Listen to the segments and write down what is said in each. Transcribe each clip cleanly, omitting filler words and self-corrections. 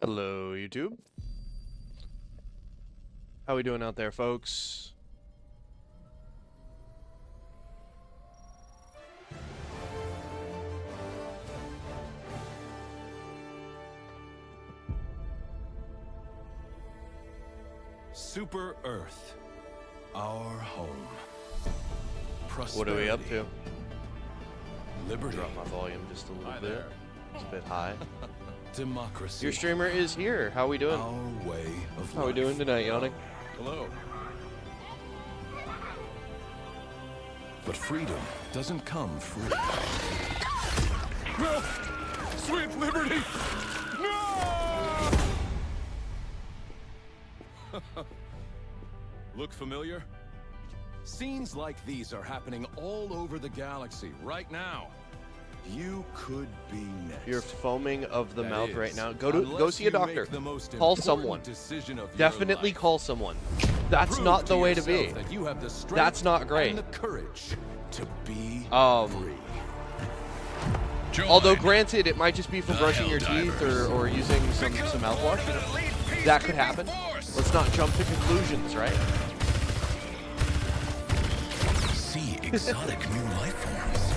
Hello, YouTube. How we doing out there, folks? Super Earth, our home. What are we up to? Liberty. Drop my volume just a little bit. There. It's a bit high. Democracy. Your streamer is here. How we doing? Our way of How we doing tonight, Yannick? Hello. But freedom doesn't come free. No! Sweet liberty! No! Look familiar? Scenes like these are happening all over the galaxy right now. You could be next. You're foaming of the That mouth is, right now. Go see a doctor. Call someone. Definitely call someone. That's not the way to be. That you have the strength That's not great. and the courage to be free. Although granted, it might just be from brushing your teeth or using some mouthwash. You know? That could happen. Let's not jump to conclusions, right? See exotic new life forms.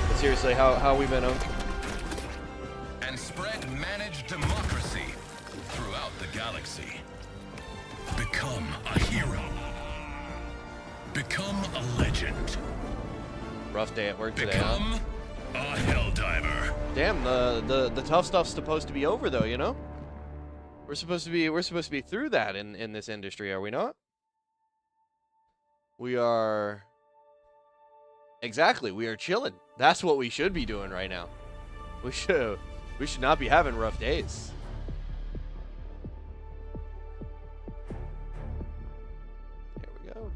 But seriously, how we been, Unc? And spread managed democracy throughout the galaxy. Become a hero. Become a legend. Rough day at work today, huh? Become a Helldiver. Damn, the tough stuff's supposed to be over though, you know? We're supposed to be through that in this industry, are we not? We are exactly, we are chilling. That's what we should be doing right now. We should not be having rough days. There we go.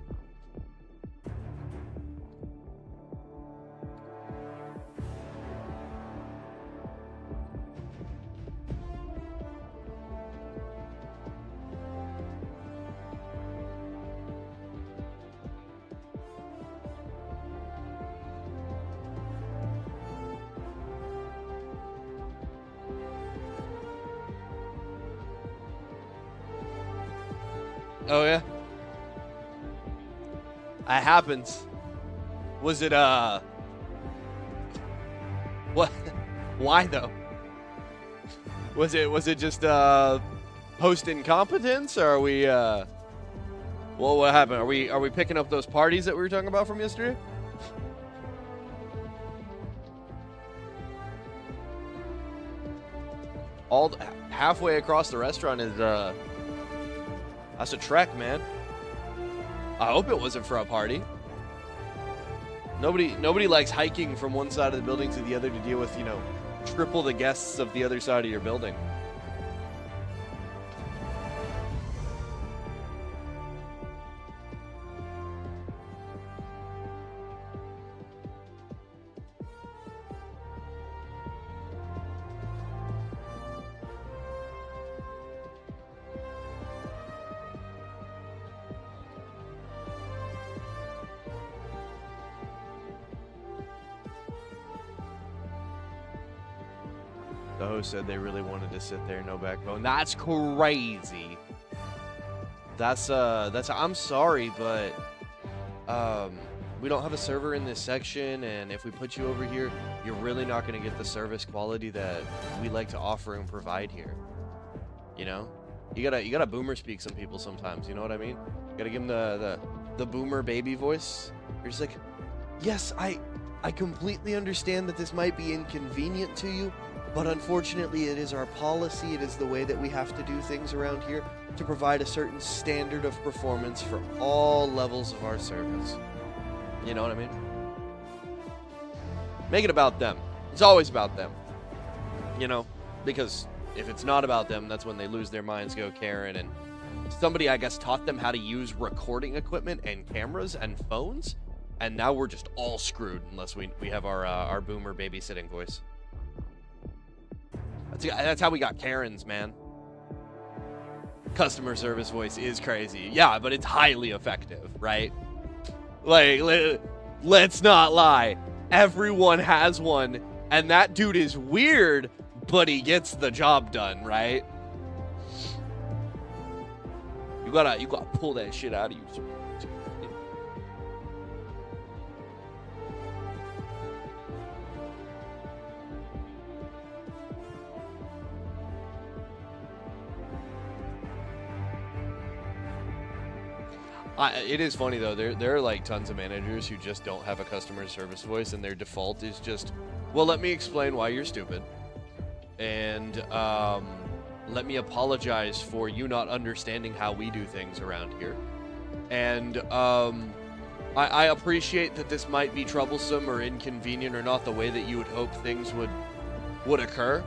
Oh yeah? It happens. Was it what? Why though? Was it just host incompetence, or are we well, what happened? Are we picking up those parties that we were talking about from yesterday? Halfway across the restaurant is that's a trek, man. I hope it wasn't for a party. Nobody likes hiking from one side of the building to the other to deal with, you know, triple the guests of the other side of your building. The host said they really wanted to sit there, no backbone. That's crazy. That's I'm sorry, but we don't have a server in this section, and if we put you over here, you're really not going to get the service quality that we like to offer and provide here. You know? You gotta boomer speak some people sometimes, you know what I mean? You gotta give them the boomer baby voice. You're just like, yes, I completely understand that this might be inconvenient to you, but unfortunately, it is our policy, it is the way that we have to do things around here to provide a certain standard of performance for all levels of our service. You know what I mean? Make it about them. It's always about them. You know? Because if it's not about them, that's when they lose their minds, go Karen, and somebody, I guess, taught them how to use recording equipment and cameras and phones, and now we're just all screwed unless we have our boomer babysitting voice. That's how we got Karens, man. Customer service voice is crazy. Yeah, but it's highly effective, right? Like, let's not lie. Everyone has one, and that dude is weird, but he gets the job done, right? You gotta pull that shit out of you. It is funny though. There are like tons of managers who just don't have a customer service voice, and their default is just, well, let me explain why you're stupid, and let me apologize for you not understanding how we do things around here. And I appreciate that this might be troublesome or inconvenient or not the way that you would hope things would occur,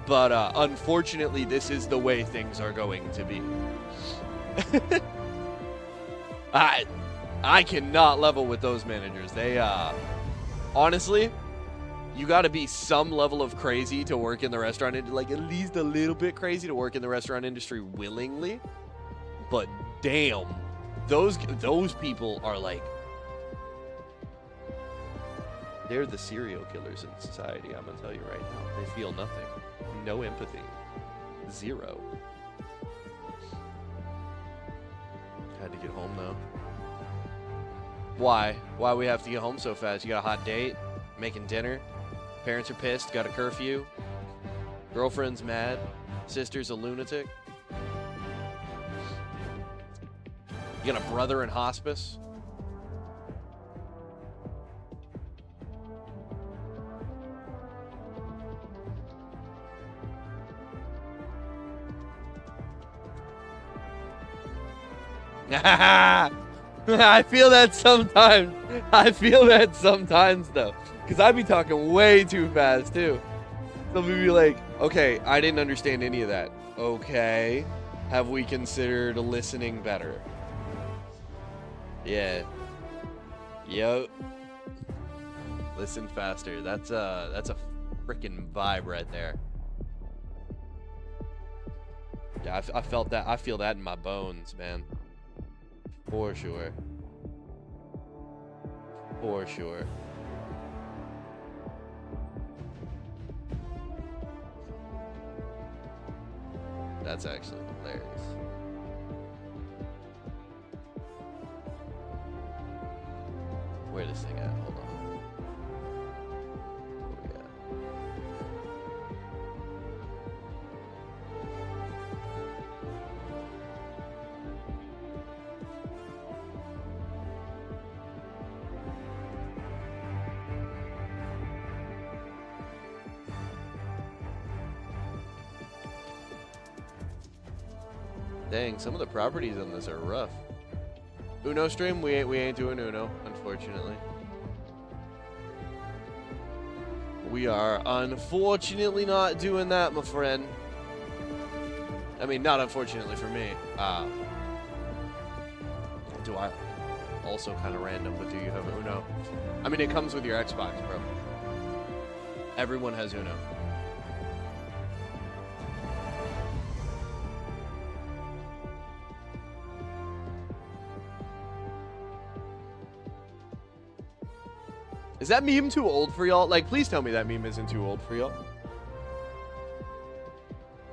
but unfortunately, this is the way things are going to be. I cannot level with those managers. They honestly, you got to be some level of crazy to work in the restaurant industry, like at least a little bit crazy to work in the restaurant industry willingly. But damn, those people are like, they're the serial killers in society. I'm gonna tell you right now. They feel nothing, no empathy, zero. Had to get home though. Why? Why we have to get home so fast? You got a hot date? Making dinner? Parents are pissed? Got a curfew? Girlfriend's mad? Sister's a lunatic? You got a brother in hospice? I feel that sometimes. I feel that sometimes, though. Because I be talking way too fast, too. Somebody be like, okay, I didn't understand any of that. Okay. Have we considered listening better? Yeah. Yo. Listen faster. That's a freaking vibe right there. Yeah, I felt that. I feel that in my bones, man. For sure. For sure. That's actually hilarious. Where this thing at? Hold on. Where we at? Dang, some of the properties on this are rough. Uno stream, we ain't doing Uno, unfortunately. We are unfortunately not doing that, my friend. I mean, not unfortunately for me. Do I? Also kind of random, but do you have Uno? I mean, it comes with your Xbox, bro. Everyone has Uno. Is that meme too old for y'all? Like, please tell me that meme isn't too old for y'all.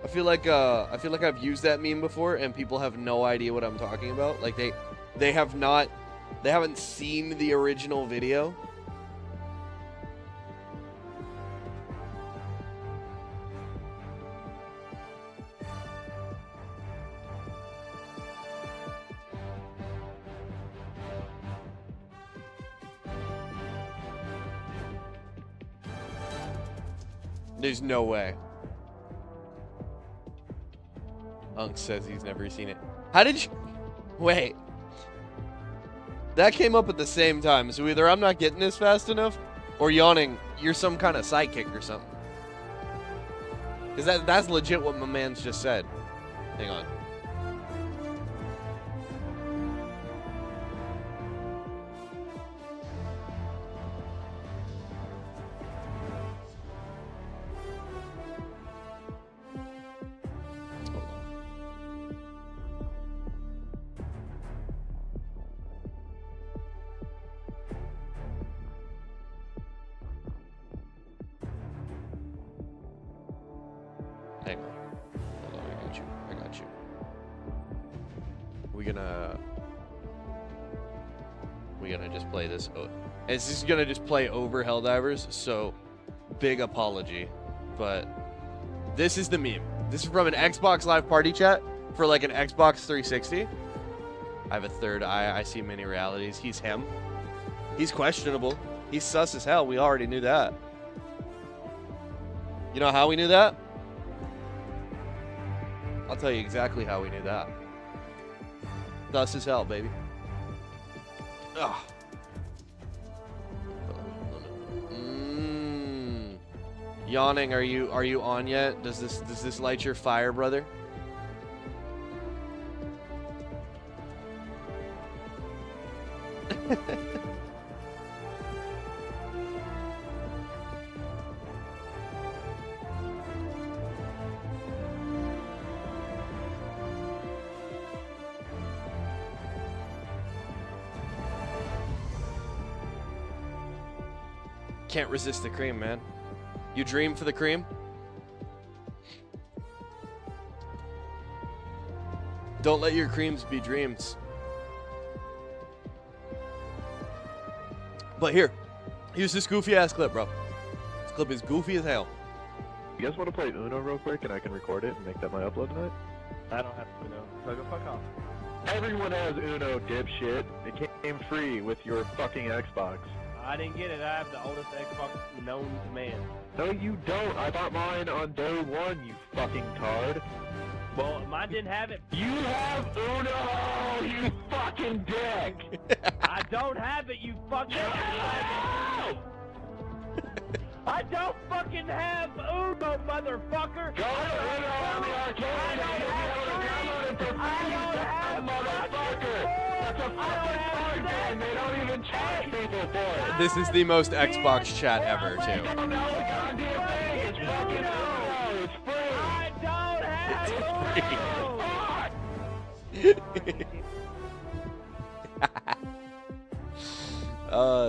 I feel like I've used that meme before, and people have no idea what I'm talking about. Like they haven't seen the original video. There's no way. Unk says he's never seen it. How did you... Wait. That came up at the same time, so either I'm not getting this fast enough, or Yawning, you're some kind of sidekick or something. Because that's legit what my man's just said. Hang on. gonna just play this. This is gonna just play over Helldivers, so big apology. But this is the meme. This is from an Xbox Live party chat for like an Xbox 360. I have a third eye. I see many realities. He's him. He's questionable. He's sus as hell. We already knew that. You know how we knew that? I'll tell you exactly how we knew that. Sus as hell, baby. Ugh. Yawning, are you on yet? Does this light your fire, brother? Can't resist the cream, man. You dream for the cream? Don't let your creams be dreams. But here's this goofy ass clip, bro. This clip is goofy as hell. You guys want to play Uno real quick and I can record it and make that my upload tonight? I don't have Uno, so go fuck off. Everyone has Uno, dipshit. It came free with your fucking Xbox. I didn't get it. I have the oldest Xbox known to man. No, you don't. I bought mine on day one, you fucking tard. Well, mine didn't have it. You have Uno, you fucking dick! I don't have it, you fucking... I don't fucking have Uno, motherfucker! Go to Uno on the arcade and you'll be able to download it for free, motherfucker! That's a fucking card game, they don't even charge people for it! This is the most Xbox chat ever, too. No, it's fucking Uno, it's free! I don't have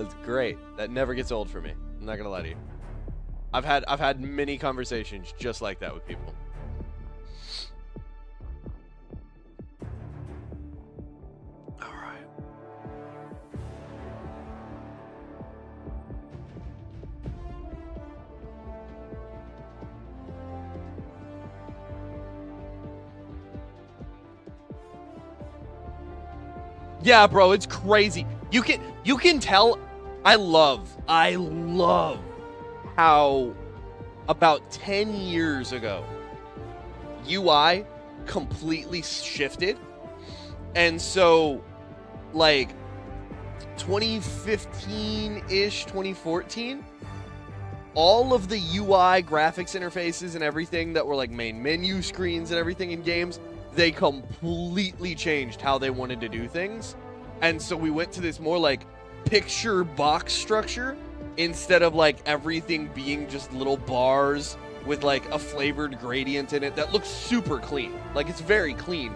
It's great. That never gets old for me. I'm not gonna lie to you. I've had many conversations just like that with people. All right. Yeah, bro, it's crazy. You can tell. I love how about 10 years ago UI completely shifted, and so like 2015-ish, 2014, all of the UI graphics interfaces and everything that were like main menu screens and everything in games, they completely changed how they wanted to do things. And so we went to this more like picture box structure instead of like everything being just little bars with like a flavored gradient in it that looks super clean. Like, it's very clean,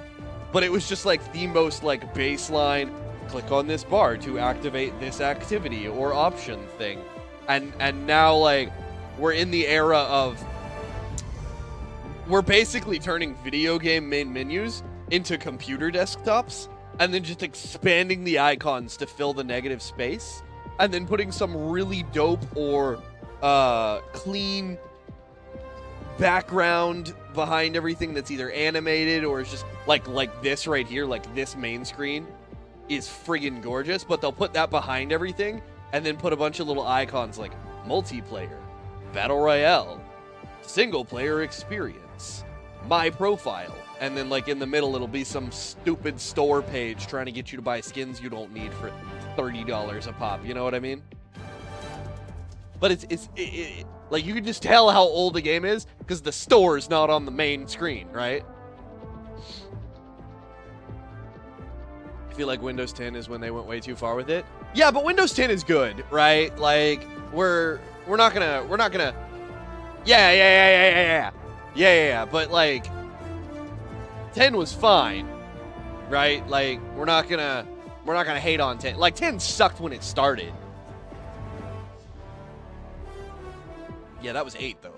but it was just like the most like baseline, click on this bar to activate this activity or option thing. And now like we're in the era of, we're basically turning video game main menus into computer desktops and then just expanding the icons to fill the negative space and then putting some really dope or clean background behind everything that's either animated or is just like this right here, like this main screen is friggin' gorgeous, but they'll put that behind everything and then put a bunch of little icons like multiplayer, battle royale, single player experience, my profile, and then like in the middle it'll be some stupid store page trying to get you to buy skins you don't need for $30 a pop. You know what I mean? But it's like you can just tell how old the game is because the store is not on the main screen, right? I feel like Windows 10 is when they went way too far with it. Yeah, but Windows 10 is good, right? Like we're not gonna. Yeah. But like 10 was fine, right? Like we're not gonna hate on 10. Like 10 sucked when it started. Yeah, that was 8 though.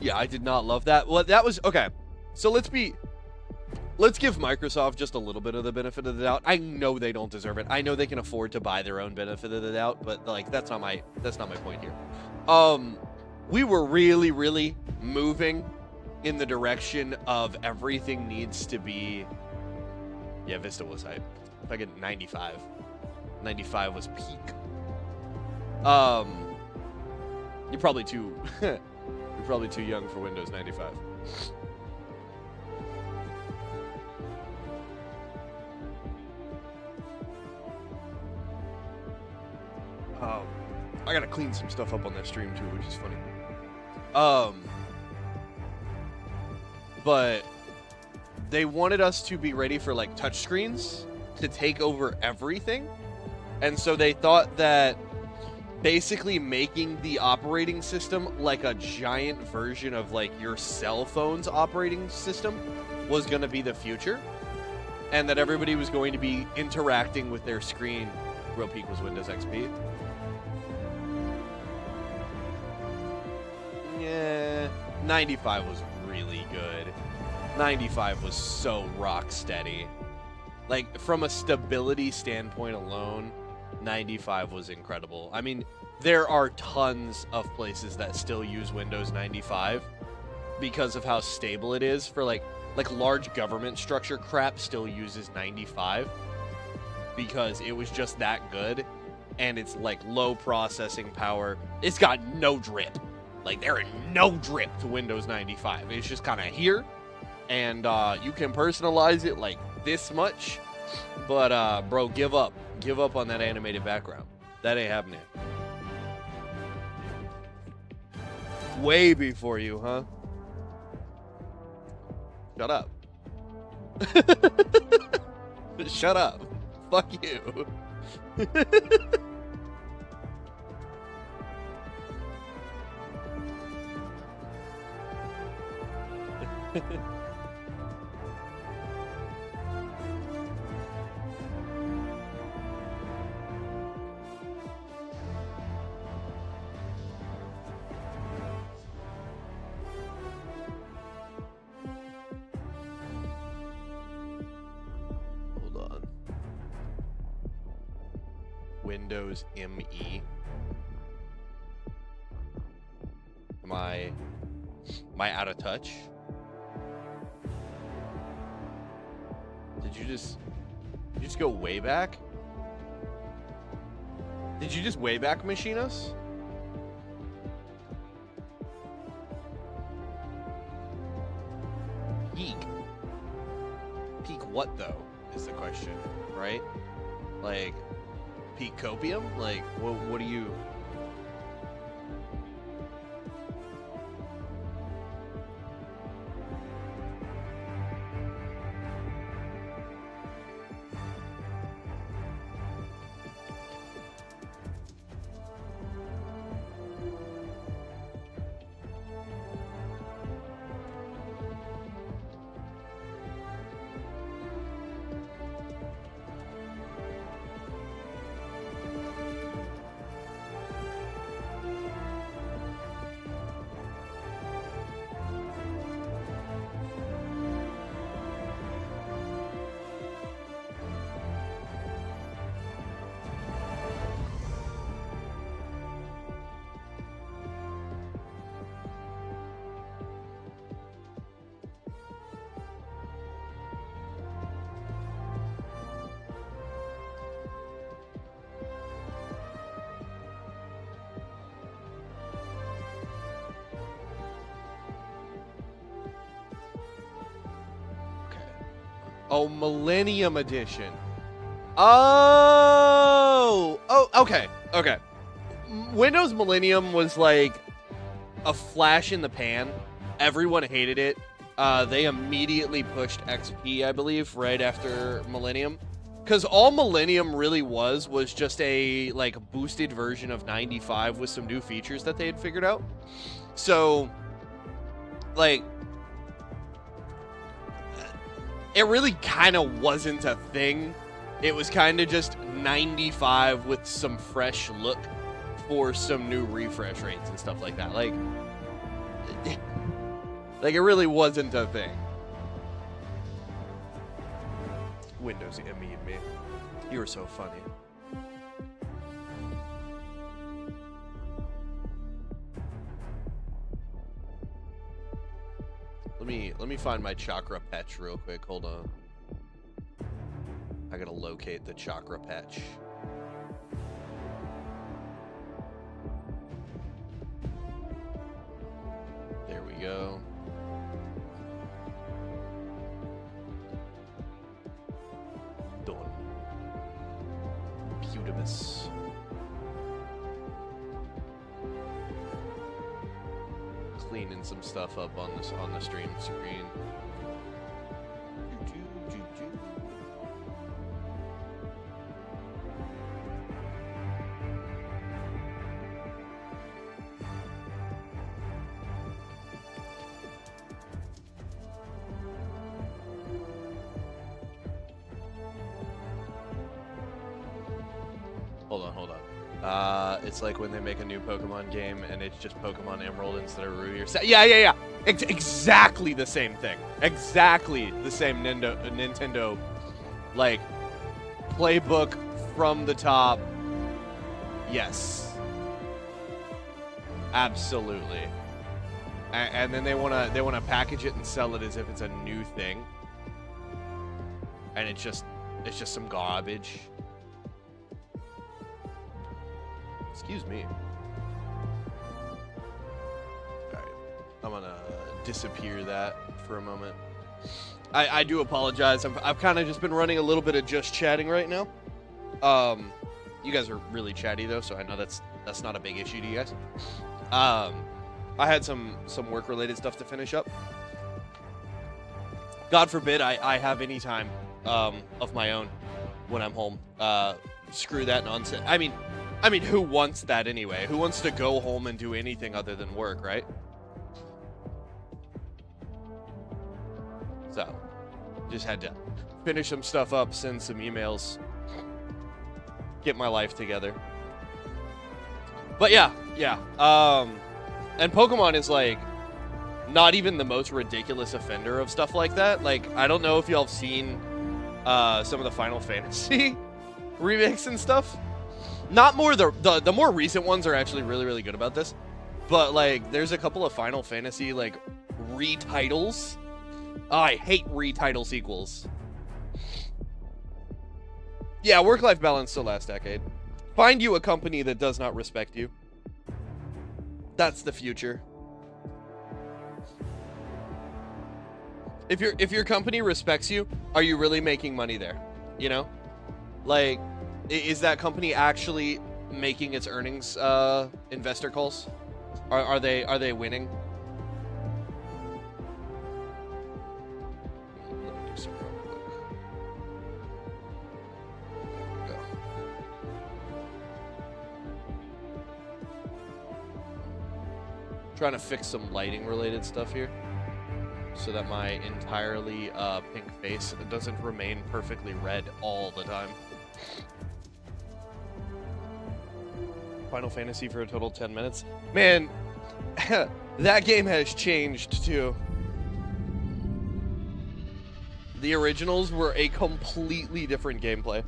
Yeah, I did not love that. Well, that was okay. So let's give Microsoft just a little bit of the benefit of the doubt. I know they don't deserve it. I know they can afford to buy their own benefit of the doubt, but like that's not my point here. We were really, really moving in the direction of everything needs to be. Yeah, Vista was hype. If I get 95. 95 was peak. You're probably too young for Windows 95. I gotta clean some stuff up on that stream too, which is funny. But they wanted us to be ready for like touchscreens to take over everything. And so they thought that basically making the operating system like a giant version of like your cell phone's operating system was going to be the future. And that everybody was going to be interacting with their screen. Real peak was Windows XP. Yeah, 95 was really good. 95 was so rock steady. Like, from a stability standpoint alone, 95 was incredible. I mean, there are tons of places that still use Windows 95 because of how stable it is. For like large government structure crap still uses 95 because it was just that good, and it's like low processing power. It's got no drip. Like, there are no drip to Windows 95. It's just kind of here, and you can personalize it like this much. But, bro, give up. Give up on that animated background. That ain't happening. Way before you, huh? Shut up. Shut up. Fuck you. Hold on. Windows ME. Am I out of touch? Did you just go way back? Did you just way back machine us? Peak. Peak what though is the question, right? Like peak copium? Like what do you? Oh, Millennium Edition. Oh, okay. Windows Millennium was like a flash in the pan. Everyone hated it. They immediately pushed XP, I believe, right after Millennium. Because all Millennium really was just a like boosted version of 95 with some new features that they had figured out. So, like, it really kind of wasn't a thing. It was kind of just 95 with some fresh look for some new refresh rates and stuff like that. Like it really wasn't a thing. Windows me. You were so funny. Let me find my chakra patch real quick. Hold on. I gotta locate the chakra patch. There we go. Done. Beautiful. Cleaning some stuff up on this on the stream screen. Hold on. It's like when they make a new Pokemon game and it's just Pokemon Emerald instead of Ruby or yeah. Exactly the same thing. Exactly the same Nintendo like playbook from the top. Yes. Absolutely. And then they wanna package it and sell it as if it's a new thing. And it's just some garbage. Excuse me. Alright. I'm gonna disappear that for a moment. I do apologize. I've kind of just been running a little bit of just chatting right now. You guys are really chatty though, so I know that's not a big issue to you guys. I had some work related stuff to finish up. God forbid I have any time of my own when I'm home. Screw that nonsense. I mean, who wants that anyway? Who wants to go home and do anything other than work, right? So, just had to finish some stuff up, send some emails, get my life together. But yeah. And Pokemon is like not even the most ridiculous offender of stuff like that. Like, I don't know if y'all have seen some of the Final Fantasy remakes and stuff. Not more the more recent ones are actually really good about this, but like there's a couple of Final Fantasy like retitles. Oh, I hate retitle sequels. Yeah, work-life balance till last decade. Find you a company that does not respect you. That's the future. If your company respects you, are you really making money there? You know, like. Is that company actually making its earnings investor calls? Are they winning? Let me do some real quick. There we go. Trying to fix some lighting related stuff here so that my entirely pink face doesn't remain perfectly red all the time. Final Fantasy for a total 10 minutes. Man, that game has changed too. The originals were a completely different gameplay.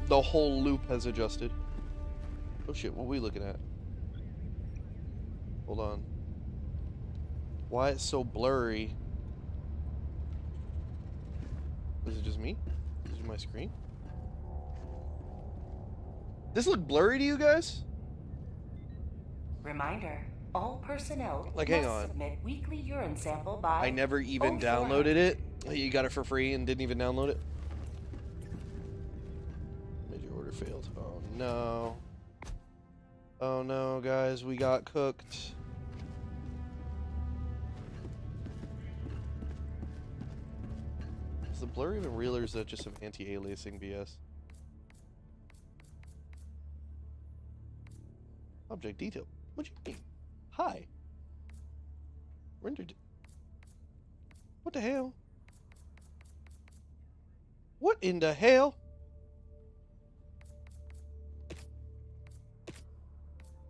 The whole loop has adjusted. Oh shit, what are we looking at? Hold on. Why it's so blurry? Is it just me? Is it my screen? This look blurry to you guys? Reminder, all personnel Like, hang must on. submit weekly urine sample by I never even 04. downloaded it. You got it for free and didn't even download it? Major order failed. Oh no. Oh no, guys, we got cooked. Is the blur even real or is that just some anti-aliasing BS? Object detail. What do you mean? Hi. Rendered. What the hell? What in the hell?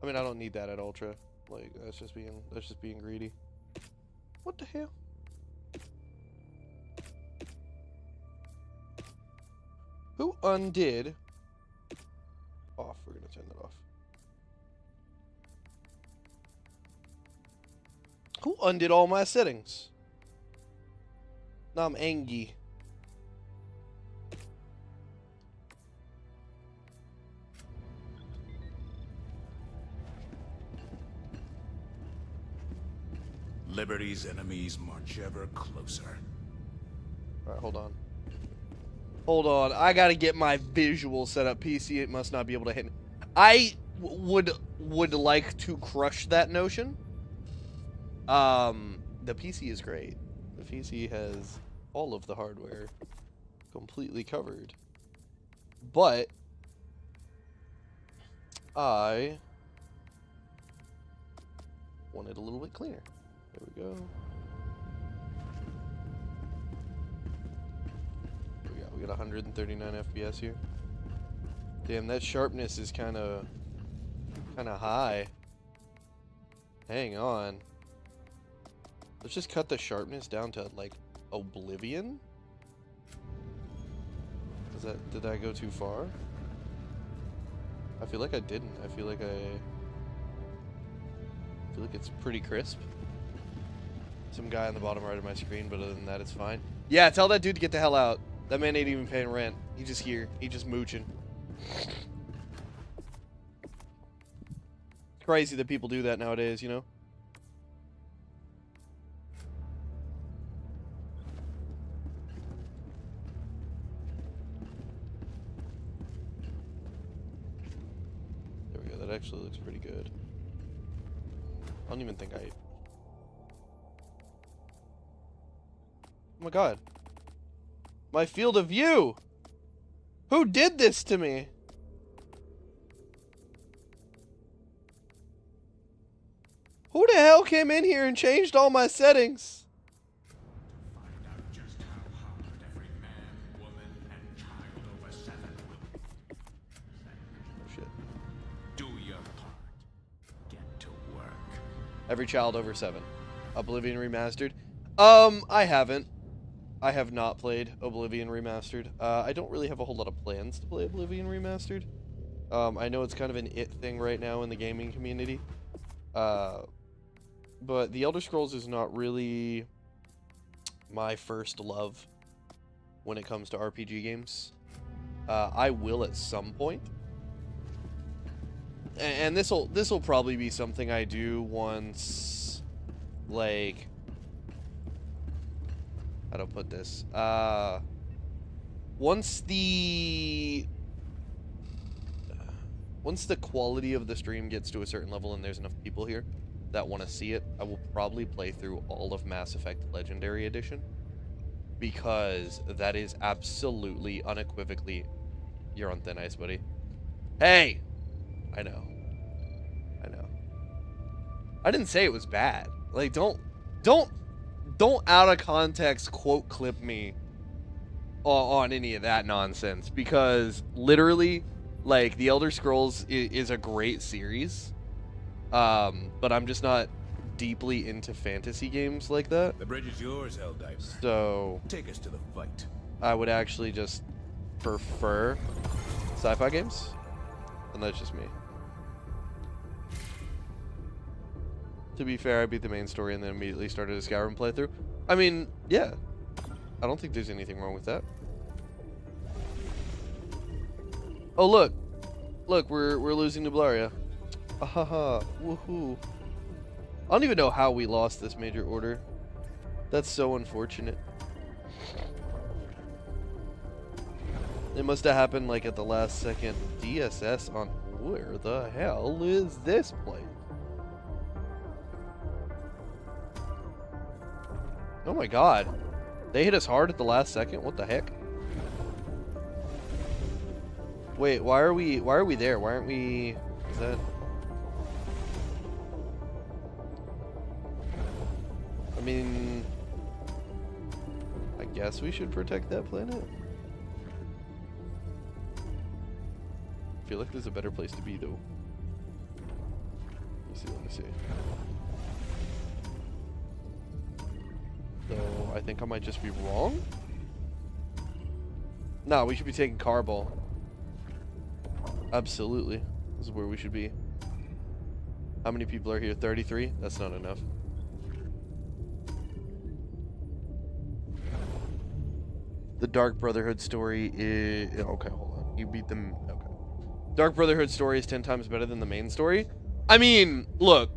I mean, I don't need that at Ultra. Like, that's just being greedy. What the hell? undid... Off, we're gonna turn that off. Who undid all my settings? Now I'm angry. Liberty's enemies march ever closer. Alright, hold on. Hold on. I gotta get my visual set up. PC, it must not be able to hit me. I would like to crush that notion. The PC is great. The PC has all of the hardware completely covered. But I want it a little bit cleaner. There we go. We got 139 FPS here. Damn, that sharpness is kind of high. Hang on. Let's just cut the sharpness down to like oblivion. Did I go too far? I feel like I didn't. I feel like it's pretty crisp. Some guy on the bottom right of my screen, but other than that, it's fine. Yeah, tell that dude to get the hell out. That man ain't even paying rent. He's just here. He just mooching. It's crazy that people do that nowadays, you know? There we go. That actually looks pretty good. I don't even think I... Oh my god. My field of view! Who did this to me? Who the hell came in here and changed all my settings? Find out just how hard every man, woman, and child over 7 will. Oh shit. Do your part. Get to work. Every child over 7. Oblivion Remastered? I haven't. I have not played Oblivion Remastered. I don't really have a whole lot of plans to play Oblivion Remastered. I know it's kind of an it thing right now in the gaming community. But The Elder Scrolls is not really my first love when it comes to RPG games. I will at some point. And this'll probably be something I do once, like... How to put this? Once the quality of the stream gets to a certain level and there's enough people here that want to see it, I will probably play through all of Mass Effect Legendary Edition, because that is absolutely, unequivocally... You're on thin ice, buddy. Hey! I know. I didn't say it was bad. Like, don't out of context quote clip me on any of that nonsense, because literally, like, The Elder Scrolls is a great series, but I'm just not deeply into fantasy games like that. The bridge is yours, HELLDIVERS. So Take us to the fight. I would actually just prefer sci-fi games, and that's just me. To be fair, I beat the main story and then immediately started a Skyrim playthrough. I mean, yeah. I don't think there's anything wrong with that. Oh, look. Look, we're losing to Blaria. Ahaha. Woohoo. I don't even know how we lost this major order. That's so unfortunate. It must have happened, like, at the last second. DSS on... Where the hell is this place? Oh my god. They hit us hard at the last second? What the heck? Wait, why are we there? Why aren't we... Is that... I mean... I guess we should protect that planet? I feel like there's a better place to be, though. Let me see. So, I think I might just be wrong? No, we should be taking Carball. Absolutely. This is where we should be. How many people are here? 33? That's not enough. The Dark Brotherhood story is... Okay, hold on. You beat them... Okay. Dark Brotherhood story is 10 times better than the main story? I mean, look.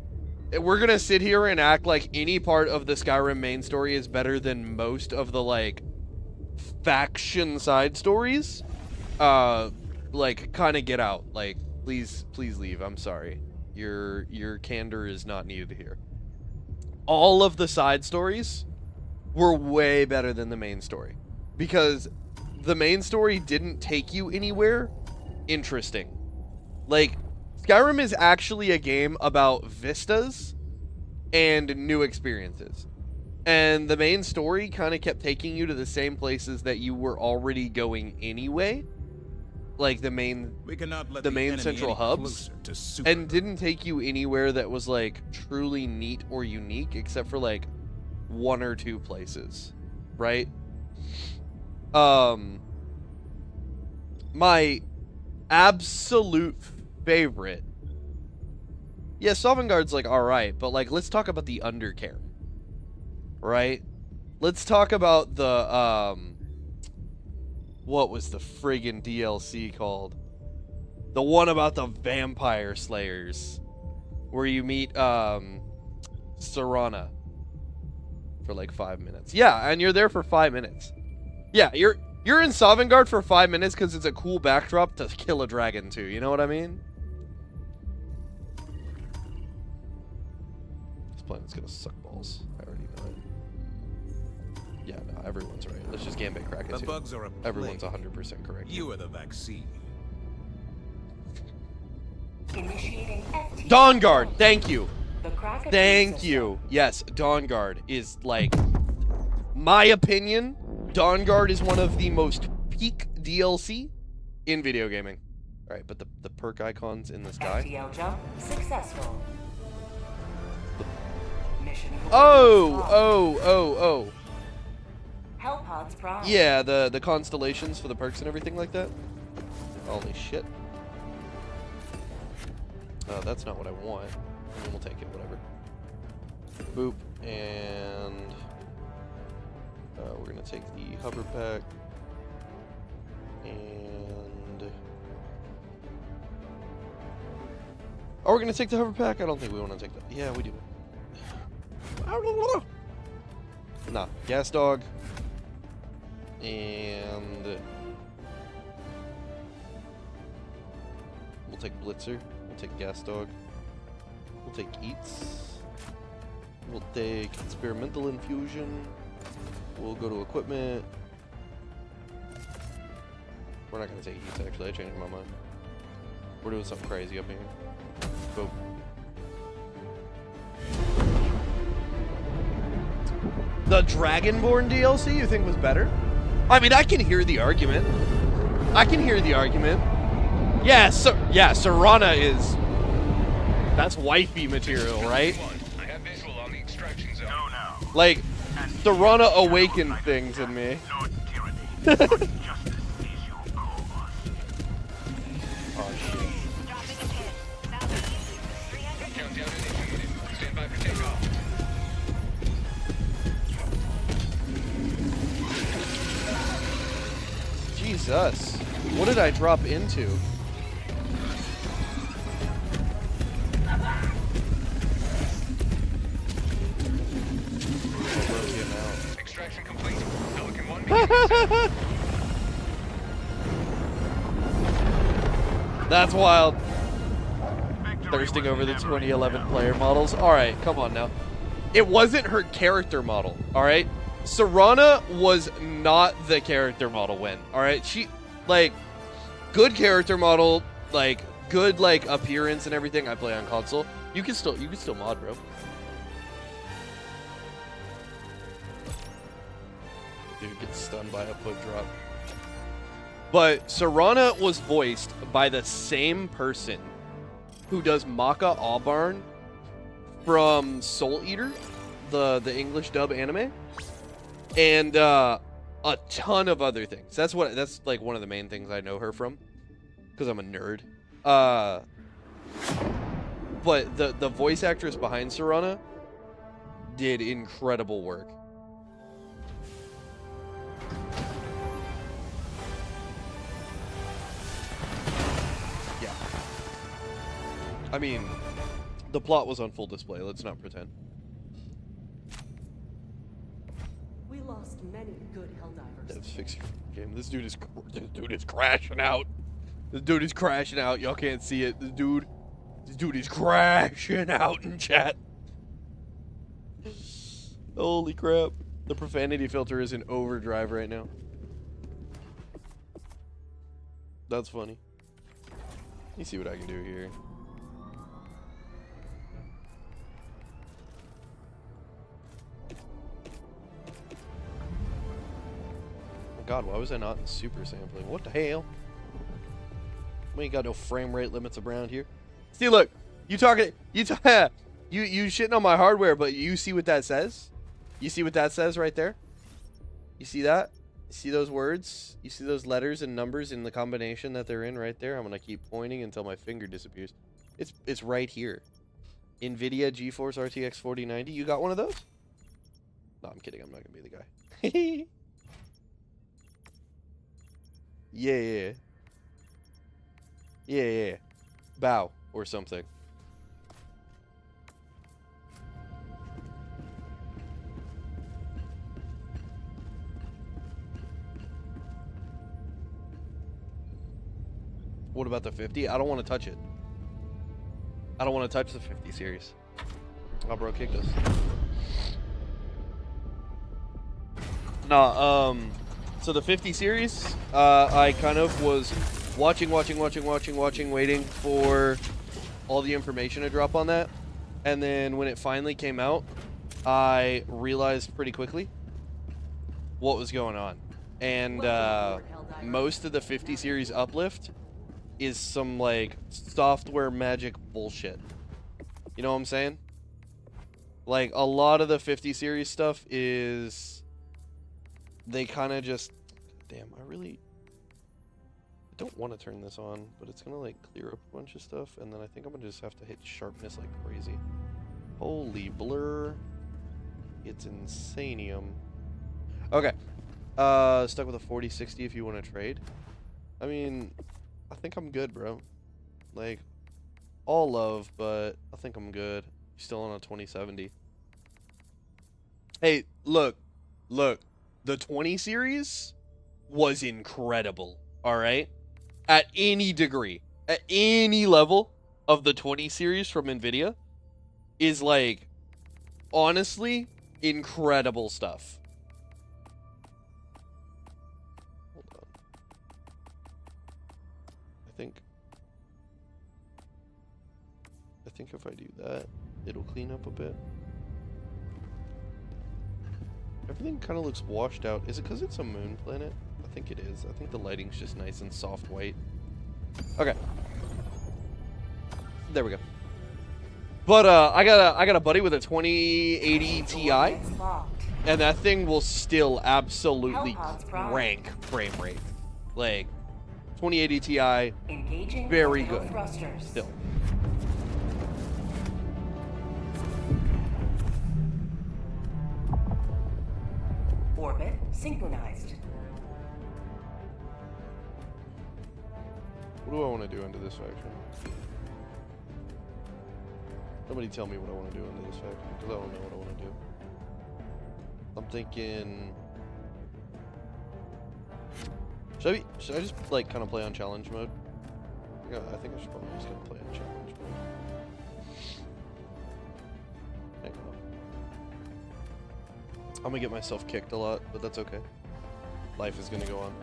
We're gonna sit here and act like any part of the Skyrim main story is better than most of the, like, faction side stories. Like, kind of get out. Like, please leave. I'm sorry. Your candor is not needed here. All of the side stories were way better than the main story. Because the main story didn't take you anywhere interesting. Like, Skyrim is actually a game about vistas and new experiences. And the main story kind of kept taking you to the same places that you were already going anyway. Like the main central hubs. And didn't take you anywhere that was like truly neat or unique except for like 1 or 2 places. Right? My absolute favorite. Yeah, Sovngarde's like alright, but like let's talk about the Undercare. Right? Let's talk about the what was the friggin' DLC called? The one about the vampire slayers. Where you meet Serana for like 5 minutes. Yeah, and you're there for 5 minutes. Yeah, you're in Sovngarde for 5 minutes because it's a cool backdrop to kill a dragon too. You know what I mean? This planet's gonna suck balls. I already know it. Yeah, no, everyone's right. Let's just Gambit crack it The too. bugs are a plague. Everyone's 100% correct. You are the vaccine. Initiating FT. Dawnguard, thank you. The Kraken Thank system. you. Yes, Dawnguard is like, my opinion, Dawnguard is one of the most peak DLC in video gaming. All right, but the perk icons in the sky. FTL jump successful. Mission Oh. Hellpods prime. Yeah, the constellations for the perks and everything like that. Holy shit. That's not what I want. We'll take it, whatever. Boop, and we're gonna take the hover pack, and we're gonna take the hover pack. I don't think we want to take that. Yeah, we do. Nah, gas dog, and we'll take Blitzer. We'll take gas dog. We'll take eats. We'll take experimental infusion. We'll go to equipment. We're not gonna take eats actually, I changed my mind. We're doing something crazy up here. Boom. The Dragonborn DLC you think was better? I mean, I can hear the argument. Yeah, Serana is... That's wifey material, right? I have visual on the extraction zone. Go now. Like, Serana awakened things in me. No tyranny. Justice is your cause. Oh, shit. Countdown initiated. Stand by for takeoff. Jesus. What did I drop into? Extraction complete. Pelican 1 beacon. That's wild. Thirsting over the 2011 player models. Alright, come on now. It wasn't her character model, alright? Serana was not the character model when, alright? She, like, good character model, like, good, like, appearance and everything. I play on console. You can still mod, bro. Dude gets stunned by a foot drop. But Serana was voiced by the same person who does Maka Albarn from Soul Eater, the English dub anime. And a ton of other things. That's like one of the main things I know her from, because I'm a nerd. But the voice actress behind Serana did incredible work. Yeah. I mean, the plot was on full display. Let's not pretend. We lost many good Helldivers. Devs, fix your game. This dude is crashing out. This dude is crashing out. Y'all can't see it. This dude is crashing out in chat. Holy crap. The profanity filter is in overdrive right now. That's funny. Let me see what I can do here. Oh god, why was I not in super sampling? What the hell? We ain't got no frame rate limits around here. See, look, you shitting on my hardware, but you see what that says? You see what that says right there? You see that? You see those words? You see those letters and numbers in the combination that they're in right there? I'm gonna keep pointing until my finger disappears. It's right here. NVIDIA GeForce RTX 4090. You got one of those? No, I'm kidding. I'm not gonna be the guy. Yeah. Bow or something. What about the 50? I don't want to touch it. I don't want to touch the 50 series. Oh, bro, kicked us. Nah, so the 50 series, I kind of was watching, waiting for all the information to drop on that. And then when it finally came out, I realized pretty quickly what was going on. And most of the 50 series uplift is some, like, software magic bullshit. You know what I'm saying? Like, a lot of the 50 series stuff is... They kind of just... Damn, I don't want to turn this on, but it's going to, like, clear up a bunch of stuff, and then I think I'm going to just have to hit sharpness like crazy. Holy blur. It's insanium. Okay. Stuck with a 4060 if you want to trade. I mean... I think I'm good, bro. Like, all love, but I think I'm good. Still on a 2070. Hey, look. The 20 series was incredible, alright? At any degree, at any level of the 20 series from NVIDIA is, like, honestly, incredible stuff. I think if I do that, it'll clean up a bit. Everything kind of looks washed out. Is it because it's a moon planet? I think it is. I think the lighting's just nice and soft white. Okay. There we go. But I got a buddy with a 2080 Ti, and that thing will still absolutely crank frame rate. Like 2080 Ti, very good. Still. Orbit synchronized. What do I want to do into this faction? Somebody tell me what I want to do into this faction, because I don't know what I want to do. I'm thinking... Should I just, like, kind of play on challenge mode? Yeah, I think I should probably just kind of play on challenge mode. Hang on. I'm gonna get myself kicked a lot, but that's okay. Life is gonna go on.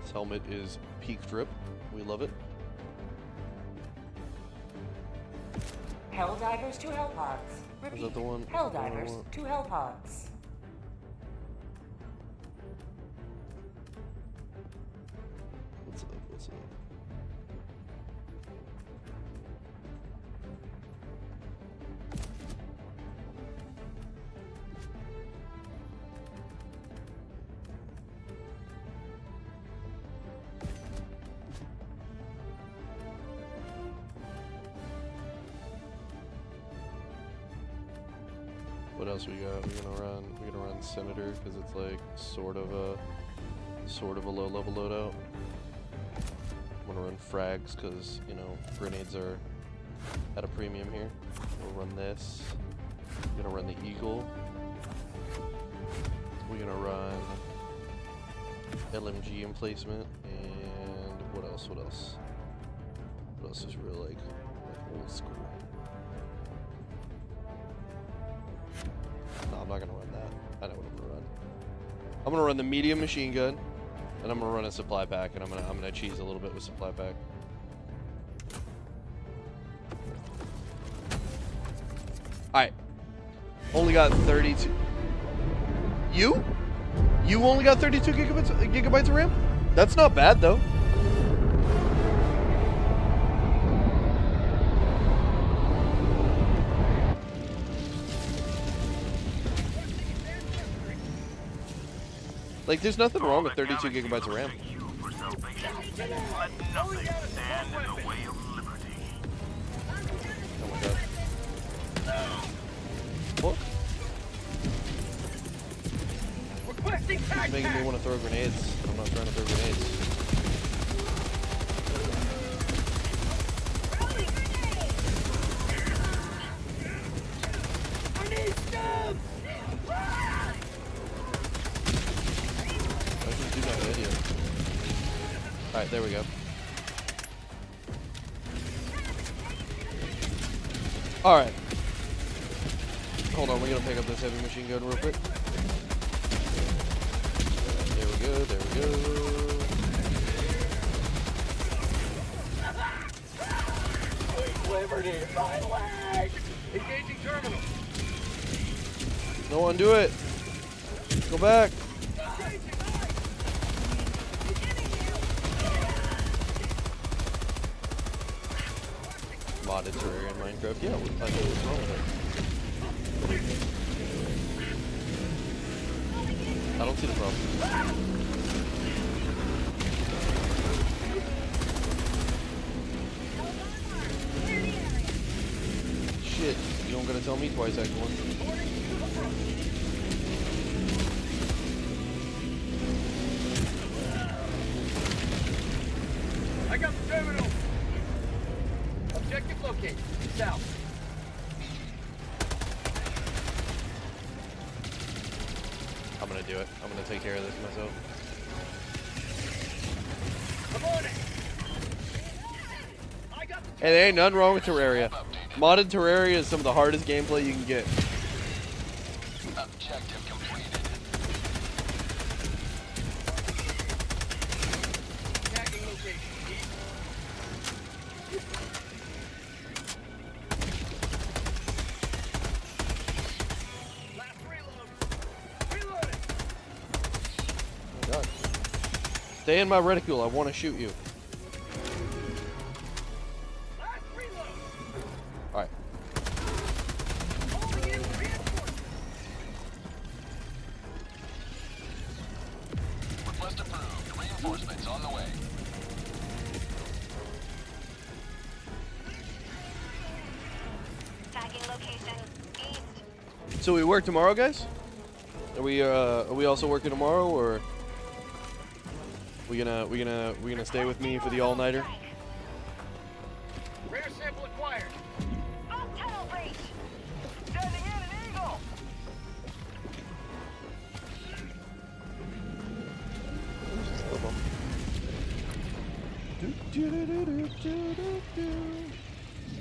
This helmet is peak drip. We love it. Helldivers to Hellpods. Repeat. Is that the one? Helldivers to Hellpods. What's up? What else we got? We're gonna run Senator because it's like sort of a low level loadout. I'm gonna run frags because you know grenades are at a premium here. We'll run this. We're gonna run the Eagle. We're gonna run LMG emplacement and what else? What else? What else is real like old school? No, I'm not gonna run that. I know what I'm gonna run. I'm gonna run the medium machine gun, and I'm gonna run a supply pack, and I'm gonna cheese a little bit with supply pack. All right. Only got 32. You? You only got 32 gigabytes of RAM? That's not bad though. Like, there's nothing wrong with 32 gigabytes of RAM. Oh my god. What? It's making me want to throw grenades. I'm not trying to throw grenades. Alright, there we go. Alright. Hold on, we're gonna pick up this heavy machine gun real quick. There we go, there we go. Liberty, my leg! Engaging terminal. No one do it. Go back. Modded Terraria in Minecraft. Yeah, I know what's wrong with it. I don't see the problem. Shit, you don't gotta tell me twice, Act 1. I got the terminal. Objective located. South. I'm gonna do it. I'm gonna take care of this myself. Come on in. I got the Hey, there ain't nothing wrong with Terraria. Modded Terraria is some of the hardest gameplay you can get. Objective completed. tagging location. East. Last reload. Reloading. Oh my god. Stay in my reticule. I want to shoot you. Last reload. Alright. Calling in reinforcements. Request approved. Reinforcements on the way. Tagging location east. So we work tomorrow, guys? Are we also working tomorrow, or we gonna stay with me for the all-nighter? Rare sample acquired. On tunnel breach. Sending in an eagle.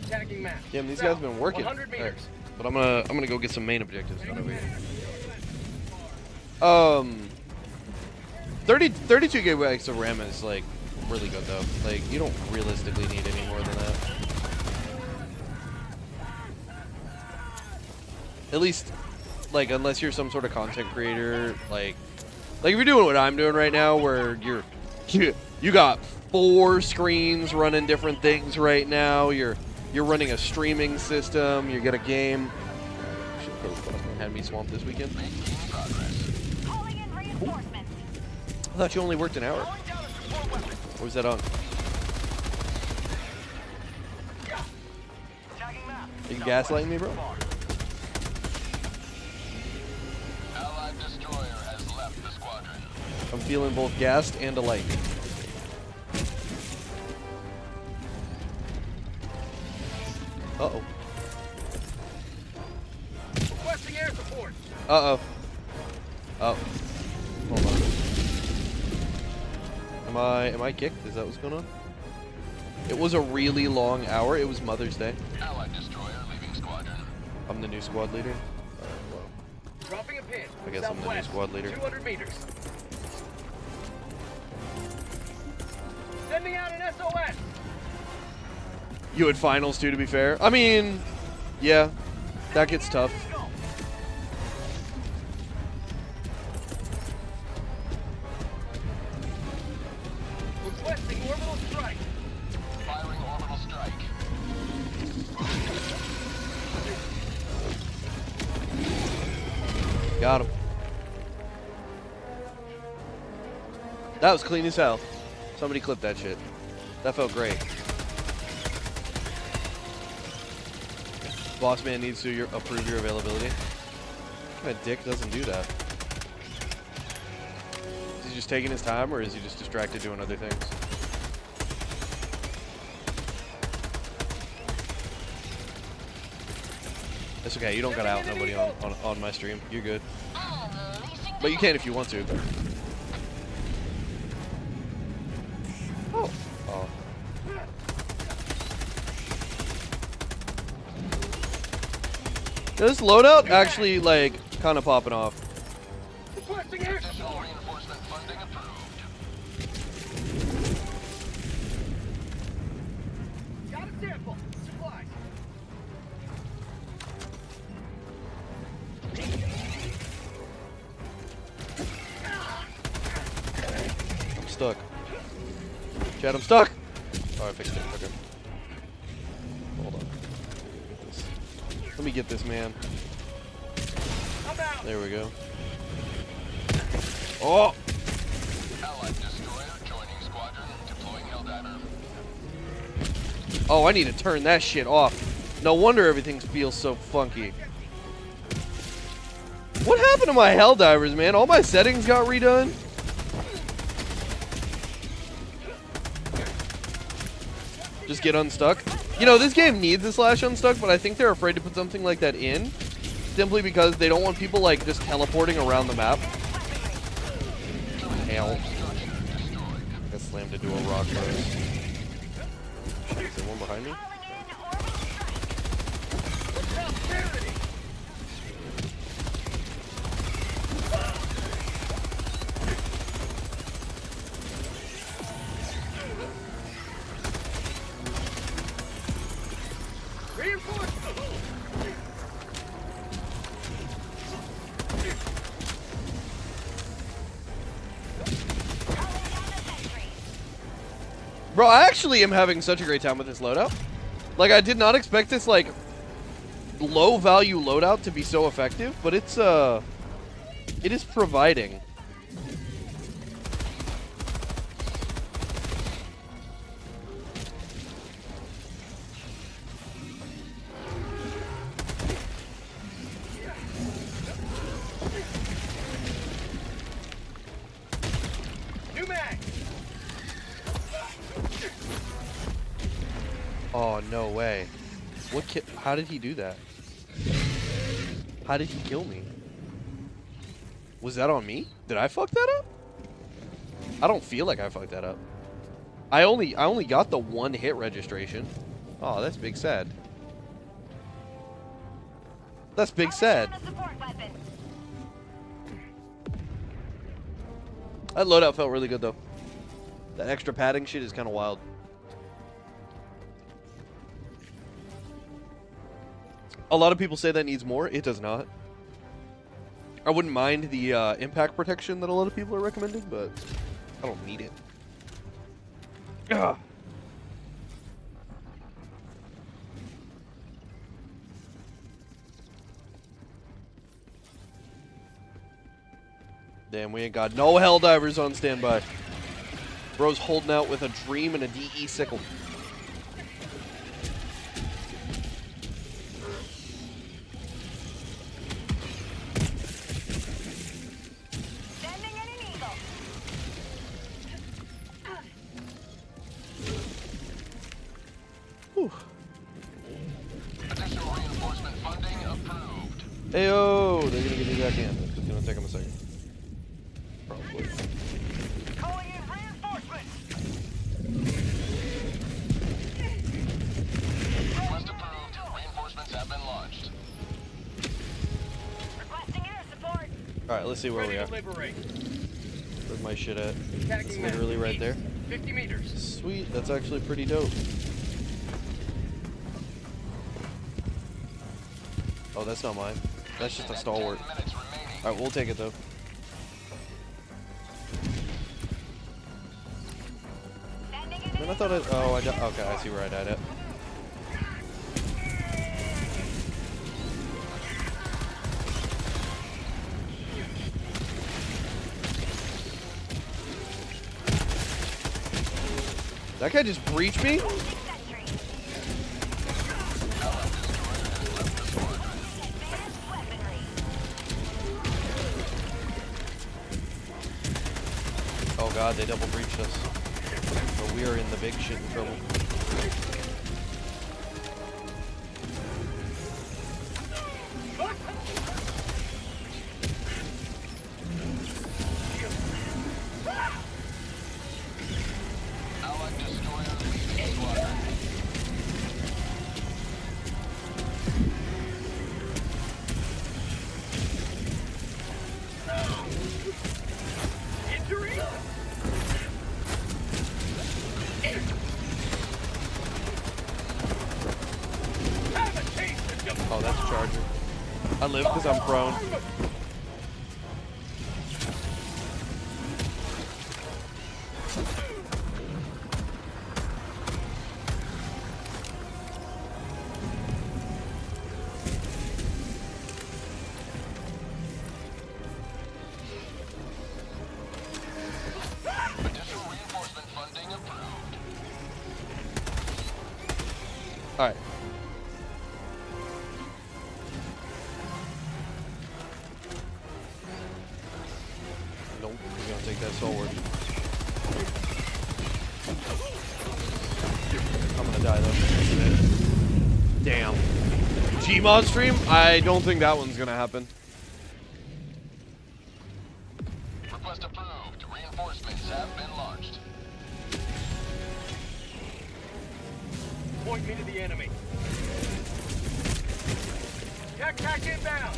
Tagging map. Damn, these guys have been working. 100 meters. Alright. But I'm gonna go get some main objectives done over here. 32 gigabytes of RAM is like really good though. Like you don't realistically need any more than that. At least, like unless you're some sort of content creator, like if you're doing what I'm doing right now, where you got 4 screens running different things right now. You're running a streaming system. You get a game. Shit, had me swamped this weekend. Calling in reinforcements. I thought you only worked an hour. What was that on? Tagging map. Are you gaslighting me, bro? I'm feeling both gassed and alike. Uh-oh. Requesting air support. Uh-oh. Oh. Hold on. Am I kicked? Is that what's going on? It was a really long hour. It was Mother's Day. Allied destroyer leaving squadron. I'm the new squad leader. Well, Dropping a pin. I guess I'm the new squad leader. 200 meters. Sending out an SOS. You had finals too, to be fair. I mean, yeah, that gets tough. Requesting orbital strike. Firing orbital strike. Got him. That was clean as hell. Somebody clip that shit. That felt great. Boss man needs to approve your availability. What kind of dick doesn't do that? Is he just taking his time, or is he just distracted doing other things? It's okay. You don't gotta out nobody on my stream. You're good. But you can if you want to. Oh. Oh. This loadout actually, like, kind of popping off. Requesting air Additional support. reinforcement funding approved. Got a sample. Supplies. I'm stuck. Chad, I'm stuck! Oh, I fixed it. Okay. Hold on. Let me get this, man. I'm out. There we go. Oh! Allied destroyer joining squadron. Deploying Helldiver. Oh, I need to turn that shit off. No wonder everything feels so funky. What happened to my Helldivers, man? All my settings got redone? Just get unstuck. You know, this game needs a slash unstuck, but I think they're afraid to put something like that in. Simply because they don't want people, like, just teleporting around the map. Hell. I slammed into a rock first. Is there one behind me? Bro, I actually am having such a great time with this loadout. Like, I did not expect this, like, low-value loadout to be so effective, but it's, it is providing. Oh, no way. How did he do that? How did he kill me? Was that on me? Did I fuck that up? I don't feel like I fucked that up. I only got the one hit registration. Oh, that's big sad. That's big sad. That loadout felt really good though. That extra padding shit is kind of wild. A lot of people say that needs more. It does not. I wouldn't mind the impact protection that a lot of people are recommending, but I don't need it. Ugh. Damn, we ain't got no Helldivers on standby. Bro's holding out with a dream and a DE sickle. Ayo, they're gonna give me that hand. It's gonna take them a second. Probably. Calling in reinforcements. Request approved. Reinforcements have been launched. Requesting air support. Alright, let's see where we are. Where's my shit at? It's literally right there. 50 meters. Sweet, that's actually pretty dope. Oh, that's not mine. That's just a stalwart. 10 minutes remaining. Alright, we'll take it though. Sending in Man, I thought it. Oh, okay, I see where I died at. That guy just breached me? sentry. Advanced weaponry. Oh god, they double breached us. So we are in the big shit in trouble. Allied destroyer leaving squadron. Injury? Oh, that's a charger. I live because I'm prone. Additional reinforcement funding approved. Alright. Nope, we're gonna take that stalwart. I'm gonna die though. Damn. Gmod stream? I don't think that one's gonna happen. Request approved. Reinforcements have been launched. Point me to the enemy. Tac inbound.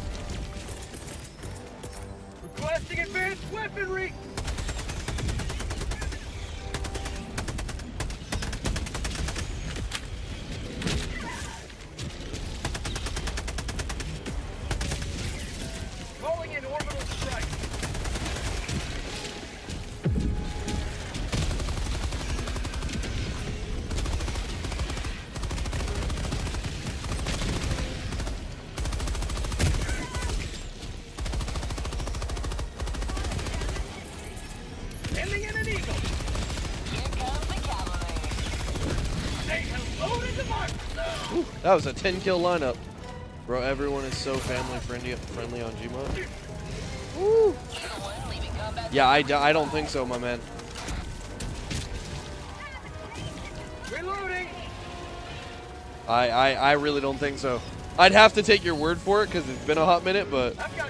Requesting advanced weaponry. Calling in orbital strike. Sending in an eagle. Here comes the cavalry. Say hello to democracy. That was a 10 kill lineup. Bro, everyone is so family friendly on Gmod. Woo. Yeah, I don't think so, my man. Reloading. I really don't think so. I'd have to take your word for it because it's been a hot minute, but I've got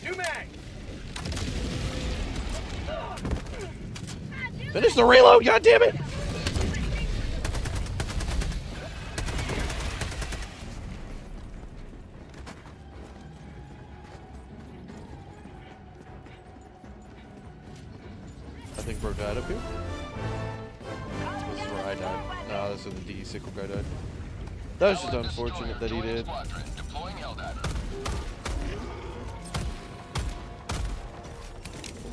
you. New mag. finish the reload, god damn it! I think bro died up here. This is where I died. No, this is where the DE sickle guy died. That was just Allied unfortunate that destroyer he joining did. Squadron. Deploying HELLDIVER.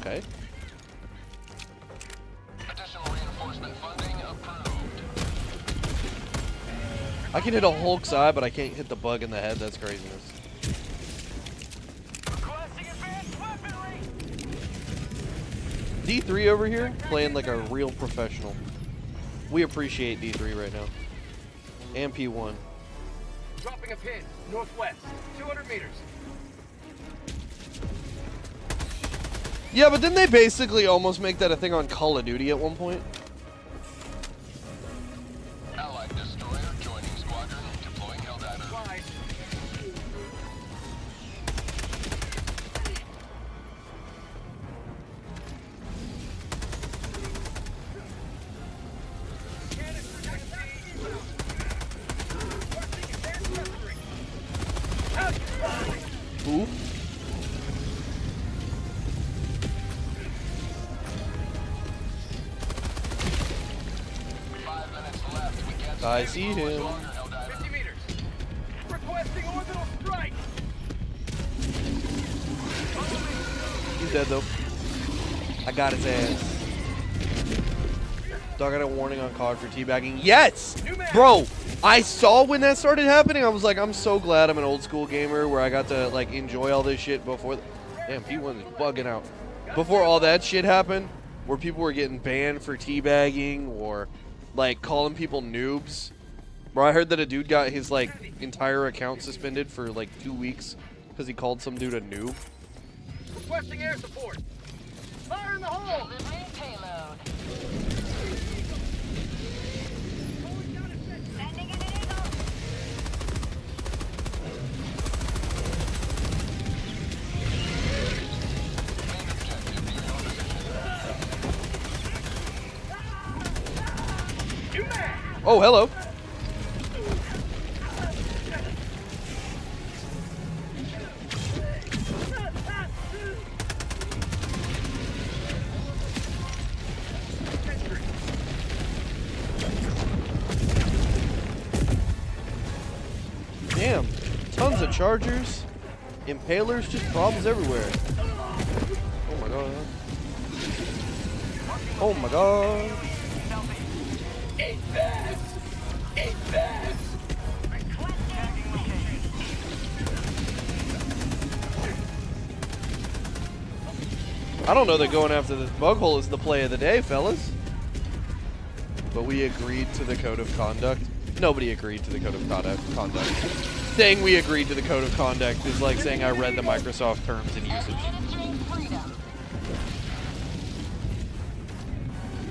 Okay. Additional reinforcement funding approved. I can hit a Hulk's eye, but I can't hit the bug in the head. That's craziness. Requesting advanced weaponry. D3 over here, playing like a real professional. We appreciate D3 right now. And P1. Dropping a pin. Northwest. 200 meters. Yeah, but didn't they basically almost make that a thing on Call of Duty at one point? I see him. 50 meters. Requesting orbital strike. He's dead though. I got his ass. Dog got a warning on COD for teabagging. Yes! Bro, I saw when that started happening. I was like, I'm so glad I'm an old school gamer where I got to like enjoy all this shit before. Damn, P1 is bugging out. Before all that shit happened, where people were getting banned for teabagging or like calling people noobs. Bro, I heard that a dude got his like entire account suspended for like 2 weeks because he called some dude a noob. Requesting air support. Fire in the hole. Delivering payload. Sending an eagle. Oh, hello. Damn, tons of chargers, impalers, just problems everywhere. Oh my god. Oh my god. I don't know that going after this bug hole is the play of the day, fellas. But we agreed to the code of conduct. Nobody agreed to the code of conduct. Saying we agreed to the code of conduct is like saying I read the Microsoft terms and usage.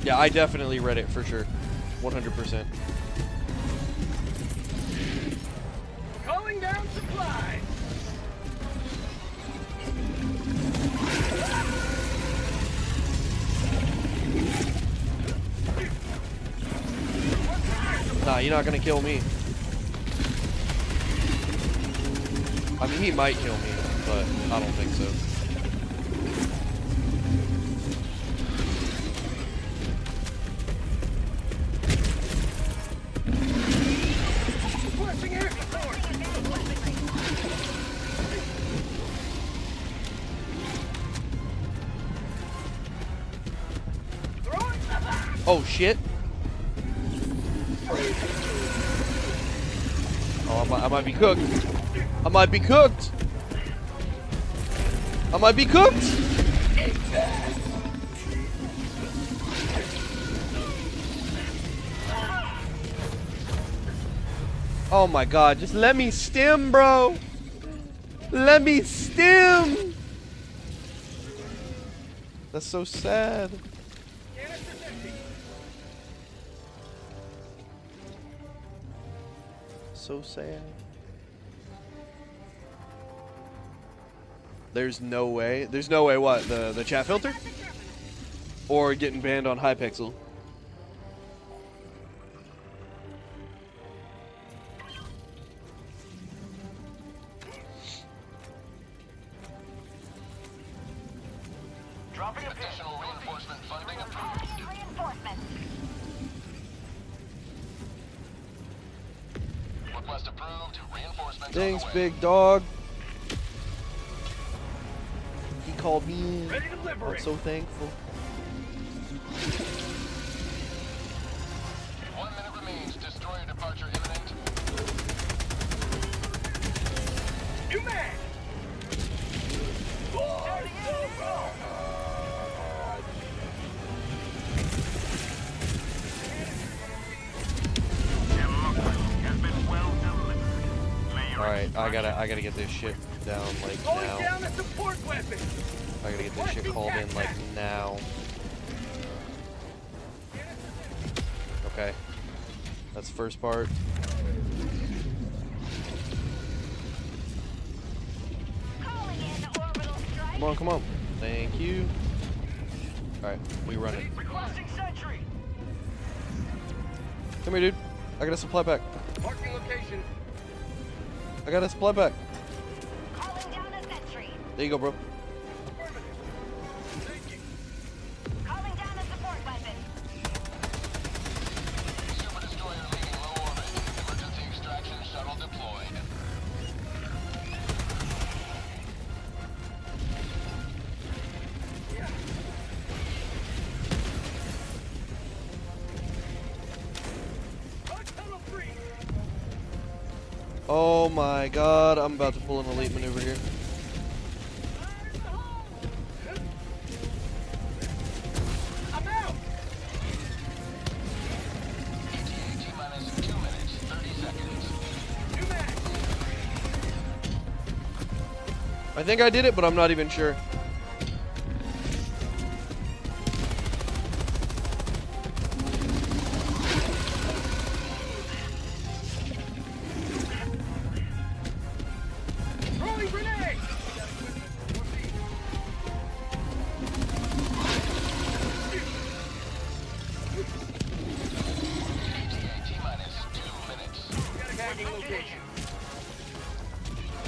Yeah, I definitely read it for sure. 100%. Calling down supplies. Nah, you're not gonna kill me. I mean, he might kill me, but I don't think so. Requesting air support. Throwing the Oh shit. Oh, I might be cooked. I might be cooked. I might be cooked. Oh my god, just let me stim, bro. Let me stim. That's so sad. So sad. There's no way. There's no way what? The chat filter? Or getting banned on Hypixel? dropping a pin. Additional reinforcement funding approved. Reinforcements. Request approved. Reinforcements. Thanks, on the way. big dog. He called me in. Ready to liberate. I'm so thankful. 1 minute remains. Destroyer departure imminent. New mag. Alright, I gotta get this shit down like Going now. down a support weapon. I gotta get this shit called in like now. Okay. That's the first part. Calling in orbital strike. Come on, come on. Thank you. Alright, we run it. Requesting sentry. Come here, dude. I got a supply pack. Marking location. I got a supply pack. Calling down a sentry. There you go, bro. Calling down a support weapon. Super destroyer leaving low Oh my god, I'm about to pull an elite maneuver here. I think I did it, but I'm not even sure.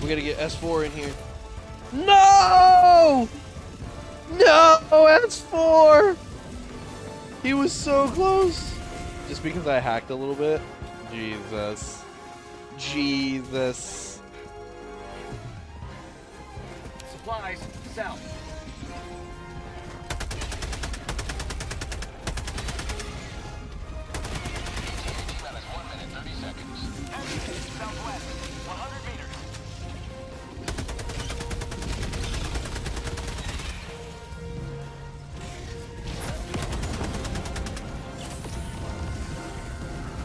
We gotta get S4 in here. No! No, S4! He was so close. Just because I hacked a little bit. Jesus. Jesus. Supplies, south. Southwest, 100 meters.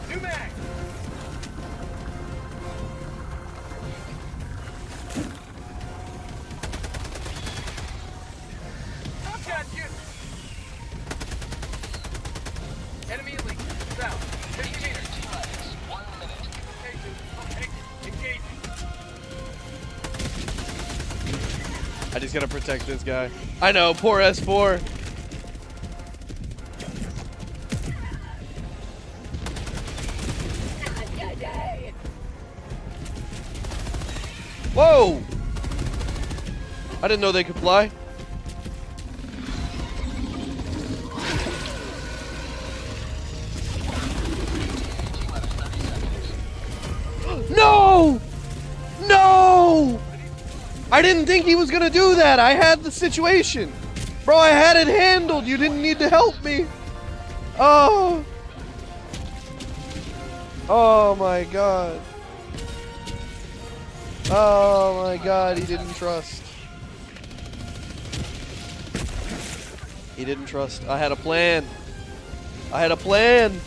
New mag. I've got you. Enemy elite, south, 50 meters. 1 minute. Okay, engage. I just gotta protect this guy. I know, poor S4. Whoa! I didn't know they could fly. No! No! I didn't think he was gonna do that. I had the situation. Bro, I had it handled. You didn't need to help me. Oh. Oh my god. Oh my god, he didn't trust. He didn't trust. I had a plan. I had a plan.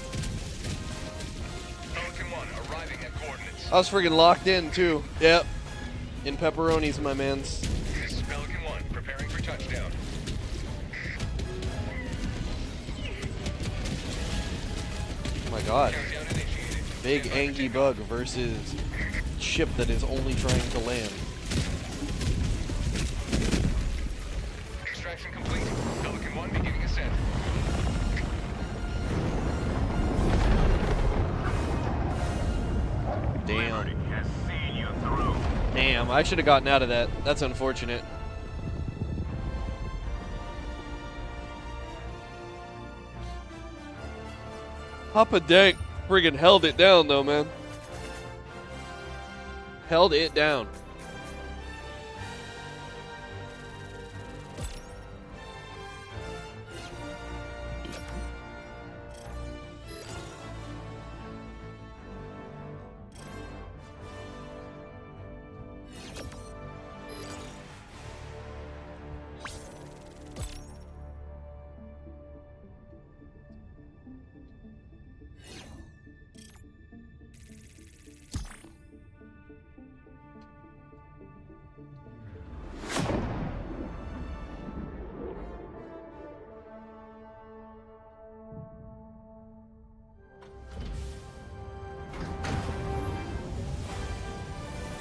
Pelican 1 arriving at coordinates. I was friggin' locked in too. Yep. In pepperonis, my mans. This is Pelican 1 preparing for touchdown. Oh my god. Countdown initiated. Big Angie bug versus ship that is only trying to land. Extraction complete. Pelican 1 beginning ascent. Damn. Damn, I should have gotten out of that. That's unfortunate. Papa Dank friggin' held it down though, man. Held it down.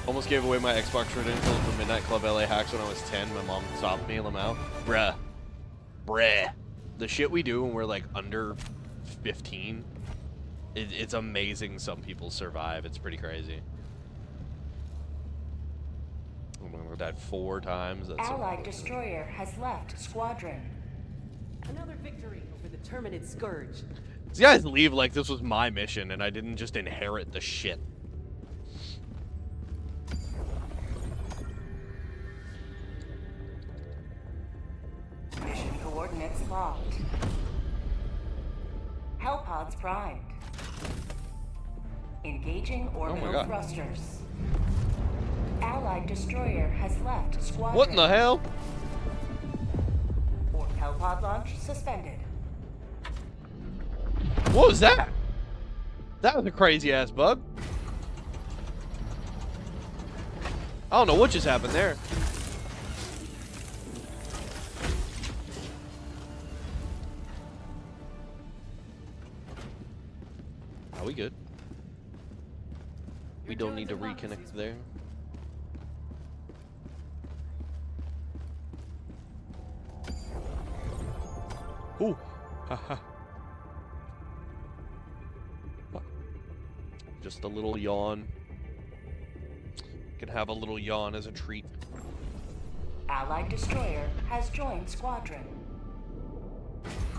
Almost gave away my Xbox credentials for Midnight Club LA hacks when I was 10. My mom stopped me and let them out. Bruh. Bruh. The shit we do when we're like under 15, it's amazing some people survive. It's pretty crazy. I died 4 times. That's Allied destroyer has left squadron. Another victory over the Terminid Scourge. These guys leave like this was my mission and I didn't just inherit the shit. Mission coordinates locked. Hell pods primed. Engaging orbital God. thrusters. Allied destroyer has left squadron. What in the hell? Or Hellpod launch suspended. What was that? That was a crazy ass bug. I don't know what just happened there. Are we good? We don't need to reconnect there. Ooh. Haha. Just a little yawn. Can have a little yawn as a treat. Allied destroyer has joined squadron.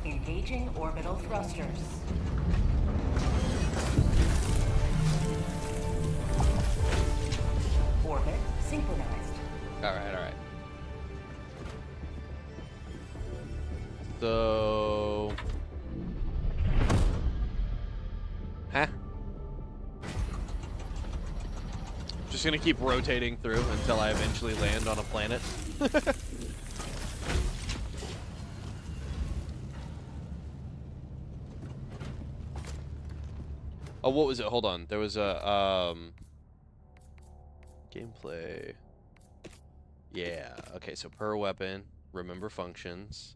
Engaging orbital thrusters. Orbit synchronized. Alright, alright. So... Huh? Just gonna keep rotating through until I eventually land on a planet. Oh, what was it? Hold on. There was a, gameplay. Yeah. Okay, so per weapon, remember functions.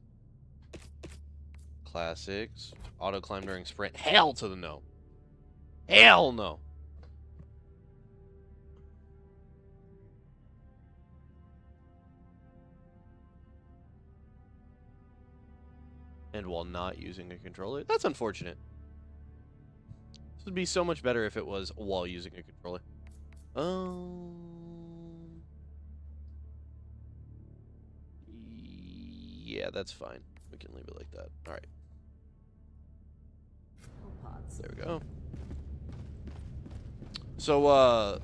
Classics. Auto climb during sprint. Hell to the no. Hell no. And while not using a controller. That's unfortunate. This would be so much better if it was while using a controller. Yeah, that's fine. We can leave it like that. All right. Hellpods. There we go. So,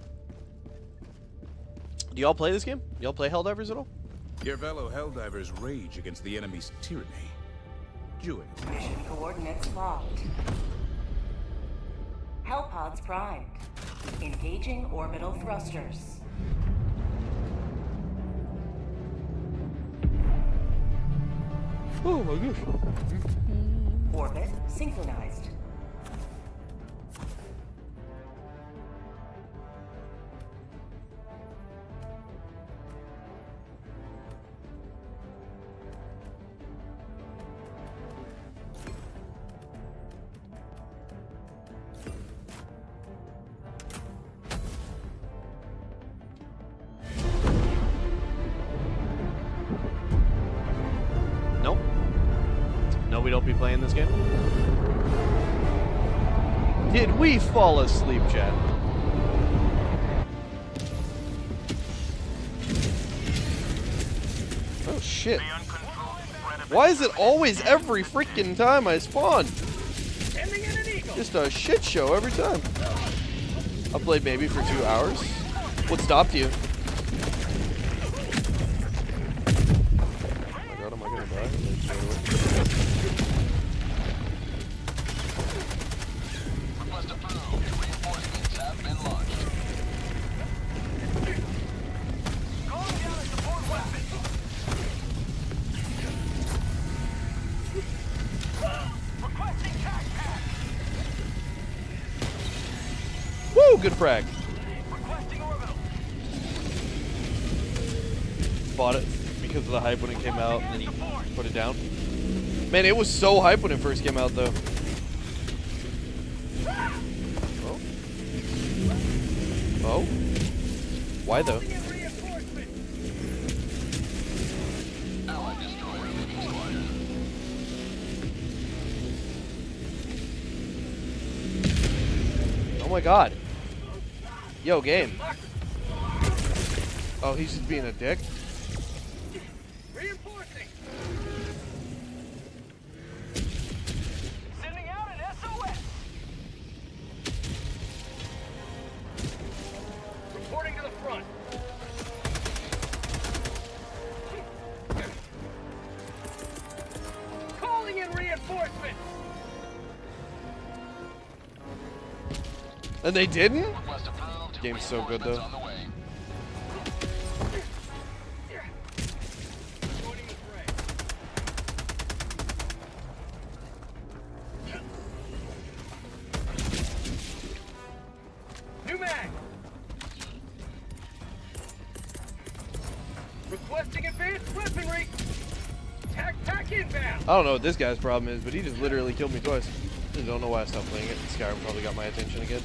do y'all play this game? Y'all play Helldivers at all? Your fellow Helldivers rage against the enemy's tyranny. Join. Mission coordinates locked. Hellpods primed. Engaging orbital thrusters. Oh my gosh. Orbit synchronized. Nope. No, we don't be playing this game. Did we fall asleep, Chad? Oh shit. Why is it always every freaking time I spawn? Just a shit show every time. I played maybe for 2 hours. What stopped you? Oh my god, am I gonna die? Request approved. Reinforcements have been launched. Calling down a support weapon. Requesting tac pack. Woo, good frag. Requesting orbital. Bought it because of the hype when it came out, and then he put it down. Man, it was so hype when it first came out, though. Oh. Oh. Why, though? Allied destroyer leaving squadron. Oh my god. Yo, game. Oh, he's just being a dick? Reinforcing. Sending out an SOS. Reporting to the front. Calling in reinforcements. And they didn't? Request approved. Game's so good, Reinforcements though. on the way. New mag! Requesting advanced weaponry! Tac pack inbound! I don't know what this guy's problem is, but he just literally killed me twice. I don't know why I stopped playing it. Skyrim probably got my attention again.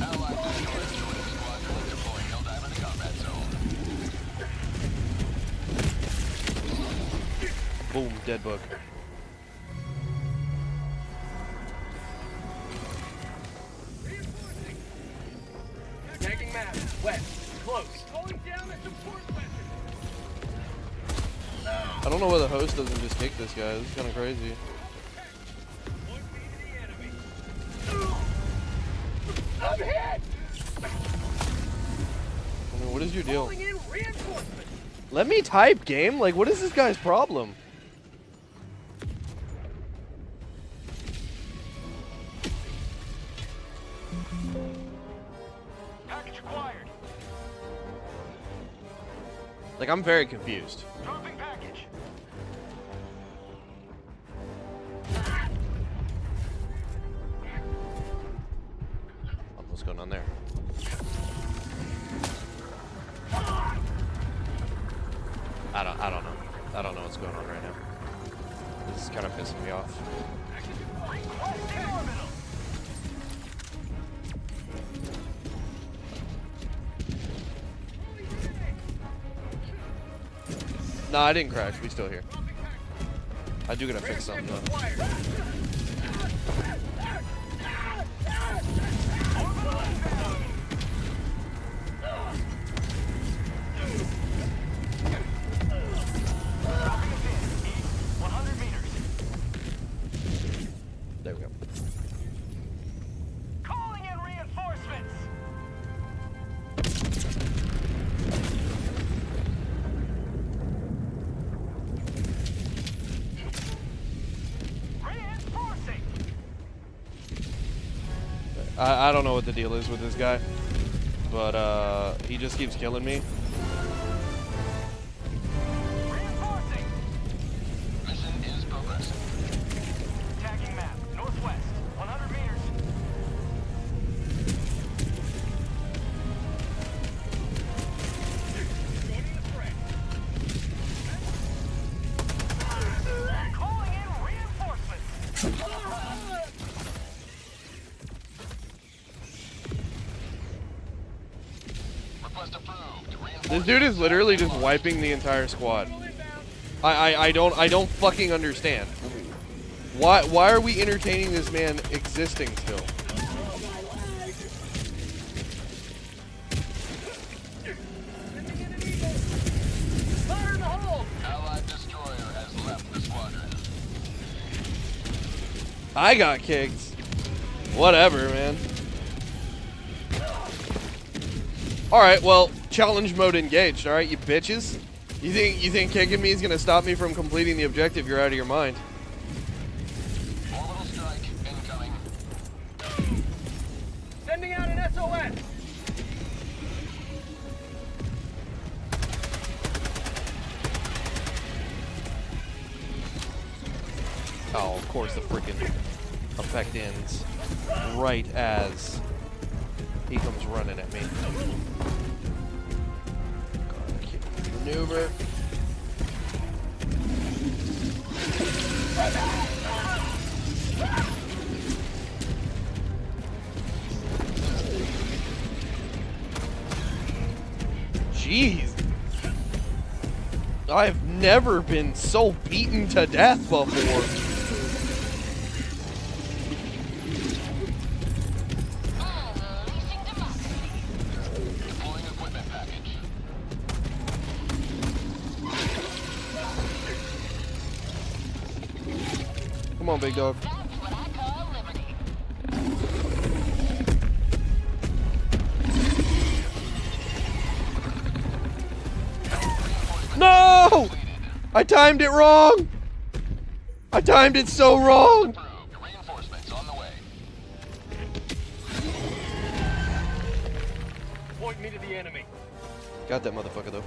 Allied destroyers joining squadron deploying Helldiver to combat zone. Boom, dead bug. Tagging map. West. Close. Calling down a support weapon. I don't know why the host doesn't just kick this guy. This is kind of crazy. Point me to the enemy. I'm hit! I mean, what is your deal? Calling in reinforcements. Let me type, game. Like, what is this guy's problem? Package acquired. Like, I'm very confused. Dropping package. What's going on there? I don't know. I don't know what's going on right now. This is kind of pissing me off. Requesting orbital. Nah, I didn't crash. We still here. I do gotta fix something though. Acquired. There we go. Calling in reinforcements. Reinforcing. I don't know what the deal is with this guy, but he just keeps killing me. Reinforcing. Mission is progressing. Tagging map. Northwest. 100 meters. Joining the threat. Calling in reinforcements. Request approved. This dude is literally just wiping the entire squad. I don't fucking understand. Why are we entertaining this man existing still? Fire in the hole. Allied destroyer has left the squadron. I got kicked. Whatever, man. Alright, well, challenge mode engaged, alright, you bitches? You think kicking me is gonna stop me from completing the objective? You're out of your mind. Orbital strike incoming. Sending out an SOS. Oh, of course the freaking effect ends right as he comes running at me. God, keep maneuver. Jeez. I've never been so beaten to death before. Deploying equipment package. Come on, big dog. That's what I call liberty. No! I timed it wrong! I timed it so wrong. Approved. Reinforcements on the way. Point me to the enemy. Got that motherfucker though.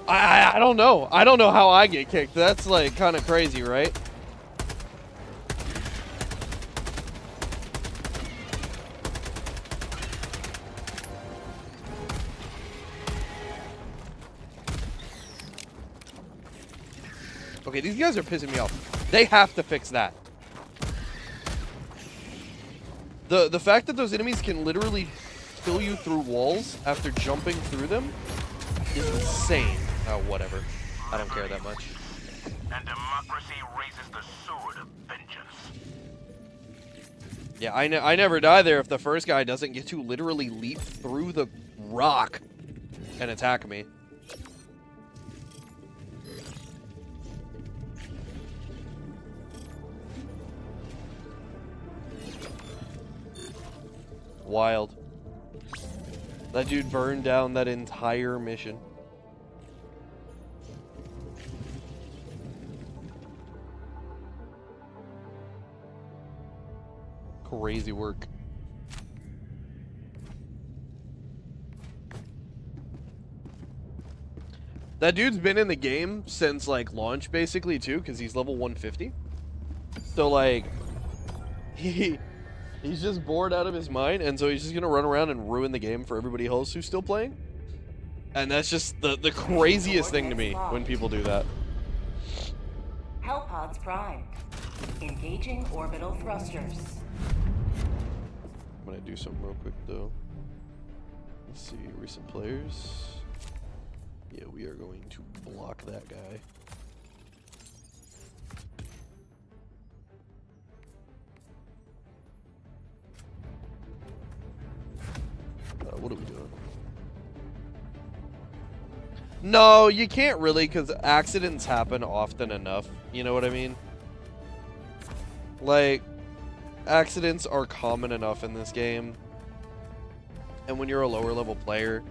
I don't know. I don't know how I get kicked. That's like kind of crazy, right? Okay, these guys are pissing me off. They have to fix that. The fact that those enemies can literally fill you through walls after jumping through them is insane. Oh, whatever. I don't care that much. And democracy raises the sword of vengeance. Yeah, I never die there if the first guy doesn't get to literally leap through the rock and attack me. Wild. That dude burned down that entire mission. Crazy work. That dude's been in the game since like launch basically too, because he's level 150. So like he's just bored out of his mind, and so he's just gonna run around and ruin the game for everybody else who's still playing. And that's just the craziest thing to me when people do that. Hell pods primed. Engaging orbital thrusters. I'm gonna do something real quick though. Let's see, recent players. Yeah, we are going to block that guy. What are we doing? No, you can't really, because accidents happen often enough. You know what I mean? Like, accidents are common enough in this game. And when you're a lower level player,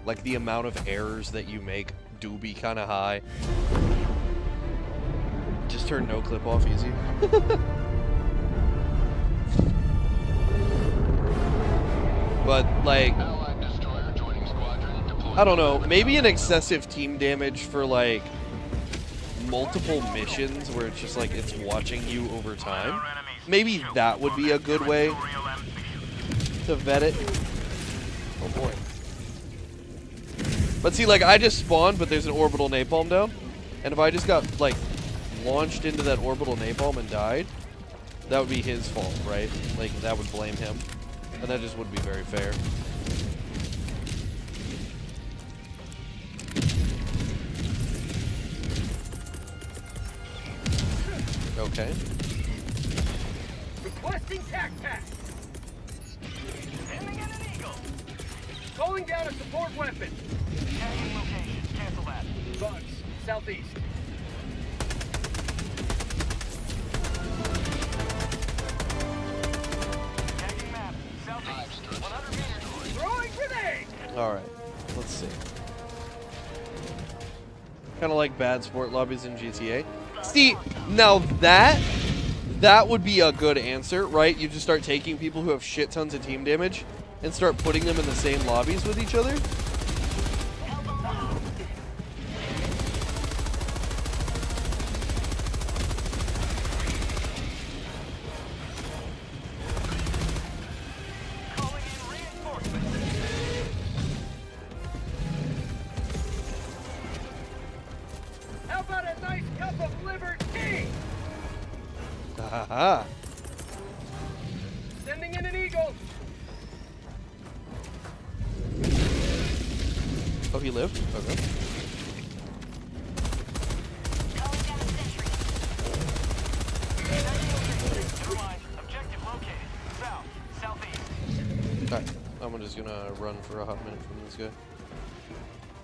like the amount of errors that you make do be kind of high. Just turn no clip off easy. But like, I don't know, maybe an excessive team damage for like multiple missions where it's just like it's watching you over time. Maybe that would be a good way to vet it. Oh boy. But see, like, I just spawned, but there's an orbital napalm down. And if I just got, like, launched into that orbital napalm and died, that would be his fault, right? Like, that would blame him. And that just wouldn't be very fair. Okay. Requesting tac pack. Sending in an eagle. Calling down a support weapon. Tagging location. Cancel that. Bugs. Southeast. Tagging map. Southeast. 100 meters. Throwing grenade. All right. Let's see. Kind of like bad sport lobbies in GTA. See, now that would be a good answer, right? You just start taking people who have shit tons of team damage and start putting them in the same lobbies with each other. How about a nice cup of liver tea? Haha. Sending in an eagle. Oh, he lived? Okay. Calling down a sentry. Never mind. Objective located. South. Southeast. Alright. I'm just gonna run for a hot minute from this guy.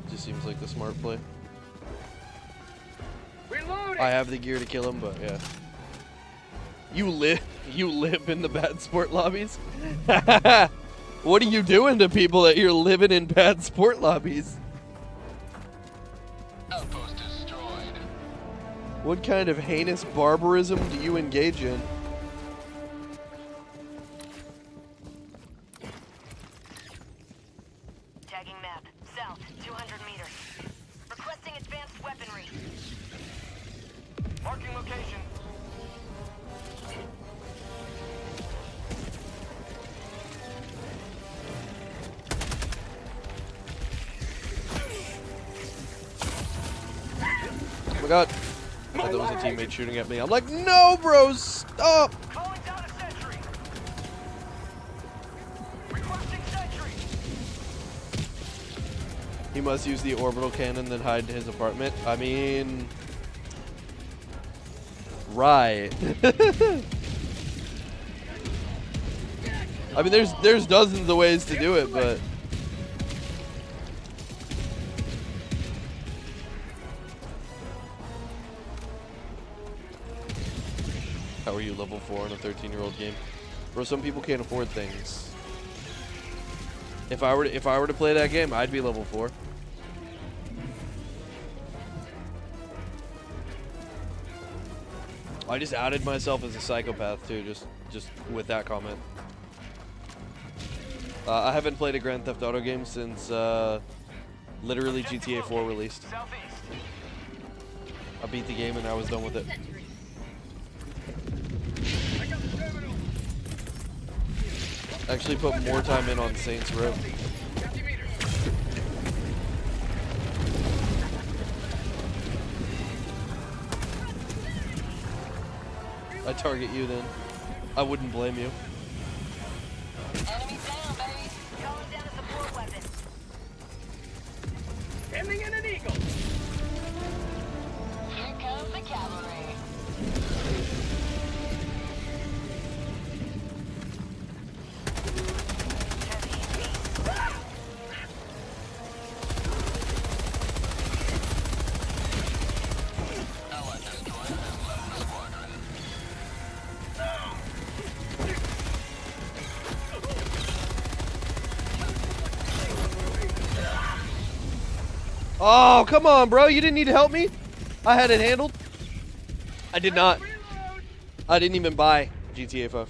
Just seems like the smart play. Reloading. I have the gear to kill him, but yeah. You live in the bad sport lobbies? What are you doing to people that you're living in bad sport lobbies? Outpost destroyed. What kind of heinous barbarism do you engage in? Tagging map. South, 200 meters. Requesting advanced weaponry. Marking location. Oh my god. I thought that was a teammate shooting at me. I'm like, no, bro, stop! Calling down a sentry. Requesting sentry. He must use the orbital cannon then hide in his apartment. I mean... Right. I mean, there's dozens of ways to do it, but... How are you level 4 in a 13-year-old game? Bro, some people can't afford things. If I were to play that game, I'd be level 4. I just outed myself as a psychopath too, just with that comment. I haven't played a Grand Theft Auto game since literally GTA 4 released. Southeast. I beat the game and I was done with it. I got the terminal. Actually put more time in on Saints Row. 50 meters. I target you then. I wouldn't blame you. Enemies down, baby. Calling down a support weapon. Ending in an eagle. Here comes the cavalry. Allied destroyer has left the squadron. Oh, come on, bro. You didn't need to help me. I had it handled. I did not. Reload. I didn't even buy GTA 5.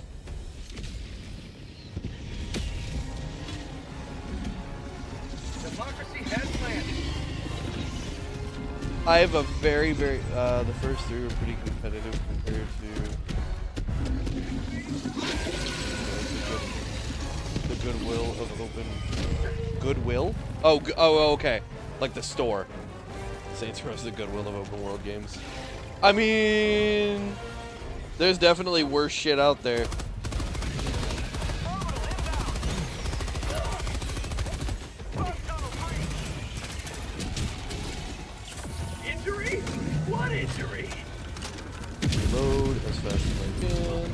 Democracy has landed. I have a very, the first three were pretty competitive compared to the goodwill of open... Goodwill? Oh, okay. Like the store. Saints Row is the goodwill of open world games. I mean... There's definitely worse shit out there. Injury? What injury? Reload as fast as I can.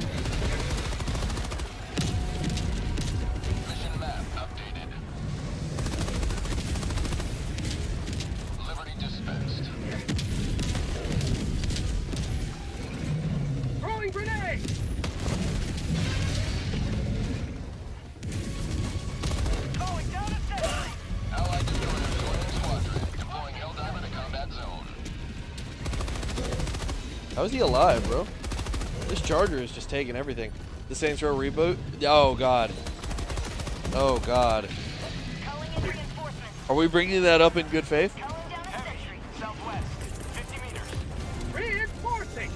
Mission map updated. Liberty dispensed. Throwing grenade! Calling down a sentry! Allied destroyer joining squadron. Deploying Helldiver to combat zone. How is he alive, bro? This Charger is just taking everything. The Saints Row reboot? Oh, God. Oh, God. Calling in reinforcements. Are we bringing that up in good faith? Calling down a sentry. Southwest, 50 meters. Reinforcing!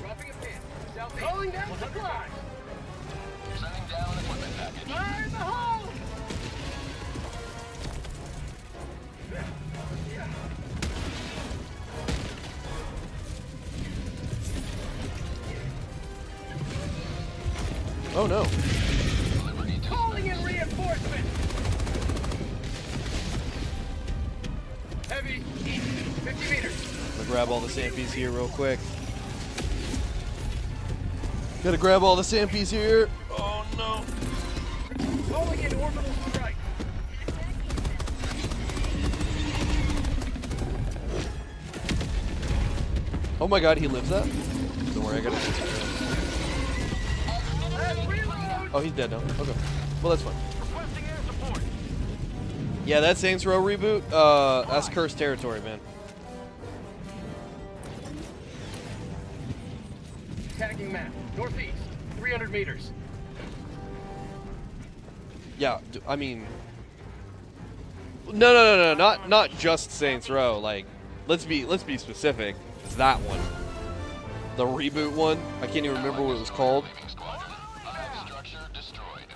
Dropping a pin. Southeast. Calling down supplies! Sending down equipment package. Fire in the hole! Oh, no. Liberty Calling in dispensed. reinforcement! Heavy, east, 50 meters. I'm gonna grab all the SAMPs here real quick. Gotta grab all the SAMPs here. Oh, no. Calling in orbital strike. Oh my god, he lives that? Don't worry, I got it. Oh, he's dead now. Okay. Well, that's fine. Requesting air support. Yeah, that Saints Row reboot, that's cursed territory, man. Tagging map. Northeast. 300 meters. Yeah, I mean... No, not just Saints Row, like, let's be specific. It's that one. The reboot one. I can't even remember what it was called. Structure destroyed.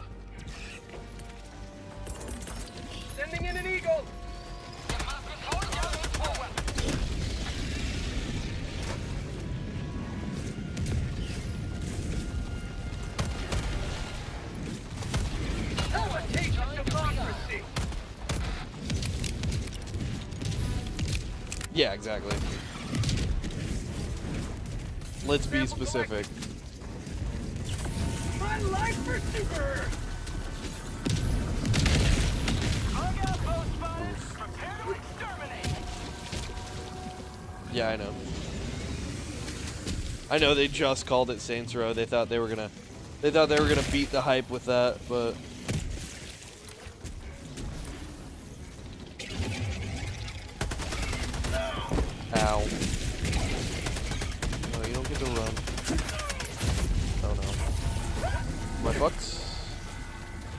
Sending in an eagle. How it takes democracy. Yeah, exactly. Let's be specific. My life for super. Bug outpost spotted. Prepare to exterminate. Yeah, I know. I know they just called it Saints Row. They thought they were gonna beat the hype with that, but ow. No, you don't get to run. Oh no. Am I fucked?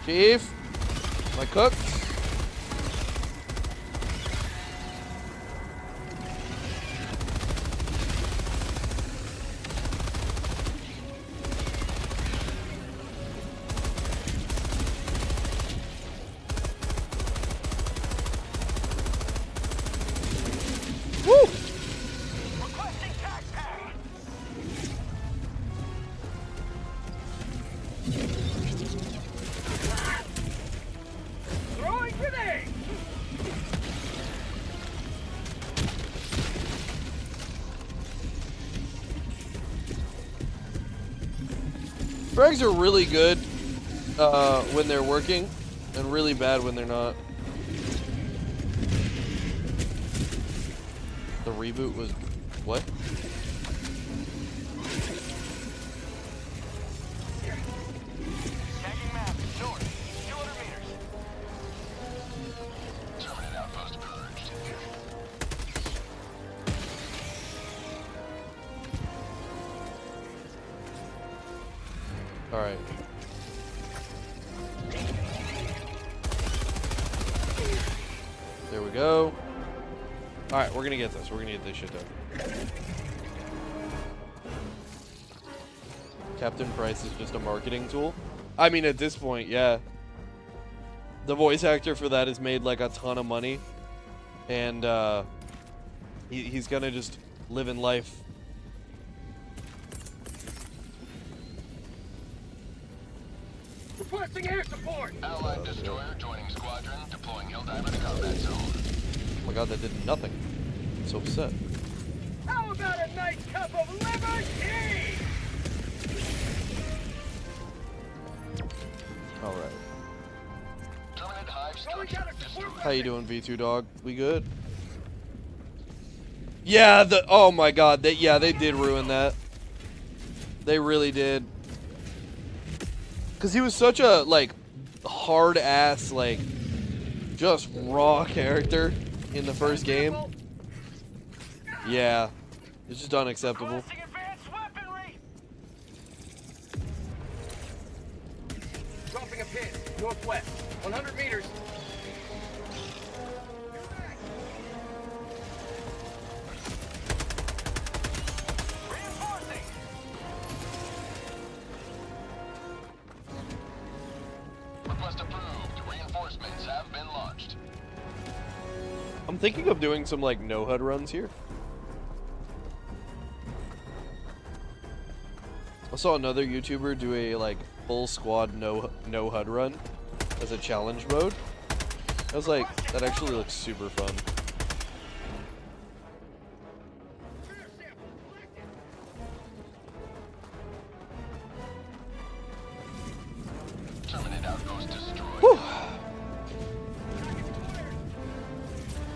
Chief? Am I cooked? Woo! Requesting backpack. Throwing grenade. Frags are really good when they're working, and really bad when they're not. The reboot was what? Tagging map. North. 200 meters. Terminate outpost purged. All right. There we go. All right, we're gonna get this. We're gonna get this shit done. Captain Price is just a marketing tool. I mean, at this point, yeah. The voice actor for that has made like a ton of money, and he's gonna just live in life. Requesting air support. Allied destroyer joining squadron, deploying Helldiver to combat zone. Oh my god, that did nothing. I'm so upset. How about a nice cup of liberty? All right. Terminate hive Rolling structure out a support How you doing, V2 dog? We good? Yeah, oh my god, they did ruin that. They really did. Cause he was such a like hard ass, like just raw character in the first game. Yeah. It's just unacceptable. Requesting advanced weaponry. Dropping a pin. Northwest. 100 meters. Reinforcing. Request approved. Reinforcements have been launched. I'm thinking of doing some like no HUD runs here. I saw another YouTuber do a like full squad no HUD run as a challenge mode. I was like, that actually looks super fun. Terminate outpost destroyed. Whew.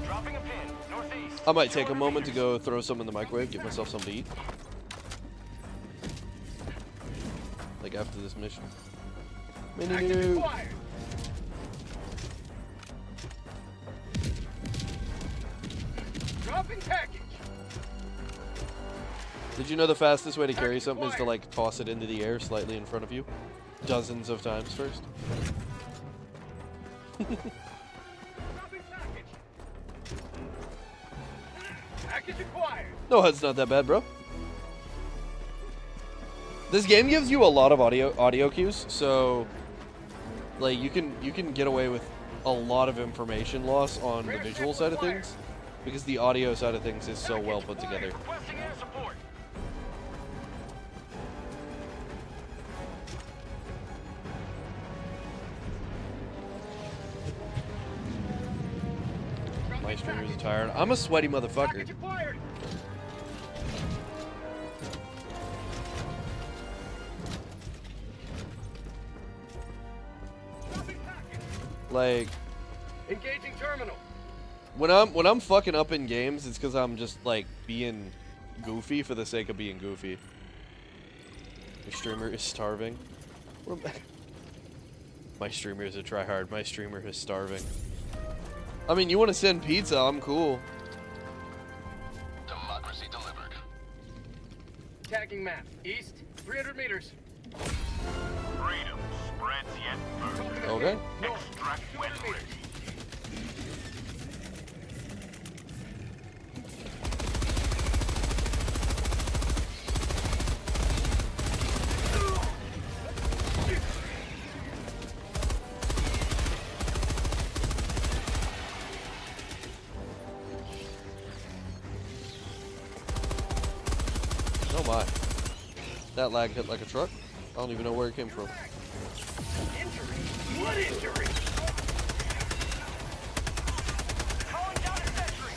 Dropping a pin. Northeast. I might take a moment to go throw some in the microwave, get myself something to eat. Like after this mission. Active acquired. Dropping package. Did you know the fastest way to carry something is to like toss it into the air slightly in front of you? Dozens of times first. Dropping package. Package acquired. No, it's not that bad, bro. This game gives you a lot of audio cues, so like you can get away with a lot of information loss on the visual side of things because the audio side of things is so well put together. Requesting air support. My streamers are tired. I'm a sweaty motherfucker. Package acquired. Dropping package. Like Engaging terminal. when I'm fucking up in games, it's because I'm just like being goofy for the sake of being goofy. Your streamer is starving. My streamer is a tryhard. My streamer is starving. I mean, you want to send pizza? I'm cool. Democracy delivered. Tagging map. East, 300 meters. Freedom spreads yet further. Okay. Extract when ready. Oh my. That lag hit like a truck. I don't even know where it came from. Injury. What injury? Calling down a sentry.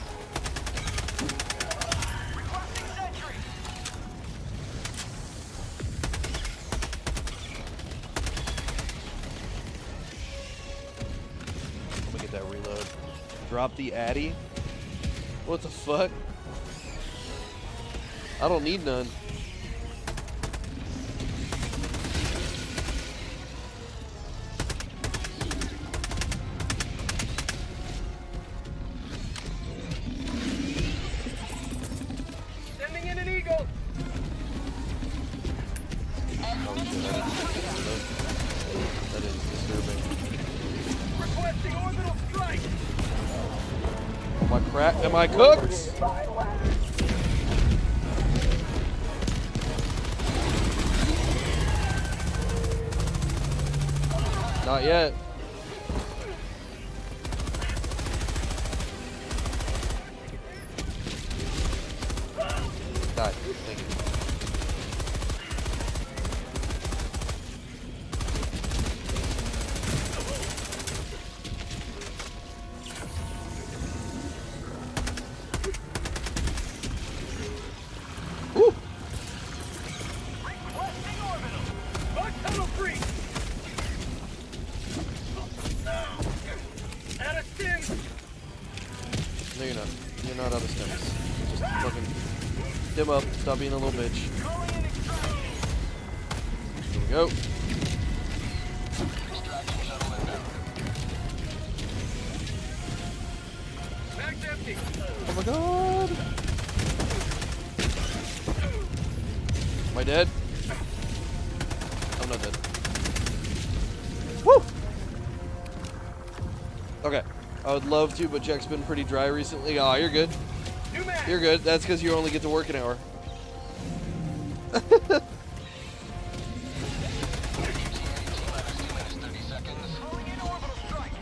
Requesting sentry. Let me get that reload. Drop the Addy? What the fuck? I don't need none. Sending in an eagle. Oh shit, that is disturbing. Requesting orbital strike. Am I cracked? Am I cooked? Not yet. Die. Thank you. Woo! Requesting orbital. Bug tunnel free. Out of stim. No, you're not. You're not out of stems. Just fucking dim up. Stop being a little bitch. Calling in extraction. Here we go. Extraction shuttle inbound. Mag's empty. Oh my god. Am I dead? I'm not dead. Woo! Okay. I would love to, but Jack's been pretty dry recently. Oh, you're good. New mag. You're good. That's because you only get to work an hour. T-minus 30 seconds. Calling in orbital strike.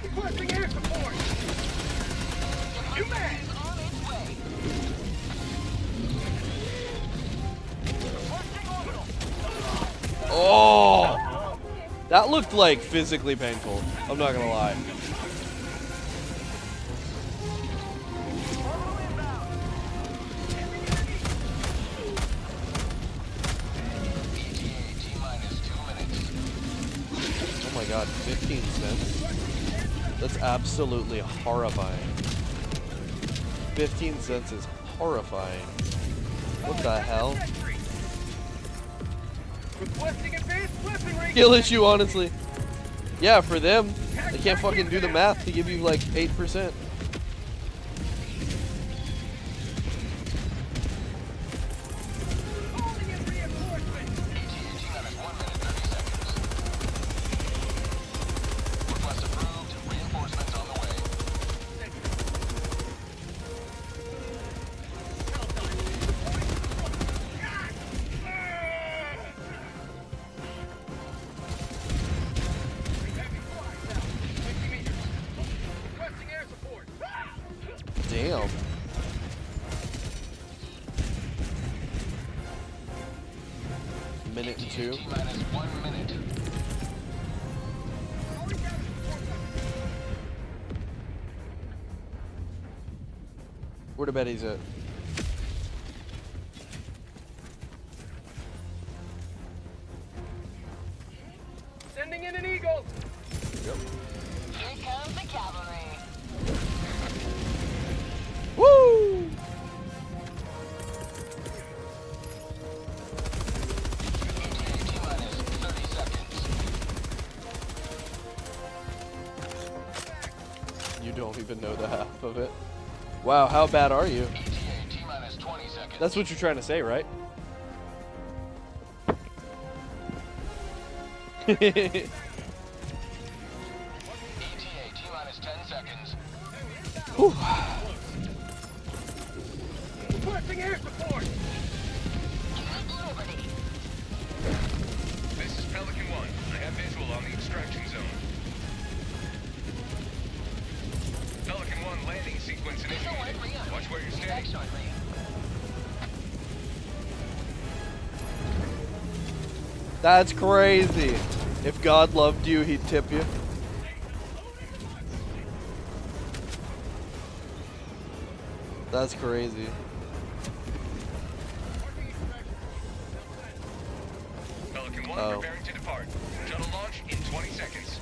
Requesting air support. New mag. On its way. Requesting orbital. Oh! That looked like physically painful. I'm not gonna lie. Orbital inbound. ETA T-minus 2 minutes. Oh my god, 15 cents. That's absolutely horrifying. 15 cents is horrifying. What the hell? Requesting advanced weapon range. Skill issue, honestly. Yeah, for them, they can't fucking do the math to give you like 8%. Calling in reinforcements. T-minus 1 minute, 30 seconds. Request approved. Reinforcements on the way. Requesting air support. Damn. Minute and 2. T-minus 1 minute. Where the Betty's at? Sending in an eagle. Yep. Here comes the cavalry. Woo! T-minus 30 seconds. You don't even know the half of it. Wow, how bad are you? ETA T-minus 20 seconds. That's what you're trying to say, right? ETA T-minus 10 seconds. Whew. Requesting air support. Liberty. This is Pelican 1. I have visual on the extraction zone. Pelican 1 landing sequence initiated. Watch where you're standing. Shortly. That's crazy. If God loved you, he'd tip you. That's crazy. Pelican 1 Oh. preparing to depart. Shuttle launch in 20 seconds.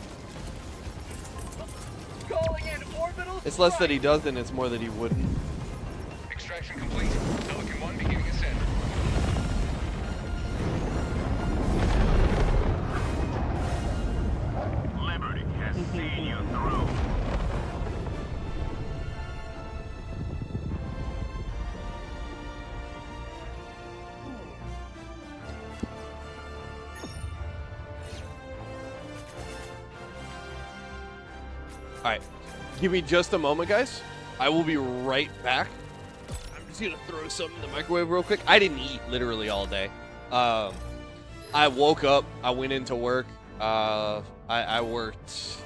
Calling in orbital It's less that he strike. doesn't, it's more that he wouldn't. Extraction complete. Pelican 1 beginning ascent. Liberty has seen you through. Alright. Give me just a moment, guys. I will be right back. I'm just gonna throw something in the microwave real quick. I didn't eat literally all day. I woke up, I went into work. I worked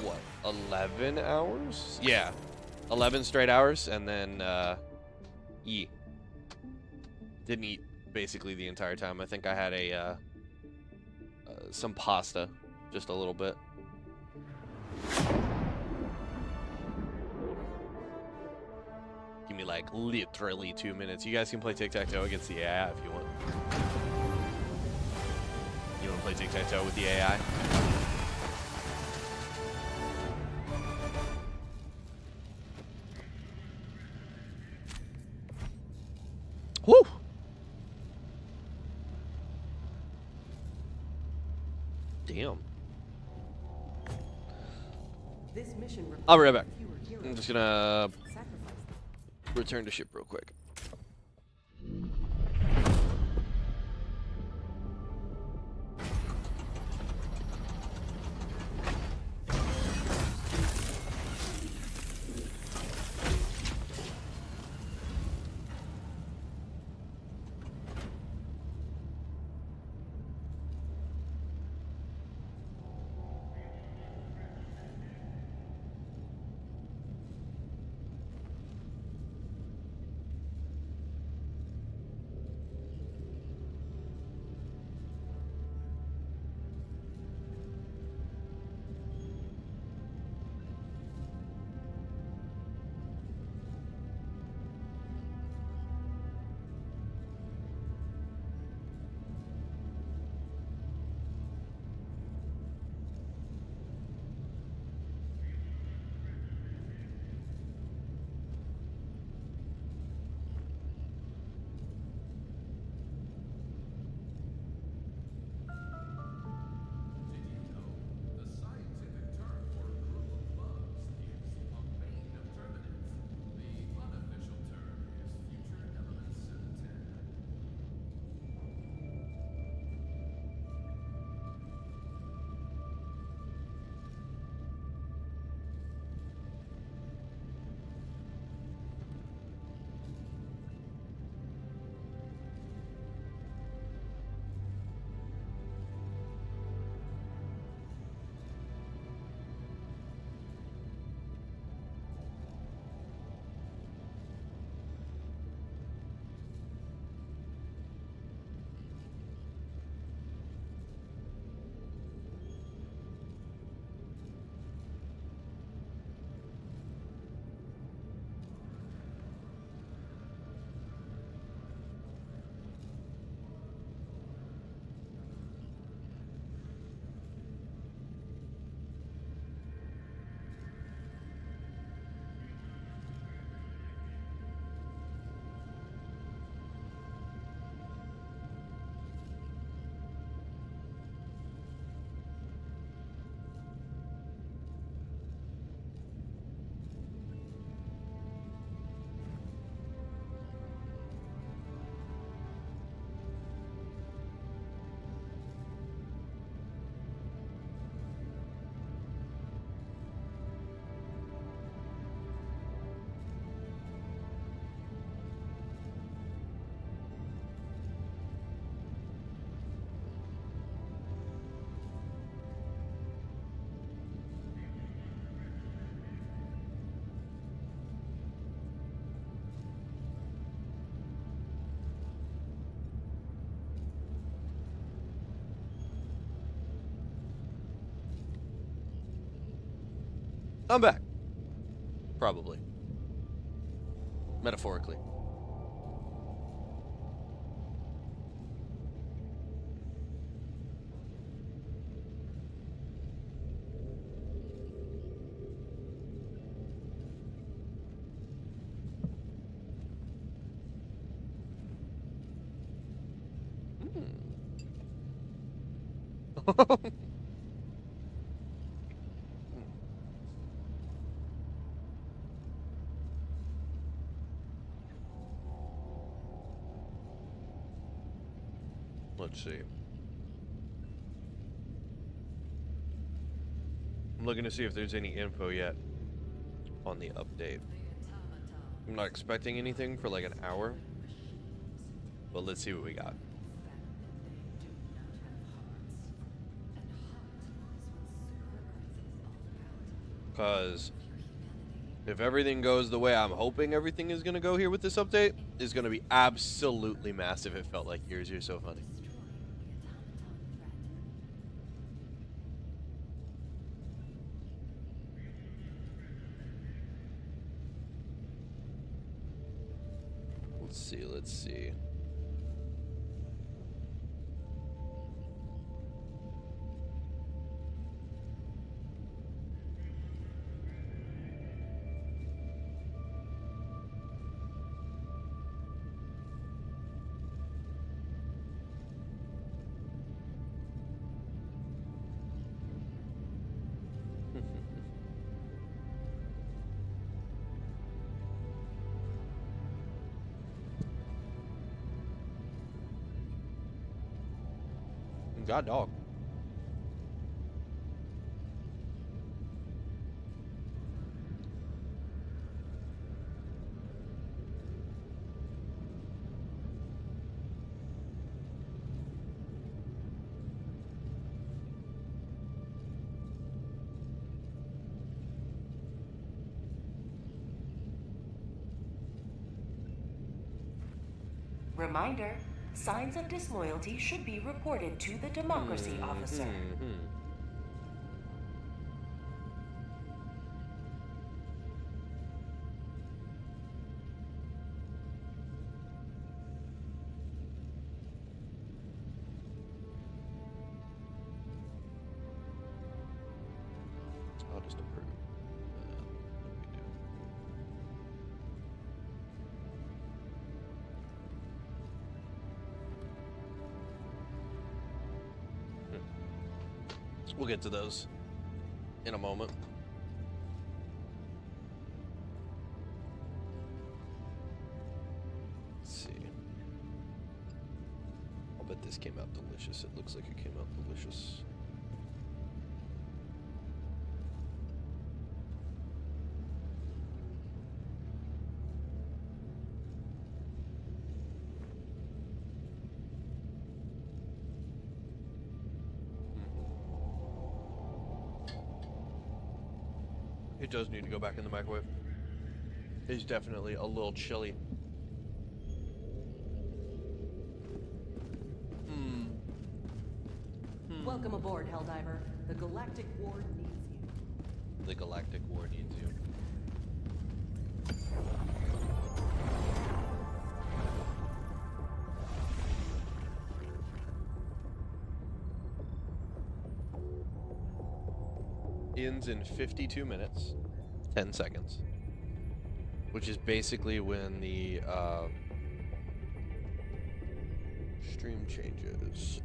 what, 11 hours? Yeah. 11 straight hours, and then didn't eat basically the entire time. I think I had a some pasta, just a little bit. Give me like literally 2 minutes. You guys can play tic-tac-toe against the AI if you want. You want to play tic-tac-toe with the AI? Woo! Damn. This mission I'll be right back. fewer heroes. I'm just gonna Sacrifice them. return to ship real quick. I'm back. Probably. Metaphorically. Let's see. I'm looking to see if there's any info yet on the update. I'm not expecting anything for like an hour, but let's see what we got. Because if everything goes the way I'm hoping everything is going to go here with this update, it's going to be absolutely massive. It felt like years. You're so funny. Let's see. God dog. Reminder, signs of disloyalty should be reported to the democracy officer. I'll just approve. We'll get to those in a moment. Let's see. I'll bet this came out delicious. It looks like it came out delicious. It does need to go back in the microwave. It's definitely a little chilly. Welcome aboard, Helldiver. The Galactic Ward needs you. The Galactic War needs you. Ends in 52 minutes, 10 seconds, which is basically when the stream changes.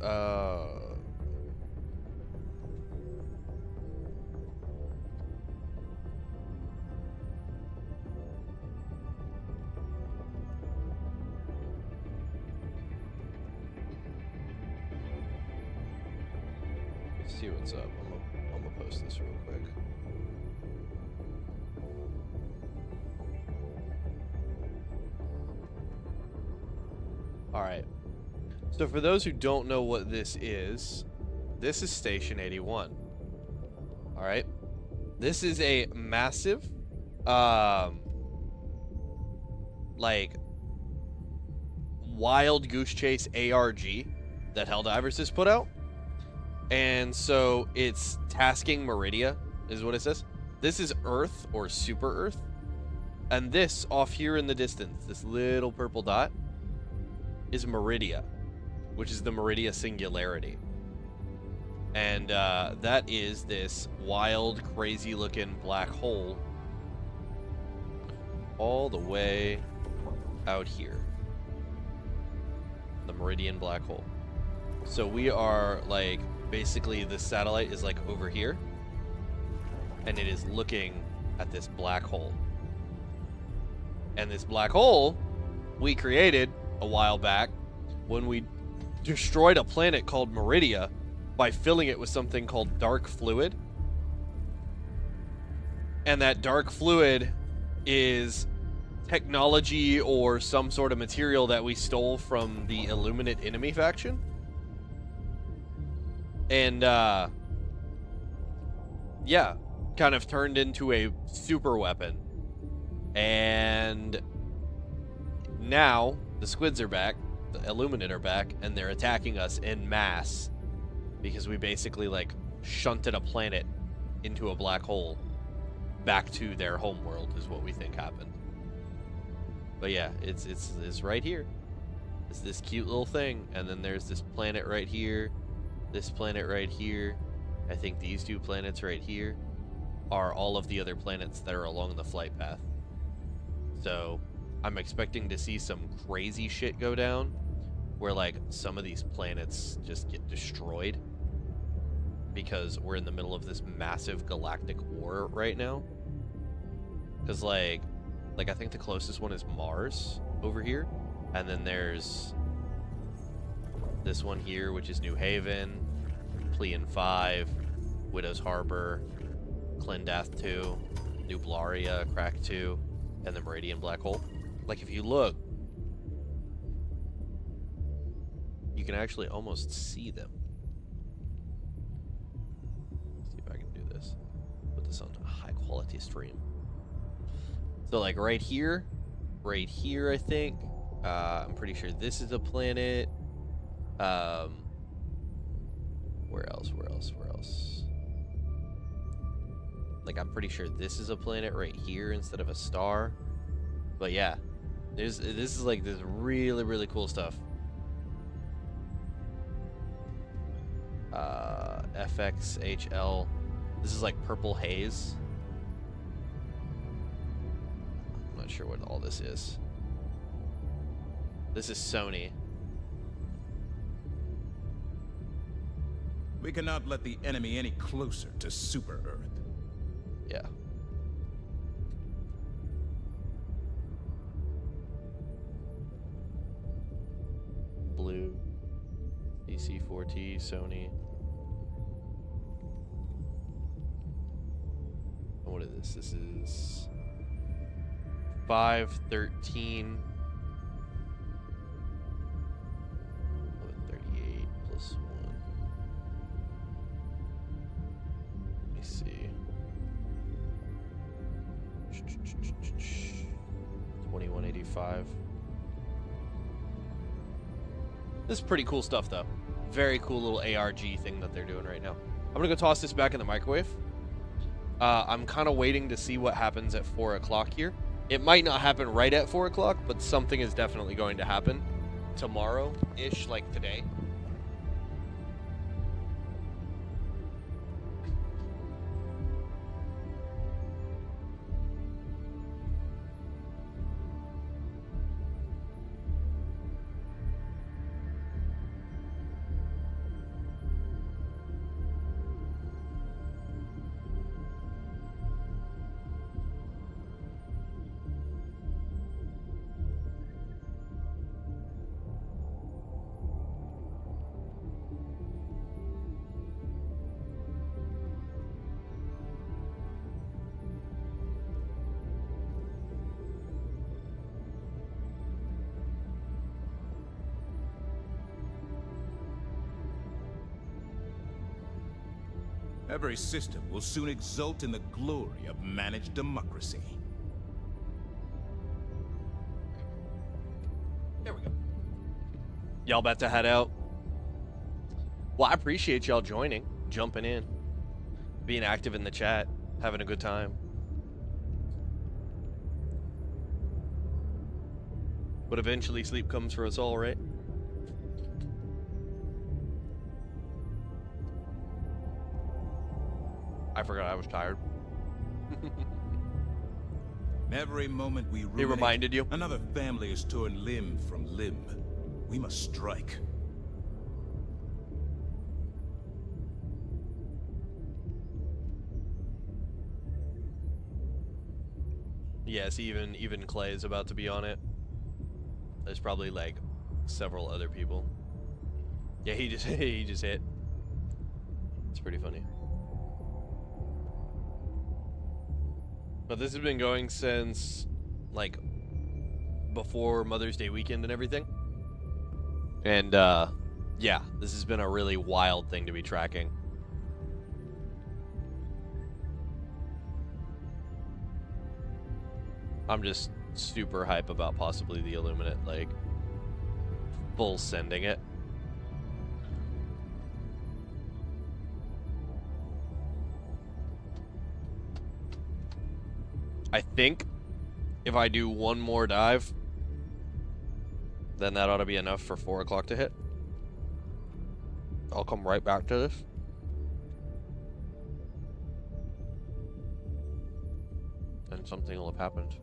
Let's see what's up. I'm gonna post this real quick. All right. So for those who don't know what this is Station 81. All right. This is a massive, like, wild goose chase ARG that Helldivers has put out. And so it's tasking Meridia, is what it says. This is Earth or Super Earth. And this off here in the distance, this little purple dot, is Meridia, which is the Meridia Singularity. And that is this wild, crazy-looking black hole all the way out here. The Meridian black hole. So we are, like, basically the satellite is, like, over here. And it is looking at this black hole. And this black hole we created a while back when we destroyed a planet called Meridia by filling it with something called dark fluid. And that dark fluid is technology or some sort of material that we stole from the Illuminate enemy faction. And, yeah, kind of turned into a super weapon. And now the squids are back, the Illuminate are back, and they're attacking us en masse because we basically, like, shunted a planet into a black hole back to their homeworld is what we think happened. But yeah, it's right here. It's this cute little thing, and then there's this planet right here, this planet right here. I think these two planets right here are all of the other planets that are along the flight path. So I'm expecting to see some crazy shit go down where, like, some of these planets just get destroyed because we're in the middle of this massive galactic war right now. Because, like I think the closest one is Mars over here. And then there's this one here, which is New Haven, Pleion 5, Widow's Harbor, Clendath 2, New Blaria, Crack 2, and the Meridian Black Hole. Like, if you look, you can actually almost see them. Let's see if I can do this. Put this on a high quality stream. So, like, right here, I think. I'm pretty sure this is a planet. Where else? Like, I'm pretty sure this is a planet right here instead of a star. But yeah, this is like this really, really cool stuff. FXHL. This is like purple haze. I'm not sure what all this is. This is Sony. We cannot let the enemy any closer to Super Earth. Yeah. Blue. DC4T, Sony. And what is this? This is 513. 1138 plus 1. Let me see. 2185. This is pretty cool stuff, though. Very cool little ARG thing that they're doing right now. I'm gonna go toss this back in the microwave. I'm kind of waiting to see what happens at 4 o'clock here. It might not happen right at 4 o'clock, but something is definitely going to happen tomorrow-ish, like today. Every system will soon exult in the glory of managed democracy. There we go. Y'all about to head out? Well, I appreciate y'all joining, jumping in, being active in the chat. having a good time. But eventually sleep comes for us all, right? I forgot I was tired. Every moment we ruminate, He reminded you? another family is torn limb from limb. We must strike. Yes, even Clay is about to be on it. There's probably like several other people. Yeah, he just hit. It's pretty funny. But this has been going since like before Mother's Day weekend and everything. And yeah, this has been a really wild thing to be tracking. I'm just super hype about possibly the Illuminate, like, full sending it. I think if I do one more dive, then that ought to be enough for 4 o'clock to hit. I'll come right back to this. And something will have happened.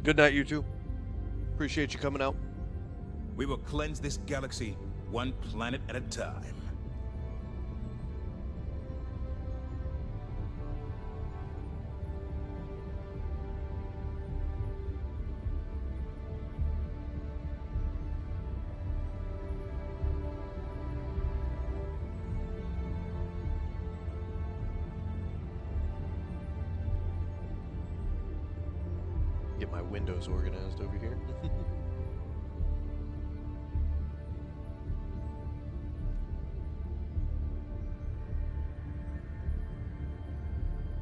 Good night, you two. Appreciate you coming out. We will cleanse this galaxy one planet at a time. Get my windows organized over here.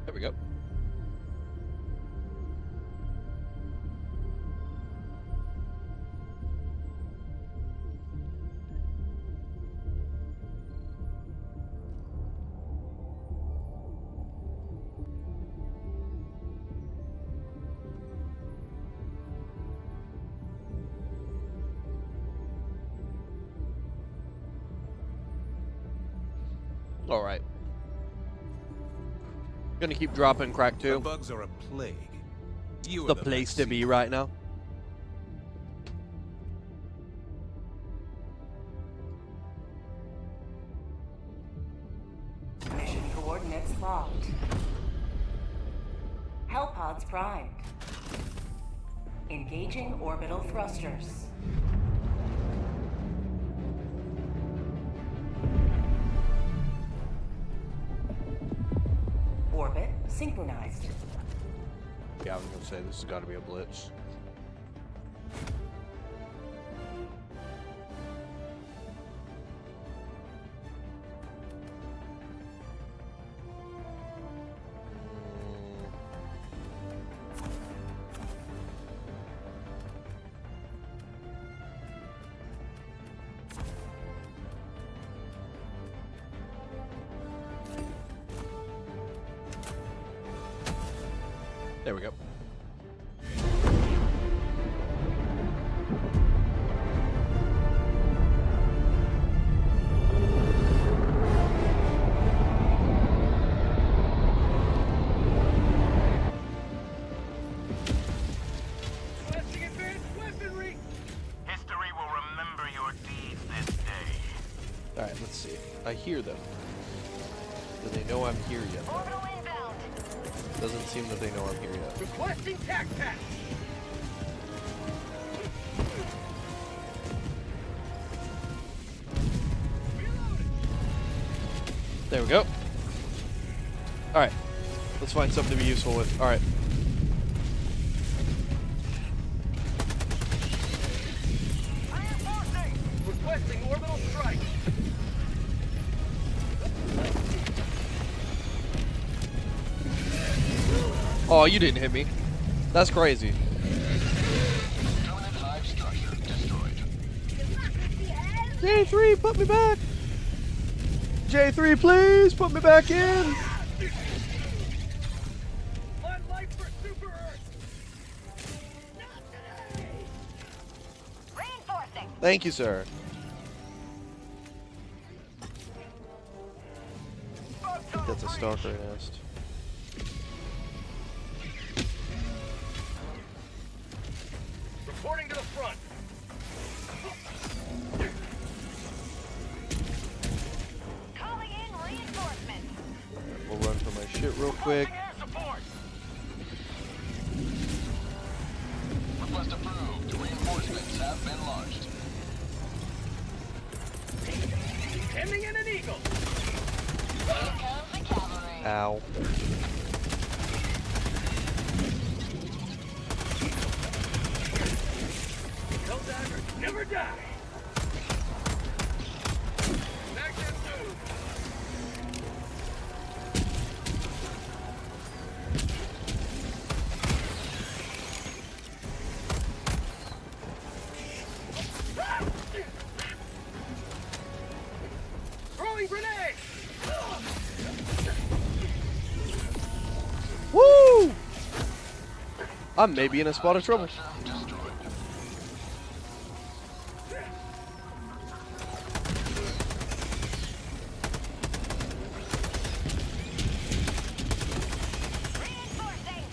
There we go. All right. Gonna keep dropping crack The too. bugs are a plague. You are The the place to vaccine. be right now. Mission coordinates locked. Hellpods primed. Engaging orbital thrusters. Orbit synchronized. Yeah, I was gonna say this has got to be a blitz. There we go. Requesting advanced weaponry! History will remember your deeds this day. All right, let's see. I hear them. Do they know I'm here yet? Orbital inbound. Doesn't seem that they know I'm here yet. Requesting tac patch! There we go. All right, let's find something to be useful with. All right. Reinforcing! Requesting orbital strike! Oh, you didn't hit me. That's crazy. Permanent hive structure destroyed. J3, put me back. J3, please put me back in. On life for Super Earth. Reinforcing. Thank you, sir. I think that's a stalker nest. Reporting to the front. Calling in reinforcements. We'll run for my shit real quick. Air support. Request approved. Reinforcements have been launched. Sending in an eagle. Here comes the cavalry. Ow. Helldivers never die. Back them two. Throwing grenade. Woo! I'm maybe in a spot of trouble. Destroyed. Reinforcing.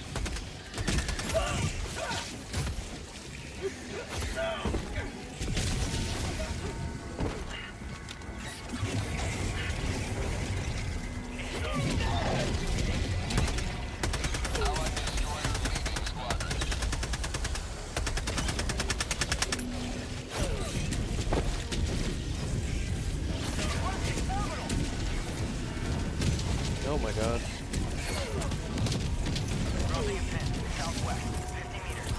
Allied destroyer leaving squadron. Oh my god. Dropping a pin. Southwest. 50 meters.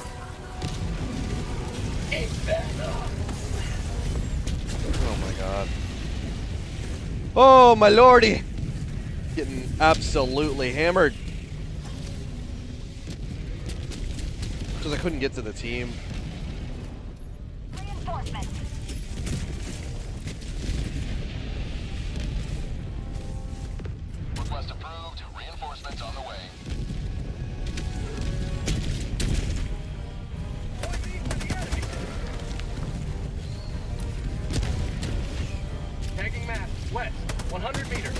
Oh my god. Oh my lordy. Getting absolutely hammered. Because I couldn't get to the team. Reinforcements. Request approved. Reinforcements on the way. Point east to the enemy. Tagging map. West. 100 meters.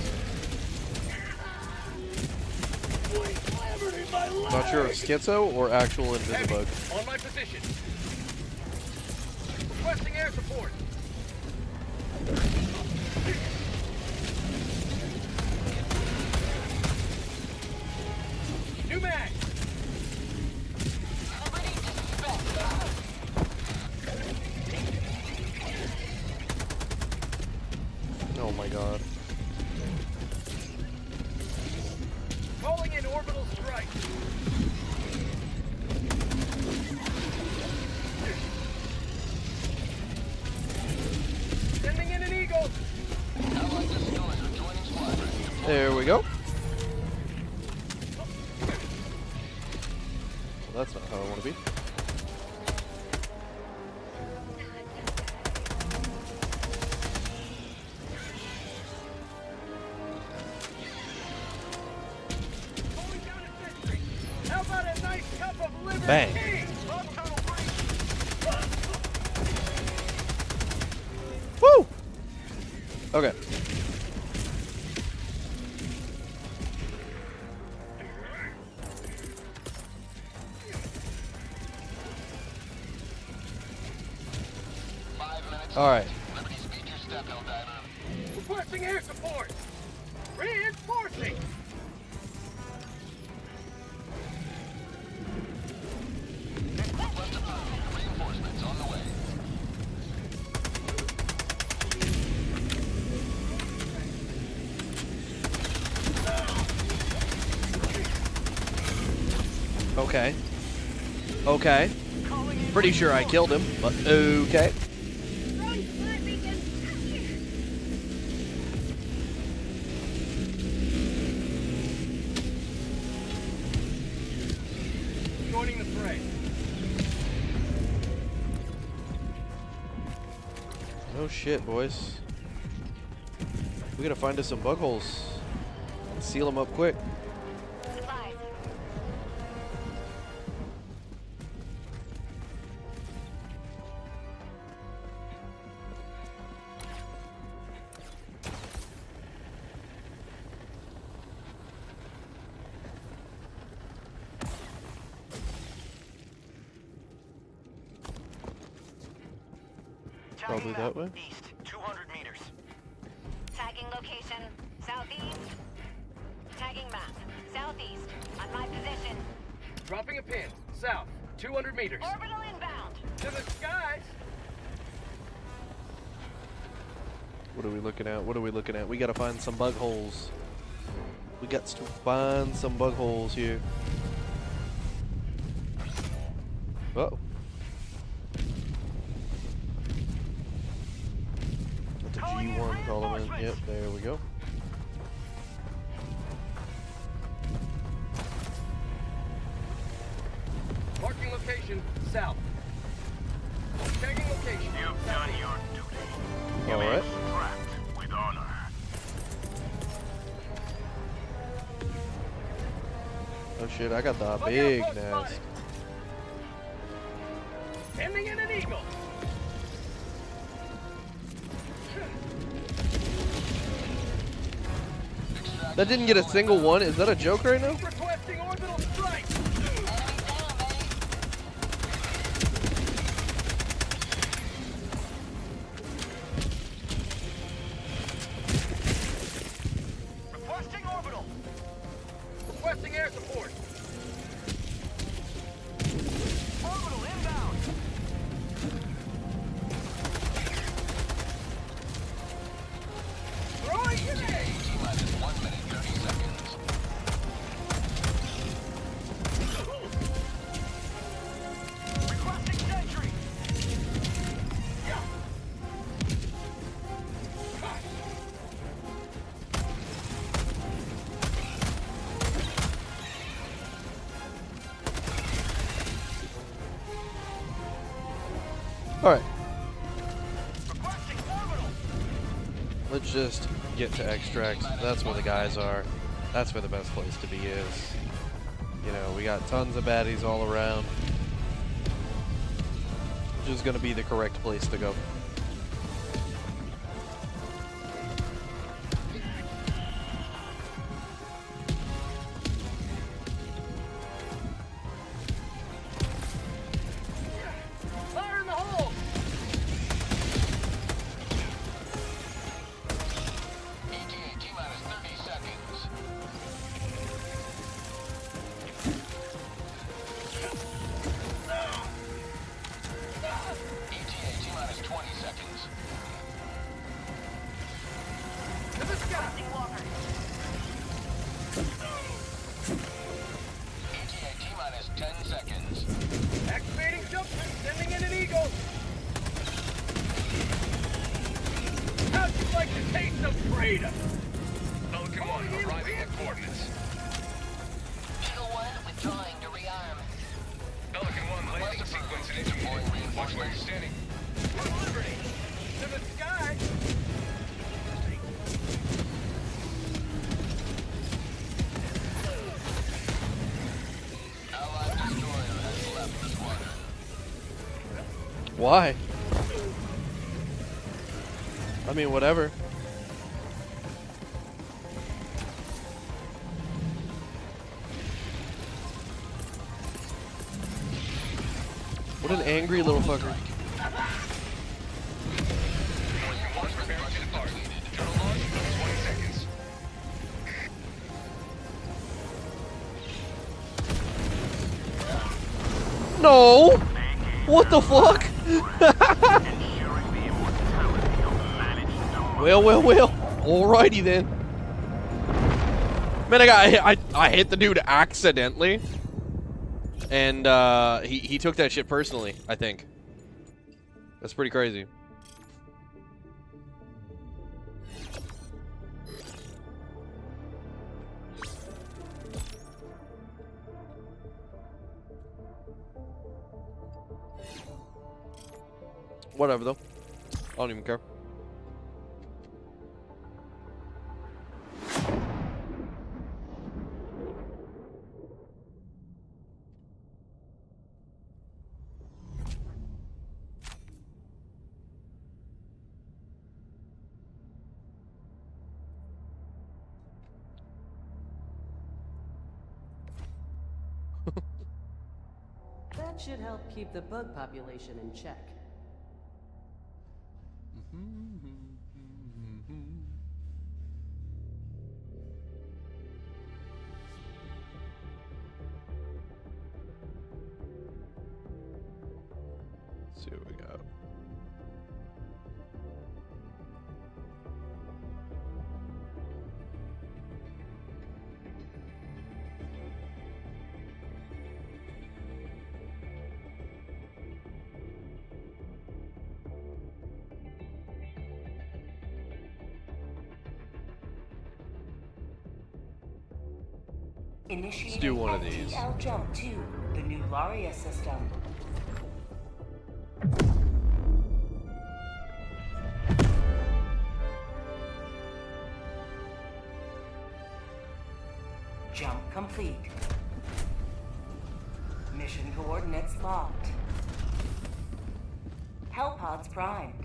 Not sure if schizo or actual invisibug. Heavy. On my position. Requesting air support. New mag. Oh my god. Calling in orbital strike. Sending in an eagle. Allied destroyer joining squadron. There we go. Well, that's not how I want to be. Calling down a sentry. How about a nice cup of liver Bang. tea? Love tunnel breach. Woo! Okay. All right. Liberty speed your step, Helldiver. Requesting air support. Reinforcing. Request approved. Reinforcements on the way. Okay. Okay. Pretty sure I killed him, but okay. X-ray. No shit, boys. We gotta find us some bug holes and seal them up quick. Supplies. Probably that way. East, 200 meters. Tagging location, southeast. Tagging map, southeast. On my position. Dropping a pin, south, 200 meters. Orbital inbound. To the skies. What are we looking at? What are we looking at? We gotta find some bug holes. We got to find some bug holes here. Uh-oh. That's a G1 column in. Yep, there we go. Marking location, south. Tagging location. You've done your duty. All right. Strapped with honor. Oh shit, I got the Look out, big bug nest. spotted. Sending in an eagle. That didn't get a single one. Is that a joke right now? Requesting orbital strike. Requesting orbital. Requesting air support. Orbital inbound. Throwing grenade. T-minus 1 minute, 30 seconds. Requesting sentry. Yeah. All right. Requesting orbital. Let's just get to extract. That's where the guys are. That's where the best place to be is. You know, we got tons of baddies all around. Which is gonna be the correct place to go. Fire in the hole. ETA T-minus 30 seconds. ETA T-minus 20 seconds. To the sky. ETA T-minus 10 seconds. Activating jump suit, sending in an eagle. How'd you like the taste of freedom? Pelican 1 arriving at coordinates. Eagle 1 withdrawing to rearm. Pelican 1 landing sequence initiated. Watch where you're standing. For liberty. To the sky. Allied destroyer has left the squadron. Why? I mean, whatever. What an angry little fucker. Prepare to depart. Turtle launch, 20 seconds. No! What the fuck? Well. Alrighty then. Man, I hit the dude accidentally. And he took that shit personally, I think. That's pretty crazy. Whatever, though. I don't even care. That should help keep the bug population in check. Let's see what we got. Initiating Let's do one of these. FTL jump to the new Laria system. Jump complete. Mission coordinates locked. Hellpods primed.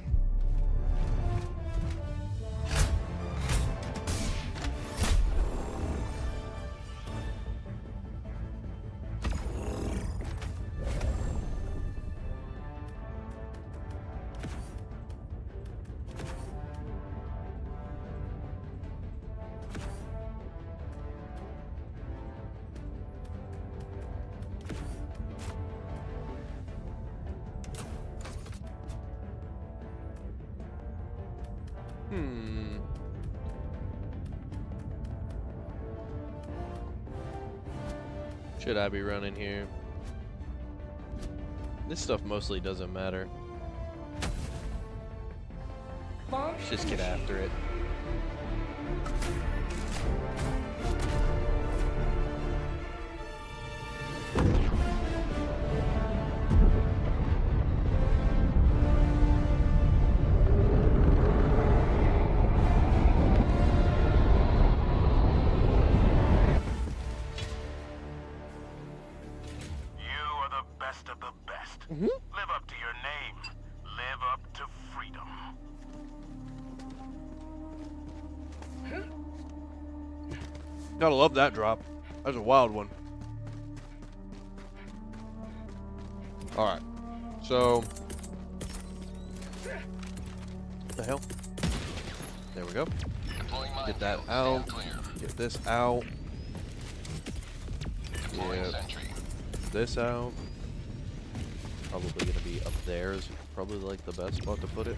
Should I be running here? This stuff mostly doesn't matter. Let's just get after it. Live up to your name. Live up to freedom. Gotta love that drop. That's a wild one. Alright. So. What the hell? There we go. Get that out. Get this out. Get this out. Probably gonna be up there is probably like the best spot to put it.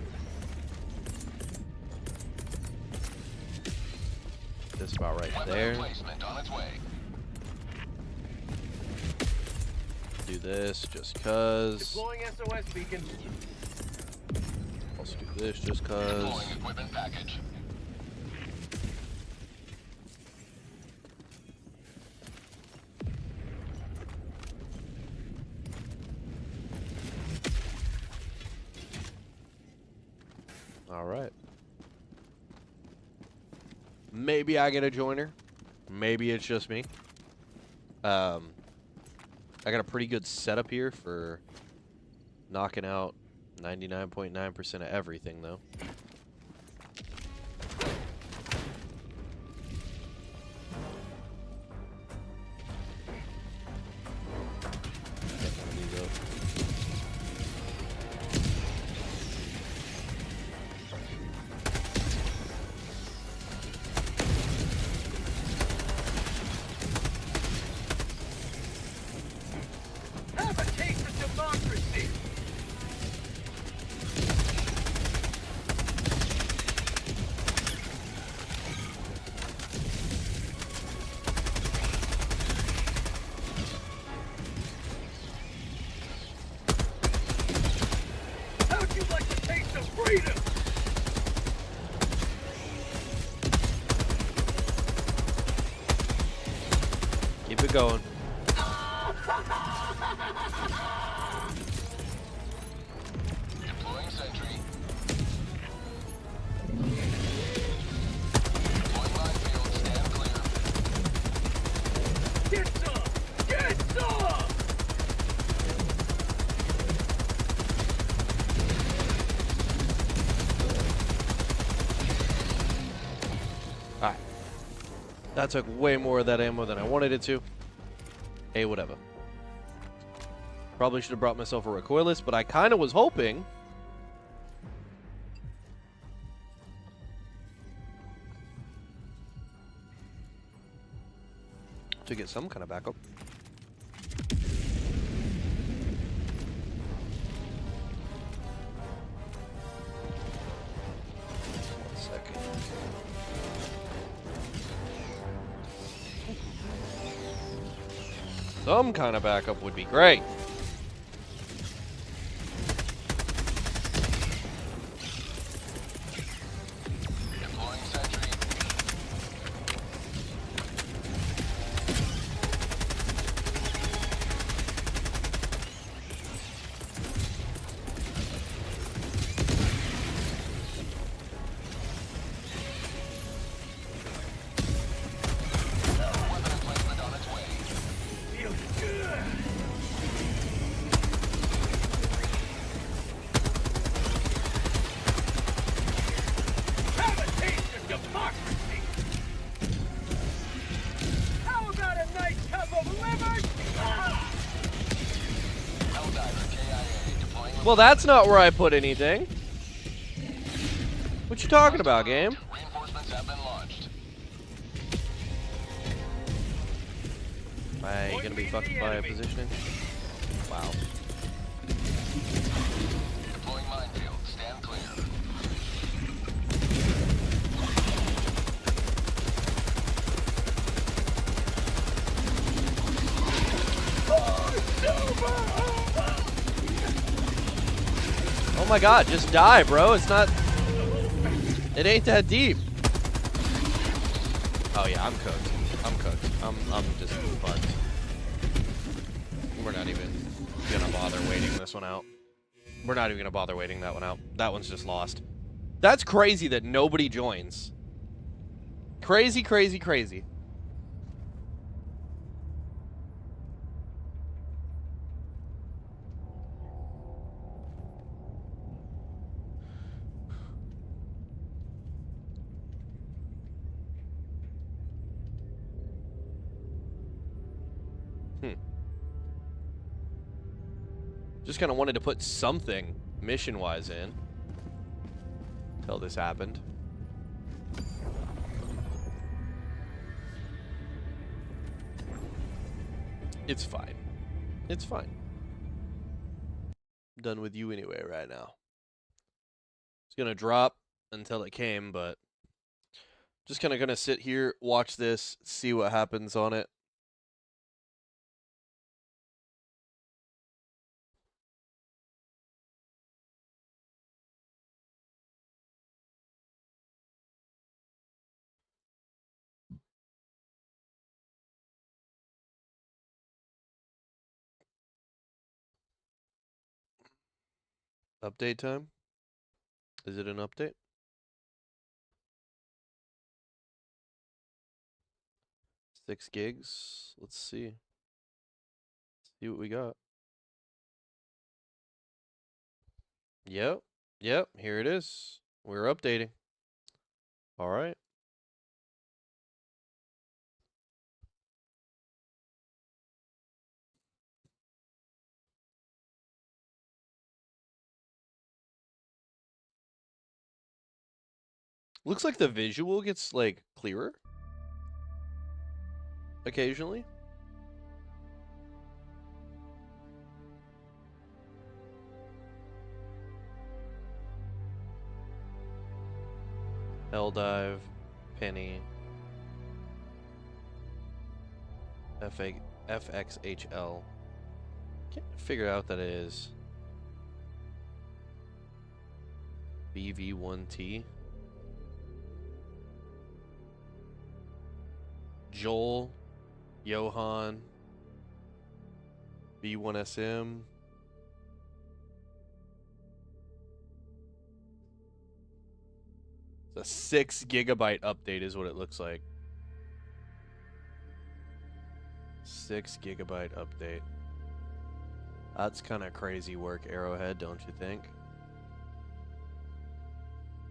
This spot right there. Do this just cause. Deploying SOS beacon. Also do this just cause. Alright. Maybe I get a joiner. Maybe it's just me. I got a pretty good setup here for knocking out 99.9% of everything, though. Get one of these up. Have a taste of democracy. How'd you like to taste of freedom? Keep it going. Deploying sentry. That took way more of that ammo than I wanted it to. Hey, whatever. Probably should have brought myself a recoilless, but I kind of was hoping to get some kind of backup. Some kind of backup would be great. Deploying sentry. Weapon placement on its way. Feels good. Have a taste of democracy. How about a nice cup of liver? Ah! Helldiver KIA deploying. Well, that's not where I put anything. What you talking about, game? Reinforcements have been launched. Are you gonna be fucked by positioning? Wow. Deploying minefield. Stand clear. Oh my god, just die, bro. It's not... It ain't that deep. Oh yeah, I'm cooked. I'm cooked. I'm just fucked. We're not even gonna bother waiting this one out. We're not even gonna bother waiting that one out. That one's just lost. That's crazy that nobody joins. Crazy, crazy, crazy. Just kind of wanted to put something mission-wise in until this happened. It's fine. It's fine. I'm done with you anyway right now. It's gonna drop until it came, but just kind of gonna sit here, watch this, see what happens on it. Update time? Is it an update? Six gigs. Let's see. See what we got. Yep. Yep. Here it is. We're updating. All right. Looks like the visual gets, like, clearer occasionally. Helldive, Penny, FXHL. Can't figure out that it is BV1T. Joel, Johan, B1SM. It's a 6 gigabyte update is what it looks like. 6 gigabyte update. That's kind of crazy work, Arrowhead, don't you think?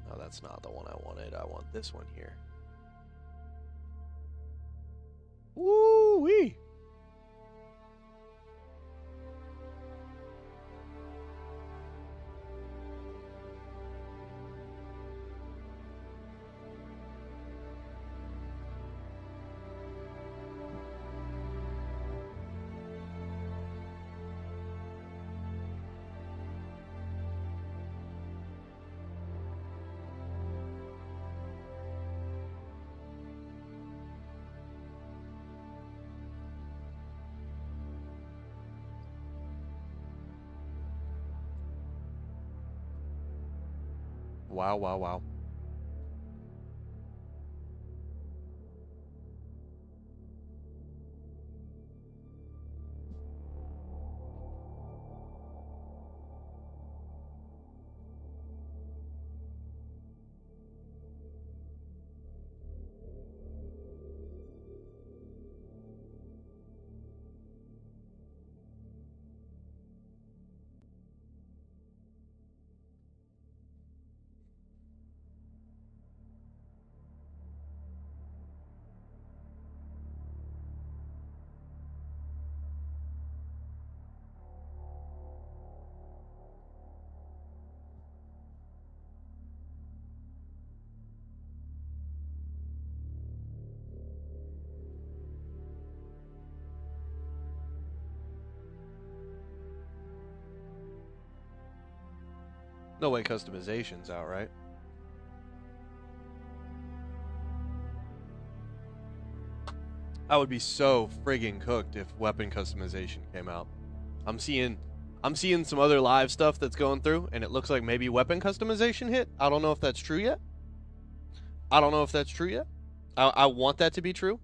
No, that's not the one I wanted. I want this one here. Wow, wow, wow. No way customization's out, right? I would be so friggin' cooked if weapon customization came out. I'm seeing some other live stuff that's going through, and it looks like maybe weapon customization hit. I don't know if that's true yet. I want that to be true.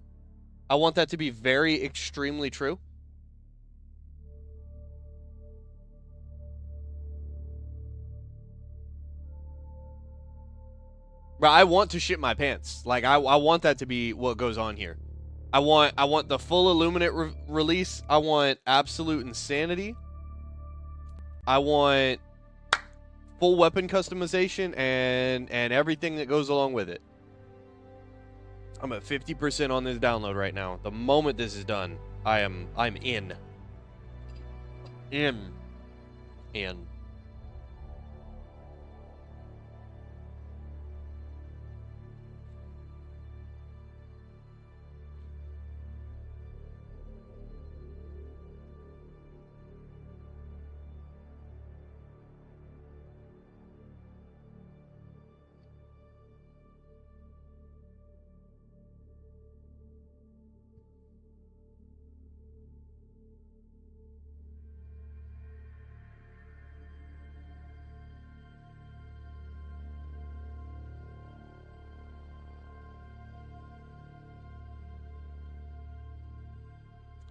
I want that to be very extremely true. But I want to shit my pants. Like, I want that to be what goes on here. I want the full Illuminate release. I want absolute insanity. I want full weapon customization and everything that goes along with it. I'm at 50% on this download right now. The moment this is done, I'm in. In.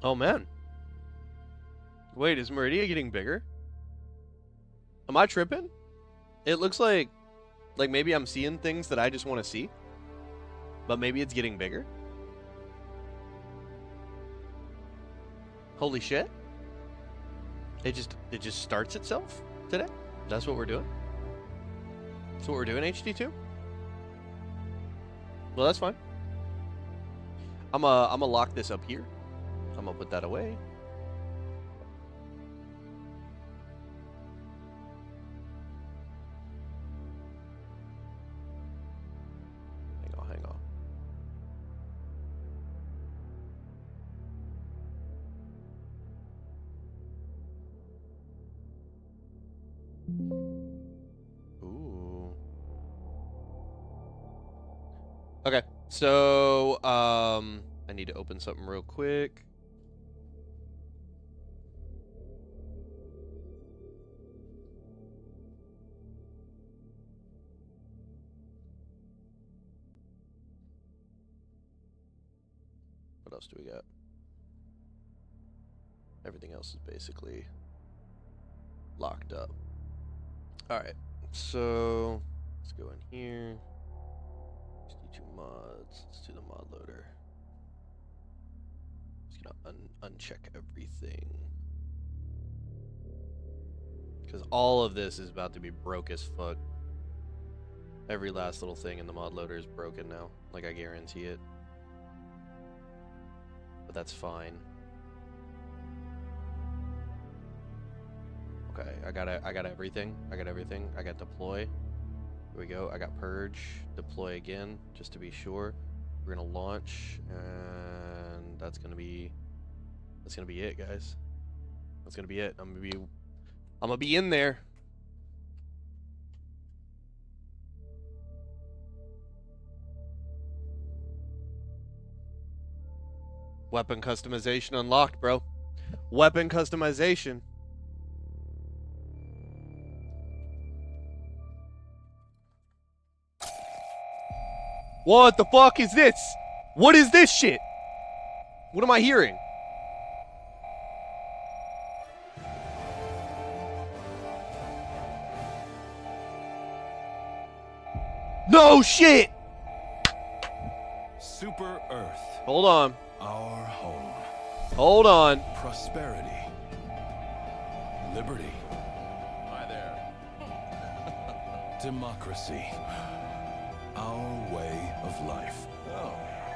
Oh man. Wait, is Meridia getting bigger? Am I tripping? It looks like maybe I'm seeing things that I just want to see. But maybe it's getting bigger. Holy shit. It just starts itself today? That's what we're doing? That's what we're doing, HD2? Well, that's fine. I'm gonna lock this up here. I'm gonna put that away. Hang on. Ooh. Okay, so I need to open something real quick. What else do we got? Everything else is basically locked up. Alright, so let's go in here. HD2 mods. Let's do the mod loader. Just gonna uncheck everything. Because all of this is about to be broke as fuck. Every last little thing in the mod loader is broken now. Like, I guarantee it. But that's fine. Okay, I got everything. I got everything. I got deploy. Here we go. I got purge. Deploy again, just to be sure. We're gonna launch, and that's gonna be it, guys. That's gonna be it. I'm gonna be in there. Weapon customization unlocked, bro. Weapon customization. What the fuck is this? What is this shit? What am I hearing? No shit! Super Earth, Hold on. our home. Hold on. Prosperity. Liberty. Hi there. Democracy. Our way of life. Oh,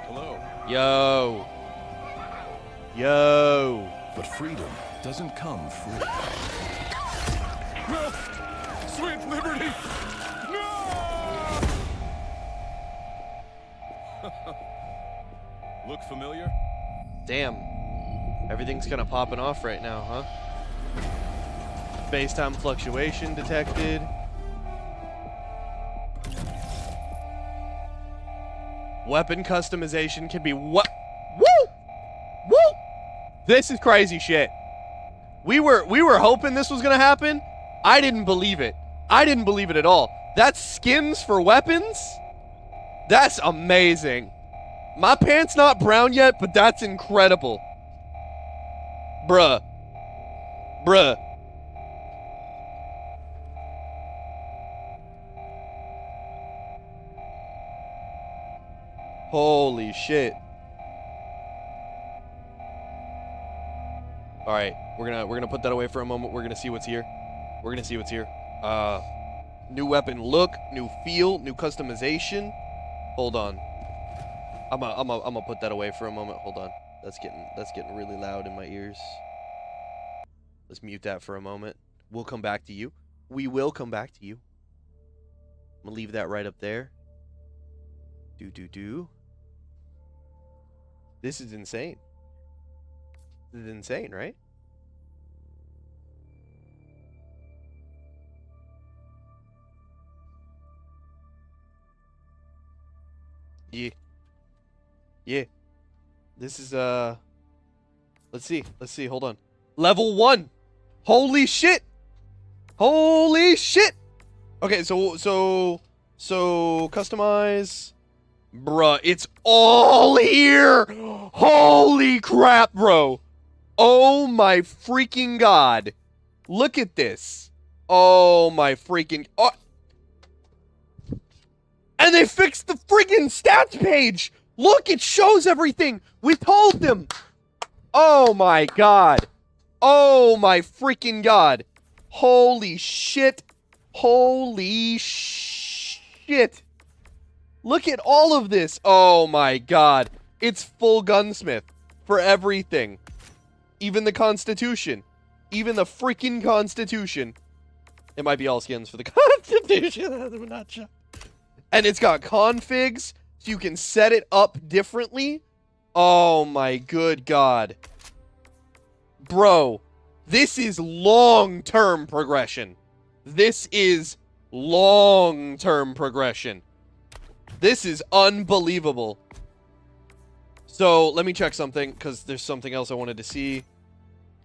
hello. Yo. Yo. But freedom doesn't come free. No! Sweet liberty! No! Look familiar? Damn. Everything's kind of popping off right now, huh? Space-time fluctuation detected. Weapon customization can be what? Woo! Woo! This is crazy shit. We were hoping this was gonna happen. I didn't believe it. I didn't believe it at all. That's skins for weapons? That's amazing. My pant's not brown yet, but that's incredible. Bruh. Bruh. Holy shit. All right, we're gonna put that away for a moment. We're gonna see what's here. We're gonna see what's here. New weapon look, new feel, new customization. Hold on. I'm gonna put that away for a moment. Hold on. That's getting really loud in my ears. Let's mute that for a moment. We'll come back to you. We will come back to you. I'm gonna leave that right up there. Do. This is insane. This is insane, right? Yeah. Yeah. This is let's see, hold on. Level 1. Holy shit. Holy shit. Okay, so customize. Bruh, it's all here. Holy crap, bro. Oh my freaking god. Look at this. Oh my freaking... Oh. And they fixed the freaking stats page. Look, it shows everything. We told them. Oh my god. Oh my freaking god. Holy shit. Holy shit. Look at all of this. Oh my god. It's full gunsmith for everything. Even the Constitution. Even the freaking Constitution. It might be all skins for the Constitution. I'm not sure. And it's got configs, so you can set it up differently. Oh my good god. Bro, this is long-term progression. This is long-term progression. This is unbelievable. So, let me check something, because there's something else I wanted to see.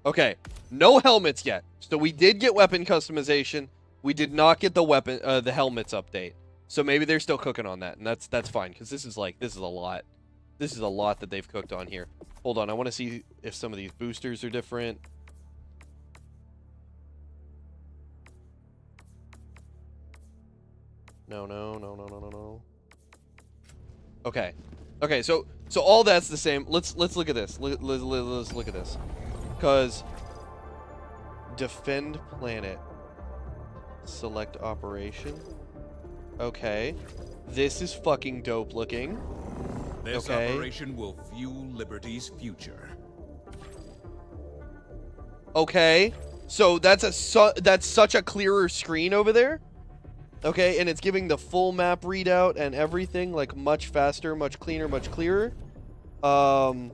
Okay, no helmets yet. So we did get weapon customization. We did not get the helmets update. So maybe they're still cooking on that, and that's fine, because this is a lot. This is a lot that they've cooked on here. Hold on, I want to see if some of these boosters are different. No. Okay. Okay, so all that's the same. Let's look at this. Let's look at this. Cause defend planet. Select operation. Okay. This is fucking dope looking. This okay. operation will fuel Liberty's future. Okay. So that's such a clearer screen over there. Okay, and it's giving the full map readout and everything, like much faster, much cleaner, much clearer. The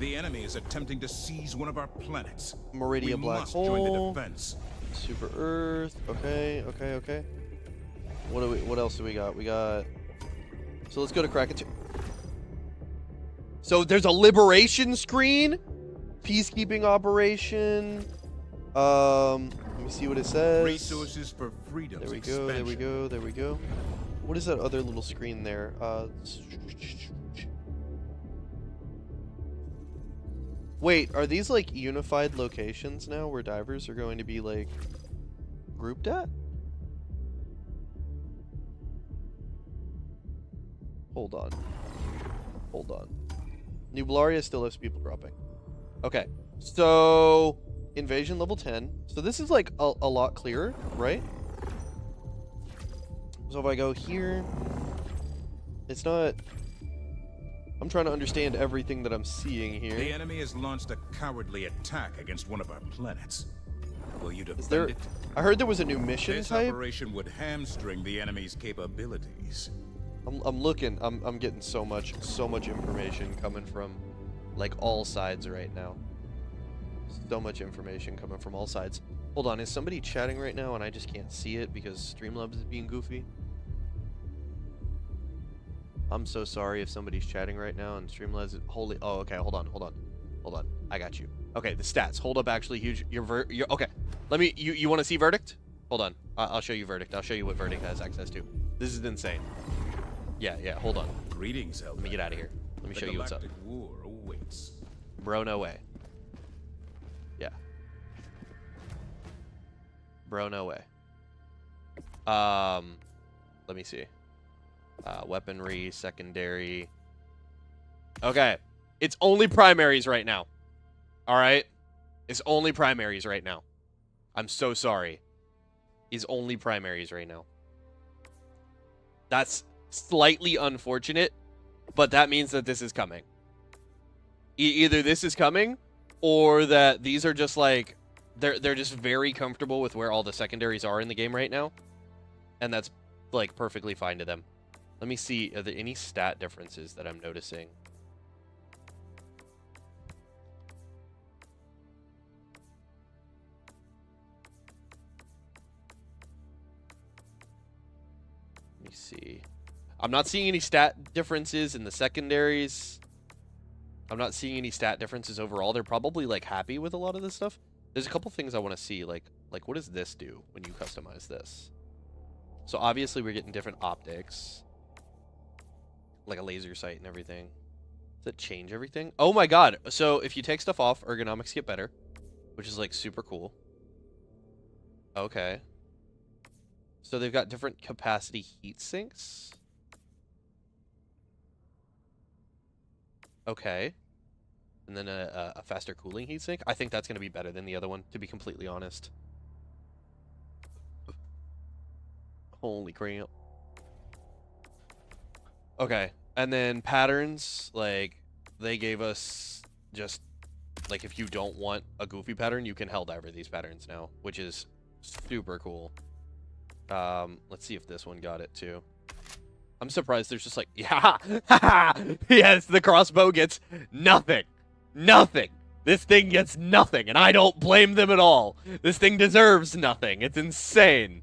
enemy is attempting to seize one of our planets. Meridia black must hole. join the defense. Super Earth. Okay. What else do we got? So let's go to Krakatoa. So there's a liberation screen, peacekeeping operation. Let me see what it says. Resources for freedom. There we go. what is that other little screen there? Wait, are these like unified locations now where divers are going to be like grouped at? Hold on. Hold on. New Bularia still has people dropping. Okay, so invasion level 10. So this is like a lot clearer, right? So if I go here, it's not... I'm trying to understand everything that I'm seeing here. The enemy has launched a cowardly attack against one of our planets. Will you defend Is there... it? I heard there was a new mission This type. operation would hamstring the enemy's capabilities. I'm looking. I'm getting so much information coming from like all sides right now. So much information coming from all sides. Hold on, is somebody chatting right now and I just can't see it because Streamlabs is being goofy? I'm so sorry if somebody's chatting right now and Streamlabs is holy. Oh, okay. Hold on. I got you. Okay, the stats. Hold up, actually huge. You're okay. Let me. You want to see verdict? Hold on. I'll show you verdict. I'll show you what verdict has access to. This is insane. Yeah. Hold on. Greetings, Helldivers. Let me get out of here. Let me show you what's up. The galactic war awaits. Bro, no way. Yeah. Bro, no way. Let me see. Weaponry, secondary. Okay. It's only primaries right now. Alright? It's only primaries right now. I'm so sorry. It's only primaries right now. That's slightly unfortunate, but that means that this is coming. Either this is coming, or that these are just like... They're just very comfortable with where all the secondaries are in the game right now. And that's, like, perfectly fine to them. Let me see, are there any stat differences that I'm noticing? Let me see. I'm not seeing any stat differences in the secondaries. I'm not seeing any stat differences overall. They're probably, like, happy with a lot of this stuff. There's a couple things I want to see, like what does this do when you customize this? So obviously we're getting different optics. Like a laser sight and everything. Does it change everything? Oh my god. So if you take stuff off, ergonomics get better. Which is like super cool. Okay. So they've got different capacity heat sinks. Okay. And then a faster cooling heatsink. I think that's going to be better than the other one, to be completely honest. Holy crap. Okay. And then patterns, like, they gave us just, like, if you don't want a goofy pattern, you can Helldiver these patterns now, which is super cool. Let's see if this one got it, too. I'm surprised there's just like, yeah, yes, the crossbow gets nothing. Nothing. This thing gets nothing, and I don't blame them at all. This thing deserves nothing. It's insane.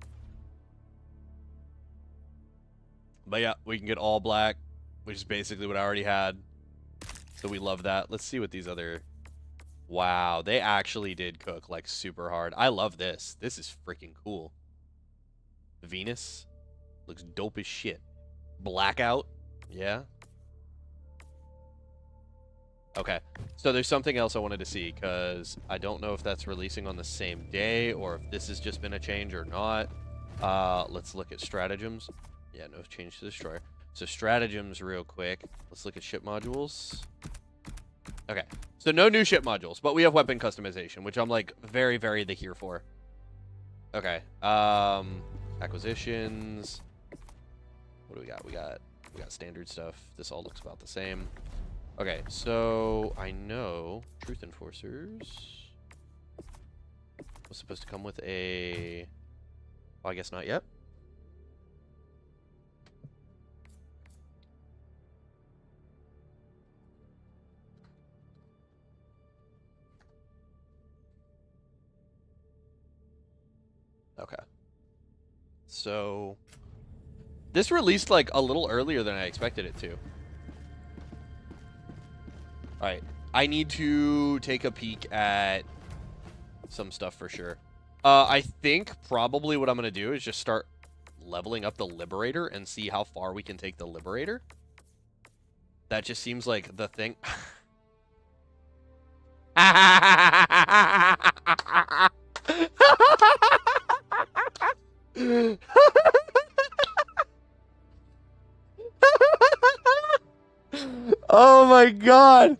But yeah, we can get all black, which is basically what I already had. So we love that. Let's see what these other... Wow, they actually did cook, like, super hard. I love this. This is freaking cool. Venus looks dope as shit. Blackout. Yeah. Okay, so there's something else I wanted to see, because I don't know if that's releasing on the same day, or if this has just been a change or not. Let's look at stratagems. Yeah, no change to destroyer. So stratagems real quick. Let's look at ship modules. Okay, so no new ship modules, but we have weapon customization, which I'm like very, very the here for. Okay, acquisitions. What do we got? We got standard stuff. This all looks about the same. Okay, so I know Truth Enforcers was supposed to come with a... Oh, I guess not yet. Okay. So this released like a little earlier than I expected it to. Alright, I need to take a peek at some stuff for sure. I think probably what I'm going to do is just start leveling up the Liberator and see how far we can take the Liberator. That just seems like the thing. Oh my god.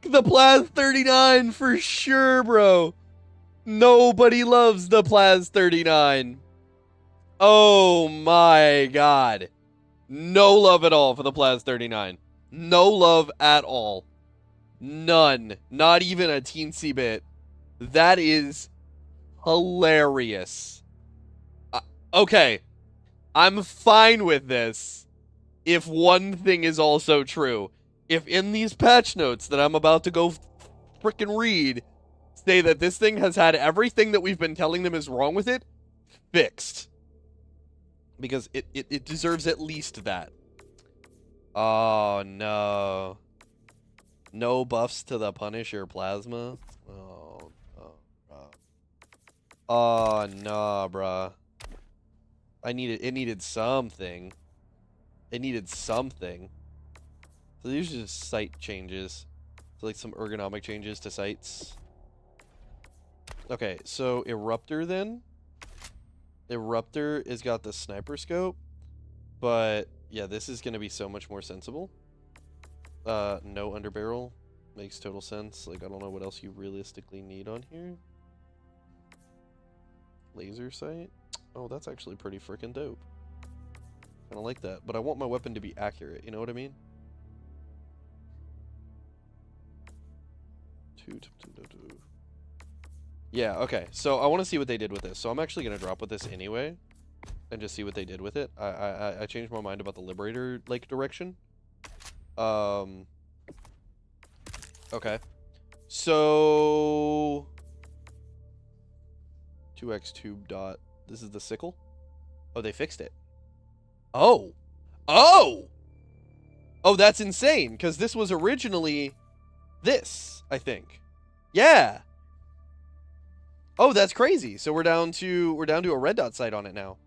The Plaz 39 for sure, bro. Nobody loves the Plaz 39. Oh my god. No love at all for the Plaz 39. No love at all. None. Not even a teensy bit. That is hilarious. Okay. I'm fine with this if one thing is also true. If in these patch notes that I'm about to go frickin' read say that this thing has had everything that we've been telling them is wrong with it fixed. Because it deserves at least that. Oh, no. No buffs to the Punisher Plasma? Oh, no, bruh. Oh, no, bruh. It needed something. It needed something. So these are just site changes. So like some ergonomic changes to sites. Okay, so Eruptor then. Eruptor has got the sniper scope. But yeah, this is going to be so much more sensible. No underbarrel. Makes total sense. Like, I don't know what else you realistically need on here. Laser sight. Oh, that's actually pretty freaking dope. I don't like that. But I want my weapon to be accurate. You know what I mean? Yeah, okay. So I want to see what they did with this. So I'm actually going to drop with this anyway. And just see what they did with it. I changed my mind about the Liberator, like, direction. Okay. So 2x tube dot. This is the sickle. Oh, they fixed it. Oh. Oh! Oh, that's insane, because this was originally this, I think. Yeah. Oh, that's crazy. So we're down to a red dot sight on it now.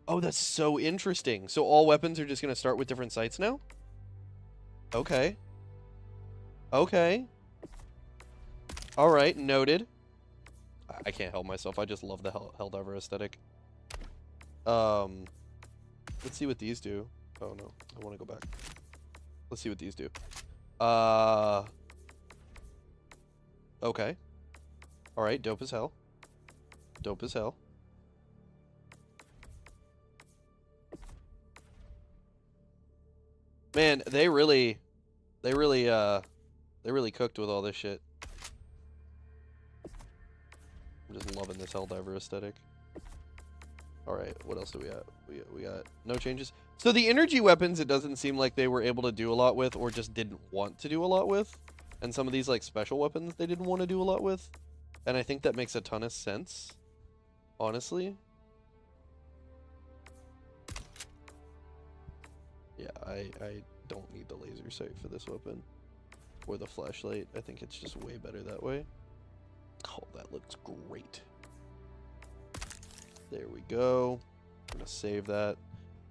Oh, that's so interesting. So all weapons are just going to start with different sights now? Okay. Okay. All right, noted. I can't help myself. I just love the Helldiver aesthetic. Let's see what these do. Oh, no. I want to go back. Let's see what these do. Okay. All right, dope as hell. Dope as hell. Man, they really cooked with all this shit. I'm just loving this Helldiver aesthetic. Alright, what else do we have? We got no changes. So the energy weapons, it doesn't seem like they were able to do a lot with, or just didn't want to do a lot with. And some of these, like, special weapons they didn't want to do a lot with. And I think that makes a ton of sense. Honestly. Yeah, I don't need the laser sight for this weapon. Or the flashlight. I think it's just way better that way. Oh, that looks great. There we go. I'm gonna save that.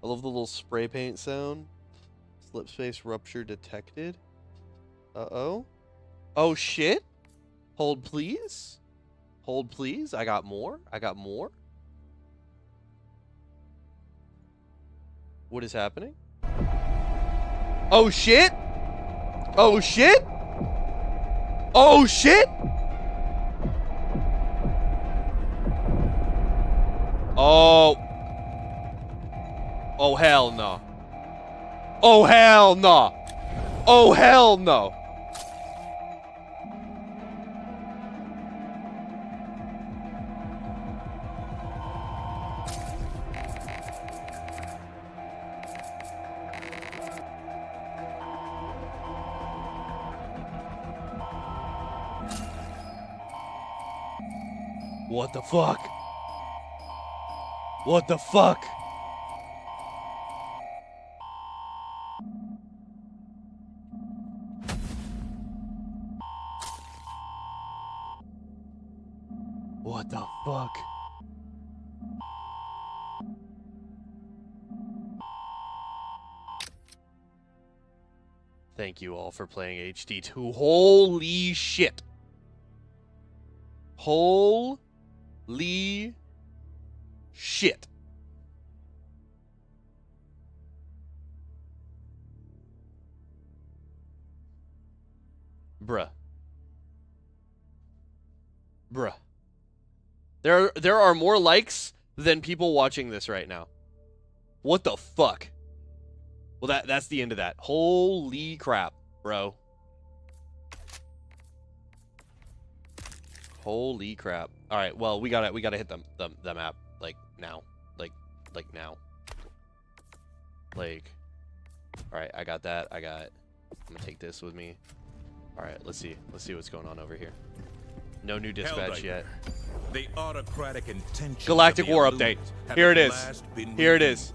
I love the little spray paint sound. Slip space rupture detected. Uh-oh. Oh, shit. Hold, please. Hold, please. I got more. I got more. What is happening? Oh, shit. Oh, shit. Oh, shit. Oh. Oh, hell no. Oh, hell no. Oh, hell no. What the fuck? What the fuck? What the fuck? thank you all for playing HD2. Holy shit. Holy shit. Bruh. Bruh. There are more likes than people watching this right now. What the fuck? Well, that's the end of that. Holy crap, bro. Holy crap. All right, well, we gotta hit the map like now. Like now. Like, all right, I got that. I'm gonna take this with me. All right, let's see what's going on over here. No new dispatch yet. The autocratic intention Galactic War update. Here it is. Here it is.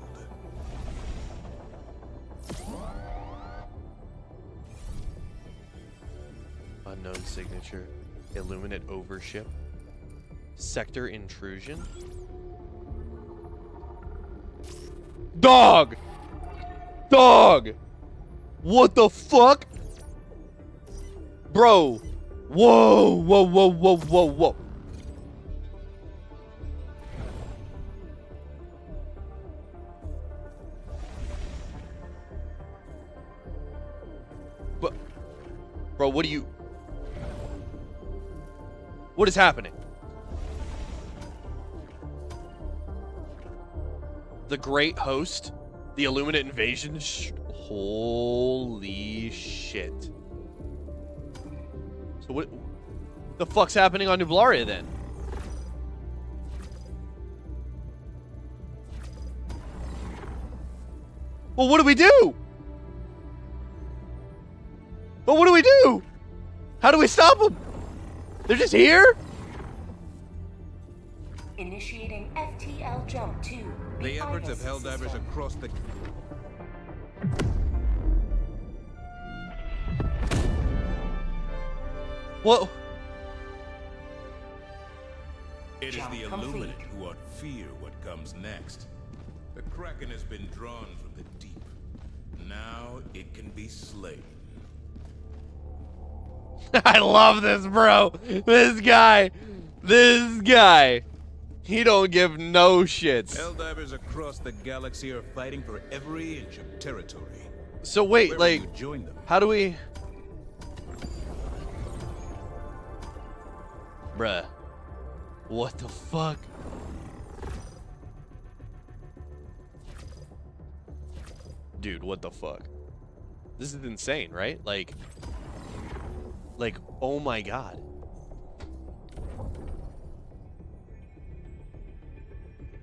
Unknown signature. Illuminate overship. Sector intrusion. Dog! Dog! What the fuck? Bro. Whoa, whoa, whoa, whoa, whoa, whoa. But, bro, what is happening? The Great Host? The Illuminate Invasion? Holy shit. So what the fuck's happening on Nublaria then? Well, what do we do? Well, what do we do? How do we stop them? They're just here? Initiating FTL jump to The efforts of Ibis Helldivers system. across the... What? It is Jump the complete. Illuminate who ought fear what comes next. The Kraken has been drawn from the deep. Now it can be slain. I love this, bro. This guy. He don't give no shits. Helldivers across the galaxy are fighting for every inch of territory. So wait, Where like, will you join them? how do we... Bruh. What the fuck? Dude, what the fuck? This is insane, right? Like, oh my god.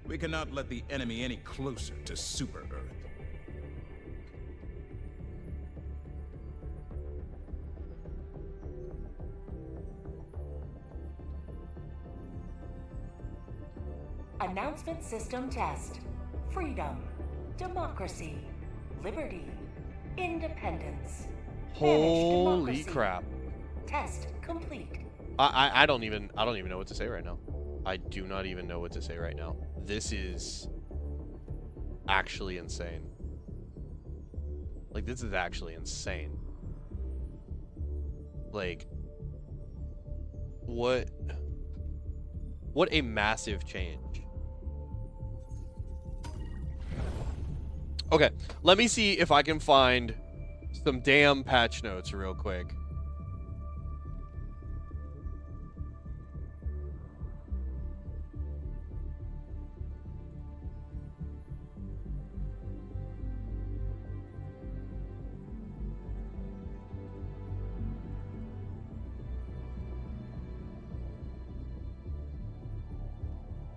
We cannot let the enemy any closer to Super Earth. Announcement system test. Freedom. Democracy. Liberty. Independence. Managed Holy democracy. crap. Test complete. I don't even know what to say right now. I do not even know what to say right now. This is actually insane. Like, this is actually insane. Like, what a massive change. Okay, let me see if I can find some damn patch notes real quick.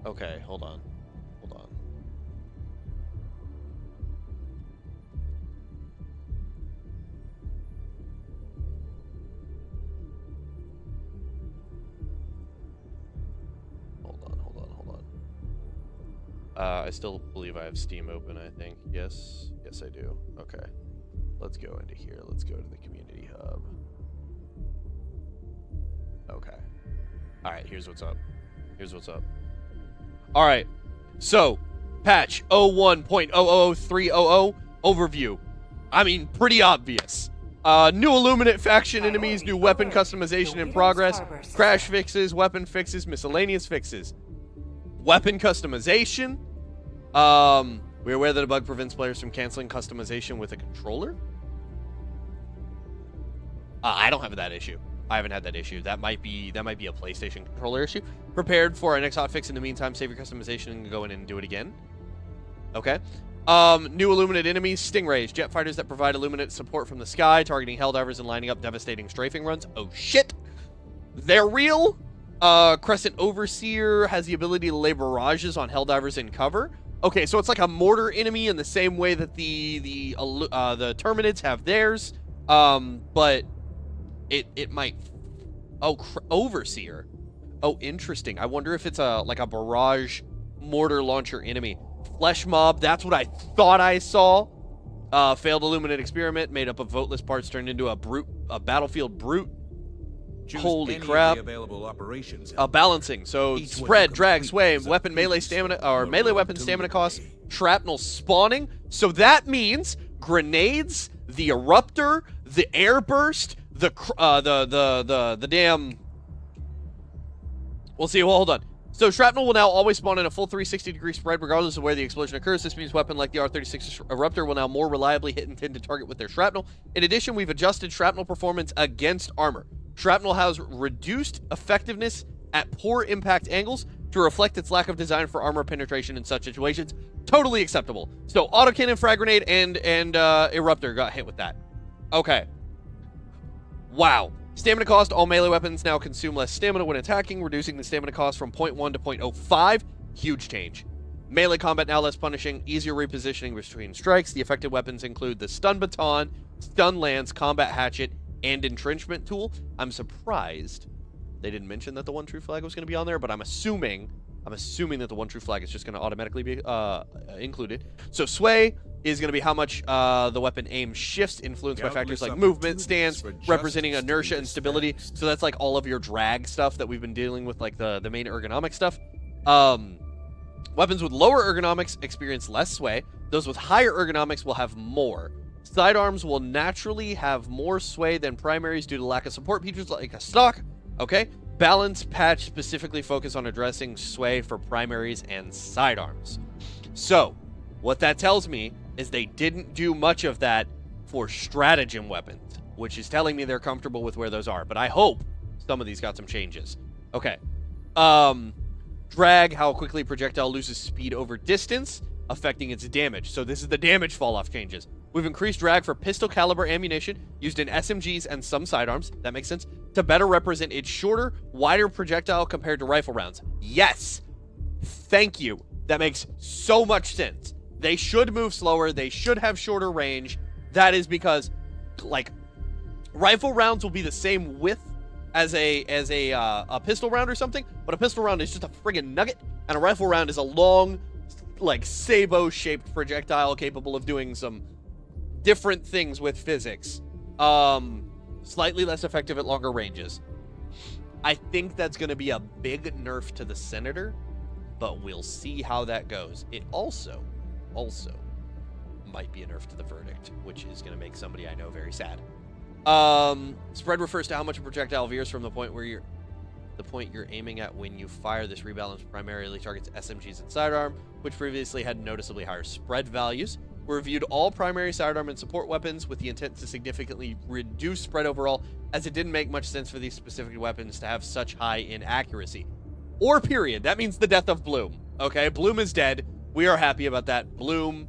Okay, hold on. I still believe I have Steam open, I think. Yes, I do. Okay. Let's go into here. Let's go to the community hub. Okay. All right, here's what's up. All right. So, patch 01.000300 overview. I mean, pretty obvious. New Illuminate faction enemies, new weapon customization in progress, crash fixes, weapon fixes, miscellaneous fixes. Weapon customization. We're aware that a bug prevents players from canceling customization with a controller. I don't have that issue. I haven't had that issue. That might be a PlayStation controller issue. Prepared for an next hotfix. In the meantime, save your customization and go in and do it again. Okay. New Illuminate enemies, Stingrays, jet fighters that provide Illuminate support from the sky, targeting Helldivers and lining up devastating strafing runs. Oh shit! They're real! Crescent Overseer has the ability to lay barrages on Helldivers in cover. Okay, so it's like a mortar enemy in the same way that the Terminids have theirs. But it might... Oh, Overseer. Oh, interesting. I wonder if it's like a barrage mortar launcher enemy. Flesh Mob, that's what I thought I saw. Failed Illuminate experiment, made up of voteless parts turned into a battlefield brute. Choose Holy any crap. of the available operations. Balancing. So Each one spread, complete drag, sway, is a weapon melee piece stamina, of or the melee road weapon to stamina liberty. costs, shrapnel spawning. So that means grenades, the eruptor, the airburst, the damn... We'll see. Well, hold on. So shrapnel will now always spawn in a full 360-degree spread regardless of where the explosion occurs. This means weapon like the R36 Eruptor will now more reliably hit intended target with their shrapnel. In addition, we've adjusted shrapnel performance against armor. Shrapnel has reduced effectiveness at poor impact angles to reflect its lack of design for armor penetration in such situations. Totally acceptable. So autocannon, frag grenade, and Eruptor got hit with that. Okay. Wow. Stamina cost, all melee weapons now consume less stamina when attacking, reducing the stamina cost from 0.1 to 0.05. Huge change. Melee combat now less punishing, easier repositioning between strikes. The affected weapons include the stun baton, stun lance, combat hatchet, and entrenchment tool. I'm surprised they didn't mention that the one true flag was going to be on there, but I'm assuming that the one true flag is just going to automatically be included. So sway is going to be how much the weapon aim shifts, influenced by factors like movement, stance, representing inertia and stability. So that's like all of your drag stuff that we've been dealing with, like the main ergonomic stuff. Weapons with lower ergonomics experience less sway. Those with higher ergonomics will have more. Sidearms will naturally have more sway than primaries due to lack of support features like a stock. Okay. Balance patch specifically focus on addressing sway for primaries and sidearms. So, what that tells me is they didn't do much of that for stratagem weapons, which is telling me they're comfortable with where those are. But I hope some of these got some changes. Okay. Drag, how quickly projectile loses speed over distance, affecting its damage. So this is the damage fall-off changes. We've increased drag for pistol caliber ammunition used in SMGs and some sidearms, that makes sense, to better represent its shorter, wider projectile compared to rifle rounds. Yes! Thank you. That makes so much sense. They should move slower. They should have shorter range. That is because, like, rifle rounds will be the same width as a pistol round or something, but a pistol round is just a friggin' nugget, and a rifle round is a long, like, sabot-shaped projectile capable of doing some different things with physics. Slightly less effective at longer ranges. I think that's going to be a big nerf to the Senator, but we'll see how that goes. It also might be a nerf to the Verdict, which is going to make somebody I know very sad. Spread refers to how much a projectile veers from the point you're aiming at when you fire. This rebalance primarily targets SMGs and sidearm, which previously had noticeably higher spread values. We reviewed all primary sidearm and support weapons with the intent to significantly reduce spread overall, as it didn't make much sense for these specific weapons to have such high inaccuracy. Or period. That means the death of Bloom. Okay, Bloom is dead. We are happy about that. Bloom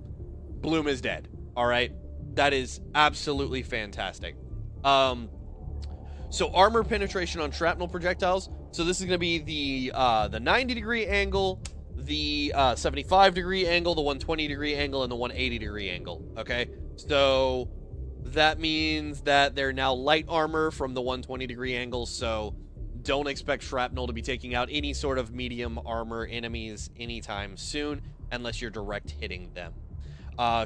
is dead. All right, that is absolutely fantastic. So armor penetration on shrapnel projectiles. So this is going to be the 90-degree angle, the 75-degree angle, the 120-degree angle, and the 180-degree angle. Okay, so that means that they're now light armor from the 120-degree angle. So don't expect shrapnel to be taking out any sort of medium armor enemies anytime soon, unless you're direct hitting them.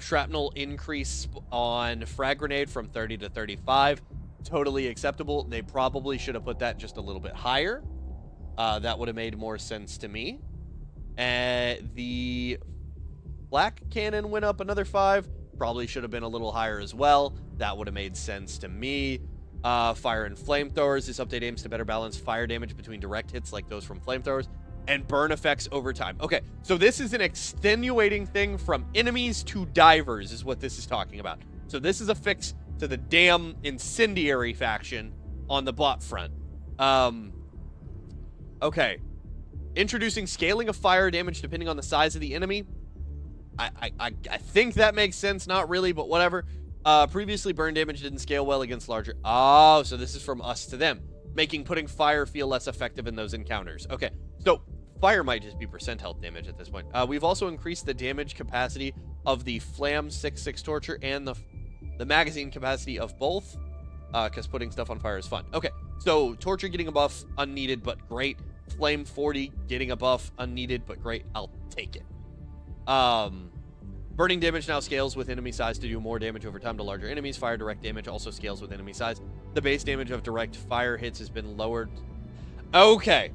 Shrapnel increase on frag grenade from 30 to 35. Totally acceptable. They probably should have put that just a little bit higher. That would have made more sense to me. The black cannon went up another 5. probably should have been a little higher as well. That would have made sense to me. Fire and flamethrowers. This update aims to better balance fire damage between direct hits like those from flamethrowers and burn effects over time. Okay, so this is an extenuating thing from enemies to divers is what this is talking about. So this is a fix to the damn incendiary faction on the bot front. Okay. Introducing scaling of fire damage depending on the size of the enemy. I think that makes sense. Not really, but whatever. Previously, burn damage didn't scale well against larger... Oh, so this is from us to them. Making putting fire feel less effective in those encounters. Okay, so fire might just be percent health damage at this point. We've also increased the damage capacity of the Flam 6.6 Torture and the magazine capacity of both. Because putting stuff on fire is fun. Okay, so Torture getting a buff, unneeded, but great. Flame 40 getting a buff, unneeded, but great. I'll take it. Burning damage now scales with enemy size to do more damage over time to larger enemies. Fire direct damage also scales with enemy size. The base damage of direct fire hits has been lowered. Okay.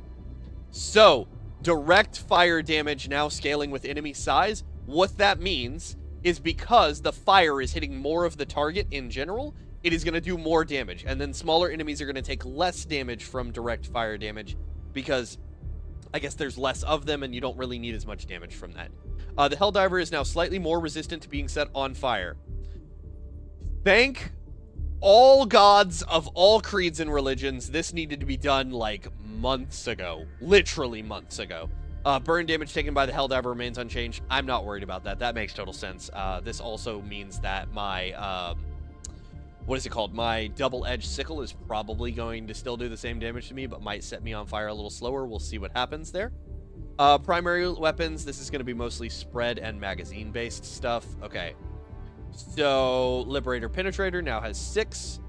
So, direct fire damage now scaling with enemy size. What that means is because the fire is hitting more of the target in general, it is going to do more damage. And then smaller enemies are going to take less damage from direct fire damage because I guess there's less of them and you don't really need as much damage from that. The Helldiver is now slightly more resistant to being set on fire. Thank all gods of all creeds and religions. This needed to be done like months ago. Literally months ago. Burn damage taken by the Helldiver remains unchanged. I'm not worried about that. That makes total sense. This also means that my... what is it called? My double-edged sickle is probably going to still do the same damage to me, but might set me on fire a little slower. We'll see what happens there. Primary weapons, this is going to be mostly spread and magazine-based stuff. Okay. So, Liberator Penetrator now has 6.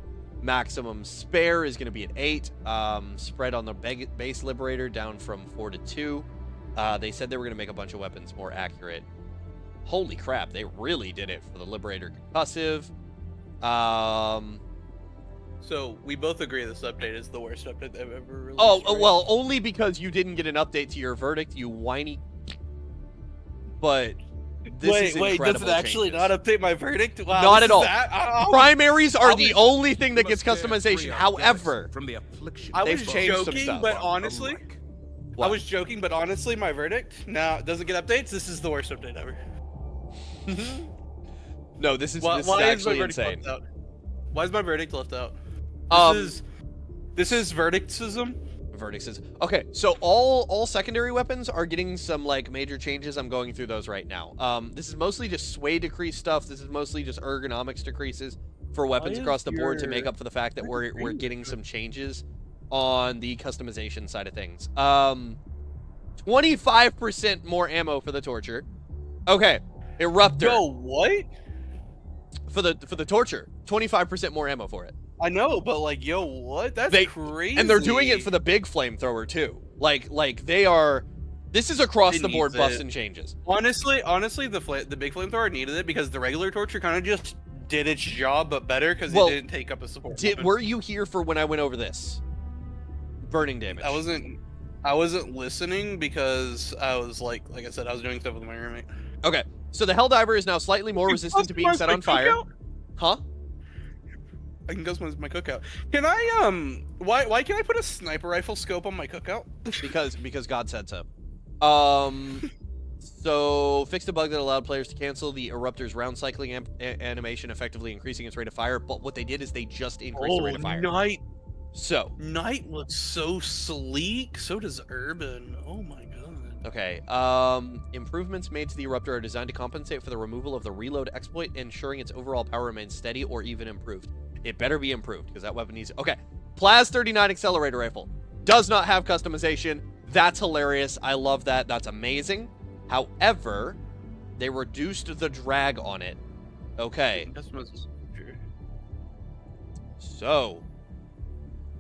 Maximum Spare is going to be at 8. Spread on the base Liberator down from 4 to 2. They said they were going to make a bunch of weapons more accurate. Holy crap, they really did it for the Liberator Concussive. So, we both agree this update is the worst update they've ever released. Oh, right? well, only because you didn't get an update to your verdict, you whiny... But this is incredible does it actually changes. not update my verdict? Wow, Not at all. That? Primaries are the only thing that Must gets dare customization. free our However, galaxy from the affliction. I They've was changed some joking, stuff. but honestly... What? I was joking, but honestly, my verdict, now, it doesn't get updates, this is the worst update ever. No, this is Why actually is my verdict insane. left out? Why is my verdict left out? This is verdictism. Verdicts is okay. So all secondary weapons are getting some like major changes. I'm going through those right now. This is mostly just sway decrease stuff. This is mostly just ergonomics decreases for weapons across the board to make up for the fact that we're getting some changes on the customization side of things. 25% more ammo for the Torture. Okay, Eruptor. Yo, what? For the Torture, 25% more ammo for it. I know, but like, yo, what? That's crazy. And they're doing it for the big flamethrower too. Like they are. This is across the board buffs and changes. Honestly, the big flamethrower needed it because the regular Torture kind of just did its job, but better because it didn't take up a support. Were you here for when I went over this? Burning damage. I wasn't listening because I was like I said, I was doing stuff with my roommate. Okay, so the Helldiver is now slightly more resistant to being set on fire. Huh? I can customize my cookout. Can I why can't I put a sniper rifle scope on my cookout? because God said so. So fixed a bug that allowed players to cancel the Eruptor's round cycling animation, effectively increasing its rate of fire. But what they did is they just increased the rate of fire. Night looks so sleek. So does Urban. Oh my god. Okay. Improvements made to the Eruptor are designed to compensate for the removal of the reload exploit, ensuring its overall power remains steady or even improved. It better be improved because that weapon needs. Okay. Plaz 39 accelerator rifle does not have customization. That's hilarious. I love that. That's amazing. However, they reduced the drag on it. Okay. So,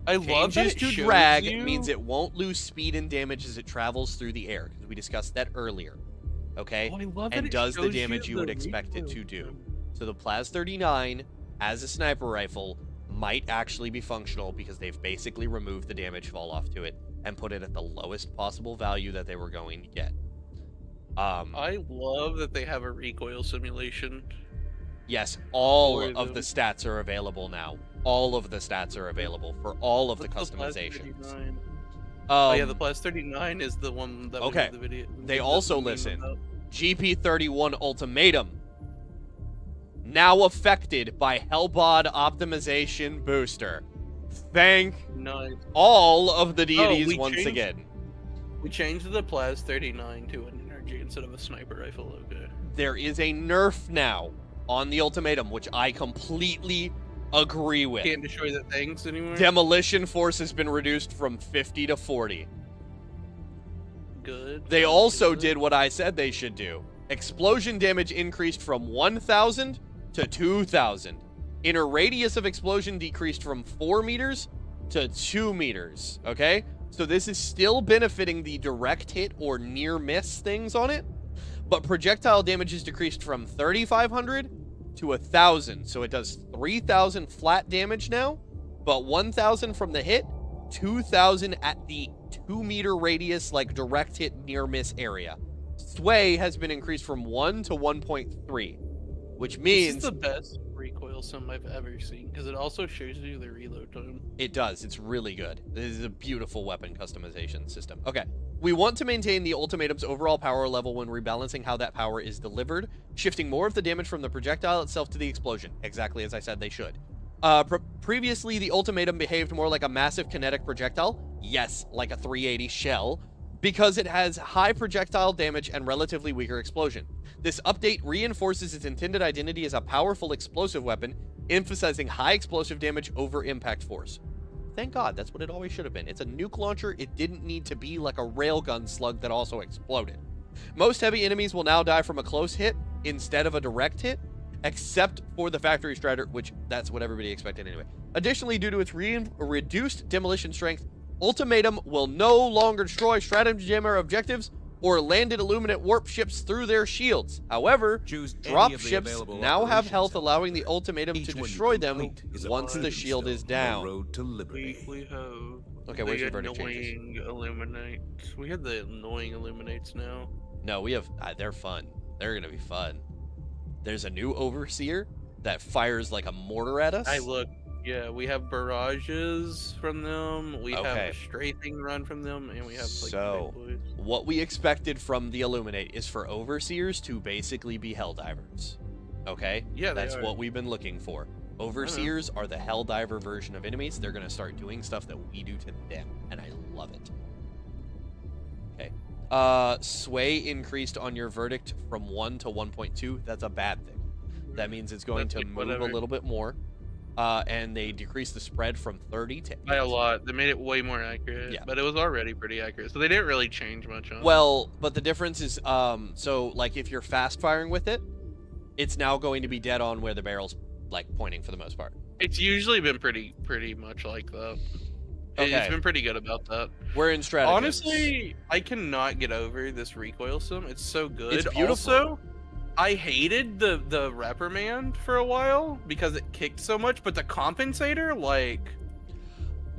I love that changes to drag means it won't lose speed and damage as it travels through the air. We discussed that earlier. Okay? And does the damage you would expect it to do. So the Plaz 39 as a sniper rifle might actually be functional because they've basically removed the damage fall off to it and put it at the lowest possible value that they were going to get. I love that they have a recoil simulation. Yes, all For of the them. stats are available now. All of the stats are available for all of the What's Plus customizations. 39? Oh yeah, the Um, plus 39 is the one that Okay. we did the video. They the also meme listen. about. GP31 Ultimatum. Now affected by Hellbod Optimization Booster. Thank Nice. all of the deities we once changed- again. We changed the Plas 39 to an energy instead of a sniper rifle. Okay. There is a nerf now on the Ultimatum, which I completely agree with. Can't destroy the things anymore. Demolition force has been reduced from 50 to 40. Good. They sounds also good. did what I said they should do. Explosion damage increased from 1,000 to 2,000. Inner radius of explosion decreased from 4 meters to 2 meters, okay? So this is still benefiting the direct hit or near miss things on it, but projectile damage is decreased from 3,500 to 1,000. So it does 3,000 flat damage now, but 1,000 from the hit, 2,000 at the 2-meter radius, like direct hit near miss area. Sway has been increased from 1 to 1.3, which This means is the best recoil sim I've ever seen because it also shows you the reload time. it does. It's really good. This is a beautiful weapon customization system. Okay. We want to maintain the Ultimatum's overall power level when rebalancing how that power is delivered, shifting more of the damage from the projectile itself to the explosion, exactly as I said they should. Previously, the Ultimatum behaved more like a massive kinetic projectile. Yes, like a 380 shell, because it has high projectile damage and relatively weaker explosion. This update reinforces its intended identity as a powerful explosive weapon, emphasizing high explosive damage over impact force. Thank God, that's what it always should have been. It's a nuke launcher, it didn't need to be like a railgun slug that also exploded. Most heavy enemies will now die from a close hit instead of a direct hit, except for the Factory Strider, which that's what everybody expected anyway. Additionally, due to its reduced demolition strength, Ultimatum will no longer destroy Stratagem objectives or landed Illuminate warp ships through their shields. However, Choose any drop of the ships available now have operations health, cells. allowing the Ultimatum Each to one you destroy them complete is a once the stepping shield is stone on down. the road to liberty. We have. Okay, where's the your verdict changes? annoying Illuminates. We have the annoying Illuminates now. No, we have. They're fun. They're gonna be fun. There's a new Overseer that fires like a mortar at us. I look. Yeah, we have barrages from them. We have Okay. a strafing run from them, and we have like So, the big boys. what we expected from the Illuminate is for Overseers to basically be Helldivers. Okay? Yeah, they That's are. what we've been looking for. Overseers are the Helldiver version of enemies. They're going to start doing stuff that we do to them, and I love it. Okay. Sway increased on your verdict from 1 to 1.2. That's a bad thing. That means it's going That's to like move whatever. a little bit more. And they decreased the spread from 30 to 8. By a lot. They made it way more accurate. Yeah. But it was already pretty accurate, so they didn't really change much on it. Well, but the difference is, so like if you're fast firing with it, it's now going to be dead on where the barrel's like pointing for the most part. It's usually been pretty much like that. Okay. It's been pretty good about that. We're in strategy. Honestly, I cannot get over this recoil sim. It's so good. It's beautiful. Also, I hated the reprimand for a while because it kicked so much, but the compensator, like...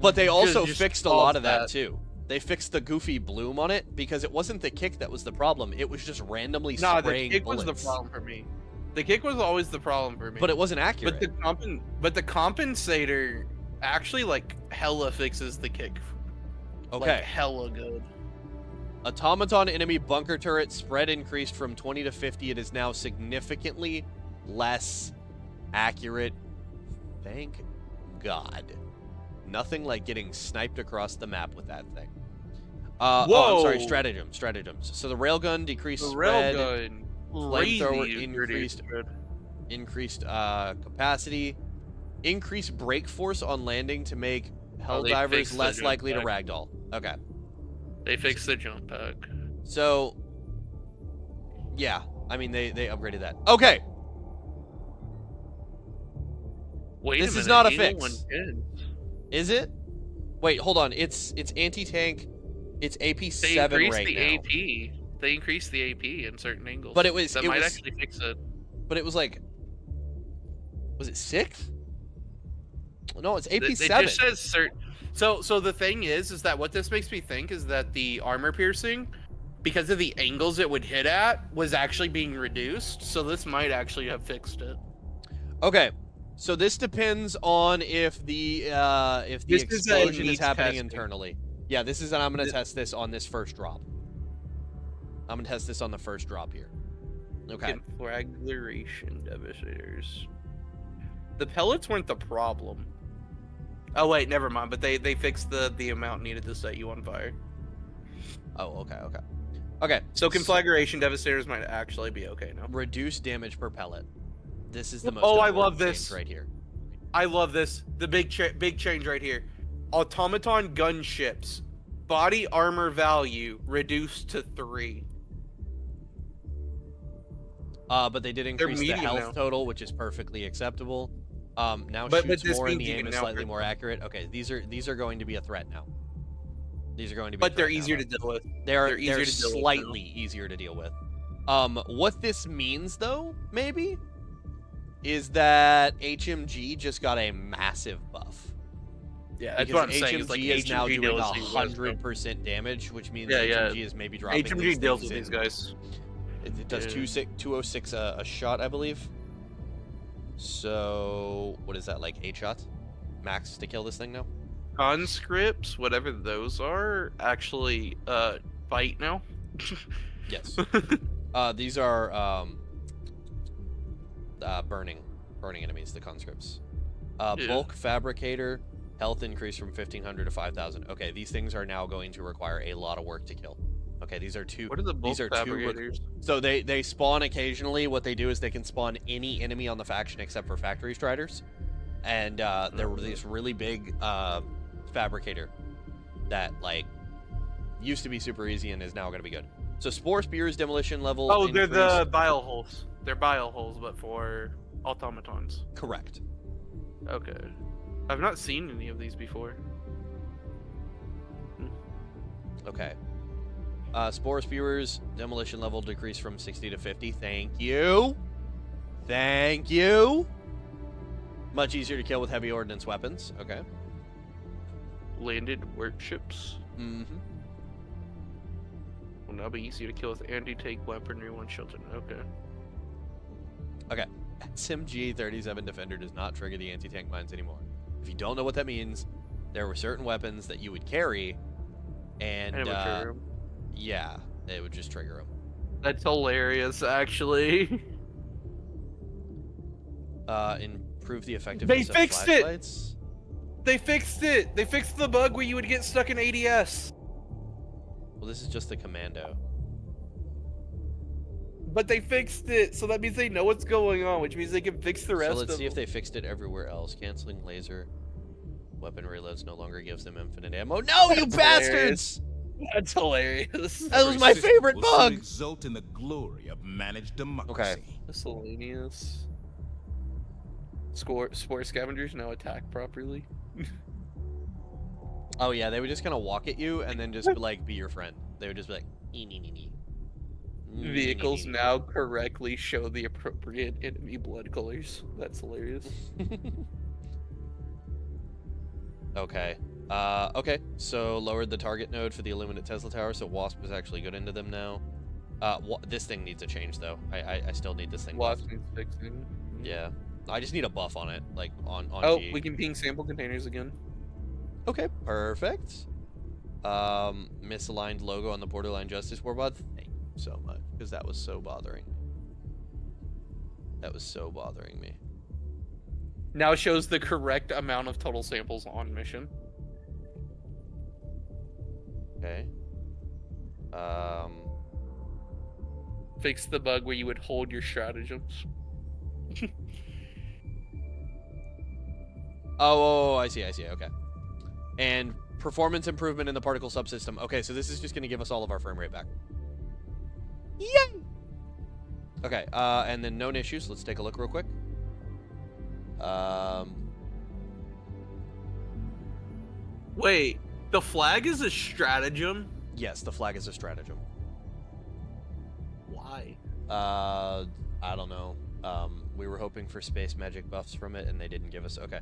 But they also just fixed a lot of that solved too. They fixed the goofy bloom on it because it wasn't the kick that was the problem. It was just randomly Nah, the spraying kick bullets. was the problem for me. The kick was always the problem for me. But it wasn't accurate. But the compensator actually like hella fixes the kick. Okay. Like hella good. Automaton enemy bunker turret spread increased from 20 to 50. It is now significantly less accurate. Thank God. Nothing like getting sniped across the map with that thing. Oh, I'm sorry, Whoa. stratagems. So the railgun decreased The spread. railgun. Flamethrower crazy increased reduced. increased capacity, increased brake force on landing to make Oh, they Helldivers fixed the less jump likely to pack. ragdoll. Okay. They fixed the jump pack. So, yeah, I mean they upgraded that. Okay, Wait This a is minute, not a Eagle fix. 110. is it? Wait, hold on. It's anti-tank. It's They AP7 increased right the now. AP. They increased the AP in certain angles. But it was- that it might was- actually fix it. But it was like, was it 6? No, it's It AP7. just says certain. So the thing is that what this makes me think is that the armor piercing, because of the angles it would hit at, was actually being reduced. So this might actually have fixed it. Okay, so this depends on if the explosion is happening internally. Yeah, this is. I'm gonna test this on this first drop. I'm gonna test this on the first drop here. Okay. Conflagration devastators. The pellets weren't the problem. Oh wait, never mind. But they fixed the amount needed to set you on fire. Oh, okay. So conflagration devastators might actually be okay now. Reduce damage per pellet. This is the most. Oh, I love this right here. I love this. The big change right here. Automaton gunships. Body armor value reduced to 3. But they did increase the health total, which is perfectly acceptable. Now shoots more and the aim is slightly more accurate. Okay, these are going to be a threat now. These are going to be. But they're easier to deal with. They're slightly easier to deal with. What this means though, maybe, is that HMG just got a massive buff. Yeah, that's what I'm saying. HMG is now doing 100% damage, which means HMG is maybe dropping. HMG deals with these guys. It does 206 a shot, I believe. So what is that, like 8 shots max to kill this thing now? Conscripts, whatever those are, actually fight now. Yes. These are burning enemies, the conscripts. Bulk fabricator, health increase from 1500 to 5000. Okay, these things are now going to require a lot of work to kill. Okay, these are two. What are the bulk fabricators? So they spawn occasionally. What they do is they can spawn any enemy on the faction except for factory striders, and they're this really big fabricator that like used to be super easy and is now going to be good. So spore spears, demolition level. Oh, they're the bile holes. They're bile holes, but for automatons. Correct. Okay, I've not seen any of these before. Okay. Spore spewers, demolition level decreased from 60 to 50. Thank you. Thank you. Much easier to kill with heavy ordnance weapons. Okay. Landed warships. Mm-hmm. Will now be easier to kill with anti-tank weaponry when sheltered. Okay. Okay. SMG 37 Defender does not trigger the anti-tank mines anymore. If you don't know what that means, there were certain weapons that you would carry, and yeah, it would just trigger them. That's hilarious, actually. Improve the effectiveness of flashlights. They fixed it! They fixed the bug where you would get stuck in ADS. Well, this is just the commando. But they fixed it, so that means they know what's going on, which means they can fix the rest of them. So let's see if they fixed it everywhere else. Canceling laser weapon reloads no longer gives them infinite ammo. No, you bastards! That's hilarious. That was my favorite bug. Exult in the glory of managed democracy. Okay. Miscellaneous. Spore scavengers now attack properly. Oh yeah, they would just kind of walk at you and then just like be your friend. They would just be like, nee, nee, nee, nee. Vehicles now correctly show the appropriate enemy blood colors. That's hilarious. Okay. Okay, so lowered the target node for the Illuminate Tesla Tower, so Wasp is actually good into them now. This thing needs a change, though. I still need this thing. Wasp needs fixing. Yeah. I just need a buff on it, like on Oh, G. we can ping sample containers again. Okay, perfect. Misaligned logo on the Borderline Justice Warbot. Thank you so much, because that was so bothering. That was so bothering me. Now shows the correct amount of total samples on mission. Okay. Fix the bug where you would hold your stratagems. Oh, I see, okay. And performance improvement in the particle subsystem. Okay, so this is just going to give us all of our frame rate back. Yay! Okay, and then known issues. Let's take a look real quick. Wait, the flag is a stratagem? Yes, the flag is a stratagem. Why? I don't know. We were hoping for space magic buffs from it, and they didn't give us. Okay.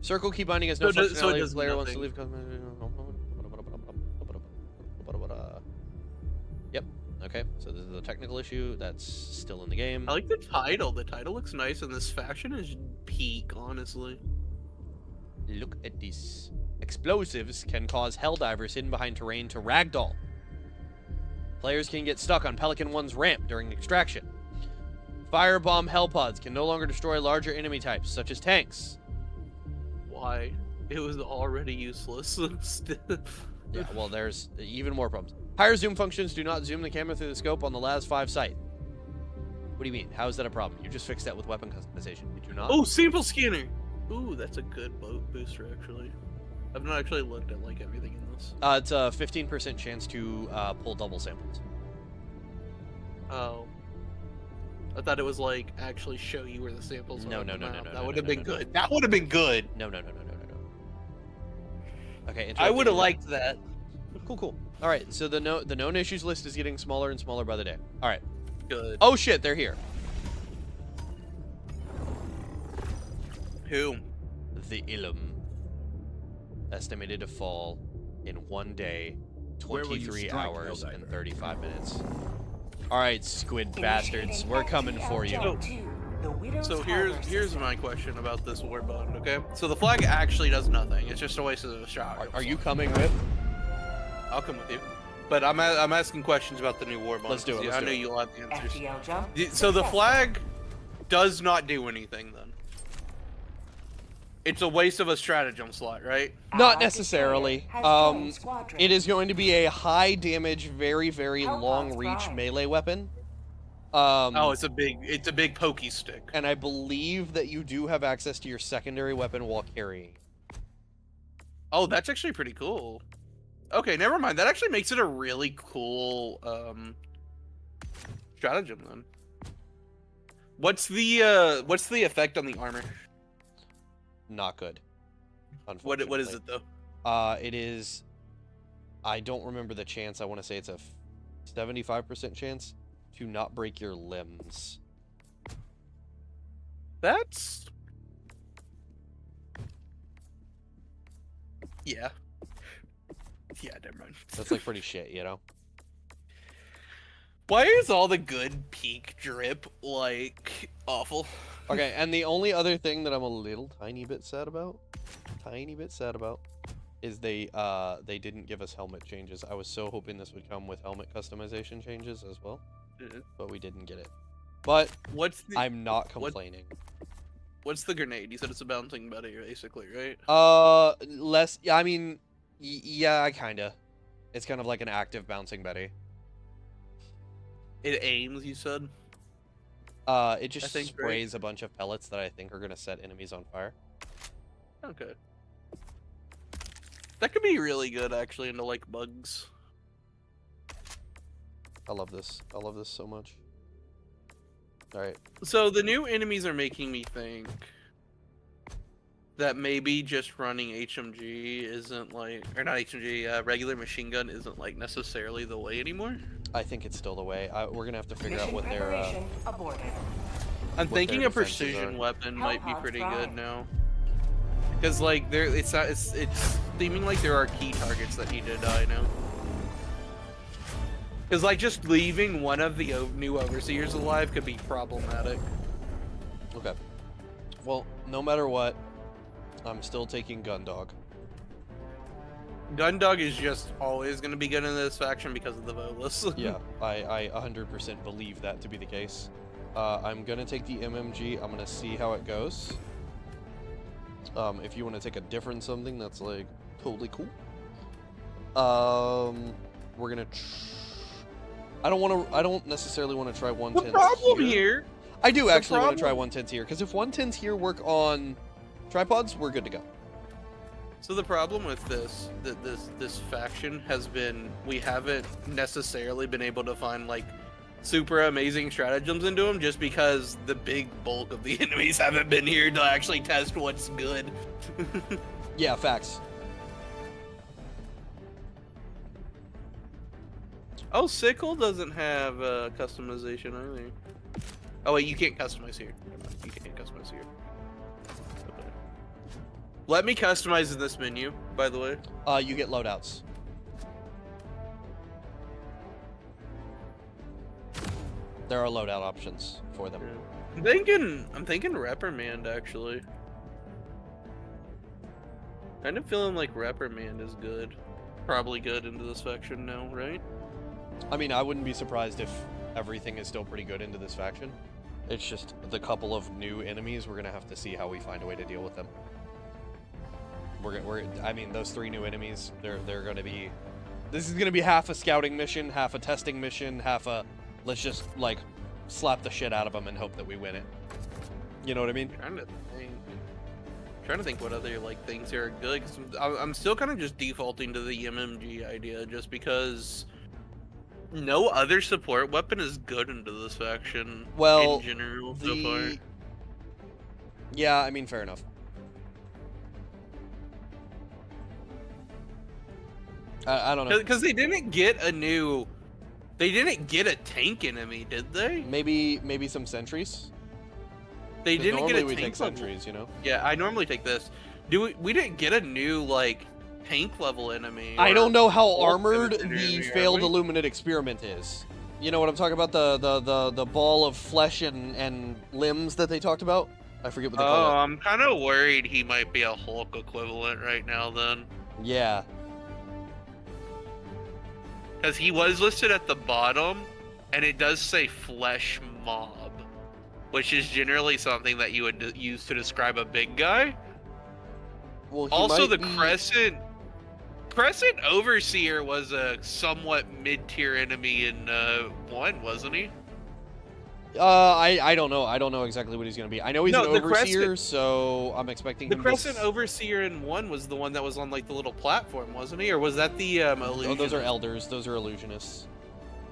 Circle key binding has no functionality. So it does player nothing. wants to leave. Yep. Okay, so this is a technical issue that's still in the game. I like the title. The title looks nice, and this faction is peak, honestly. Look at this. Explosives can cause Helldivers hidden behind terrain to ragdoll. Players can get stuck on Pelican 1's ramp during extraction. Firebomb Hellpods can no longer destroy larger enemy types, such as tanks. Why? It was already useless. Yeah, well, there's even more problems. Higher zoom functions do not zoom the camera through the scope on the LAS-5 site. What do you mean? How is that a problem? You just fixed that with weapon customization, did you not? Oh, sample scanner! Ooh, that's a good boat booster, actually. I've not actually looked at, like, everything in this. It's a 15% chance to pull double samples. Oh. I thought it was, like, actually show you where the samples are. No. That would have been good. That would have been good! No. Okay, I would have liked that. Cool. All right, so the known issues list is getting smaller and smaller by the day. All right. Good. Oh shit, they're here. Who? The Ilum. Estimated to fall in 1 day, Where will you 23 strike, hours, Helldiver? and 35 minutes. All right, squid bastards, we're coming for you. So here's my question about this war bond, okay? So the flag actually does nothing. It's just a waste of a shot. Are you coming with? I'll come with you. But I'm asking questions about the new war bond. Let's do it. I know you'll have the answers. FTL jump. So the flag does not do anything then. It's a waste of a stratagem slot, right? Not necessarily. It is going to be a high damage, very, very long reach melee weapon. Oh, it's a big pokey stick. And I believe that you do have access to your secondary weapon while carrying. Oh, that's actually pretty cool. Okay, never mind. That actually makes it a really cool stratagem then. What's the effect on the armor? Not good. What is it though? It is. I don't remember the chance. I want to say it's a 75% chance to not break your limbs. That's. Yeah. Yeah, never mind. That's like pretty shit, you know? Why is all the good peak drip, like, awful? Okay, and the only other thing that I'm a little tiny bit sad about, is they didn't give us helmet changes. I was so hoping this would come with helmet customization changes as well, but we didn't get it. But I'm not complaining. What's the grenade? You said it's a bouncing buddy, basically, right? Less. Yeah, I mean, yeah, kinda. It's kind of like an active bouncing Betty. It aims, you said? It just sprays a bunch of pellets that I think are gonna set enemies on fire. Okay. That could be really good, actually, into, like, bugs. I love this. I love this so much. Alright. So, the new enemies are making me think that maybe just running HMG isn't, like... Or not HMG, regular machine gun isn't, like, necessarily the way anymore. I think it's still the way. We're gonna have to figure out what their, I'm thinking a precision weapon might be pretty good now. Because, like, it's seeming like there are key targets that need to die now. Because, like, just leaving one of the new overseers alive could be problematic. Okay. Well, no matter what, I'm still taking Gundog. Gundog is just always going to be good in this faction because of the voteless. Yeah, I 100% believe that to be the case. I'm going to take the MMG. I'm going to see how it goes. If you want to take a different something that's, like, totally cool. We're going to... I don't necessarily want to try 110s. The problem here... I do actually want to try 110s here, because if 110s here work on tripods, we're good to go. So the problem with this faction has been we haven't necessarily been able to find like super amazing stratagems into them just because the big bulk of the enemies haven't been here to actually test what's good. Yeah, facts. Oh, Sickle doesn't have customization either. Oh wait, you can't customize here. You can't customize here. Let me customize in this menu, by the way. You get loadouts. There are loadout options for them. I'm thinking reprimand actually. Kind of feeling like reprimand is good. Probably good into this faction now, right? I mean, I wouldn't be surprised if everything is still pretty good into this faction. It's just the couple of new enemies, we're gonna have to see how we find a way to deal with them. I mean, those 3 new enemies, they're gonna be... This is gonna be half a scouting mission, half a testing mission, half a... Let's just, like, slap the shit out of them and hope that we win it. You know what I mean? Trying to think what other, like, things here are good. 'Cause I'm still kind of just defaulting to the MMG idea, just because... No other support weapon is good into this faction, well, in general, so far. Yeah, I mean, fair enough. I don't know. Because they didn't get a new... They didn't get a tank enemy, did they? Maybe some sentries? They didn't get a tank we take level. sentries, you know? Yeah, I normally take this. We didn't get a new, like, tank level enemy. I don't know how armored the enemy, failed Illuminate experiment is. You know what I'm talking about? The ball of flesh and limbs that they talked about? I forget what they call it. I'm kind of worried he might be a Hulk equivalent right now, then. Yeah. Because he was listed at the bottom, and it does say flesh mob, which is generally something that you would use to describe a big guy. Well, also, the Crescent Overseer was a somewhat mid-tier enemy in 1, wasn't he? I don't know. I don't know exactly what he's going to be. I know he's an Overseer, so I'm expecting the him Crescent Overseer in 1 was the one that was on, like, the little platform, wasn't he? Or was that the Illusionist? Oh, those are Elders. Those are Illusionists.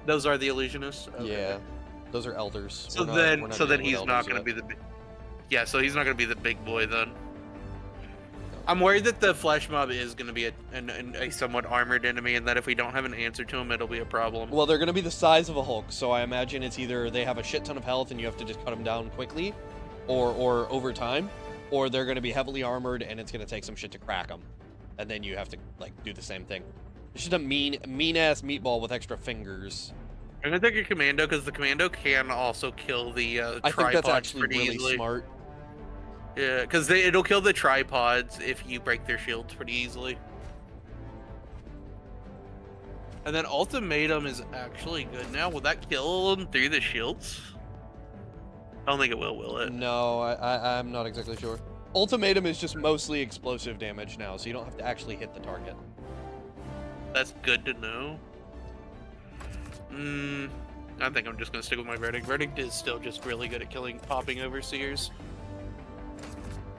Those are the Illusionists? Okay. Yeah. Those are Elders. So then he's not going to be the... Yeah, so he's not going to be the big boy, then. I'm worried that the Flesh Mob is going to be a somewhat armored enemy, and that if we don't have an answer to him, it'll be a problem. Well, they're going to be the size of a Hulk, so I imagine it's either they have a shit ton of health and you have to just cut them down quickly, or over time, or they're going to be heavily armored and it's going to take some shit to crack them, and then you have to, like, do the same thing. It's just a mean-ass meatball with extra fingers. I'm going to take a Commando, because the Commando can also kill the tripods I think that's actually pretty really easily. smart. Yeah, because it'll kill the tripods if you break their shields pretty easily. And then Ultimatum is actually good now. Will that kill them through the shields? I don't think it will it? No, I'm not exactly sure. Ultimatum is just mostly explosive damage now, so you don't have to actually hit the target. That's good to know. I think I'm just going to stick with my Verdict. Verdict is still just really good at popping Overseers.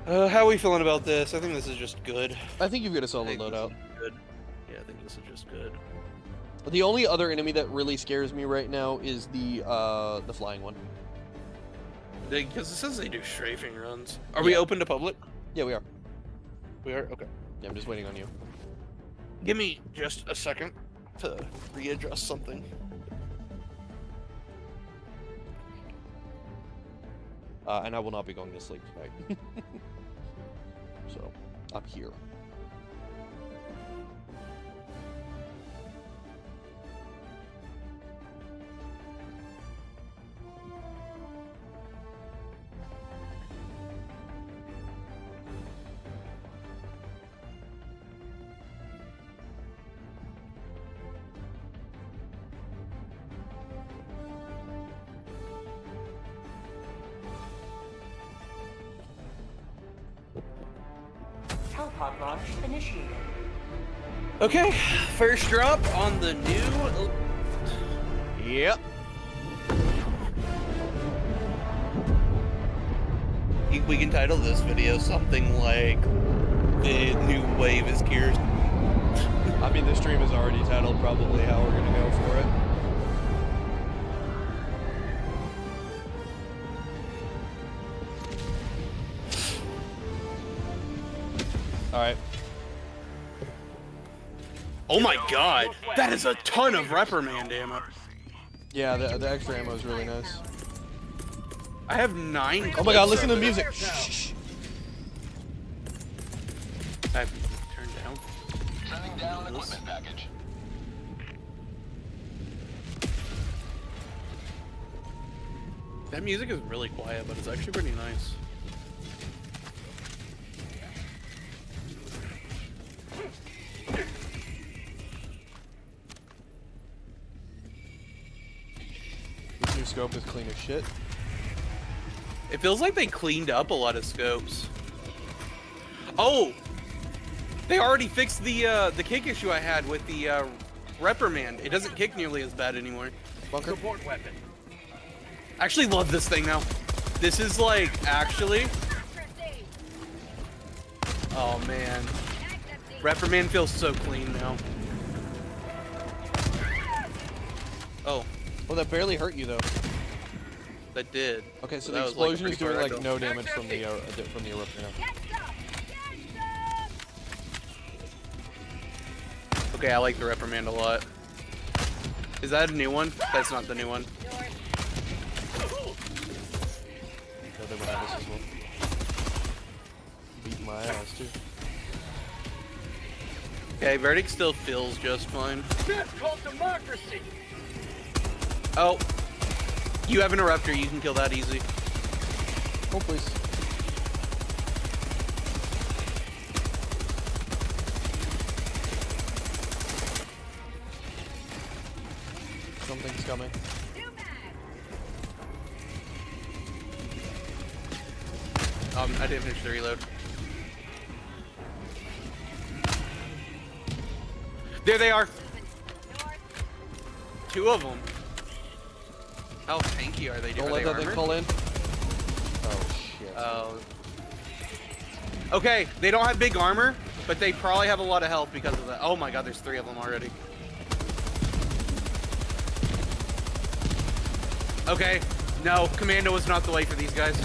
How are we feeling about this? I think this is just good. I think you've got a solid loadout. Good. Yeah, I think this is just good. The only other enemy that really scares me right now is the flying one. Because it says they do strafing runs. Are we open to public? Yeah, we are. We are? Okay. Yeah, I'm just waiting on you. Give me just a second to readjust something. And I will not be going to sleep tonight. So, I'm here. Pod launch initiated. Okay, first drop on the new... Yep. We can title this video something like The New Wave is Here. I mean, the stream is already titled probably how we're gonna go for it. Alright. Oh my god! That is a ton of reprimand ammo. Yeah, the extra ammo is really nice. I have 9. Oh my god, listen to the music! Shh. I turned down. Sending down an equipment package. That music is really quiet, but it's actually pretty nice. This new scope is clean as shit. It feels like they cleaned up a lot of scopes. Oh! They already fixed the kick issue I had with the reprimand. It doesn't kick nearly as bad anymore. Bunker. Support weapon. Actually love this thing now. This is like, actually... Oh man. Reprimand feels so clean now. Oh. Well, that barely hurt you though. That did. Okay, so That the was, like, explosion is pretty doing like far no damage from the eruptor now. Okay, I like the reprimand a lot. Is that a new one? That's not the new one. No, they would have this as well. Beat my ass too. Okay, Verdict still feels just fine. That's called democracy. Oh. You have an eruptor, you can kill that easy. Oh, please. Something's coming. I didn't finish the reload. There they are! 2 of them. How tanky are they? Don't let that thing pull in. Oh shit. Oh. Okay, they don't have big armor, but they probably have a lot of health because of that. Oh my god, there's 3 of them already. Okay, no, Commando was not the way for these guys.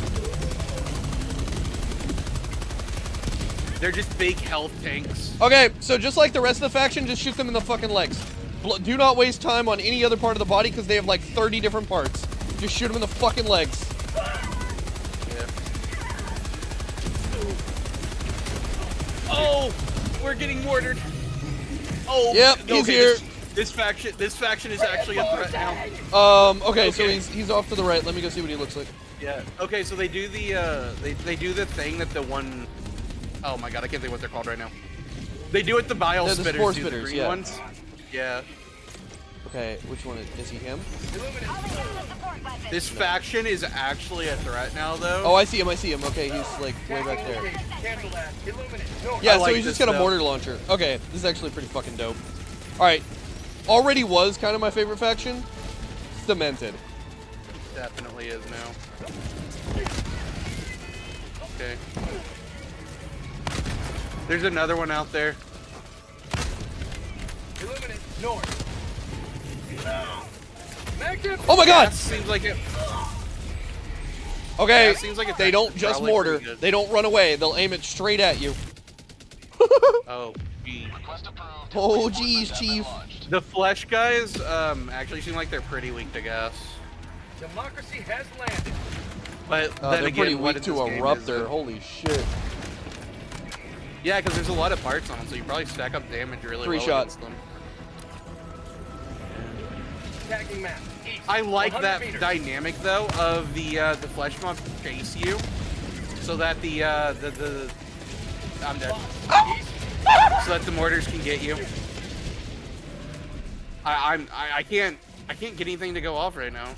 They're just big health tanks. Okay, so just like the rest of the faction, just shoot them in the fucking legs. Do not waste time on any other part of the body because they have like 30 different parts. Just shoot them in the fucking legs. Yeah. Oh, we're getting mortared. Oh, yep, he's here. This faction is actually a threat now. Okay, so he's off to the right. Let me go see what he looks like. Yeah. Okay, so they do the they do the thing that the one. Oh my god, I can't think what they're called right now. They do it the bile The spitters, spore do the spitters, green yeah. ones. Yeah. Okay, which one is he? Him? This faction is actually a threat now, though. Oh, I see him. Okay, he's like way back there. Cancel that. Illuminate. No. Yeah, I so like he's just this, got a though. mortar launcher. Okay, this is actually pretty fucking dope. All right, already was kind of my favorite faction. Cemented. Definitely is now. Okay. There's another one out there. Illuminate. North. Active. Oh my god! That seems like it. Okay, Yeah, seems like it's they don't actually just probably mortar. pretty good. They don't run away. They'll aim it straight at you. Oh, gee. Oh, geez, Chief. The flesh guys actually seem like they're pretty weak to gas. Democracy has landed. But then They're again, pretty what weak in to this a game ruptor. is it? Holy shit. Yeah, because there's a lot of parts on them, so you probably stack up damage really 3 well shots. against them. Tagging map. East. I like 100 that meters. dynamic though of the flesh mob chase you, so that I'm dead. So that the mortars can get you. I can't get anything to go off right now.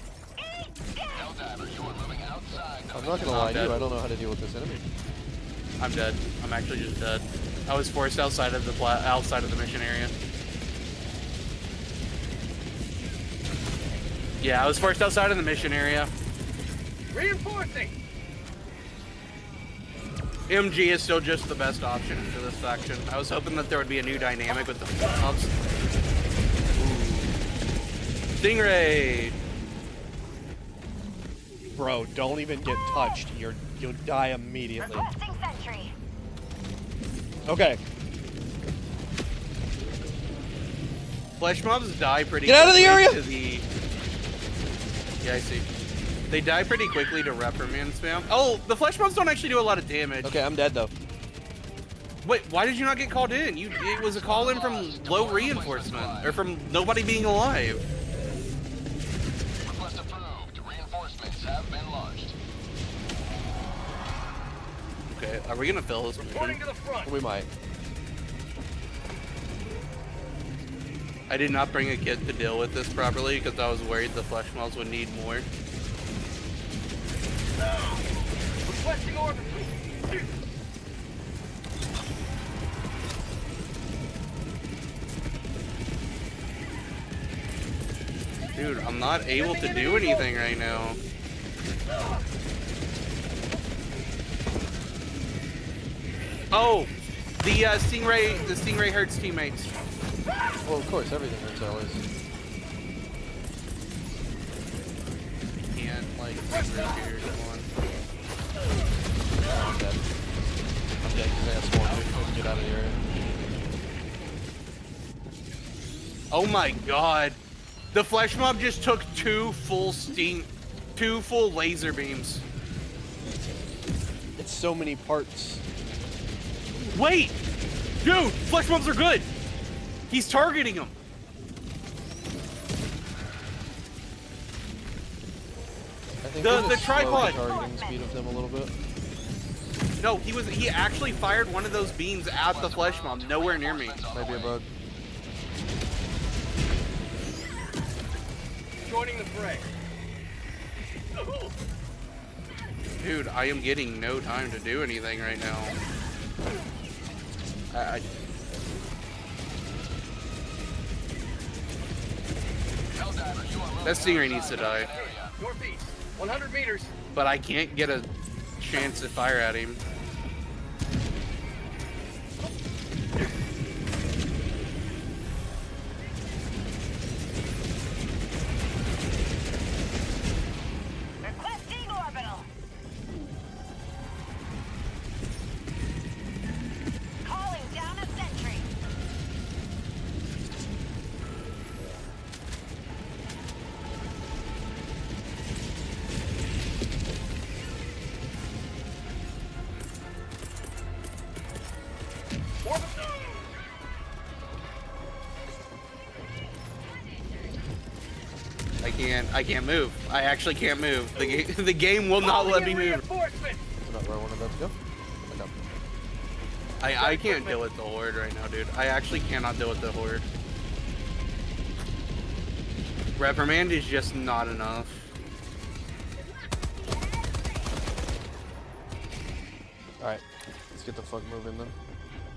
I'm not gonna lie to you. I don't know how to deal with this enemy. I'm dead. I'm actually just dead. I was forced outside of the mission area. Yeah, I was forced outside of the mission area. Reinforcing. MG is still just the best option for this faction. I was hoping that there would be a new dynamic with the mobs. Stingray! Bro, don't even get touched. You'll die immediately. Requesting sentry. Okay. Flesh mobs die pretty Get out of the quickly area! to the... Yeah, I see. They die pretty quickly to reprimand spam. Oh, the flesh mobs don't actually do a lot of damage. Okay, I'm dead though. Wait, why did you not get called in? It was a call in from low reinforcement, or from nobody being alive. Request approved. Reinforcements have been Okay, are we gonna fill this Reporting mission? to the front. We might. I did not bring a kit to deal with this properly because I was worried the flesh mobs would need more. Requesting orbit. Dude, I'm not able to do anything right now. Oh, the Stingray hurts teammates. Well, of course, everything hurts always. Can't like regroup here. Come on. I'm dead. I'm dead because I got swarmed. I can get out of the area. Oh my god. The flesh mob just took two full laser beams. It's so many parts. Wait! Dude, flesh mobs are good! He's targeting them. I think The we just slowed tripod. the targeting speed of them a little bit. No, he actually fired one of those beams at the flesh mob, nowhere near me. Might be a bug. Joining the fray. Dude, I am getting no time to do anything right now. That Stingray needs to die. Northeast. 100 meters. But I can't get a chance to fire at him. Requesting orbital. Calling down a sentry. I can't move. I actually can't move. The game will not let me move. Is that where I wanted that to go? Okay. I can't deal with the horde right now, dude. I actually cannot deal with the horde. Reprimand is just not enough. Alright. Let's get the fuck moving then.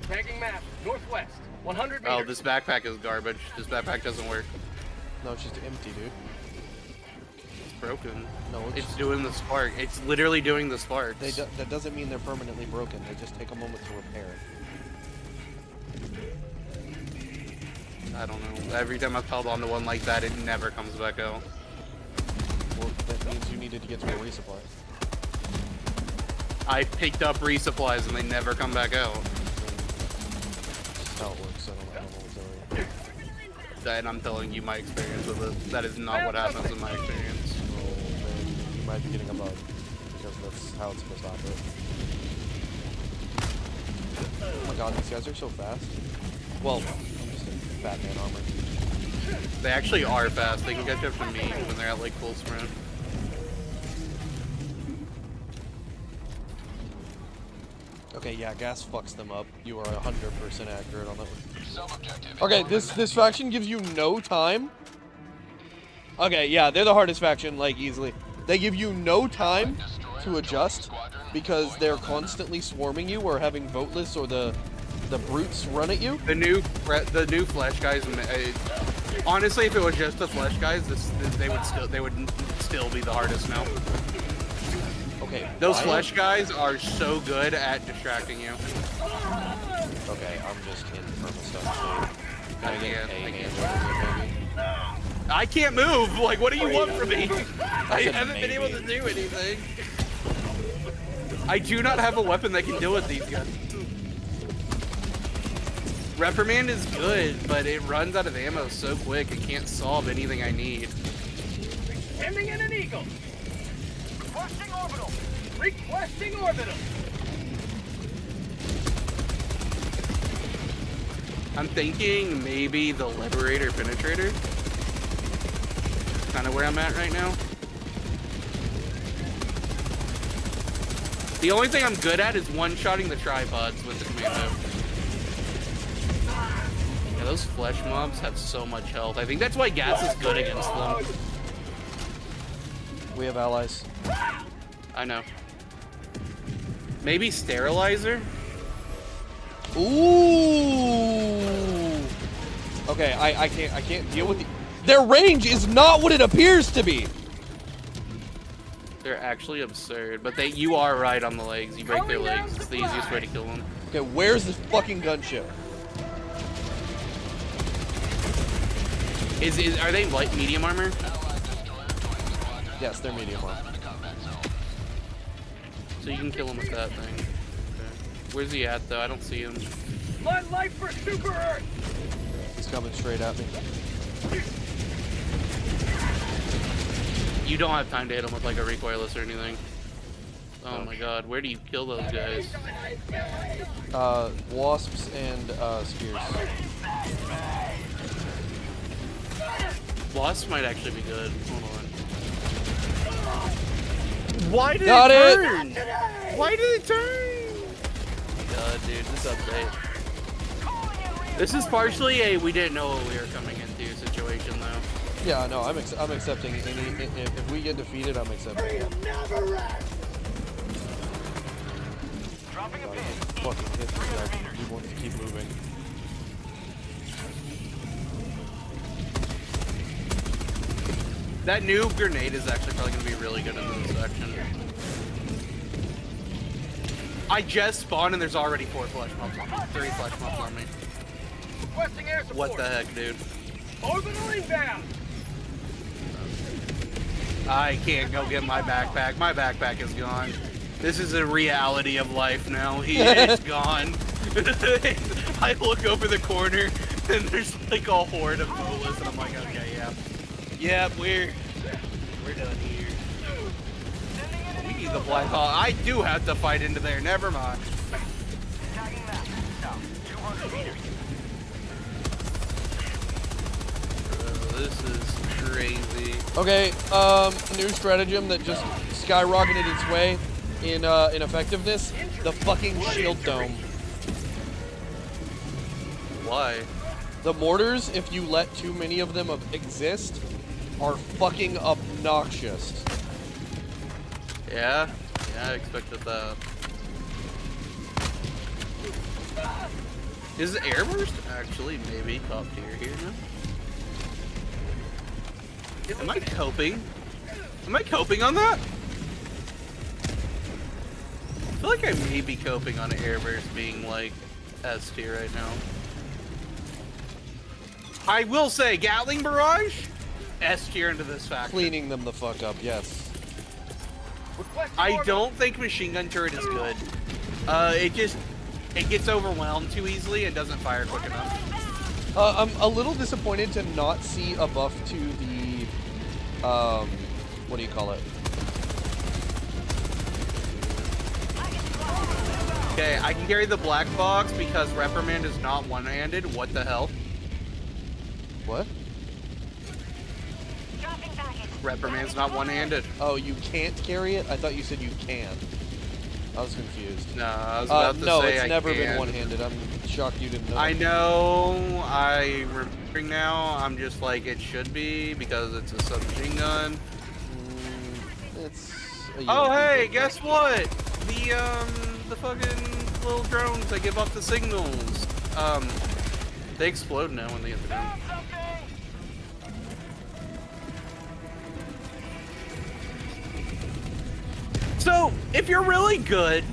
Tagging map. Northwest. 100 meters. Oh, this backpack is garbage. This backpack doesn't work. No, it's just empty, dude. It's broken. No, It's doing the spark. It's literally doing the sparks. That doesn't mean they're permanently broken. They just take a moment to repair it. I don't know. Every time I've held onto one like that, it never comes back out. Well, that means you needed to get to a resupply. I picked up resupplies and they never come back out. That's just how it works. I don't know what to tell you. And I'm telling you my experience with it. That is not what happens in my experience. Oh, man, you might be getting a bug. Because that's how it's supposed to operate. Oh my god, these guys are so fast. Well, I'm just in Batman armor. They actually are fast. They can catch up to me when they're at like full sprint. Okay, yeah, gas fucks them up. You are 100% accurate on that one. Okay, this faction gives you no time. Okay, yeah, they're the hardest faction, like, easily. They give you no time to adjust because they're constantly swarming you or having voteless or the brutes run at you. The new flesh guys. Honestly, if it was just the flesh guys, they would still be the hardest now. Okay. Those flesh guys are so good at distracting you. Okay, I'm just in perma-stun state. Can I get a hand maybe? I can't move. Like, what do you want from me? I said haven't been able to maybe. do anything. I do not have a weapon that can deal with these guys. Reprimand is good, but it runs out of ammo so quick it can't solve anything I need. Sending in an eagle. Requesting orbital. Requesting orbital. I'm thinking maybe the Liberator Penetrator. Kind of where I'm at right now. The only thing I'm good at is one-shotting the tripods with the commando. Yeah, those flesh mobs have so much health. I think that's why gas is good against them. We have allies. I know. Maybe sterilizer? Ooh. Okay, I can't deal with the. Their range is not what it appears to be. They're actually absurd, but you are right on the legs. You break their legs. It's the easiest way to kill them. Okay, where's this fucking gunship? Are they light medium armor? Yes, they're medium armor. So you can kill him with that thing. Okay. Where's he at though? I don't see him. My life for Super Earth! He's coming straight at me. You don't have time to hit him with like a recoilless or anything. Oh my god, where do you kill those guys? Wasps and spears. Wasps might actually be good. Hold on. Why did Got it it! turn? Why did it turn? Oh my god, dude, this update. This is partially a we didn't know what we were coming into situation though. Yeah, no, I'm accepting any. If we get defeated, I'm accepting it. Dropping a pin. Fucking hit this guy. He wants to keep moving. That new grenade is actually probably going to be really good in this section. I just spawned and there's already 4 flesh mobs on me. 3 flesh mobs on me. Requesting air support. What the heck, dude? Orbital inbound. I can't go get my backpack. My backpack is gone. This is a reality of life now. It's gone. I look over the corner and there's like a horde of duelists and I'm like, okay, yeah. Yep, we're done here. We need the black hole. I do have to fight into there. Never mind. Tagging map. South. 200 meters. This is crazy. Okay, new stratagem that just skyrocketed its way in effectiveness. The fucking shield dome. Why? The mortars, if you let too many of them exist, are fucking obnoxious. Yeah, I expected that. Is Airburst actually maybe top tier here now? Am I coping? Am I coping on that? I feel like I may be coping on Airburst being like S tier right now. I will say, Gatling Barrage, S tier into this faction. Cleaning them the fuck up, yes. I don't think machine gun turret is good. It gets overwhelmed too easily and doesn't fire quick enough. I'm a little disappointed to not see a buff to the, what do you call it? Okay, I can carry the black box because reprimand is not one-handed. What the hell? What? Reprimand's not one-handed. Oh, you can't carry it? I thought you said you can. I was confused. No, I was about to no, say it's never been can. one-handed. I'm shocked you didn't know. I know. I'm remembering now. I'm just like, it should be because it's a submachine gun. It's a Oh, UAV hey, thing. guess what? The fucking little drones that give off the signals. They explode now when they hit the ground. So, if you're really good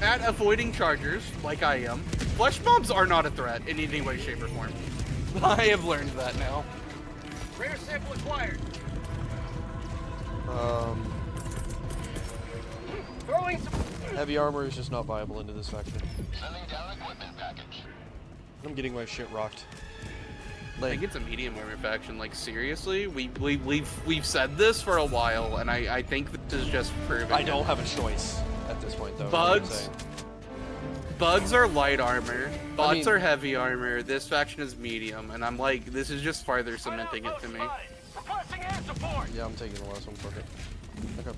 at avoiding chargers, like I am, flesh bombs are not a threat in any way, shape, or form. I have learned that now. Radar sample acquired. Throwing some. Heavy armor is just not viable into this faction. Sending down equipment package. I'm getting my shit rocked. I think it's a medium armor faction. Like seriously, we've said this for a while, and I think this is just proving. I don't have a choice at this point, though. Bugs are light armor. Bots mean- are heavy armor. This faction is medium, and I'm like, this is just farther cementing it to me. Requesting air support. Yeah, I'm taking the last one. Fuck it. Okay.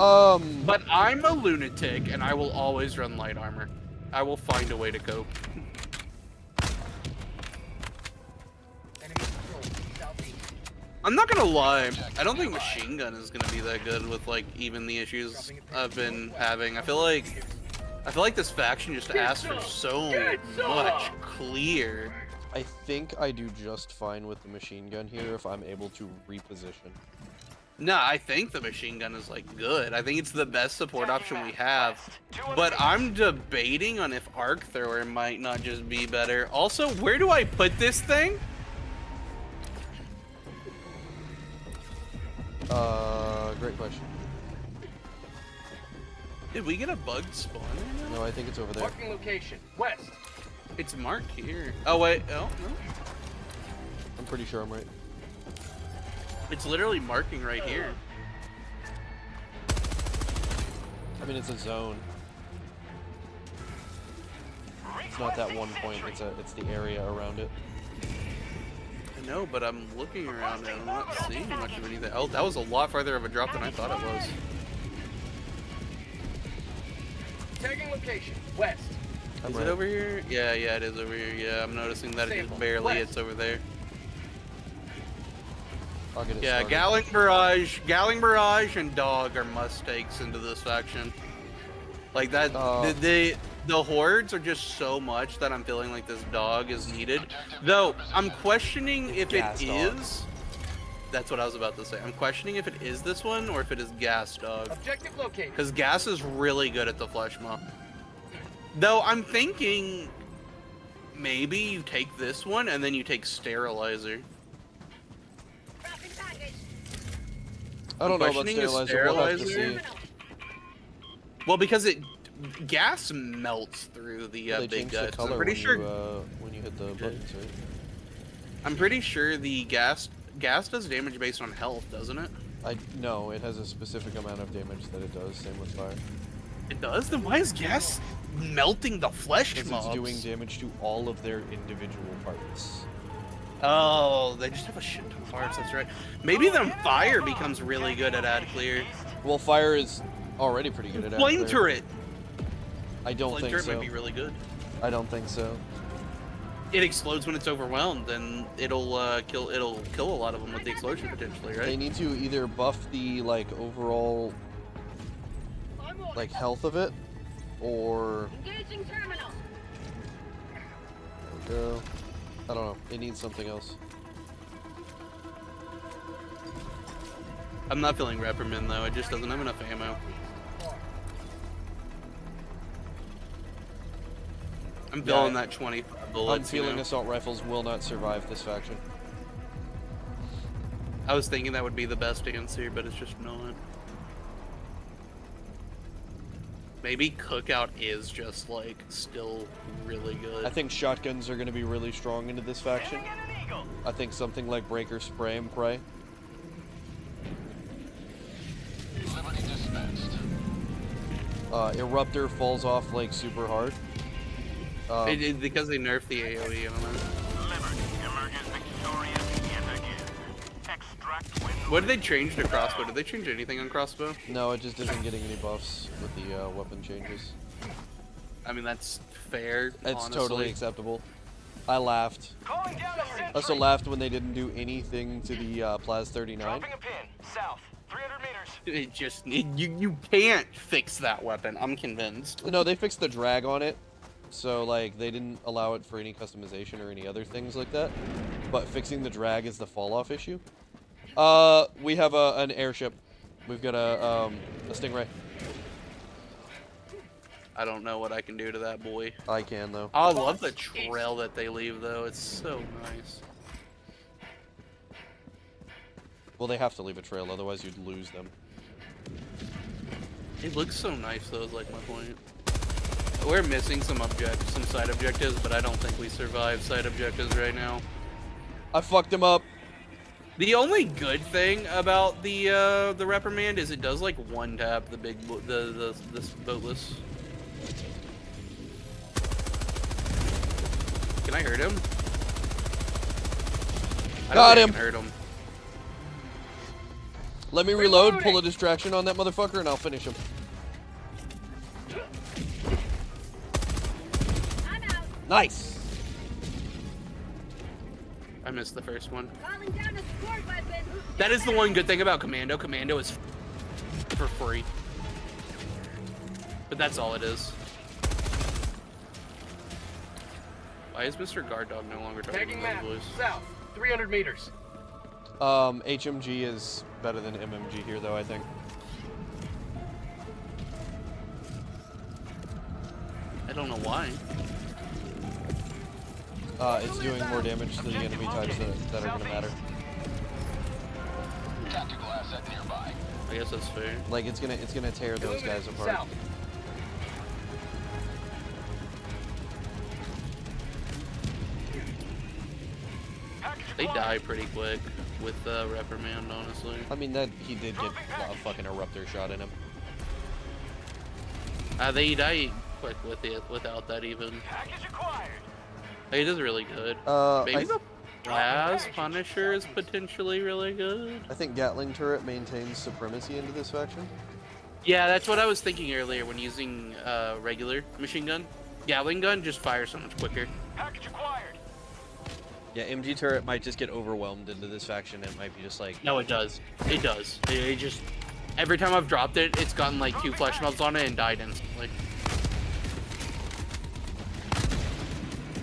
But I'm a lunatic, and I will always run light armor. I will find a way to cope. I'm not gonna lie, I don't think machine gun is gonna be that good with like even the issues I've been having. I feel like this faction just asks for so much clear. I think I do just fine with the machine gun here if I'm able to reposition. No, I think the machine gun is like good. I think it's the best support option we have. But I'm debating on if arc thrower might not just be better. Also, where do I put this thing? Great question. Did we get a bug spawn? No, I think it's over there. Marking location. West. It's marked here. Oh wait, oh no. I'm pretty sure I'm right. It's literally marking right here. I mean, it's a zone. It's not that one point. It's the area around it. I know, but I'm looking around and I'm not seeing much of anything. Oh, that was a lot farther of a drop than I thought it was. Tagging location. West. Is it over here? Yeah, it is over here. Yeah, I'm noticing that it just barely it's over there. I'll get it Yeah, started. Galling Barrage, and Dog are must takes into this faction. Like that, the hordes are just so much that I'm feeling like this Dog is needed. Though I'm questioning if it is. That's what I was about to say. I'm questioning if it is this one or if it is Gas Dog. Objective located. Because Gas is really good at the flesh mob. Though I'm thinking maybe you take this one and then you take Sterilizer. I don't know about Sterilizer. We'll have to see. Well, because gas melts through the big guts. I'm pretty sure when you hit the buttons, right? I'm pretty sure the gas does damage based on health, doesn't it? No, it has a specific amount of damage that it does. Same with fire. It does? Then why is gas melting the flesh mobs? It's doing damage to all of their individual parts. Oh, they just have a shit ton of parts. That's right. Maybe then fire becomes really good at ad clear. Well, fire is already pretty good at ad clear. Flame turret. I don't think so. Flame turret might be really good. I don't think so. It explodes when it's overwhelmed, and it'll kill a lot of them with the explosion potentially, right? They need to either buff the like overall like health of it, or Engaging terminal. I don't know. It needs something else. I'm not feeling reprimand though. It just doesn't have enough ammo. I'm feeling that 20 bullets. I'm feeling assault rifles will not survive this faction. I was thinking that would be the best answer, but it's just not. Maybe Cookout is just like still really good. I think shotguns are going to be really strong into this faction. I think something like Breaker Spray and Pray. Liberty dispensed. Eruptor falls off like super hard. Because they nerfed the AoE on them. What did they change to crossbow? Did they change anything on crossbow? No, it just isn't getting any buffs with the weapon changes. I mean, that's fair. It's honestly. totally acceptable. I laughed. I also laughed when they didn't do anything to the Plas 39. Dropping a pin. South. 300 meters. It just you can't fix that weapon. I'm convinced. No, they fixed the drag on it. So, like, they didn't allow it for any customization or any other things like that. But fixing the drag is the fall-off issue. We have an airship. We've got a Stingray. I don't know what I can do to that boy. I can, though. I love the trail that they leave, though. It's so nice. Well, they have to leave a trail, otherwise you'd lose them. It looks so nice, though, is like my point. We're missing some side objectives, but I don't think we survive side objectives right now. I fucked him up. The only good thing about the reprimand is it does like one tap the big this boatless. Can I hurt him? Got him. I can hurt him. Let me reload, pull a distraction on that motherfucker, and I'll finish him. I'm out. Nice. I missed the first one. Calling down a support weapon. That is the one good thing about Commando. Commando is for free. But that's all it is. Why is Mr. Guard Dog no longer talking Tagging to map. voice? South. 300 meters. HMG is better than MMG here, though, I think. I don't know why. It's doing more damage to the enemy types that are gonna matter. Tactical asset nearby. I guess that's fair. Like it's gonna tear those guys apart. South. They die pretty quick with reprimand, honestly. I mean that he did get a fucking eruptor shot in him. They die quick with it without that even. Package acquired. He does really good. Maybe the Blast Punisher is potentially really good. I think Gatling turret maintains supremacy into this faction. Yeah, that's what I was thinking earlier when using regular machine gun. Gatling gun just fires so much quicker. Package acquired. Yeah, MG turret might just get overwhelmed into this faction. It might be just like... No, it does. It does. It just... Every time I've dropped it, it's gotten like 2 flesh melts on it and died instantly.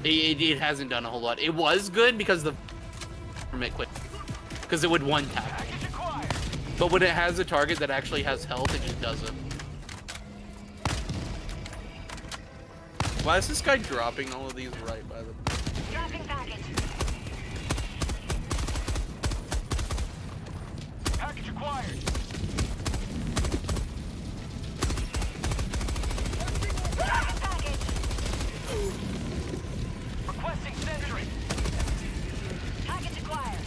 It hasn't done a whole lot. It was good because the... quick. Because it would one tap. But when it has a target that actually has health, it just doesn't. Why is this guy dropping all of these right by the... Dropping package. Package acquired. Dropping package. Requesting sentry. Package acquired.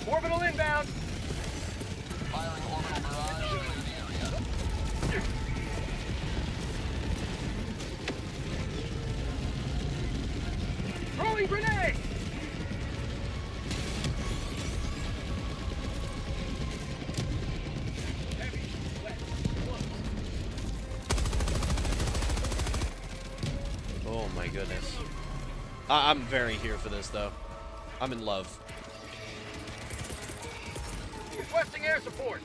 Orbital inbound. Firing orbital barrage to clear the area. Throwing grenade. Heavy. Wet. Close. Oh my goodness. I'm very here for this, though. I'm in love. Requesting air support.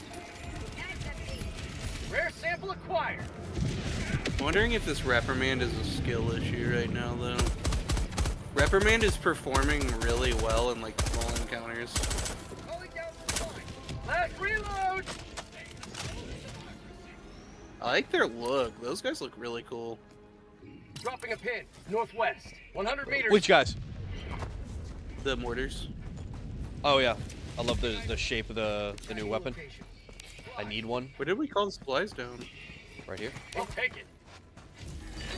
Rare sample acquired. I'm wondering if this reprimand is a skill issue right now, though. Reprimand is performing really well in like small encounters. Calling down the line. Last reload. I like their look. Those guys look really cool. Dropping a pin. Northwest. 100 meters. Which guys? The mortars. Oh yeah, I love the shape of the new weapon. I need one. Where did we call the supplies down? Right here. We'll take it.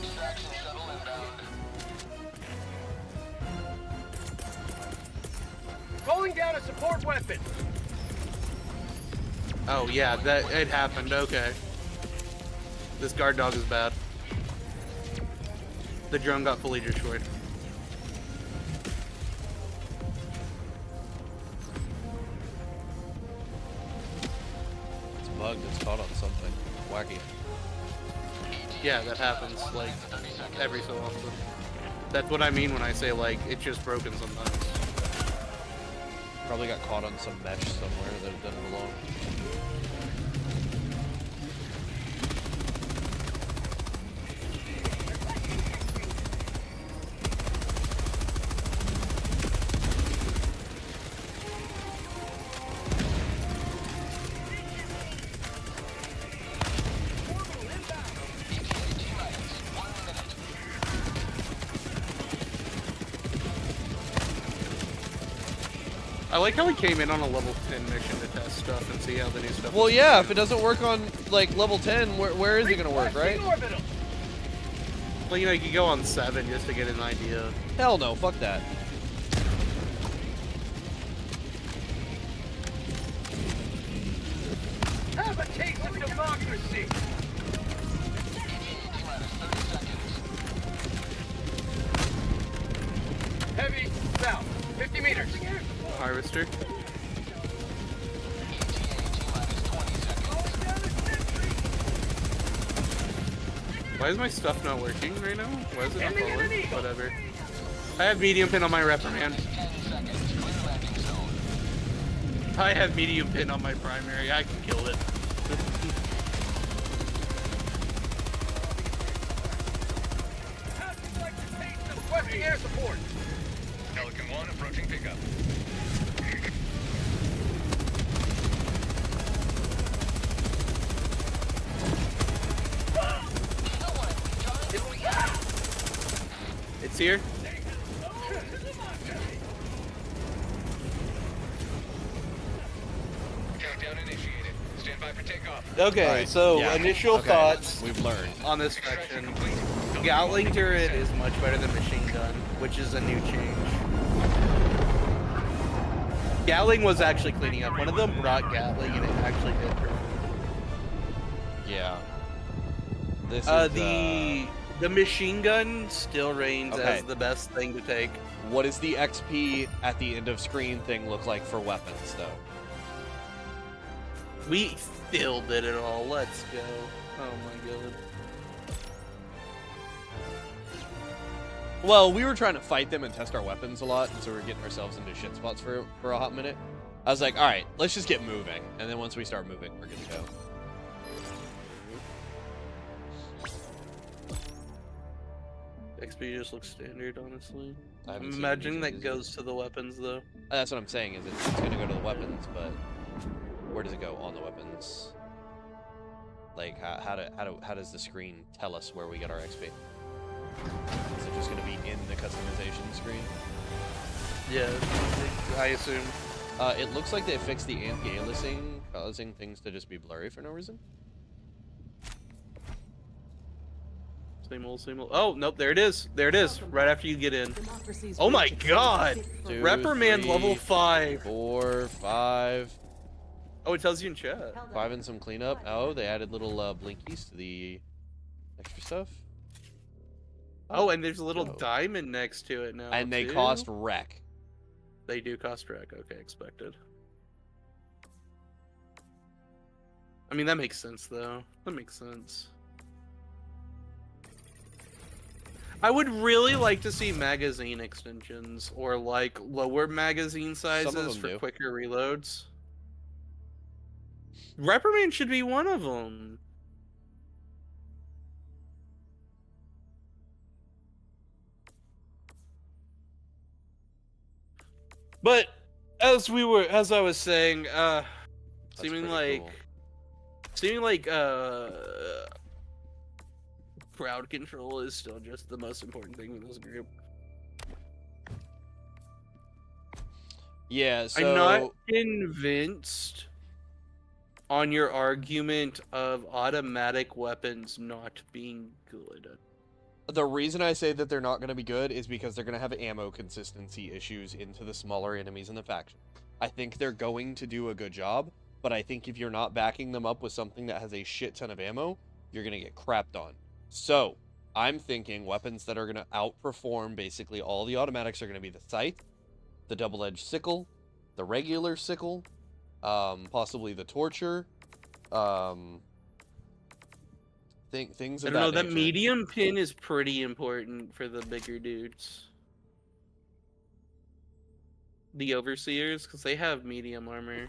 Extraction shuttle inbound. Calling down a support weapon. Oh yeah, that it happened. Okay. This guard dog is bad. The drone got fully destroyed. It's bugged. It's caught on something wacky. Yeah, that happens like every so often. That's what I mean when I say like it's just broken sometimes. Probably got caught on some mesh somewhere that it doesn't belong. I like how we came in on a level 10 mission to test stuff and see how the new stuff Well, is yeah, going. if it doesn't work on like level 10, where is it gonna work, right? Orbital. Well, you know, you could go on 7 just to get an idea. Hell no, fuck that. Have a taste of democracy. Heavy. South. 50 meters. Harvester. Why is my stuff not working right now? Why is it not forward? Whatever. I have medium pin on my reprimand. 10 seconds. Clear landing zone. I have medium pin on my primary. I can kill it. Requesting air support. Pelican 1 approaching pickup. It's here. Countdown initiated. Stand by for takeoff. Okay, Alright, so yeah. initial Okay, thoughts We've learned. on this section. Gatling turret is much better than machine gun, which is a new change. Gatling was actually cleaning up. One of them brought Gatling and it actually did perfect. Yeah. This is, The machine gun still reigns Okay. as the best thing to take. what does the XP at the end of screen thing look like for weapons, though? We still did it all. Let's go. Oh my god. Well, we were trying to fight them and test our weapons a lot, so we were getting ourselves into shit spots for a hot minute. I was like, all right, let's just get moving, and then once we start moving, we're good to go. XP just looks standard, honestly. I haven't I'm seen imagining anything that goes to the weapons, though. That's what I'm saying, is it's going to go to the weapons, but where does it go on the weapons? Like, how does the screen tell us where we get our XP? Is it just going to be in the customization screen? Yeah, I assume. It looks like they fixed the anti-aliasing, causing things to just be blurry for no reason. Same old, same old. Oh, nope, there it is. There it is, right after you get in. Democracy's Oh my reaching god! 2, Reprimand 3, level 5. 4, 5. Oh, it tells you in chat. 5 and some cleanup. Oh, they added little blinkies to the extra stuff. Oh, and there's a little Oh. diamond next to it now. And they too. cost wreck. They do cost wreck. Okay, expected. I mean, that makes sense, though. That makes sense. I would really like to see magazine extensions or like lower magazine sizes them for do. quicker reloads. Reprimand should be one of them. But as I was saying, seeming pretty like crowd control is still just the most important thing in this group. Yeah, so I'm not convinced on your argument of automatic weapons not being good. the reason I say that they're not going to be good is because they're going to have ammo consistency issues into the smaller enemies in the faction. I think they're going to do a good job, but I think if you're not backing them up with something that has a shit ton of ammo, you're going to get crapped on. So, I'm thinking weapons that are going to outperform basically all the automatics are going to be the scythe, the double-edged sickle, the regular sickle, possibly the torture, things I of don't know, that that nature. medium pin is pretty important for the bigger dudes. The overseers, because they have medium armor.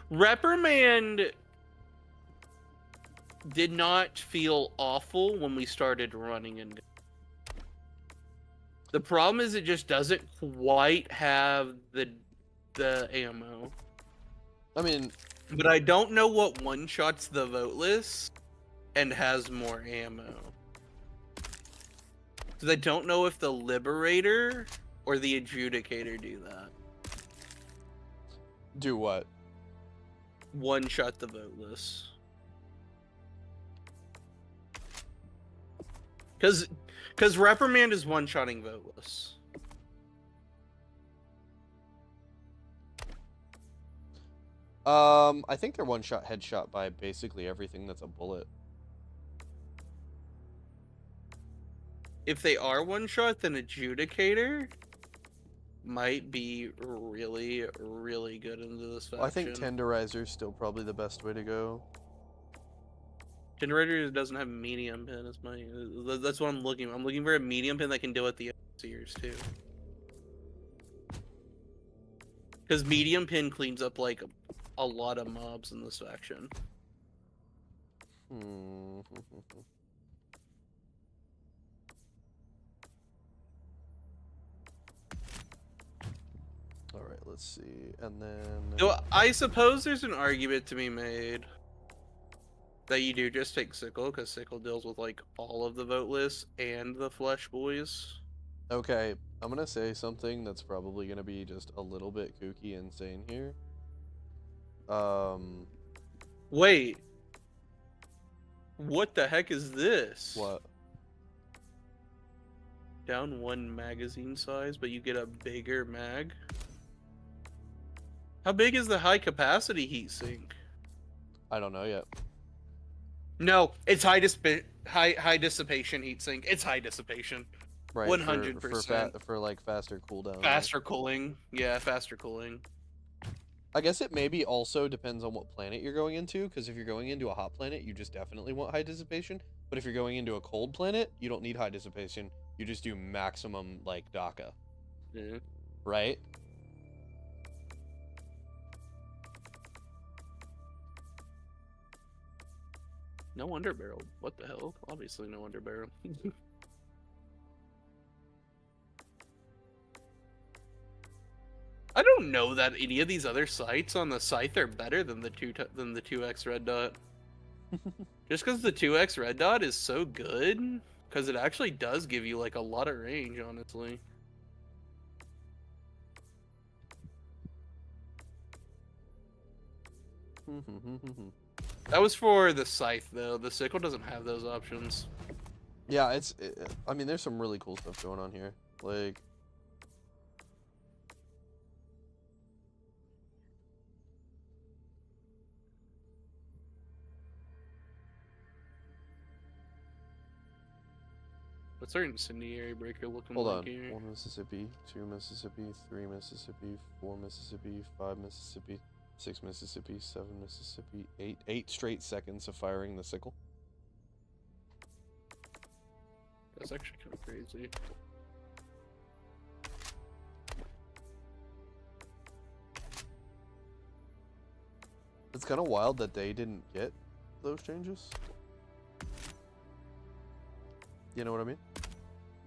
Reprimand did not feel awful when we started running into. The problem is it just doesn't quite have the ammo. I mean, But I don't know what one-shots the voteless and has more ammo. Because I don't know if the Liberator or the Adjudicator do that. do what? One-shot the voteless. Because Reprimand is one-shotting voteless. I think they're one-shot headshot by basically everything that's a bullet. If they are one-shot, then Adjudicator might be really, really good into this faction. Well, I think Tenderizer is still probably the best way to go. Tenderizer doesn't have medium pin. That's what I'm looking for. I'm looking for a medium pin that can deal with the seers too. Because medium pin cleans up like a lot of mobs in this faction. All right, let's see, and then. So I suppose there's an argument to be made that you do just take Sickle, because Sickle deals with like all of the vote lists and the Flesh Boys. Okay, I'm gonna say something that's probably gonna be just a little bit kooky insane here. Wait. What the heck is this? What? Down 1 magazine size, but you get a bigger mag? How big is the high capacity heatsink? I don't know yet. No, it's high dissipation heatsink. It's high dissipation. Right, 100%. For like faster cooldown. Faster cooling. Yeah, faster cooling. I guess it maybe also depends on what planet you're going into, because if you're going into a hot planet, you just definitely want high dissipation. But if you're going into a cold planet, you don't need high dissipation. You just do maximum, like, DACA. Yeah. Right? No underbarrel. What the hell? Obviously no underbarrel. I don't know that any of these other sights on the Scythe are better than the 2x red dot. Just because the 2x red dot is so good, because it actually does give you like a lot of range, honestly. That was for the Scythe though. The Sickle doesn't have those options. Yeah, I mean, there's some really cool stuff going on here. Like, what's our incendiary breaker looking hold like on. here? 1 Mississippi, 2 Mississippi, 3 Mississippi, 4 Mississippi, 5 Mississippi, 6 Mississippi, 7 Mississippi, 8 straight seconds of firing the Sickle. That's actually kind of crazy. It's kind of wild that they didn't get those changes. You know what I mean?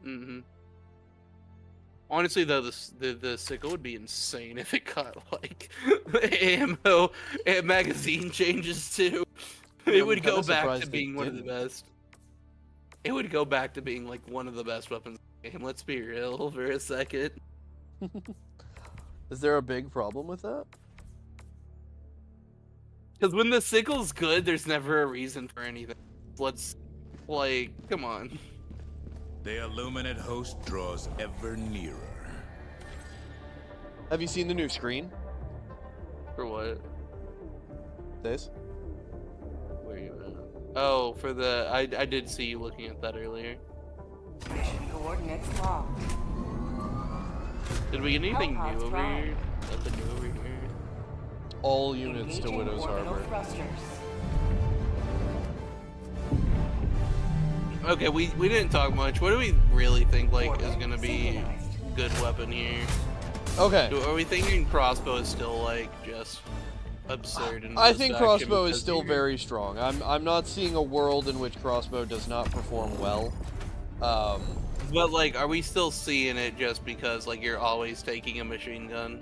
Mm-hmm. Honestly, though, the Sickle would be insane if it got like ammo and magazine changes too. It would go back to being one of the best. It would go back to being like one of the best weapons in the game. Let's be real for a second. Is there a big problem with that? Because when the Sickle's good, there's never a reason for anything. Let's, like, come on. The illuminate host draws ever nearer. Have you seen the new screen? For what? This? Wait a minute. Oh, for the... I did see you looking at that earlier. Mission coordinates locked. Did we get anything Hellpods new over prime. here? Nothing new over here. All units to Engaging Widow's orbital Harbor. thrusters. Okay, we didn't talk much. What do we really think like is Orbit gonna be synchronized. good weapon here? Okay. Are we thinking crossbow is still like just absurd? In I this think faction crossbow is because still you're- very strong. I'm not seeing a world in which crossbow does not perform well. But like, are we still seeing it just because like you're always taking a machine gun?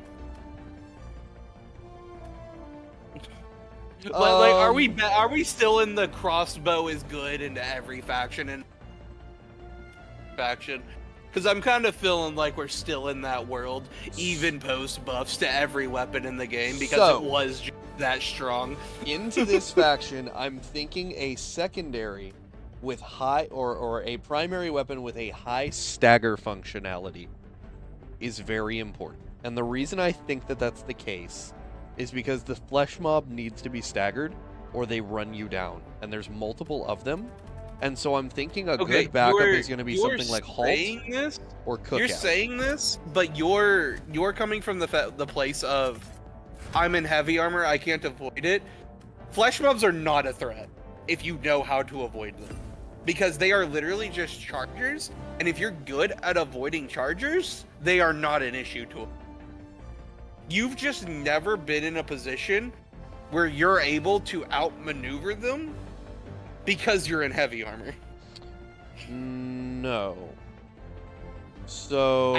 But like, are we still in the crossbow is good into every faction and faction? Because I'm kind of feeling like we're still in that world, even post buffs to every weapon in the game, because it was just that strong. Into this faction, I'm thinking a secondary with high or a primary weapon with a high stagger functionality is very important. And the reason I think that that's the case is because the flesh mob needs to be staggered or they run you down. And there's multiple of them. And so I'm thinking a Okay, good backup you're- is going to be you're something like Halt saying this? or Cookout. You're saying this, but you're coming from the place of I'm in heavy armor, I can't avoid it. Flesh mobs are not a threat if you know how to avoid them, because they are literally just chargers, and if you're good at avoiding chargers, they are not an issue to. You've just never been in a position where you're able to outmaneuver them because you're in heavy armor. No. So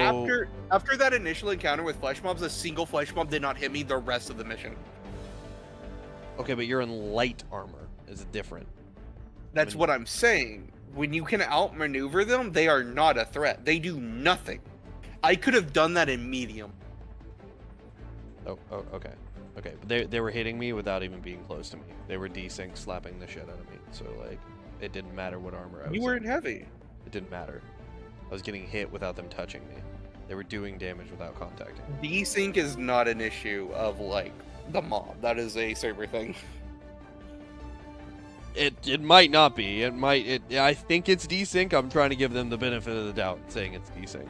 After that initial encounter with flesh mobs, a single flesh mob did not hit me the rest of the mission. okay, but you're in light armor. Is it different? That's what I'm saying. When you can outmaneuver them, they are not a threat. They do nothing. I could have done that in medium. Oh, okay. Okay, but they were hitting me without even being close to me. They were desync slapping the shit out of me. So like, it didn't matter what armor I was You were in. in heavy. It didn't matter. I was getting hit without them touching me. They were doing damage without contacting me. Desync is not an issue of like the mob. That is a server thing. It might not be. I think it's desync. I'm trying to give them the benefit of the doubt, saying it's desync.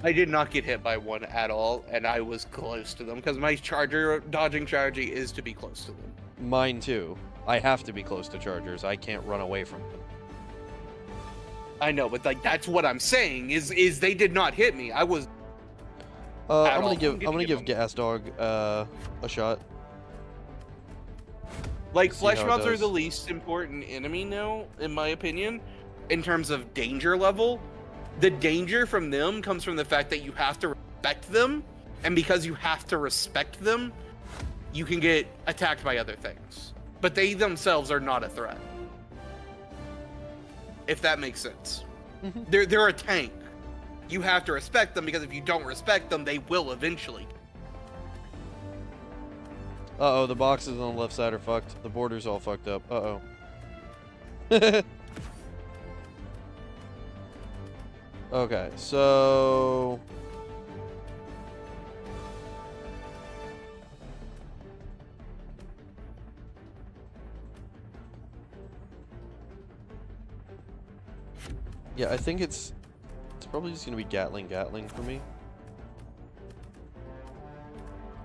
I did not get hit by one at all, and I was close to them because my charger dodging strategy is to be close to them. Mine too. I have to be close to chargers. I can't run away from them. I know, but like that's what I'm saying is they did not hit me. I was. I'm gonna give Gas Dog a shot. Like See flesh how it mobs are does. the least important enemy now, in my opinion, in terms of danger level. The danger from them comes from the fact that you have to respect them, and because you have to respect them, you can get attacked by other things. But they themselves are not a threat. If that makes sense. They're a tank. You have to respect them because if you don't respect them, they will eventually. Uh-oh, the boxes on the left side are fucked. The border's all fucked up. Uh-oh. Okay, so... yeah, I think it's probably just gonna be Gatling for me.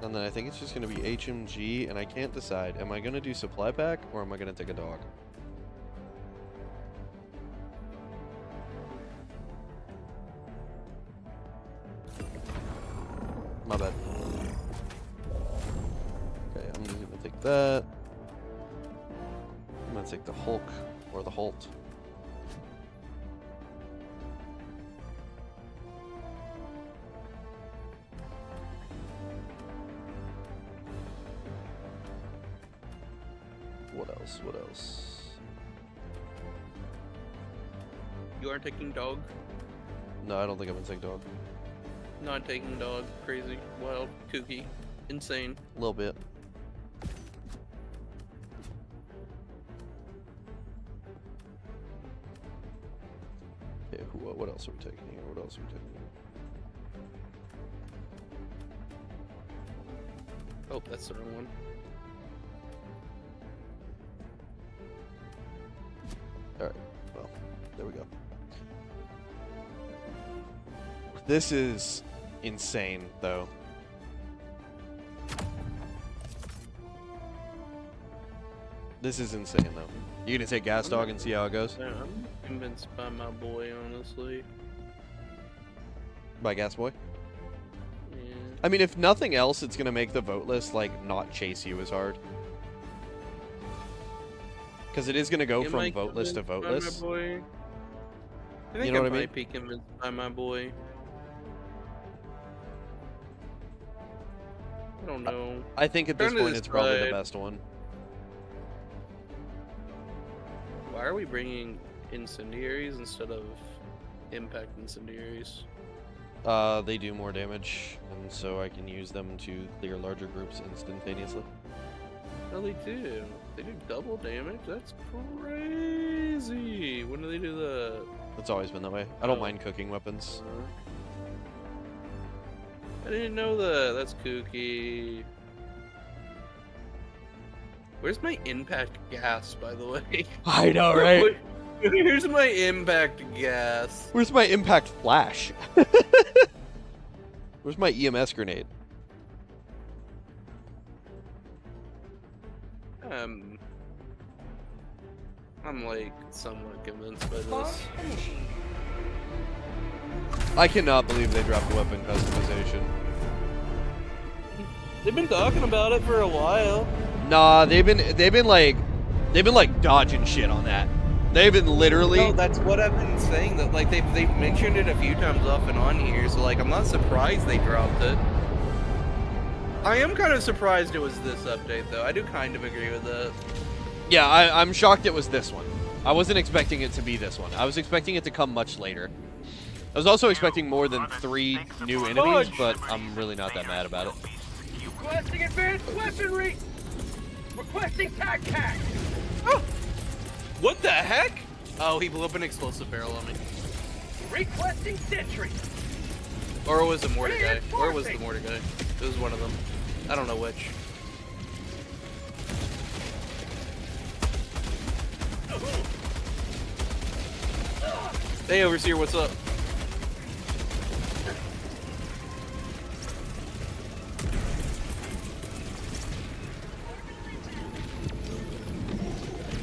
And then I think it's just gonna be HMG, and I can't decide. Am I gonna do supply pack, or am I gonna take a dog? My bad. Okay, I'm just gonna take that. I'm gonna take the Hulk, or the Halt. What else? What else? You aren't taking dog? No, I don't think I'm gonna take dog. Not taking dog. Crazy. Wild. Kooky. Insane. A little bit. Okay, what else are we taking here? What else are we taking here? Oh, that's the wrong one. Alright, well, there we go. This is insane, though. This is insane, though. You gonna take Gas Dog and see how it goes? I'm convinced by my boy, honestly. By Gas Boy? Yeah. I mean, if nothing else, it's gonna make the vote list, like, not chase you as hard. Because it is gonna go from vote list to vote list. I think You know I what I mean? might be convinced by my boy. I don't know. I think at this Trying to point it's probably the decide. best one. Why are we bringing incendiaries instead of impact incendiaries? They do more damage, and so I can use them to clear larger groups instantaneously. No, they do. They do double damage? That's crazy. When do they do that? It's always been that way. I don't mind cooking weapons. I didn't know that. That's kooky. Where's my impact gas, by the way? I know, right? Here's my impact gas. Where's my impact flash? Where's my EMS grenade? I'm like somewhat convinced by Launch this. initiated. I cannot believe they dropped weapon customization. They've been talking about it for a while. Nah, they've been like dodging shit on that. They've been literally. No, that's what I've been saying. That like they've mentioned it a few times off and on here. So like I'm not surprised they dropped it. I am kind of surprised it was this update though. I do kind of agree with that. Yeah, I'm shocked it was this one. I wasn't expecting it to be this one. I was expecting it to come much later. I was also expecting more than 3 new enemies, but I'm really not that mad about it. Requesting advanced weaponry! Requesting tac. Oh! What the heck? Oh, he blew up an explosive barrel on me. Requesting sentry! Or it was the mortar guy. Or it was the mortar guy. It was one of them. I don't know which. Hey, Overseer, what's up?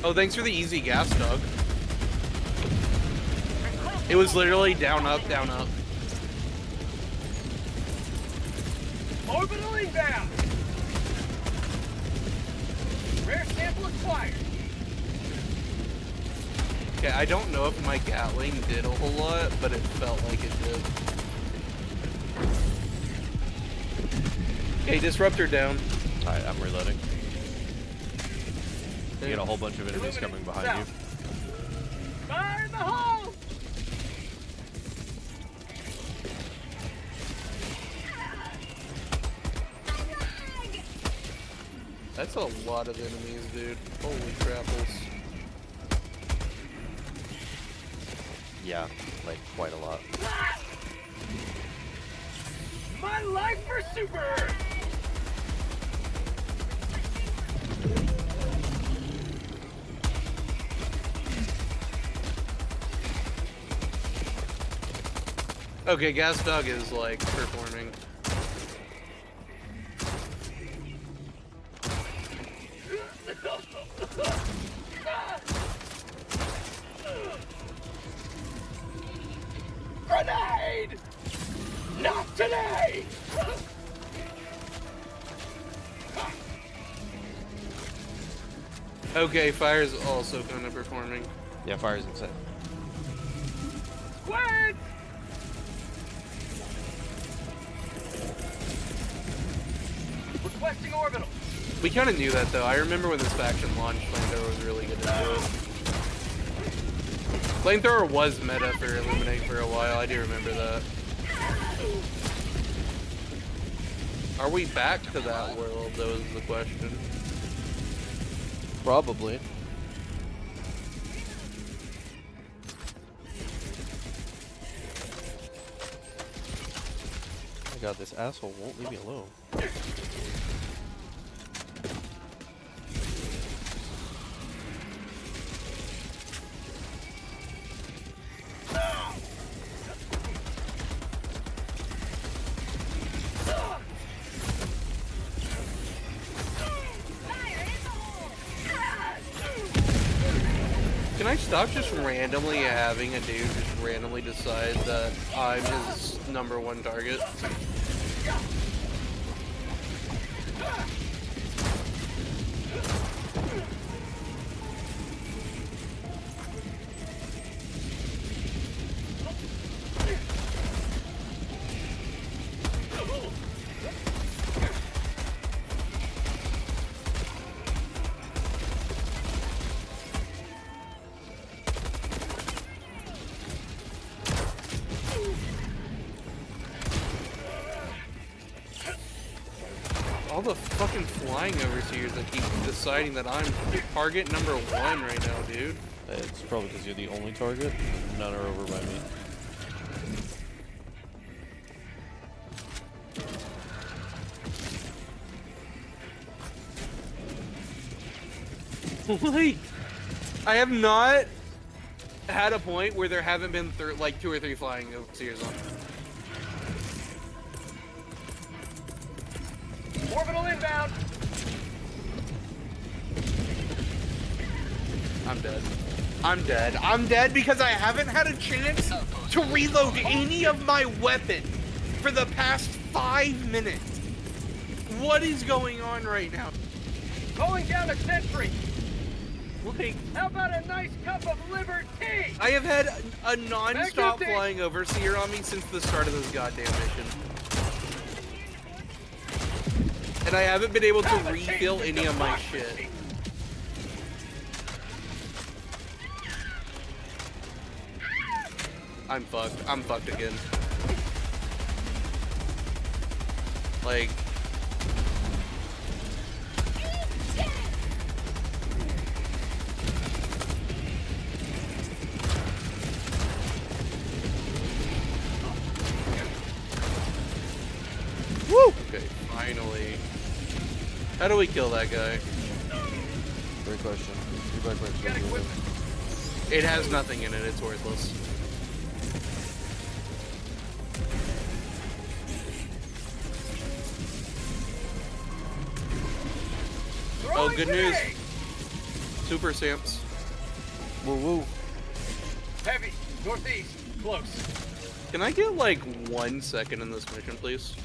Oh, thanks for the easy gas, dog. It was literally down, up, down, up. Orbital inbound! Rare sample acquired. Okay, I don't know if my Gatling did a whole lot, but it felt like it did. Okay, disruptor down. Alright, I'm reloading. You get a whole bunch of enemies coming behind you. Fire in the hole! That's a lot of enemies, dude. Holy crapples. Yeah, like quite a lot. My life for Super Earth! Okay, Gas Dog is like performing. Grenade! Not today! Okay, Fire's also kind of performing. Yeah, fire's insane. Squid! Requesting orbital. We kind of knew that though. I remember when this faction launched, Flamethrower was really good into it. Flamethrower was meta for Illuminate for a while, I do remember that. Are we back to that world, though, is the question. Probably. Oh my god, this asshole won't leave me alone. Can I stop just randomly having a dude just randomly decide that I'm his #1 target? All the fucking flying overseers that keep deciding that I'm target #1 right now, dude. It's probably because you're the only target. None are over by me. Wait, I have not had a point where there haven't been like 2 or 3 flying overseers on. Orbital inbound. I'm dead. I'm dead. I'm dead because I haven't had a chance to reload any of my weapon for the past 5 minutes. What is going on right now? Calling down a sentry. Like, How about a nice cup of liver tea? I have had a non-stop Back to flying overseer on me since the start of this goddamn mission. And I haven't been able to refill any of my shit. I'm fucked. I'm fucked again. Like... Woo! Okay, finally. How do we kill that guy? Great question. It has nothing in it, it's worthless. Oh, good news. Super Samps. Woo woo. Heavy. Northeast. Close. Can I get like 1 second in this mission, please?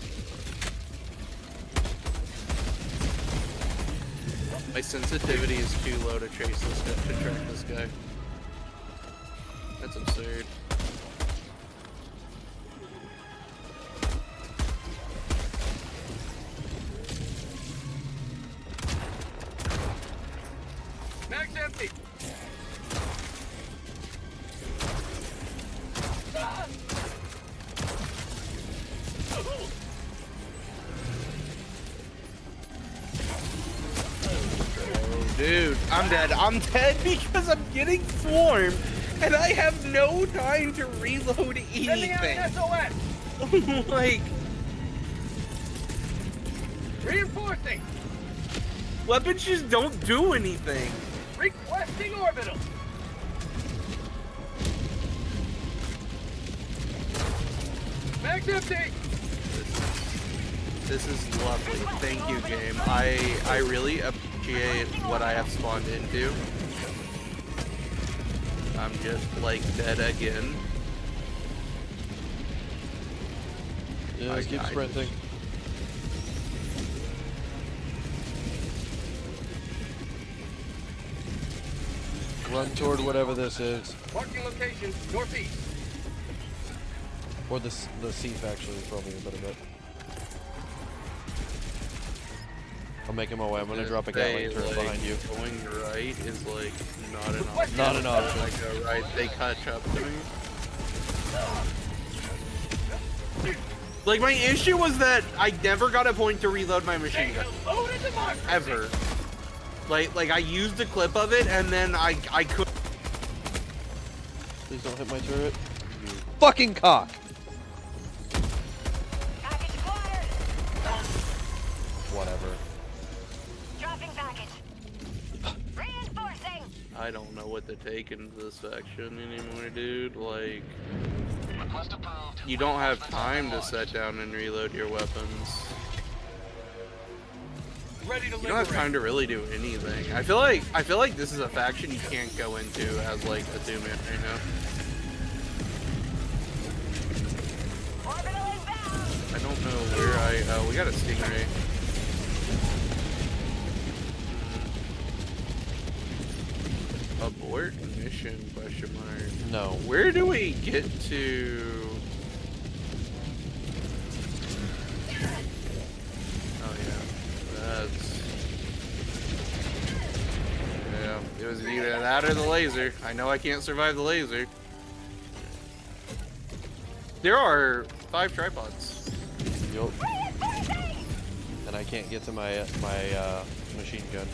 My sensitivity is too low to chase this guy, to track this guy. That's absurd. Mag's empty. Dude, I'm dead. I'm dead because I'm getting swarmed and I have no time to reload Sending out anything. an SOS. Like, Reinforcing. weapons just don't do anything. Requesting orbital. Mag's empty. This is lovely. Thank you, game. I really appreciate what I have spawned into. I'm just like dead again. Yeah, just keep sprinting. Run toward whatever this is. Marking location. Northeast. Or the Seaf actually is probably a better bet. I'm making my way. I'm gonna drop a Gatling turret behind you. Going right is like not an option. Not an option. I go right, they catch up to me. Like, my issue was that I never got a point to reload my machine gun. Ever. Like I used a clip of it and then I could. Please don't hit my turret. You fucking cock. Package acquired. Whatever. Dropping package. Reinforcing. I don't know what to take into this faction anymore, dude. Like, you don't have time to set down and reload your weapons. Ready to You don't have time to really do anything. I feel like this is a faction you can't go into as like a 2-man right now. Orbital inbound. I don't know where oh, we got a Stingray. Abort mission, question mark. No. Where do we get to? Oh yeah, that's... Yeah, it was either that or the laser. I know I can't survive the laser. There are 5 tripods. Yup. And I can't get to my machine gun.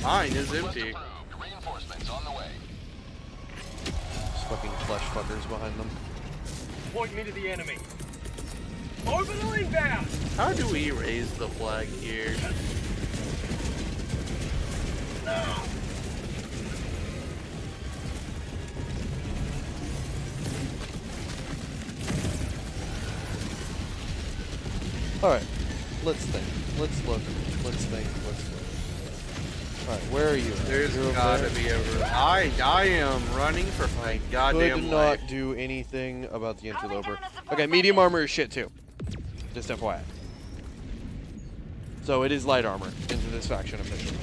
Mine is empty. Reinforcements on the way. There's fucking flesh fuckers behind them. Point me to the enemy. Orbital inbound. How do we raise the flag here? Alright, let's think. Let's look. Let's think. Let's look. Alright, where are you? There's You're over gotta there? be a room. I am running for my goddamn Could life. not do anything about the interloper. Okay, medium armor is shit too. Just FYI. So it is light armor into this faction officially.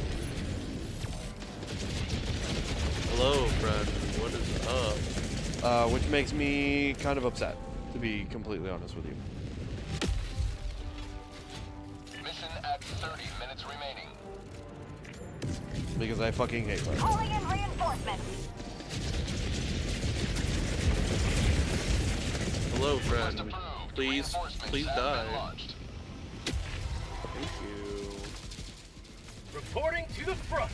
Hello, friend. What is up? Which makes me kind of upset, to be completely honest with you. Mission at 30 minutes remaining. Because I fucking hate light. Calling in reinforcements. Hello, friend. Please, please Have die. been launched. Thank you. Reporting to the front.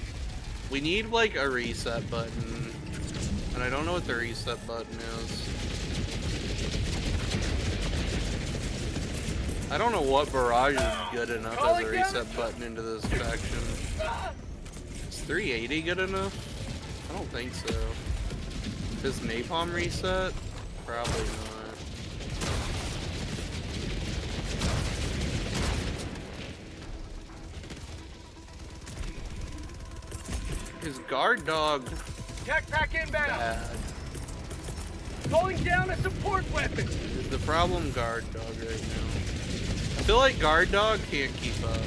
We need like a reset button, and I don't know what the reset button is. I don't know what barrage is good enough as a reset button into this faction. Is 380 good enough? I don't think so. Does napalm reset? Probably not. His guard dog Backpack inbound. bad. Calling down a support weapon. Is the problem guard dog right now? I feel like guard dog can't keep up.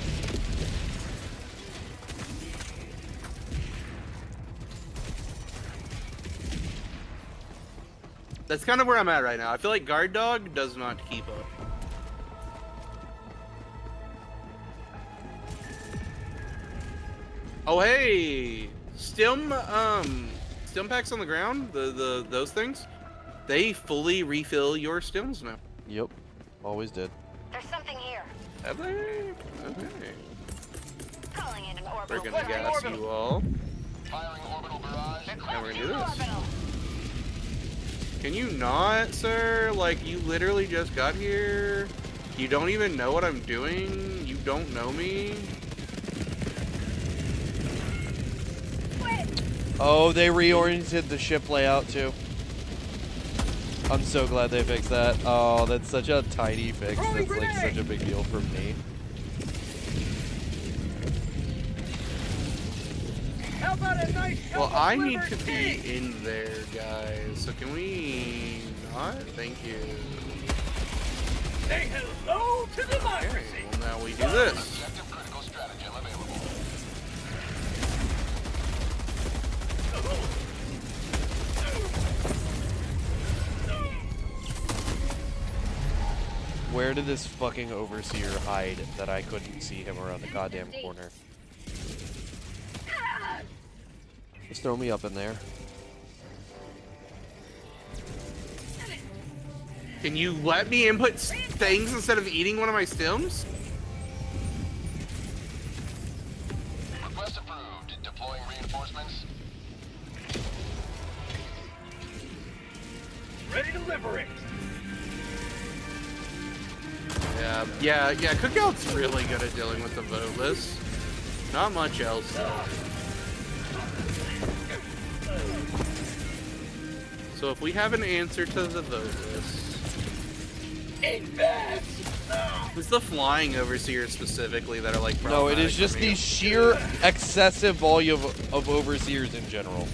That's kind of where I'm at right now. I feel like guard dog does not keep up. Oh hey, stim packs on the ground, those things, they fully refill your stims now. Yep, always did. There's something here. Have they? Okay. Calling in an We're orbital. gonna gas you all. Firing orbital barrage. And we're gonna do Requesting this. orbital. Can you not, sir? Like, you literally just got here. You don't even know what I'm doing. You don't know me. Oh, they reoriented the ship layout too. I'm so glad they fixed that. Oh, that's such a tiny fix. That's like such a big deal for me. How about a nice Well, cup of I need liver to be tea? in there, guys. So can we not? Thank you. Say hello to Okay, democracy. well now we do this. Objective critical stratagem available. Where did this fucking overseer hide that I couldn't see him around the goddamn corner? Just throw me up in there. Can you let me input things instead of eating one of my stims? Request approved. Deploying reinforcements. Ready to liberate. Yeah, Cookout's really good at dealing with the vote list. Not much else though. So if we have an answer to the vote list, it's the flying overseers specifically that are like No, it is problematic for just me. the sheer excessive volume of overseers in general.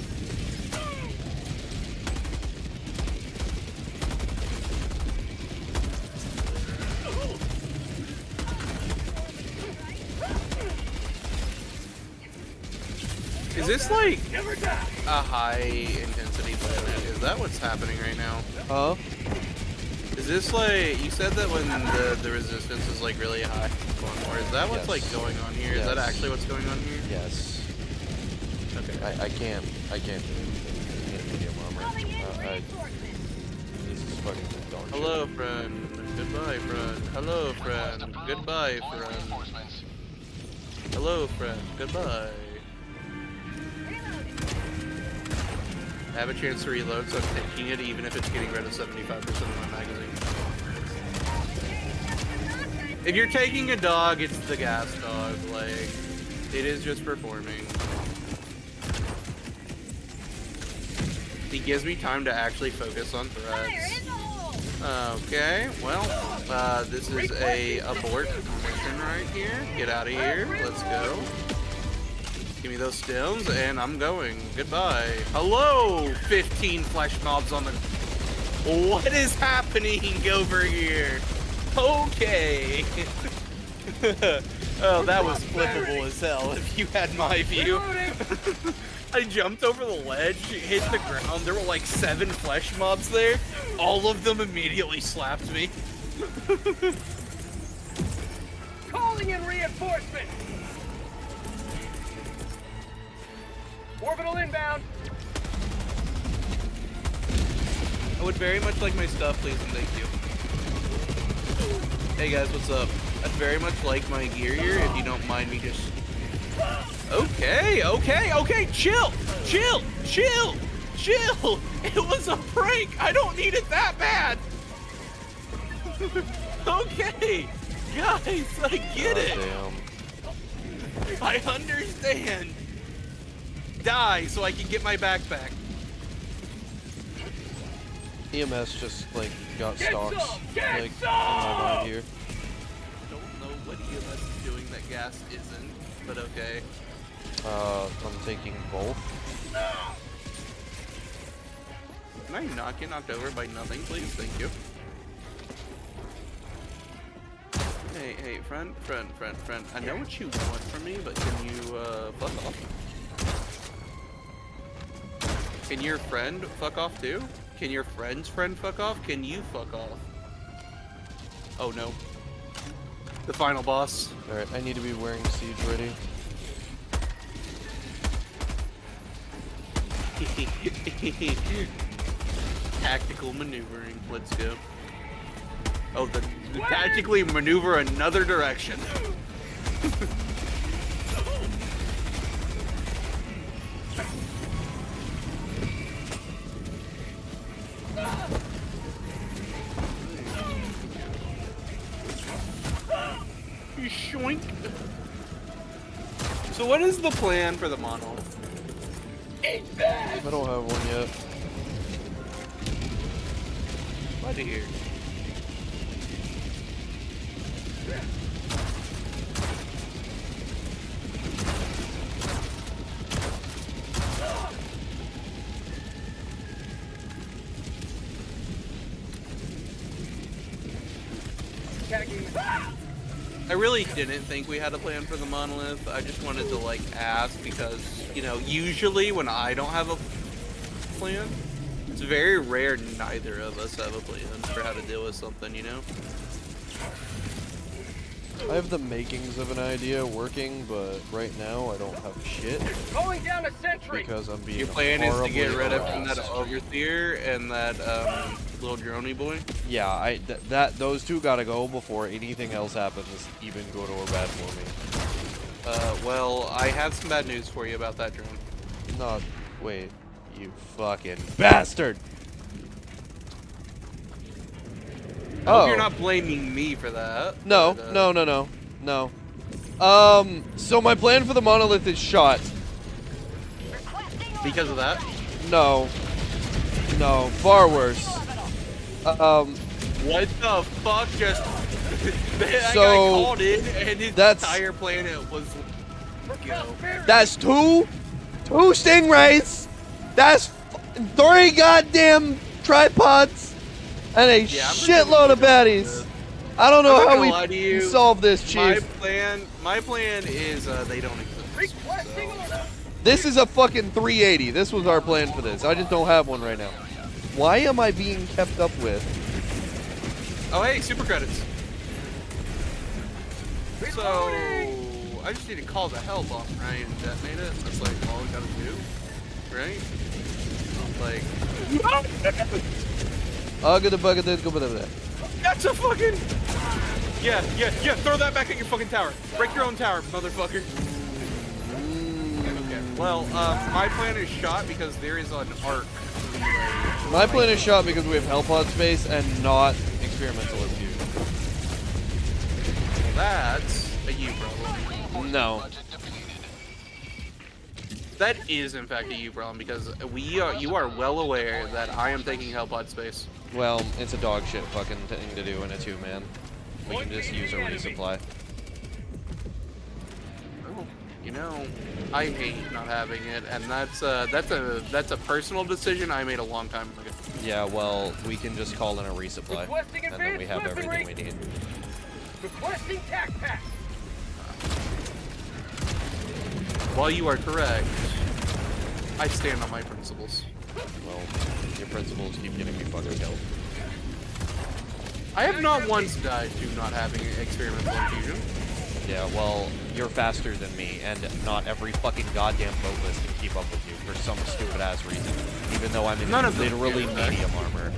Is this like Never die. a high intensity planet? Is that what's happening right now? Huh? Is this like, you said that when the resistance is like really high going more, is that what's Yes. like going on here? Is that Yes. actually what's going on here? Yes. Okay. I can't do anything in medium armor. This is fucking dog shit. Hello, friend. Goodbye, friend. Hello, friend. Goodbye, Deploying friend. reinforcements. Hello, friend. Goodbye. I have a chance to reload, so I'm taking it even if it's getting rid of 75% of my magazine. If you're taking a dog, it's the gas dog. Like, it is just performing. He gives me time to actually focus on threats. Okay, well, this is a abort mission right here. Get out of here. Let's go. Give me those stems, and I'm going. Goodbye. Hello, 15 flesh mobs on the... What is happening over here? Okay. Oh, that was flippable as hell if you had my view. I jumped over the ledge, hit the ground, there were like 7 flesh mobs there. All of them immediately slapped me. Calling in reinforcements! Orbital inbound! I would very much like my stuff, please, and thank you. Hey guys, what's up? I'd very much like my gear here, if you don't mind me just... Okay, chill! It was a prank! I don't need it that bad! Okay! Guys, I get it! Damn. I understand! Die so I can get my backpack. EMS just like got stocks Get like in my mind here. I don't know what EMS is doing that gas isn't, but okay. I'm taking both. Can I not get knocked over by nothing, please? Thank you. Hey, friend. I know what you want from me, but can you, fuck off? Can your friend fuck off too? Can your friend's friend fuck off? Can you fuck off? Oh no. The final boss. Alright, I need to be wearing siege ready. Tactical maneuvering. Let's go. Oh, the tactically maneuver another direction. Shoink. So what is the plan for the monolith? I don't have one yet. Glad to hear. I really didn't think we had a plan for the monolith. I just wanted to like ask because, you know, usually when I don't have a plan, it's very rare neither of us have a plan for how to deal with something, you know? I have the makings of an idea working, but right now I don't have shit Calling down a sentry! because I'm being Your plan is to get horribly rid of that harassed. overseer and that little droney boy. Yeah, those two gotta go before anything else happens, even good or bad for me. Well, I have some bad news for you about that drone. Not, wait, you fucking bastard! I hope you're not blaming me for that. No, but, no. So my plan for the monolith is shot. Because of that? No, far worse. What the fuck just... that So, guy called in and his that's- entire planet was... Go. That's two stingrays. That's 3 goddamn tripods and a Yeah, I'm not shitload of baddies. I don't know I'm not how gonna lie to we you. solve this, Chief. My plan is they don't exist. So. This is a fucking 380. This was our plan for this. I just don't have one right now. Why am I being kept up with? Oh hey, super credits. So I just need to call the hell bomb, right, and detonate it. That's like all I gotta do, right? Like. That's a fucking. Yeah. Throw that back at your fucking tower. Break your own tower, motherfucker. Okay. Well, my plan is shot because there is an arc. My plan is shot because we have hell pod space and not experimental as you. That's a you problem. No. That is in fact a you problem because you are well aware that I am taking hell pod space. Well, it's a dog shit fucking thing to do in a 2-man. We can just use a resupply. Well, you know, I hate not having it, and that's a personal decision I made a long time ago. Yeah, well, we can just call in a resupply, Requesting and then we have advanced everything we need. Requesting tac pack. While you are correct, I stand on my principles. Well, your principles keep getting me fucking killed. I have not once died to not having experimental infusion. Yeah, well, you're faster than me, and not every fucking goddamn boat list can keep up with you for some stupid ass reason. Even though I'm in literally medium armor.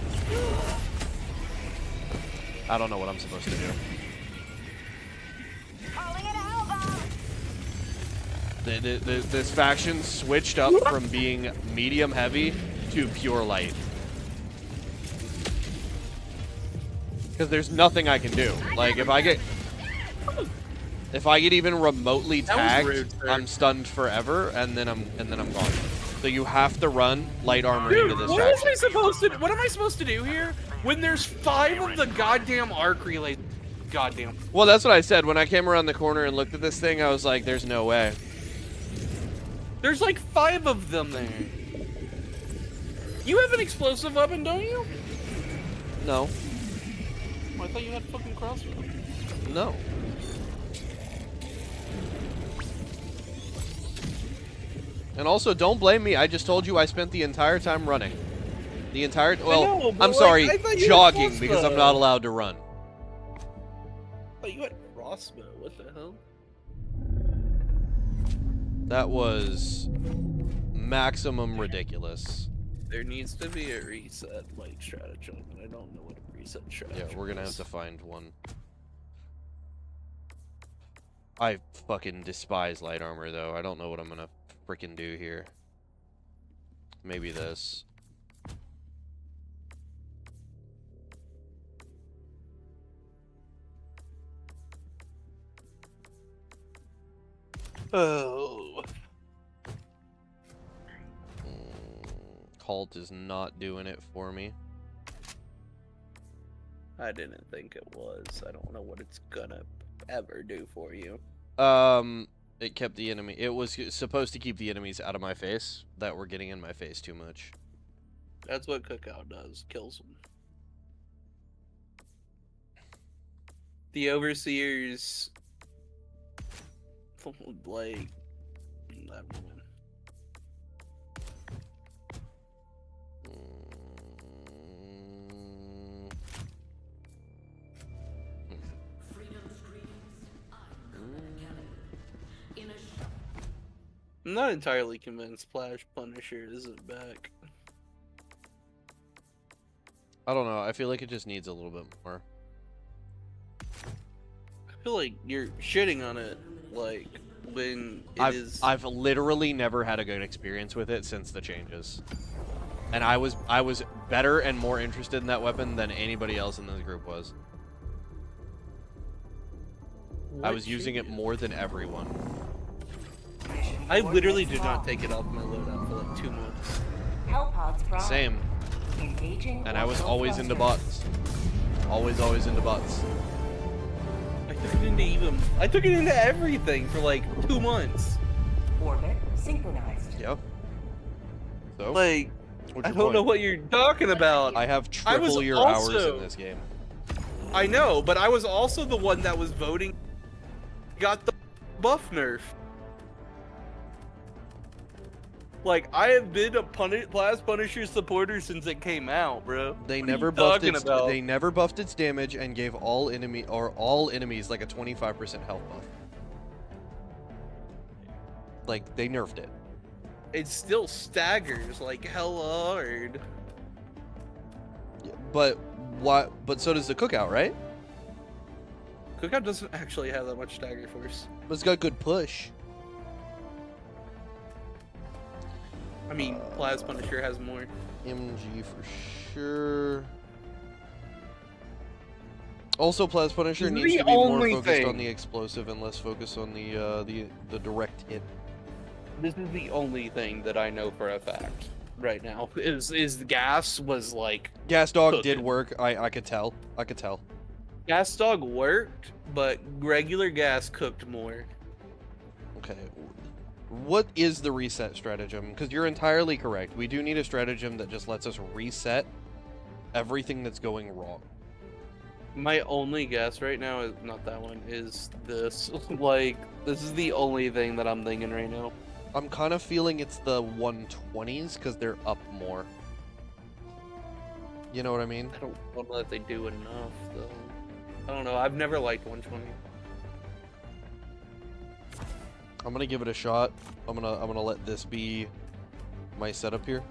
I don't know what I'm supposed to do. Calling it Alva. This faction switched up from being medium heavy to pure light. Because there's nothing I can do. Like, if I get even remotely tagged, rude, I'm stunned forever, and then I'm gone. So you have to run light armor Dude, into this what faction. what am I supposed to do here when there's 5 of the goddamn arc relays? Goddamn. Well, that's what I said. When I came around the corner and looked at this thing, I was like, there's no way. There's like 5 of them there. You have an explosive weapon, don't you? No. Oh, I thought you had fucking crossbow. No. And also, don't blame me. I just told you I spent the entire time running. The entire... Well, know, but I'm like, sorry, I thought you had jogging, because I'm crossbow. not allowed to run. I thought you had crossbow. What the hell? That was maximum ridiculous. There needs to be a reset like stratagem, and I don't know what a reset stratagem Yeah, we're gonna have is. to find one. I fucking despise light armor, though. I don't know what I'm gonna frickin' do here. Maybe this. Oh. Cult is not doing it for me. I didn't think it was. I don't know what it's gonna ever do for you. It kept the enemy. It was supposed to keep the enemies out of my face that were getting in my face too much. That's what Cookout does. Kills them. The Overseers... like... that woman. I'm not entirely convinced Splash Punisher isn't back. I don't know. I feel like it just needs a little bit more. I feel like you're shitting on it, like, when I've literally never had a good experience with it since the changes. And I was better and more interested in that weapon than anybody else in this group was. I was using it more than everyone. I literally did not take it off my loadout for like 2 months. Hellpods Prime. Same. Engaging And I was orbital always into thrusters. bots. Always into bots. I took it into everything for like 2 months. Orbit synchronized. Yep. So, Like, what's I your don't know point? what you're talking about. I have triple your hours in this game. I know, but I was also the one that was voting. Got the buff nerf. Like, I have been a Blast Punisher supporter since it came out, bro. They What are never you buffed talking its about? they never buffed its damage and gave all enemies like a 25% health buff. Like, they nerfed it. It still staggers like hell hard. But what? But so does the Cookout, right? Cookout doesn't actually have that much stagger force. But it's got good push. I mean, Blast Punisher has more. MG for sure. Also, Plasma Punisher The needs to be more only focused thing- on the explosive and less focused on the direct hit. This is the only thing that I know for a fact. right now. Is the gas was like Gas dog did cooking. work. I could tell. I could tell. Gas dog worked, but regular gas cooked more. Okay. What is the reset stratagem? Because you're entirely correct. We do need a stratagem that just lets us reset everything that's going wrong. My only guess right now is not that one. Is this like this is the only thing that I'm thinking right now. I'm kind of feeling it's the 120s because they're up more. You know what I mean? I don't know that they do enough though. I don't know. I've never liked 120. I'm gonna give it a shot. I'm gonna let this be my setup here.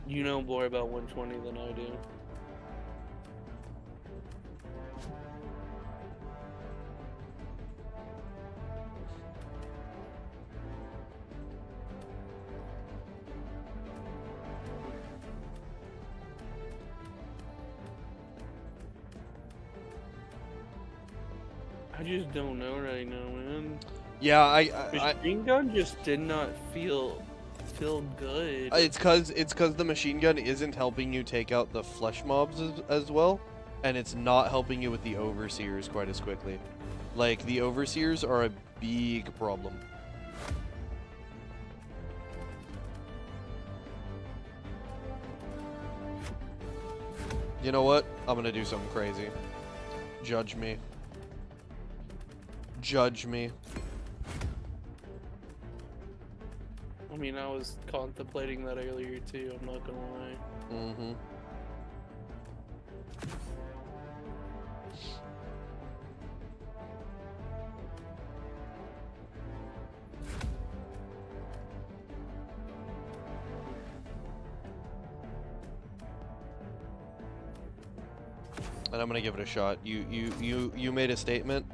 You know more about 120 than I do. I just don't know right now, man. Yeah, Machine gun just did not feel good. it's cause the machine gun isn't helping you take out the flesh mobs as well, and it's not helping you with the overseers quite as quickly. Like, the overseers are a big problem. You know what? I'm gonna do something crazy. Judge me. Judge me. I mean, I was contemplating that earlier too, I'm not gonna lie. Mm-hmm. And I'm gonna give it a shot. You made a statement,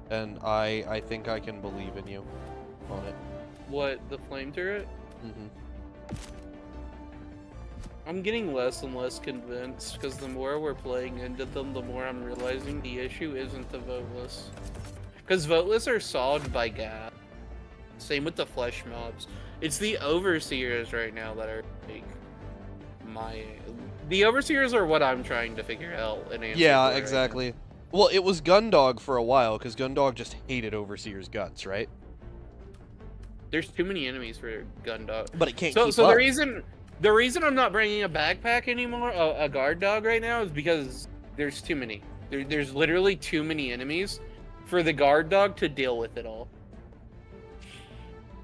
and I think I can believe in you on it. What, the flame turret? Mm-hmm. I'm getting less and less convinced, because the more we're playing into them, the more I'm realizing the issue isn't the voteless. Because voteless are solved by gas. Same with the flesh mobs. It's the overseers right now that are like the overseers are what I'm trying to figure out and answer. Yeah, for exactly. Well, it was Gundog for a while, because Gundog just hated overseers' guts, right? There's too many enemies for Gundog. But it can't So keep the up. reason I'm not bringing a backpack anymore, a guard dog right now, is because there's too many. There's literally too many enemies for the guard dog to deal with it all.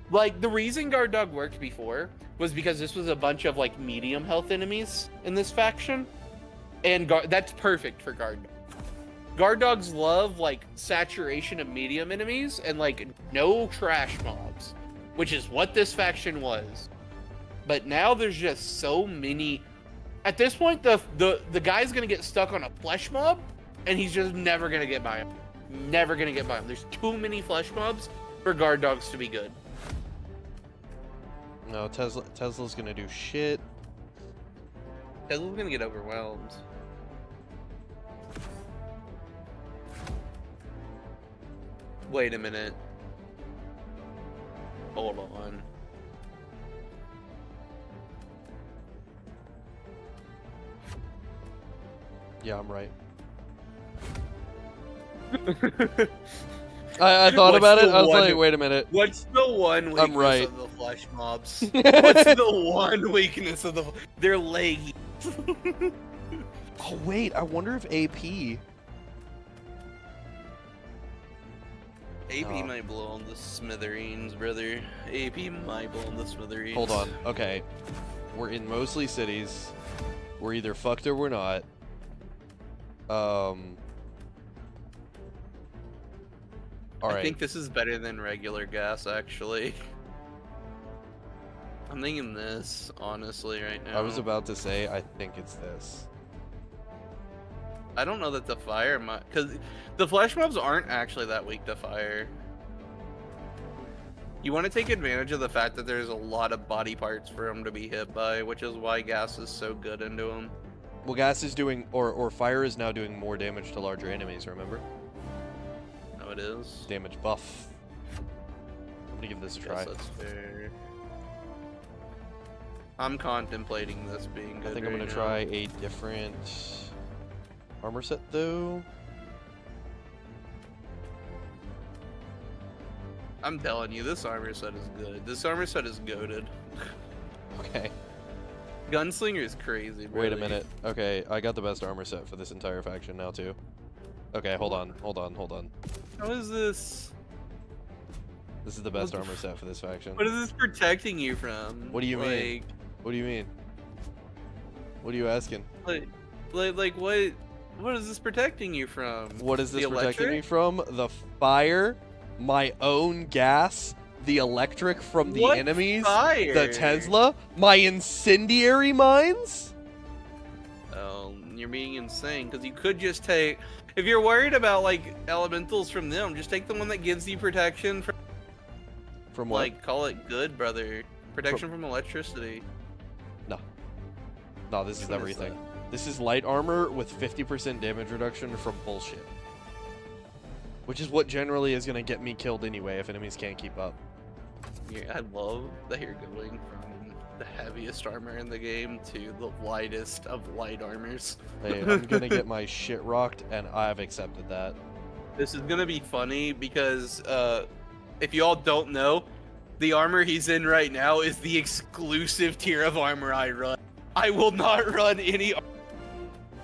Like, the reason guard dog worked before was because this was a bunch of like medium health enemies in this faction, and that's perfect for guard dog. Guard dogs love like saturation of medium enemies and like no trash mobs, which is what this faction was. But now there's just so many. At this point, the guy's gonna get stuck on a flesh mob, and he's just never gonna get by him. Never gonna get by him. There's too many flesh mobs for guard dogs to be good. No, Tesla's gonna do shit. Tesla's gonna get overwhelmed. Wait a minute. Hold on. Yeah, I'm right. I thought about it. I was like, wait a minute. What's the one weakness I'm right. of the flesh mobs? What's the one weakness of the? They're leggy. Oh wait, I wonder if AP. AP might blow on the smithereens, brother. AP might blow on the smithereens. Hold on. Okay, we're in mostly cities. We're either fucked or we're not. I think this is better than regular gas, actually. I'm thinking this, honestly, right now. I was about to say, I think it's this. I don't know that the fire might, because the flesh mobs aren't actually that weak to fire. You want to take advantage of the fact that there's a lot of body parts for them to be hit by, which is why gas is so good into them. Well, gas is doing, or fire is now doing more damage to larger enemies, remember? No, it is. Damage buff. gonna give this a Yes, try. that's fair. I'm contemplating this being good. I think I'm gonna right try now. a different armor set though. I'm telling you, this armor set is good. This armor set is goated. Okay. Gunslinger is crazy. Wait a really. minute. Okay, I got the best armor set for this entire faction now too. Okay, hold on. How is this? This is the best armor set for this faction. What is this protecting you from? What do you mean? What do you mean? What are you asking? Like what is this protecting you from? What is this The protecting me electric? from? The fire, my own gas, the electric from the What enemies, fire? the Tesla, my incendiary mines? Oh, you're being insane because you could just take. If you're worried about like elementals from them, just take the one that gives you protection from. From what? Like, call it good, brother. Protection from electricity. No, this is What is everything. that? This is light armor with 50% damage reduction from bullshit. Which is what generally is going to get me killed anyway if enemies can't keep up. Yeah, I love that you're going from the heaviest armor in the game to the lightest of light armors. Hey, I'm going to get my shit rocked, and I've accepted that. This is gonna be funny because if you all don't know, the armor he's in right now is the exclusive tier of armor I run. I will not run any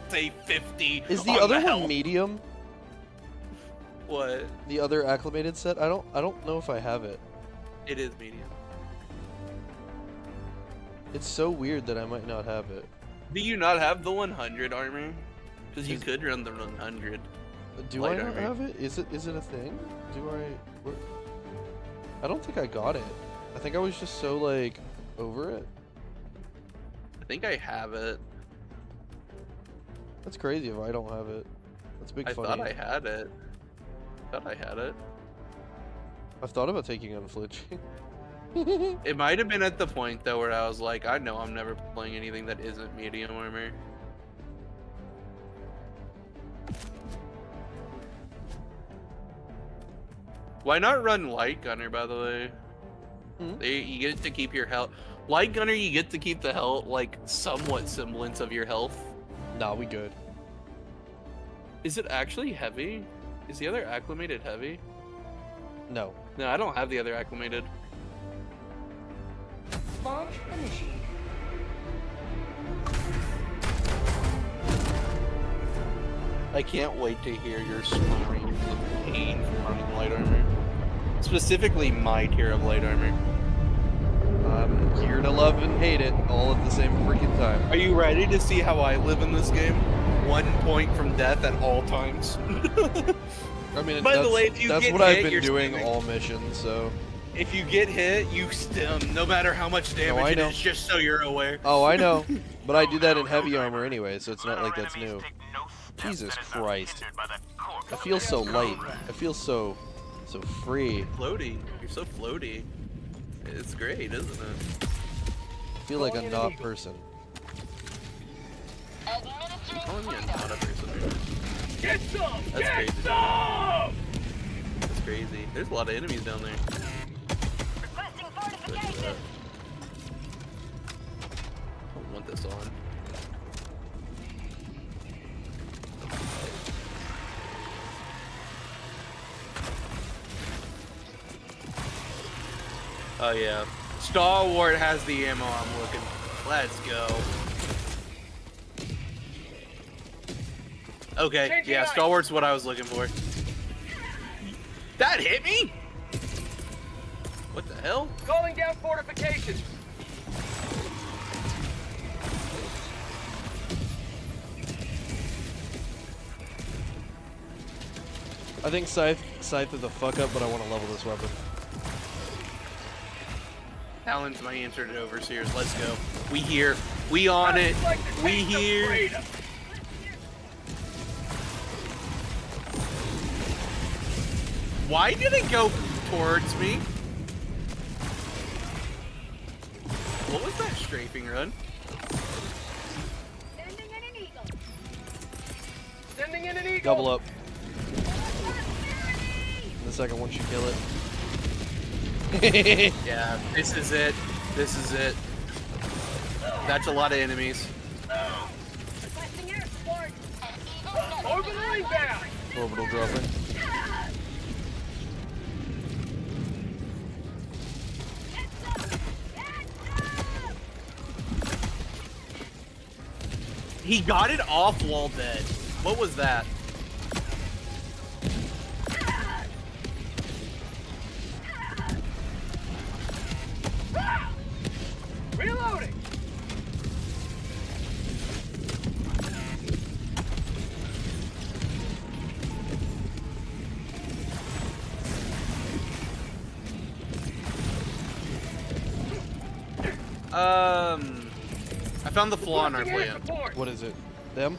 say 50. Is the on other health. one medium? What? The other acclimated set? I don't know if I have it. It is medium. It's so weird that I might not have it. Do you not have the 100 armor? Because you Is- could run the 100. Do Light I not armor. have it? Is it a thing? Do I? Where? I don't think I got it. I think I was just so like over it. I think I have it. That's crazy if I don't have it. That's big I funny. thought I had it. I've thought about taking unflinching. It might have been at the point though where I was like, I know I'm never playing anything that isn't medium armor. Why not run light gunner, by the way? Hmm? You get to keep your health. Light gunner, you get to keep the health, like somewhat semblance of your health. Nah, we good. Is it actually heavy? Is the other acclimated heavy? No. No, I don't have the other acclimated. Launch initiated. I can't wait to hear your screams of pain from running light armor. Specifically, my tier of light armor. I'm here to love and hate it all at the same freaking time. Are you ready to see how I live in this game? 1 point from death at all times. I mean, By the that's, way, if you that's get what I've hit, been you're doing stimming. all missions, so. If you get hit, you stim, no matter how much damage I it know. is, just so you're aware. Oh, I know. But I do that in heavy armor anyway, so it's not like that's new. Jesus Christ. I feel so light. I feel so free. Floaty. You're so floaty. It's great, isn't it? I feel like a not person. Calling me a not a person. Get some! That's Get crazy. some! That's crazy. There's a lot of enemies down there. Requesting fortifications. I don't want this on. Oh yeah. Stalwart has the ammo I'm looking for. Let's go. Okay, Changing yeah, light. Stalwart's what I was looking for. That hit me? What the hell? Calling down fortifications. I think Scythe is the fuck up, but I want to level this weapon. Alan's my answer to Overseers. Let's go. We here. We on it. I'd like to We taste some here. freedom. Why did it go towards me? What was that strafing run? Sending in an eagle. Sending in an eagle. Double up. The second one should kill it. Yeah, this is it. This is it. That's a lot of enemies. Requesting air support. Orbital inbound. Orbital dropping. He got it off wall dead. What was that? Reloading. I found the flaw in our Requesting air plan. support. What is it? Them?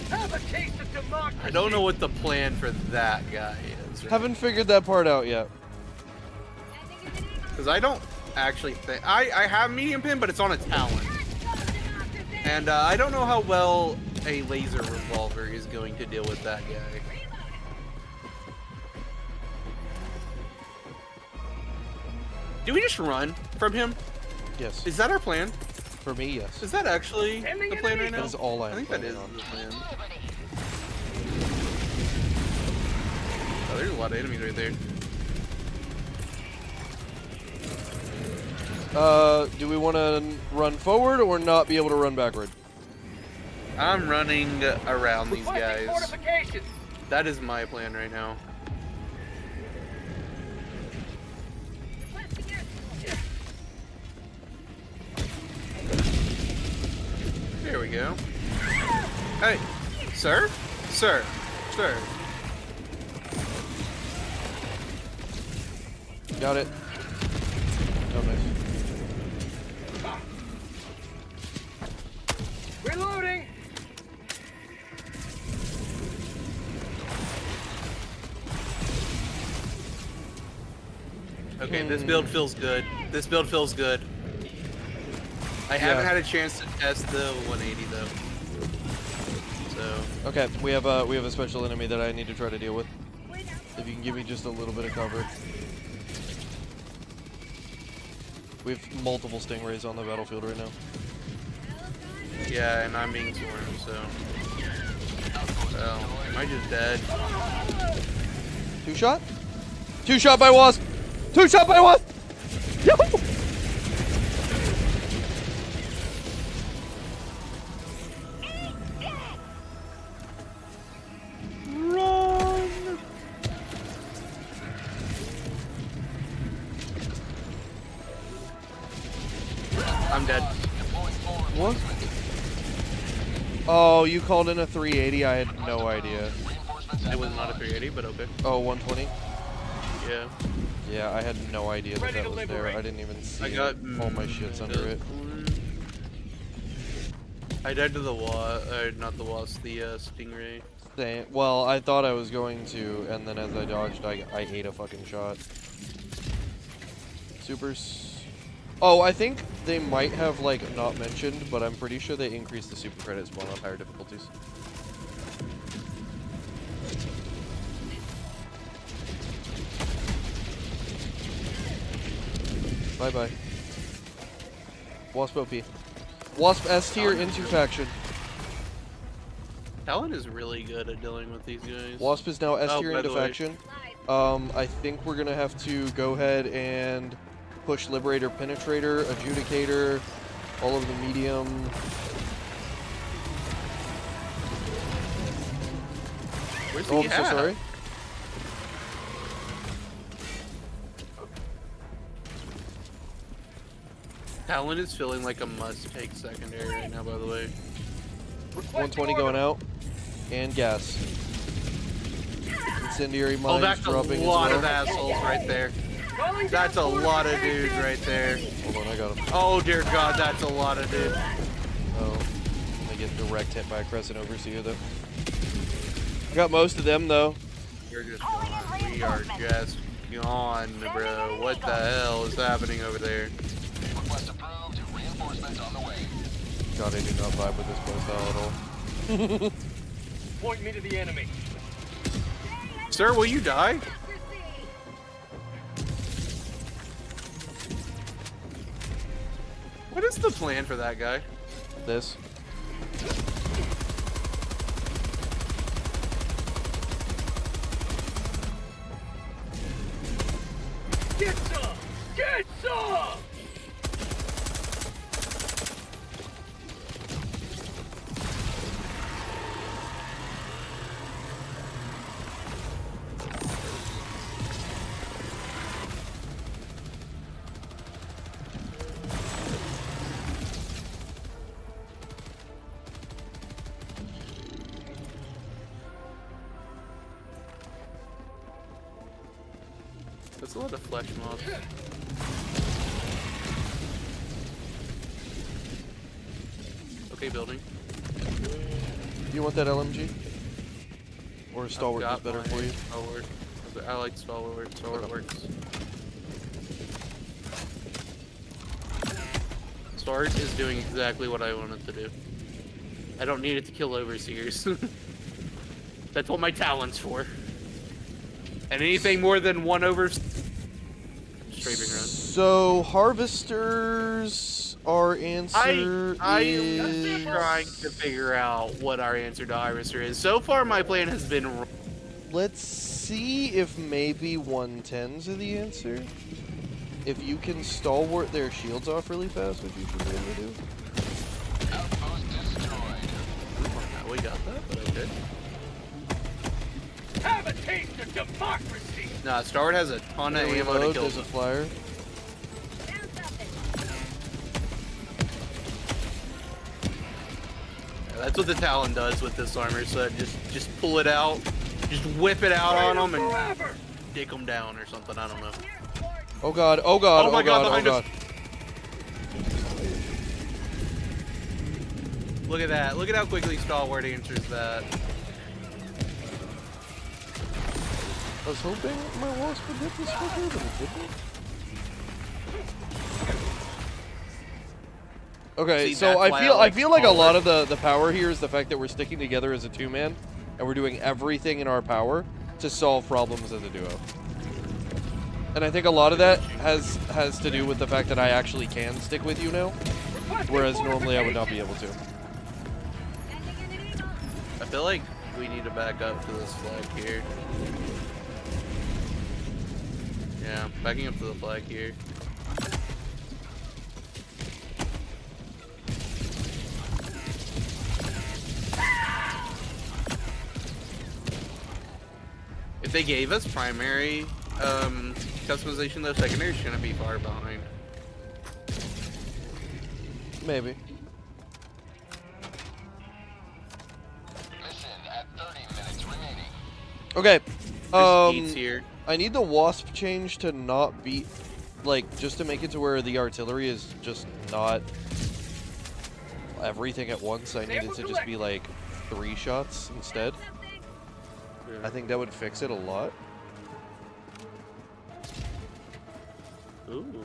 Have a taste of democracy. I don't know what the plan for that guy is. Haven't figured that part out yet. Because I don't actually think... I have medium pin, but it's on a talent. And I don't know how well a laser revolver is going to deal with that guy. Do we just run from him? Yes. Is that our plan? For me, yes. Is that actually the plan right now? That is all I I am think that planning is on. the plan. Oh, there's a lot of enemies right there. Do we want to run forward or not be able to run backward? I'm running around these Requesting guys. fortifications. That is my plan right now. There we go. Hey, sir? Sir. Sir. Got it. Oh, nice. Reloading. Okay, this build feels good. This build feels good. I haven't had a chance to test the 180 though. So Okay, we have a special enemy that I need to try to deal with. If you can give me just a little bit of cover. We have multiple stingrays on the battlefield right now. yeah, and I'm being swarmed, so. Well, am I just dead? Two shot? Two shot by Wasp! Two shot by Wasp! Yahoo! Run! I'm dead. What? Oh, you called in a 380? I had no idea. It was not a 380, but okay. Oh, 120? Yeah. Yeah, I had no idea that Ready that to was there. liberate. I didn't even see I got all my shits under it. I died to the not the wasp, the stingray. Well, I thought I was going to, and then as I dodged, I ate a fucking shot. Supers. Oh, I think they might have, like, not mentioned, but I'm pretty sure they increased the super credit spawn on higher difficulties. Bye-bye. Wasp OP. Wasp S tier into faction. Talon is really good at dealing with these guys. Wasp is now S Oh, tier by into the way. faction. I think we're gonna have to go ahead and push Liberator, Penetrator, Adjudicator, all of the medium. Where's Oh, he I'm so at? sorry. Talon is feeling like a must-take secondary right now, by the way. 120 going out. And gas. Incendiary Oh, mines that's a dropping lot as of well. assholes right there. Calling That's a down lot of dudes right there. Hold on, I got him. Oh dear God, that's a lot of dudes. Oh, I get direct hit by a Crescent Overseer though. I got most of them though. We're just gone. We are just gone, bro. What the hell is happening over there? Request approved. Reinforcements on the way. God, I do not vibe with this playstyle at all. Point me to the enemy. Sir, will you die? What is the plan for that guy? This. Get some! Get some! That's a lot of flesh mobs. Okay, building. You want that LMG? Or Stalwart I've is better got for my you? Stalwart. I like Stalwart. Stalwart works. Stalwart is doing exactly what I want it to do. I don't need it to kill overseers. That's what my talent's for. And anything more than one strafing run. So harvesters, our answer I is am trying to figure out what our answer to harvester is. So far, my plan has been. Let's see if maybe 110s are the answer. If you can stalwart their shields off really fast, which you should be able to do. Outpost destroyed. We got that, but okay. Have a taste of democracy! Nah, Stalwart has a ton of ammo to Reload, kill there's a them. flyer. That's what the Talon does with this armor set. Just pull it out, just whip it out on them and dick them down or something. I don't know. Oh god, oh god, Oh my god, oh behind god. us. Look at that. Look at how quickly Stalwart answers that. I was hoping my wasp would hit this quicker, but it didn't. Okay, See, so that's why I feel like a lot Stalwart. of the power here is the fact that we're sticking together as a two-man, and we're doing everything in our power to solve problems as a duo. And I think a lot of that has to do with the fact that I actually can stick with you now, whereas normally I would not be able to. I feel like we need to back up to this flag here. Yeah, backing up to the flag here. If they gave us primary customization, though, secondary shouldn't be far behind. Maybe. Mission at 30 minutes remaining. Okay. Eats here. I need the wasp change to not be, like, just to make it to where the artillery is just not everything at once. I need it to just be like 3 shots instead. Yeah. I think that would fix it a lot. Ooh.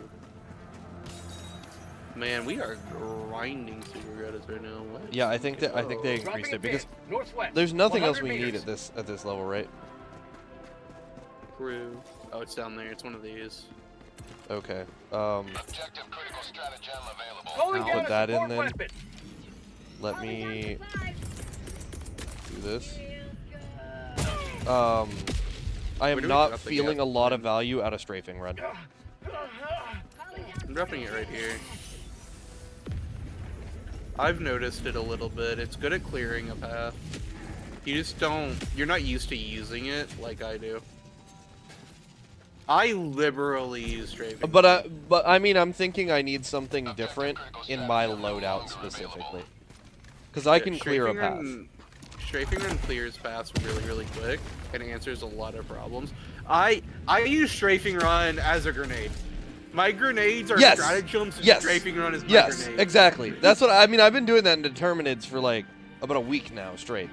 Man, we are grinding super Reddits right now. What? Yeah, I think they increased Dropping a it because pin, northwest, there's nothing else 100 we need meters. at this level, right? Crew. Oh, it's down there. It's one of these. Okay. Objective critical stratagem available. Calling I'll down put a that in support then. weapon. Let me do this. I Where am do we not drop the feeling gas a lot of pin? value out of strafing run. I'm dropping it right here. I've noticed it a little bit. It's good at clearing a path. You just don't... You're not used to using it like I do. I liberally use strafing. But I mean, I'm thinking I need something different in my loadout specifically, because I can clear a path. Strafing run clears paths really quick and answers a lot of problems. I use strafing run as a grenade. My grenades are Yes. stratagems, and Yes. strafing run is my Yes, grenade. exactly. That's what I mean. I've been doing that in determineds for like about a week now straight.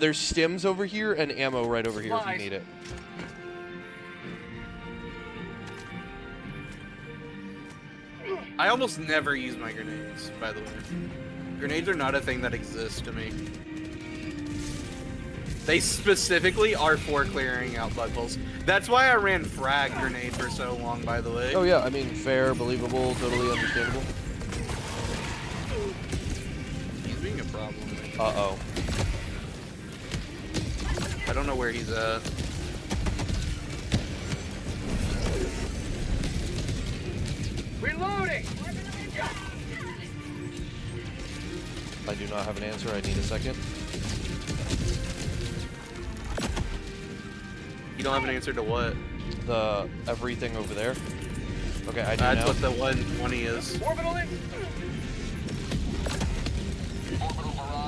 There's stims over here and ammo right over here if you need it. I almost never use my grenades, by the way. Grenades are not a thing that exists to me. They specifically are for clearing out bug holes. That's why I ran frag grenade for so long, by the way. Oh yeah, I mean fair, believable, totally understandable. He's being a problem. Uh-oh. I don't know where he's at. Reloading! I do not have an answer. I need a second. You don't have an answer to what? The everything over there. Okay, I do That's now. what the 120 is. Orbital in.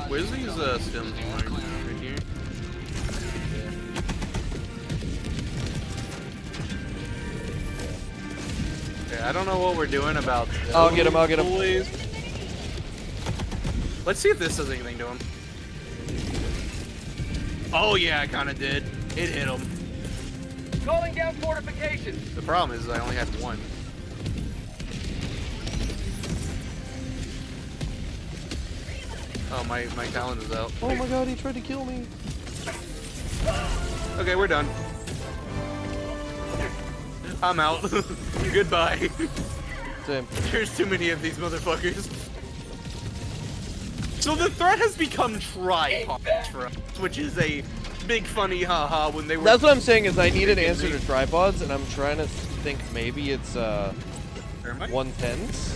Where's these stems marked? Right here? Yeah. Okay, I don't know what we're doing about this. I'll get him, I'll get him. Boys. Let's see if this does anything to him. Oh yeah, it kinda did. It hit him. Calling down fortifications. The problem is I only had one. Oh, my talent is out. Oh my god, he tried to kill me. Okay, we're done. I'm out. Goodbye. Same. There's too many of these motherfuckers. So the threat has become tripods for us, which is a big funny haha when they were. That's what I'm saying is I need an answer to tripods, and I'm trying to think maybe it's 110s.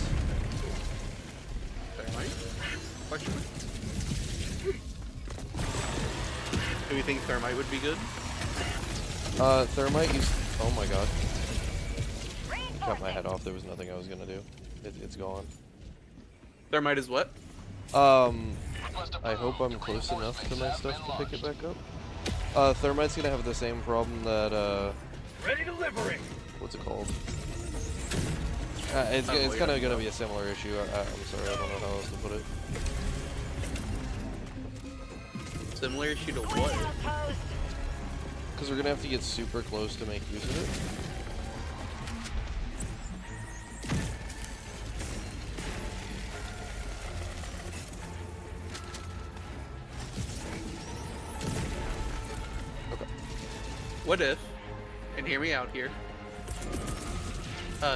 Thermite? Question mark? Do we think thermite would be good? Thermite. Oh my god. Cut my head off. There was nothing I was gonna do. It's gone. Thermite is what? I hope I'm close enough to my stuff to pick it back up. Thermite's gonna have the same problem that Ready delivering. what's it called? It's kind of gonna be a similar issue. I'm sorry, I don't know how else to put it. Similar issue to what? Because we're gonna have to get super close to make use of it. Okay. What if, and hear me out here,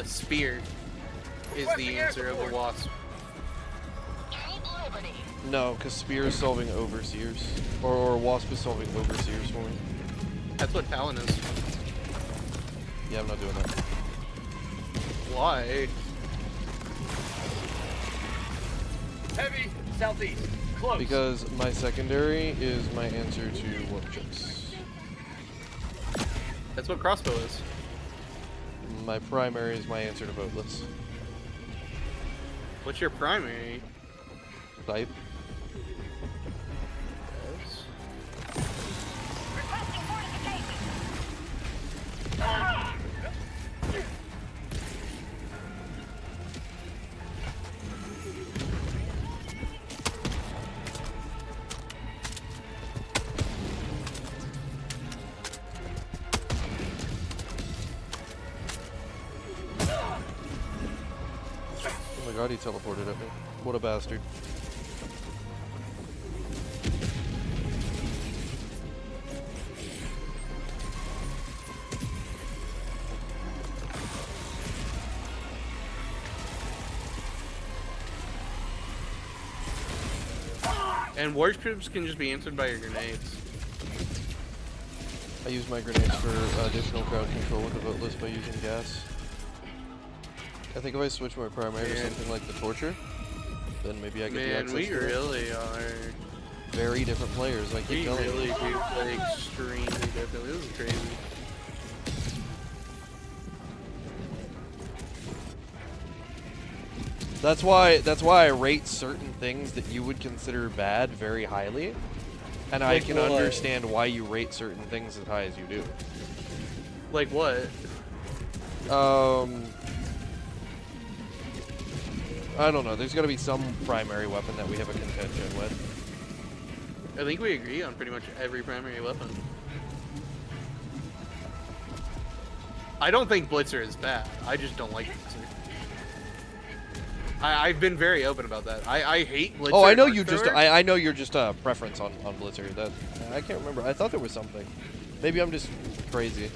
spear is the answer of the wasp? No, because Spear is solving Overseers. Or Wasp is solving Overseers for me. That's what Talon is. Yeah, I'm not doing that. Why? Heavy, southeast. Close. Because my secondary is my answer to warp chips. That's what crossbow is. My primary is my answer to boatlets. What's your primary? Type. Yes. Oh my god, he teleported at me. What a bastard. And warp chips can just be answered by your grenades. I use my grenades for additional crowd control with the boatless by using gas. I think if I switch my primary to something like the torture, then maybe I get the access We to it. really are. Very different players, I keep We telling really you. do play extremely differently. This is crazy. That's why I rate certain things that you would consider bad very highly, and I can understand why you rate certain things as high as you do. Like what? I don't know. There's got to be some primary weapon that we have a contention with. I think we agree on pretty much every primary weapon. I don't think Blitzer is bad. I just don't like Blitzer. I've been very open about that. I hate Blitzer. Oh, I know you just. I know you're just a preference on Blitzer. That I can't remember. I thought there was something. Maybe I'm just crazy.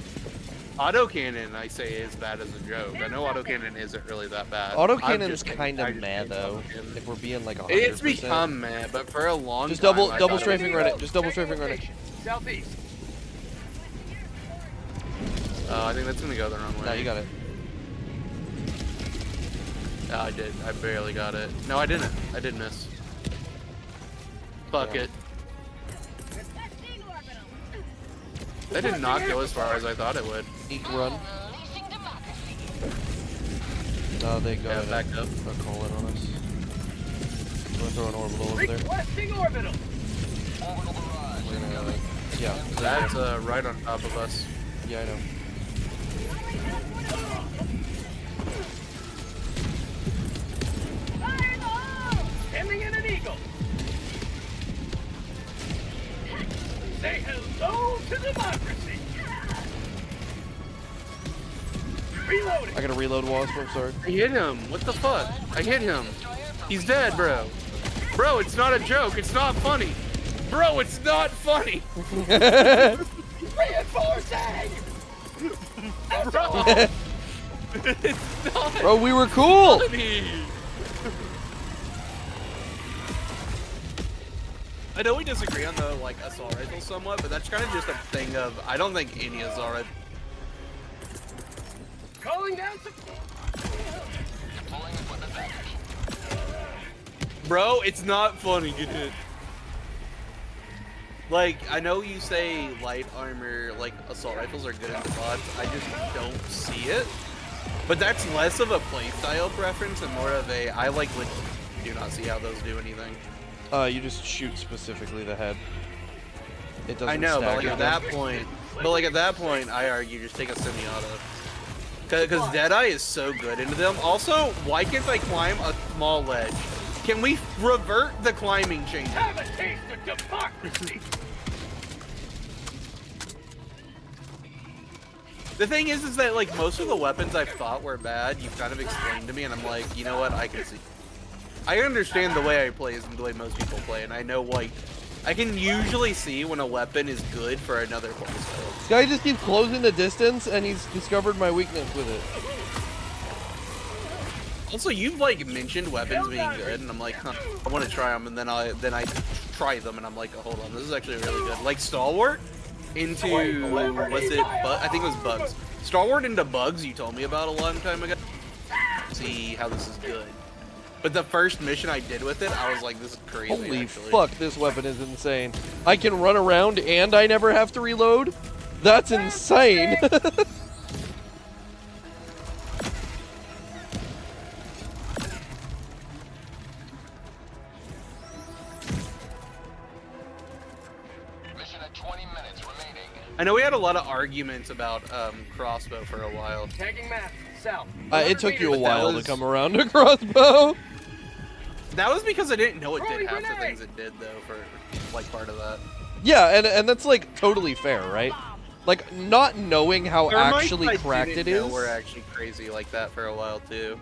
Autocannon, I say, is bad as a joke. I know autocannon isn't really that bad. Autocannon's kind of mad though. If we're being like 100%. It's become mad, but for a long just time. double strafing run it. Just double strafing run it. Southeast. Oh, I think that's gonna go the wrong way. No, you got it. Oh, I did. I barely got it. No, I didn't. I did miss. Fuck it. That did not go as far as I thought it would. Eek run. No, they go. Yeah, back up. They're calling on us. I'm gonna throw an orbital over there. Requesting orbital. We're gonna, yeah. That's right on top of us. Yeah, I know. Sending in an eagle. Say hello to democracy. Reloading. I gotta reload Wasp, I'm sorry. I hit him. What the fuck? I hit him. He's dead, bro. Bro, it's not a joke. It's not funny. Bro, it's not funny. Reinforcing. Bro. It's not Bro, we were cool. funny. I know we disagree on the like assault rifle somewhat, but that's kind of just a thing of I don't think any assault rifle. Calling down support. Bro, it's not funny, get hit. Like, I know you say light armor, like assault rifles are good in the bots. I just don't see it. But that's less of a playstyle preference and more of a I like legit do not see how those do anything. You just shoot specifically the head. It doesn't I know, but like stagger at them. that point, I argue just take a semi-auto. Because Deadeye is so good into them. Also, why can't I climb a small ledge? Can we revert the climbing change? Have a taste of democracy. The thing is that like most of the weapons I've thought were bad, you've kind of explained to me, and I'm like, you know what, I can see. I understand the way I play isn't the way most people play, and I know like I can usually see when a weapon is good for another playstyle. This guy just keeps closing the distance, and he's discovered my weakness with it. Also, you've like mentioned weapons being good, and I'm like, huh, I want to try them, and then I try them, and I'm like, oh, hold on, this is actually really good. Like Stalwart into was it? I think it was Bugs. Stalwart into Bugs. You told me about a long time ago. See how this is good. But the first mission I did with it, I was like, this is crazy. Holy actually. fuck, this weapon is insane. I can run around and I never have to reload? That's insane. Mission at 20 minutes remaining. I know we had a lot of arguments about crossbow for a while. Tagging map. South. It took you a But that while to was- come around to crossbow. That was because I didn't know it Throwing did half the grenade! things it did, though, for like part of that. Yeah, and that's like totally fair, right? Like not knowing how Thermites actually I cracked it didn't know is. were actually crazy like that for a while too.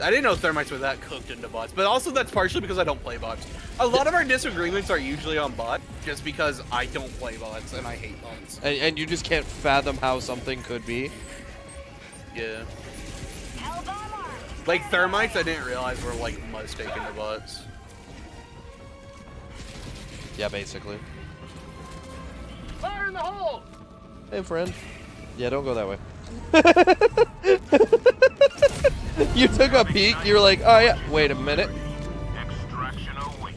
I didn't know thermites were that cooked into bots, but also that's partially because I don't play bots. A lot of our disagreements are usually on bot, just because I don't play bots and I hate bots. And you just can't fathom how something could be. Yeah. Like thermites, I didn't realize were like must take into bots. Yeah, basically. Fire in the hole. Hey, friend. Yeah, don't go that way. You took a peek. You're like, oh yeah. Wait a minute. Extraction awaits.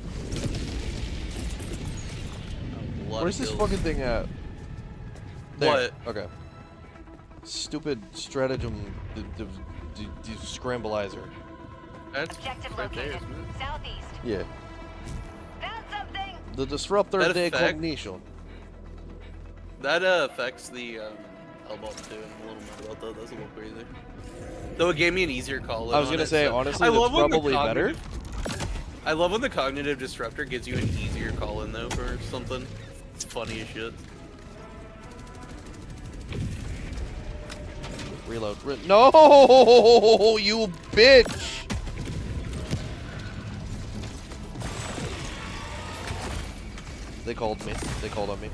Where's this fucking thing at? There. What? Okay. Stupid stratagem scrambleizer. That's Objective right there, located. isn't it? Southeast. Yeah. Found something. The disruptor That de effect- cognition. That affects the Hellbolt too, and I'm a little mad about that. That's a little crazy. Though it gave me an easier call. I was gonna say, honestly, that's when the probably better. I love when the cognitive disruptor gives you an easier call in though for something. It's funny as shit. Reload. No, you bitch! They called me. They called on me.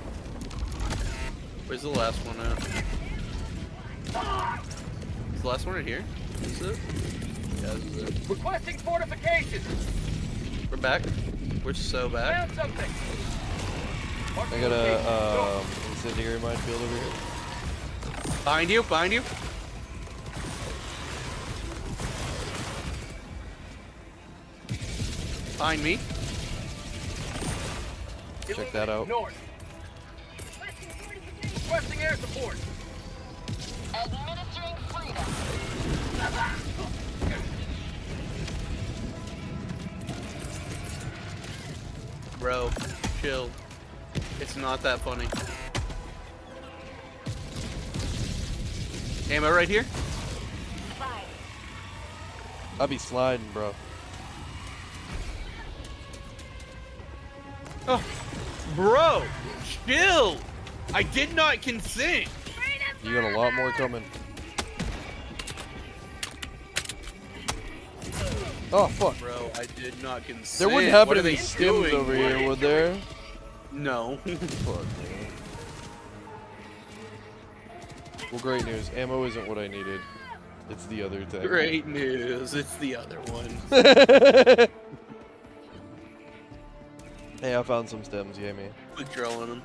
Where's the last one at? Is the last one right here? Is it? Yeah, this is it. Requesting fortifications. We're back. We're so back. Found something. I got a incendiary minefield over here. Behind you, behind you. Behind me. Check that out. North. Requesting air support. Administering freedom. Bro, chill. It's not that funny. Ammo right here. Fine. I'll be sliding, bro. Oh, bro, chill. I did not consent. You got a lot more coming. Oh, fuck. Bro, I did not consent. There wouldn't happen What to are be they stims doing? over here, would there? No. Fuck, man. Well, great news. Ammo isn't what I needed. It's the other thing. Great news. It's the other one. Hey, I found some stems, yeah, me. Quick drill on them.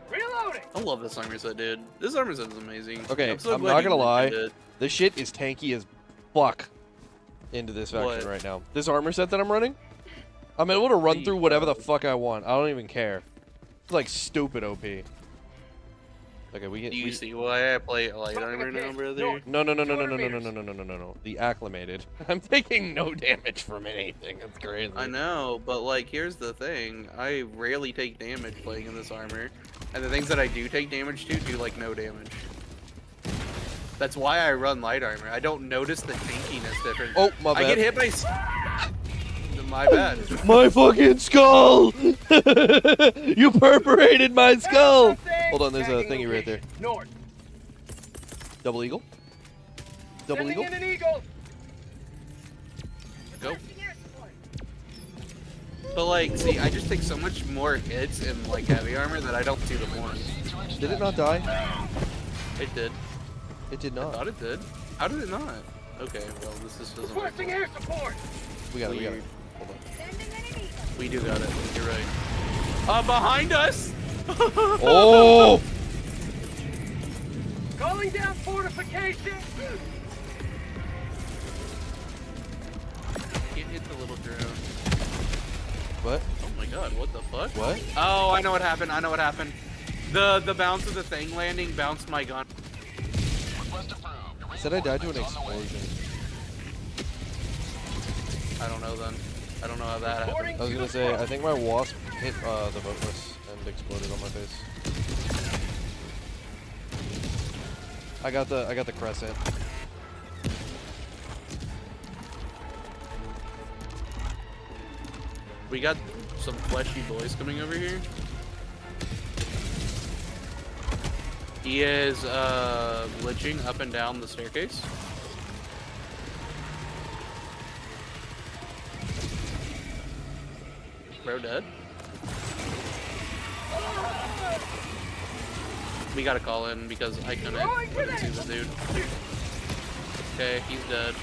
Reloading. I love this armor set, dude. This armor set is amazing. Okay, so I'm glad not you gonna lie. mentioned it. This shit is tanky as fuck into this faction What? right now. This armor set that I'm running, I'm able to run through whatever the fuck I want. I don't even care. It's like stupid OP. Okay, we get. Do you see why I play light armor now, brother? No. The acclimated. I'm taking no damage from anything. That's crazy. I know, but like, here's the thing. I rarely take damage playing in this armor, and the things that I do take damage to do like no damage. That's why I run light armor. I don't notice the tankiness difference. Oh, my bad. I get hit by. My bad. My fucking skull! You perforated my skull! Hold on, there's a thingy right there. North. Double eagle? Double Sending eagle? in an eagle. Go. But like, see, I just take so much more hits in like heavy armor that I don't see the point. Did it not die? It did. It did I not. thought it did. How did it not? Okay, well, this doesn't work. Requesting air support. We got it, we got Weird. it. Hold on. We do got it. You're right. Behind us! Oh! Calling down fortification. Can't hit the little drone. What? Oh my god, what the fuck? What? Oh, I know what happened. I know what happened. The bounce of the thing landing bounced my gun. Said I died to an explosion. I don't know then. I don't know how that happened. I was gonna say, I think my wasp hit the boatless and exploded on my face. I got the crescent. We got some fleshy boys coming over here. He is glitching up and down the staircase. Bro dead. We gotta call in because I couldn't see the dude. Okay, he's dead.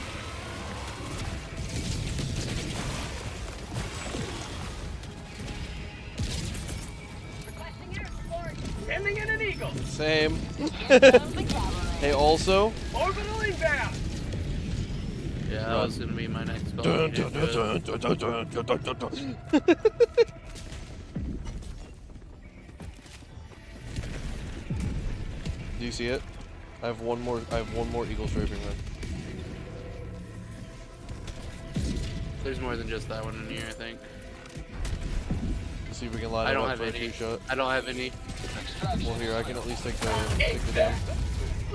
Sending in an eagle. Same. Hey, also. Orbital inbound. Yeah, that was gonna be my next call. Dun, dun, dun, dun, dun, dun, dun, dun, dun, dun, dun. Do you see it? I have one more eagle strafing run. There's more than just that one in here, I think. Let's see if we can line I it don't up have for a any. two-shot. I don't have any. Well, here, I can at least take the damage.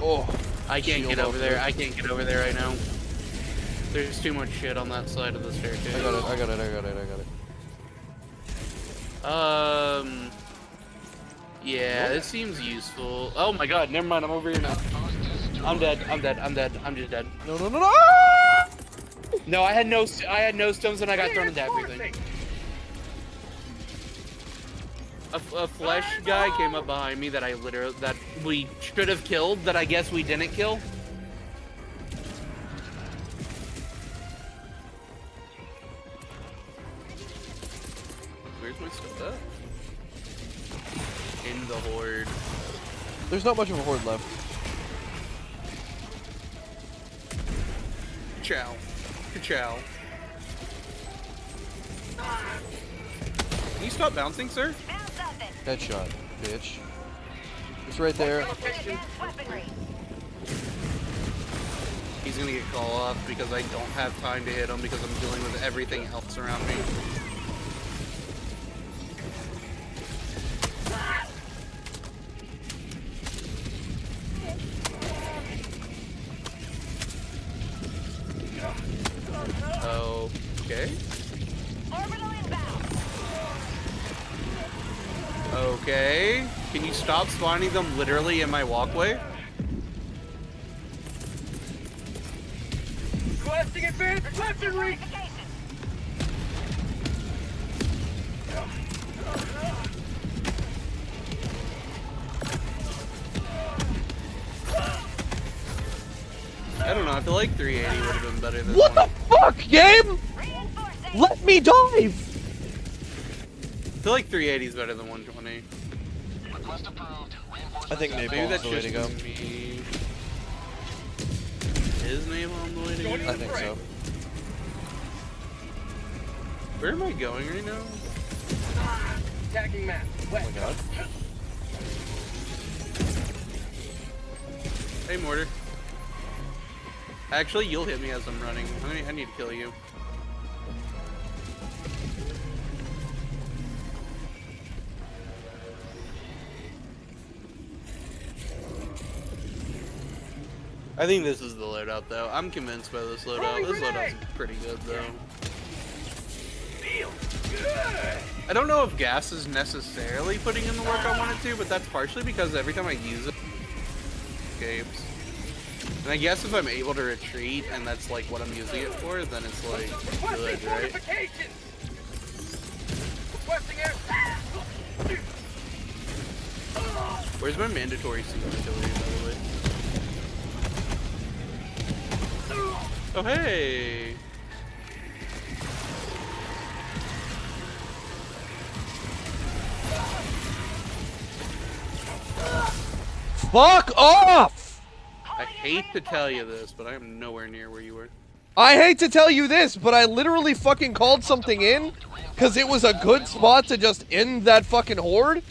Oh! I can't Shield get off over there. I can't get over there right now. There's too much shit on that side of the staircase. I got it, I got it, I got it, I got it. Yeah, this seems useful. Oh my god, never mind, I'm over here now. I'm dead, I'm dead, I'm dead, I'm just dead. No, no, no, no! No, I had no stones and I got thrown into everything. A flesh guy came up behind me that that we should have killed, that I guess we didn't kill. Where's my stuff at? In the horde. There's not much of a horde left. Chow. Chow. Can you stop bouncing, sir? Headshot, bitch. It's right there. He's gonna get call off because I don't have time to hit him because I'm dealing with everything else around me. Okay. Okay. Can you stop spawning them literally in my walkway? Requesting advanced weaponry! I don't know, I feel like 380 would have been better than What the fuck, game? Let me dive! I feel like 380 is better than 120. Request approved. I think Maybe napalm's that's the way to go. just me. Is napalm the way to go? I think so. Where am I going right now? Attacking map. Oh my god. Hey, Mortar. Actually, you'll hit me as I'm running. I need to kill you. I think this is the loadout, though. I'm convinced by this loadout. This loadout's pretty good, though. I don't know if gas is necessarily putting in the work I want it to, but that's partially because every time I use it, escapes. And I guess if I'm able to retreat, and that's like what I'm using it for, then it's like good, right? Where's my mandatory secret utility, by the way? Oh, hey! Fuck off! I hate to tell you this, but I am nowhere near where you were. I hate to tell you this, but I literally fucking called something in because it was a good spot to just end that fucking horde,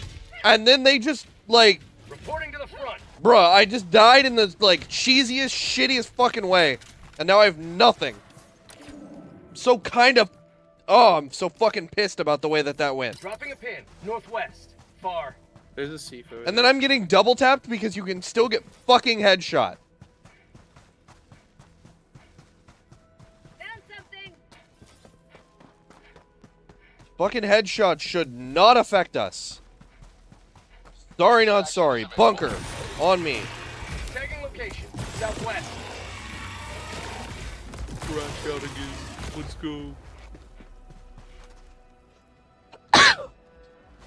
and then they just, like... Reporting to the front. Bruh, I just died in the, like, cheesiest, shittiest fucking way, and now I have nothing. So kind of... Oh, I'm so fucking pissed about the way that that went. Dropping a pin. Northwest. Far. There's a seafood. And then I'm getting double tapped because you can still get fucking headshot. Found something. Fucking headshots should not affect us. Sorry, not sorry. Bunker. On me. Tagging location. Southwest. Crash out again. Let's go.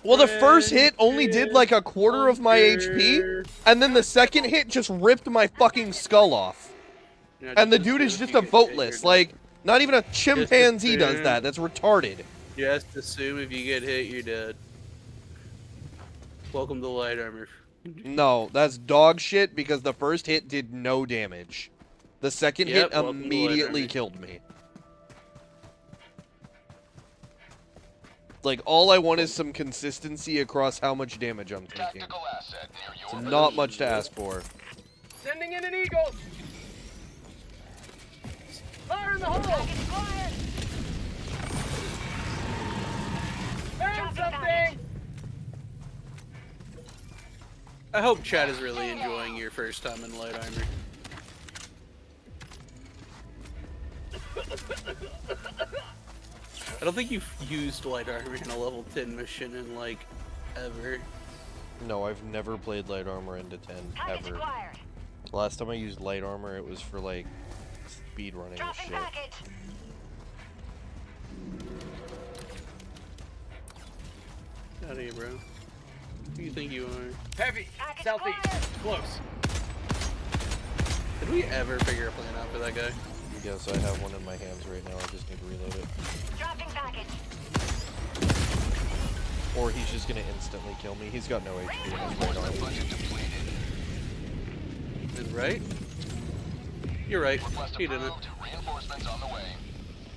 Well, the first hit only did like a quarter of my HP, and then the second hit just ripped my fucking skull off. And the dude is just a voteless. Like, not even a chimpanzee does that. That's retarded. Just assume if you get hit, you're dead. Welcome to light armor. No, that's dog shit because the first hit did no damage. The second hit immediately killed me. Like, all I want is some consistency across how much damage I'm taking. It's not much to ask for. Sending in an eagle. Fire in the hole. Found something. I hope Chad is really enjoying your first time in light armor. I don't think you've used light armor in a level 10 mission in, like, ever. No, I've never played light armor into 10, ever. Last time I used light armor, it was for, like, speed running and shit. Out of here, bro. Who do you think you are? Heavy. Southeast. Close. Did we ever figure a plan out for that guy? Yes, I have one in my hands right now. I just need to reload it. Dropping package. Or he's just gonna instantly kill me. He's got no HP in his right arm. Is right? You're right. He didn't. Reinforcements on the way.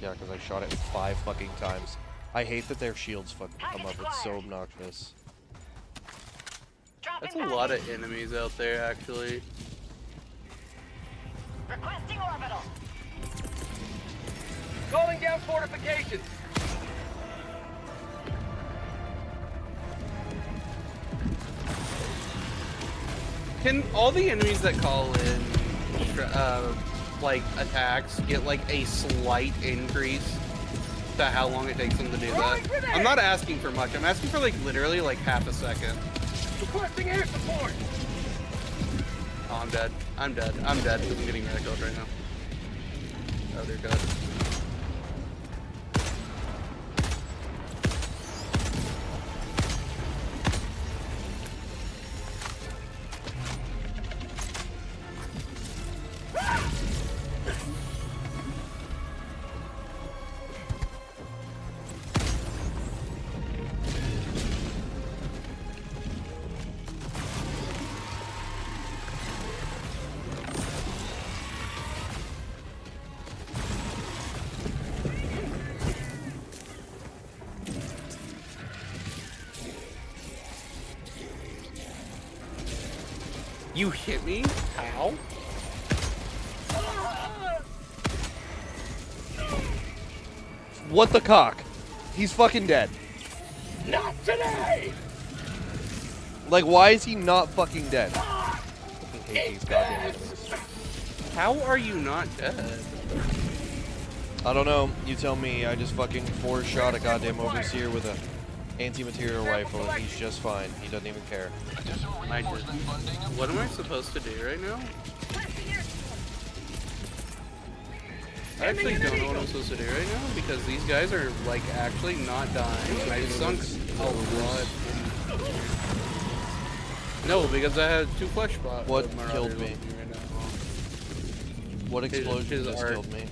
Yeah, because I shot it 5 fucking times. I hate that their shields fucking come up. It's so obnoxious. That's a lot of enemies out there, actually. Requesting orbital. Calling down fortifications. Can all the enemies that call in, like, attacks get, like, a slight increase to how long it takes them to do that? I'm not asking for much. I'm asking for, like, literally, like, half a second. Requesting air support. Oh, I'm dead. I'm dead. I'm dead. I'm getting medicaled right now. Oh, dear God. You hit me? How? What the cock? He's fucking dead. Not today. Like, why is he not fucking dead? I fucking hate these goddamn enemies. How are you not dead? I don't know. You tell me. I just fucking 4-shot a goddamn overseer with a anti-material rifle, and he's just fine. He doesn't even care. I just... What am I supposed to do right now? I actually don't know what I'm supposed to do right now, because these guys are, like, actually not dying. I've sunk a lot. No, because I had 2 flesh spots. What killed me? Right now. What explosion just killed me?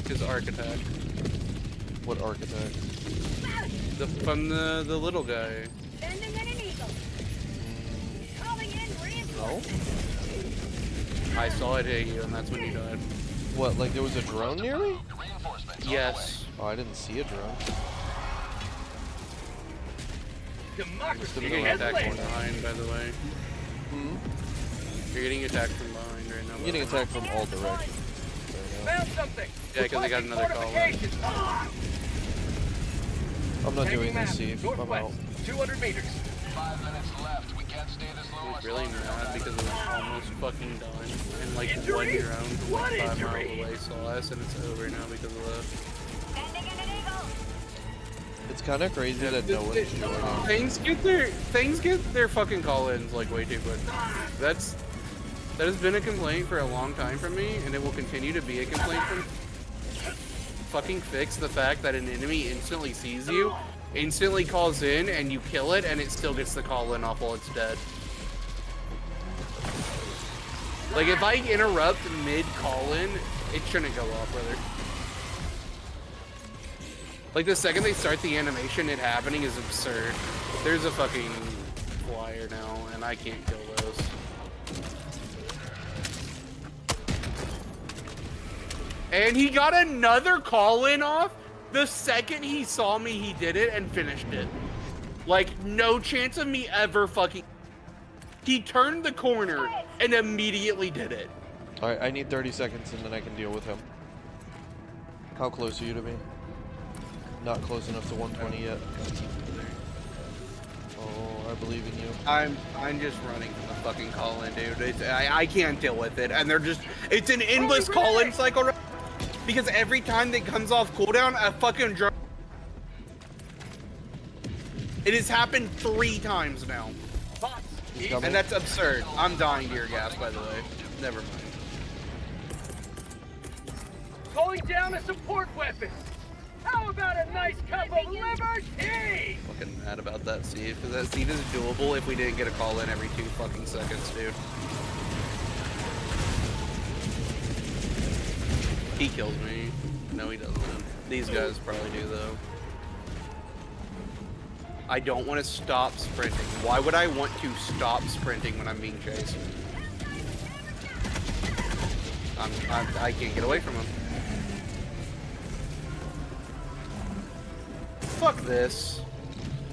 His arc attack. What arc attack? From the little guy. Sending in an eagle. Calling in No? I saw it hit you, and that's when you died. What, like there was a drone near me? Yes. Oh, I didn't see a drone. Democracy You're getting has attacked from landed. behind, by the way. Hmm? You're getting attacked from behind right now. I'm getting attacked from all directions. Found something. Yeah, because they got another call. I'm not doing Map, this, Steve. I'm out. northwest, 200 meters. 5 minutes left. We can't stay this low. Like, really mad because it was almost fucking done. And like Injury? 1 round from What like 5 injury? miles away saw us, and it's over now because of that. Sending in an eagle. It's kind of crazy that no one's doing it. Things get their fucking call-ins like way too quick. That has been a complaint for a long time from me, and it will continue to be a complaint from. Fucking fix the fact that an enemy instantly sees you, instantly calls in, and you kill it, and it still gets the call-in off while it's dead. Like, if I interrupt mid-call-in, it shouldn't go off, brother. Like, the second they start the animation, it happening is absurd. There's a fucking flyer now, and I can't kill those. And he got another call-in off the second he saw me. He did it and finished it. Like, no chance of me ever fucking. He turned the corner and immediately did it. All right, I need 30 seconds and then I can deal with him. How close are you to me? Not close enough to 120 yet. Oh, I believe in you. I'm just running from the fucking call-in, dude. I can't deal with it, and they're just. It's an endless call-in cycle. Because every time that comes off cooldown, a fucking drone. It has happened 3 times now. And that's absurd. I'm dying to your gas, by the way. Never mind. Calling down a support weapon. How about a nice cup of liver tea? Fucking mad about that seed, because that seed is doable if we didn't get a call in every 2 fucking seconds, dude. He kills me. No, he doesn't. These guys probably do, though. I don't want to stop sprinting. Why would I want to stop sprinting when I'm being chased? I can't get away from him. Fuck this.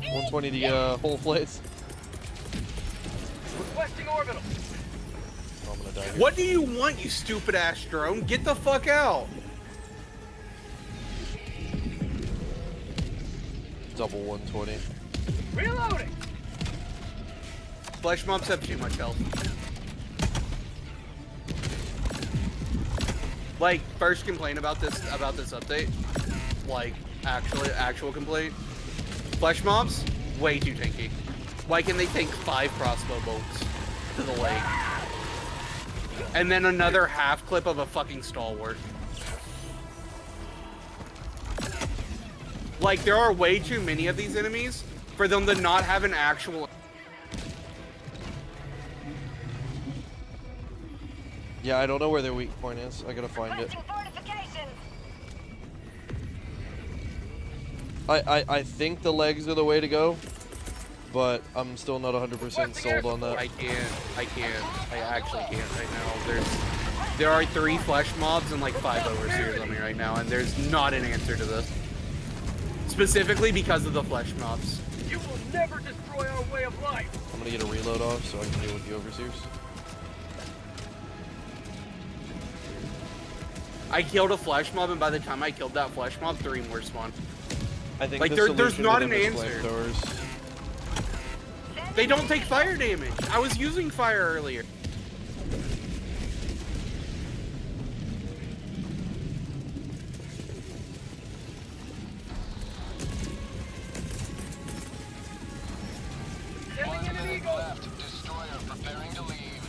120 to get full plates. Requesting orbital. Oh, I'm gonna die here. What do you want, you stupid ass drone? Get the fuck out. Double 120. Reloading. Flesh mobs have too much health. Like, first complaint about this update, like actual complaint. Flesh mobs, way too tanky. Why can they tank 5 crossbow bolts to the leg? And then another half clip of a fucking stalwart. Like, there are way too many of these enemies for them to not have an actual... Yeah, I don't know where their weak point is. I gotta find it. I think the legs are the way to go, but I'm still not 100% sold on that. I actually can't right now. There are 3 flesh mobs and like 5 overseers on me right now, and there's not an answer to this. Specifically because of the flesh mobs. You will never destroy our way of life. I'm gonna get a reload off so I can deal with the overseers. I killed a flesh mob, and by the time I killed that flesh mob, 3 more spawned. I think like the there's solution not to an them is answer. flamethrowers. They don't take fire damage. I was using fire earlier.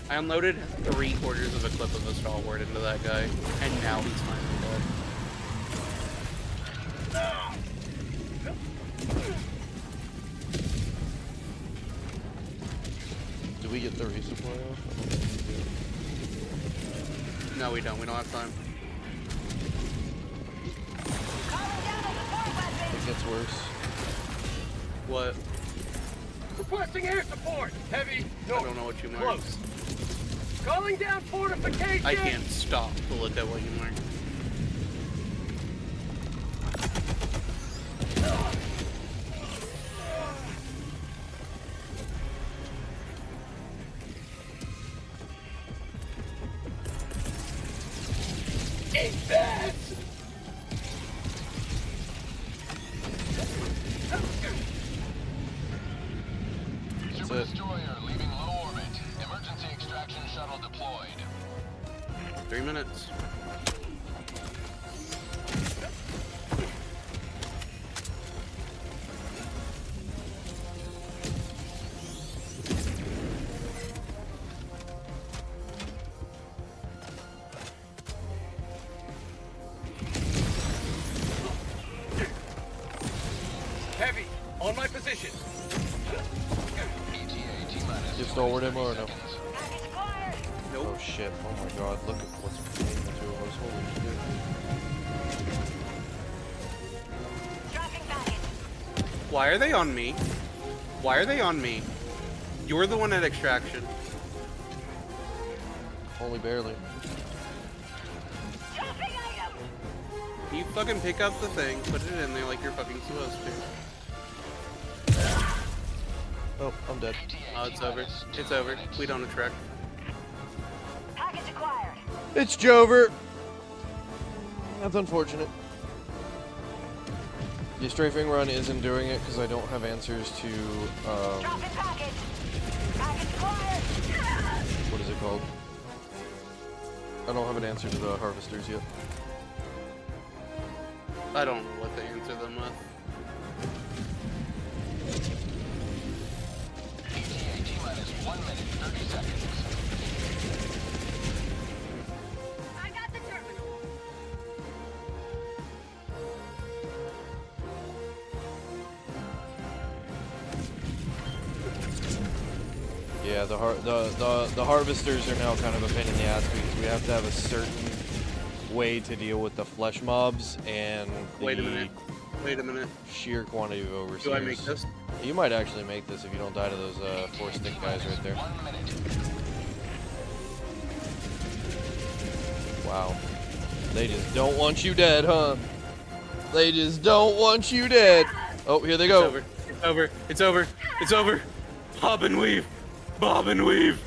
I unloaded 3/4 of a clip of a stalwart into that guy, and now he's finally dead. Do we get the resupply off? I don't think we do. No, we don't. We don't have time. It gets worse. What? Requesting air support. Heavy. I North. don't know what you marked. Close. Calling down fortification. I can't stop to look at what you marked. Eat that! Super destroyer leaving low orbit. Emergency extraction shuttle deployed. 3 minutes. Heavy. On my position. You stalwart ammo or no? Nope. Oh shit, oh my god, look at what's between the 2 of us, holy shit. Why are they on me? Why are they on me? You're the one at extraction. Only barely. You fucking pick up the thing, put it in there like you're fucking supposed to. Oh, I'm dead. Oh, it's over. It's over. We don't attract. Package acquired. It's Jover! That's unfortunate. The strafing run isn't doing it because I don't have answers to, Dropping package. Package acquired. what is it called? I don't have an answer to the harvesters yet. I don't know what to answer them with. ETA T-minus 1 minute, 30 seconds. I got the terminal. the harvesters are now kind of a pain in the ass because we have to have a certain way to deal with the flesh mobs and the Wait a minute. sheer quantity of overseers. Do I make this? You might actually make this if you don't die to those 4-stick guys right there. Wow. They just don't want you dead, huh? They just don't want you dead. Oh, here they go. It's over. Bob and weave. Bob and weave.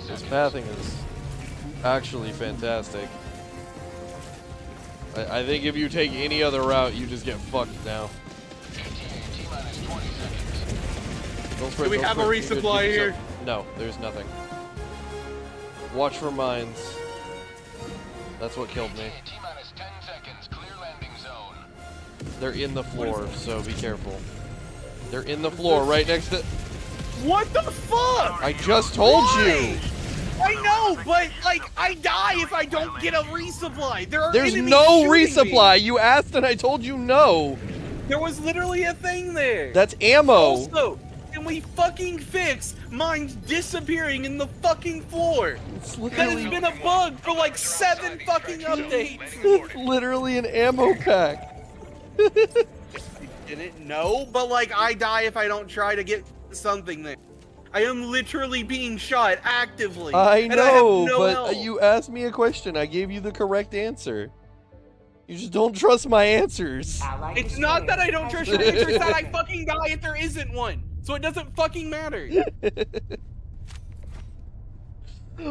This pathing is actually fantastic. I think if you take any other route, you just get fucked now. Do we have a resupply here? No, there's nothing. Watch for mines. That's what killed me. They're in the floor, so be careful. They're in the floor right next to... What the fuck? I just told you! I know, but like I die if I don't get a resupply. There's no resupply. You asked and I told you no. There was literally a thing there. That's ammo. Also, can we fucking fix mines disappearing in the fucking floor? That has been a bug for like 7 fucking updates. It's literally an ammo pack. Didn't know, but like I die if I don't try to get something there. I am literally being shot actively. I know, but health. you asked me a question. I gave you the correct answer. You just don't trust my answers. It's not that I don't trust your answer, it's that I fucking die if there isn't one. So it doesn't fucking matter.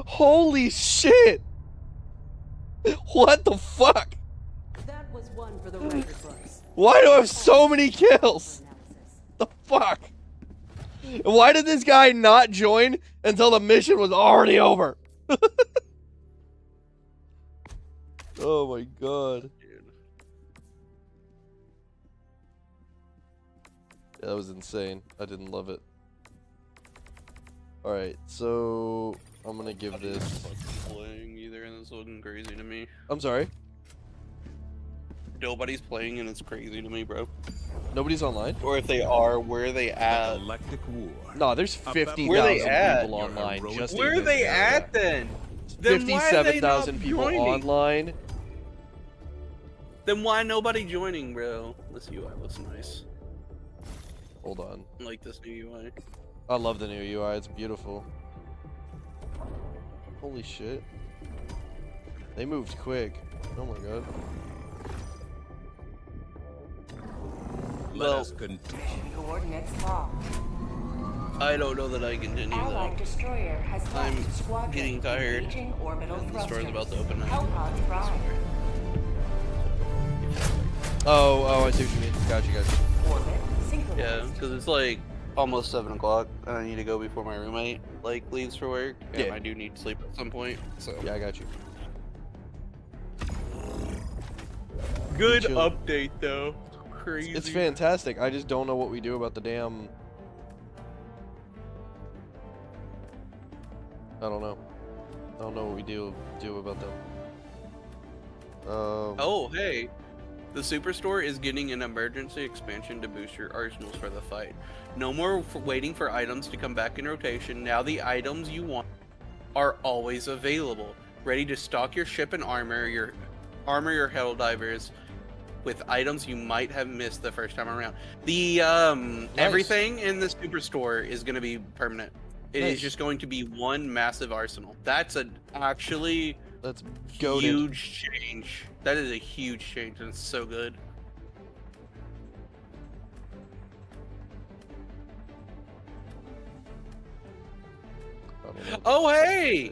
Holy shit! What the fuck? That was one for the record books. Why do I have so many kills? The fuck? Why did this guy not join until the mission was already over? Oh my god. Yeah, that was insane. I didn't love it. Alright, so I'm gonna give this... Playing either, and it's looking crazy to me. I'm sorry? Nobody's playing and it's crazy to me, bro. Nobody's online? Or if they are, where are they at? Galactic war. No, there's 50,000 people online. Just Where are they at then? 57,000 people joining? online. Then why nobody joining, bro? This UI looks nice. Hold on. I like this new UI. I love the new UI. It's beautiful. Holy shit. They moved quick. Oh my god. Let us continue. Coordinates locked. I don't know that I continue Allied though. destroyer has I'm left squadron. getting tired. Engaging orbital And the store's thrusters. about to open now. Hellpods prime. Oh, I see what you mean. Gotcha. Orbit synchronized. Yeah, because it's like almost 7 o'clock and I need to go before my roommate like leaves for work. And Yeah. I do need sleep at some point. So Yeah, I got you. good Chill. update though. Crazy. It's fantastic. I just don't know what we do about the damn... I don't know. I don't know what we do about them. Oh, hey. The Superstore is getting an emergency expansion to boost your arsenals for the fight. No more waiting for items to come back in rotation. Now the items you want are always available. Ready to stock your ship and armor your Helldivers with items you might have missed the first time around. The everything in the Superstore is going to be permanent. It is just going to be one massive arsenal. That's actually That's goated. huge change. That is a huge change, and it's so good. Oh, hey!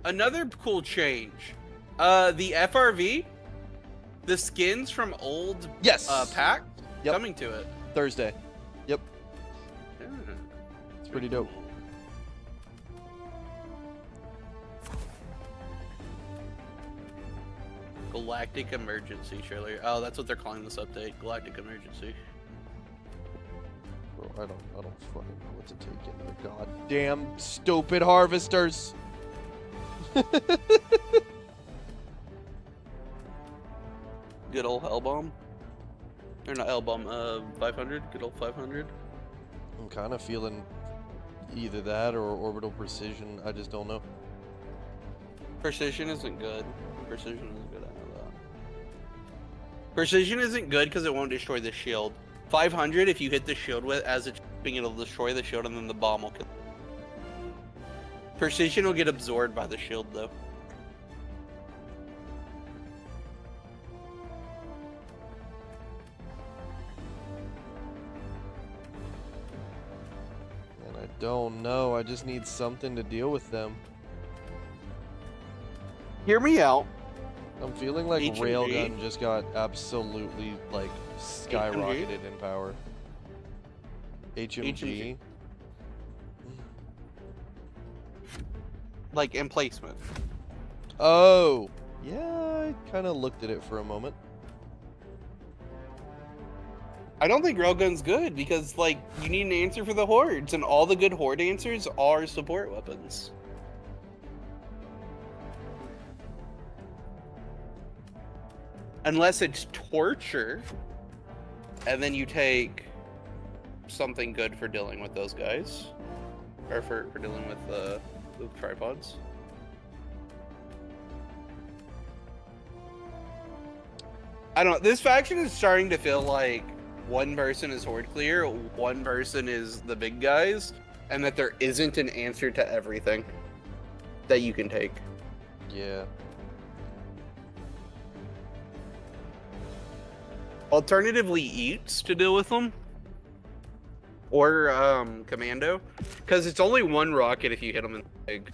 Another cool change. The FRV, the skins from old Yes. pack Yep. coming to it. Thursday. Yep. Yeah, It's pretty dope. Galactic Emergency trailer. Oh, that's what they're calling this update. Galactic Emergency. Bro, I don't fucking know what to take in the goddamn stupid harvesters. Good old Hell Bomb. Or not Hell Bomb, 500. Good old 500. I'm kind of feeling either that or orbital precision. I just don't know. Precision isn't good. Precision isn't good. I know that. Precision isn't good because it won't destroy the shield. 500, if you hit the shield with as it's shipping, it'll destroy the shield and then the bomb will kill. Precision will get absorbed by the shield though. And I don't know. I just need something to deal with them. Hear me out. I'm feeling like HMG. Railgun just got absolutely like skyrocketed in power. HMG. Like emplacement. Oh, yeah, I kind of looked at it for a moment. I don't think Railgun's good because like you need an answer for the hordes and all the good horde answers are support weapons. Unless it's torture, and then you take something good for dealing with those guys, or for dealing with the tripods. I don't know. This faction is starting to feel like one person is horde clear, one person is the big guys, and that there isn't an answer to everything that you can take. Yeah. Alternatively, eats to deal with them, or commando, because it's only one rocket if you hit them in the leg.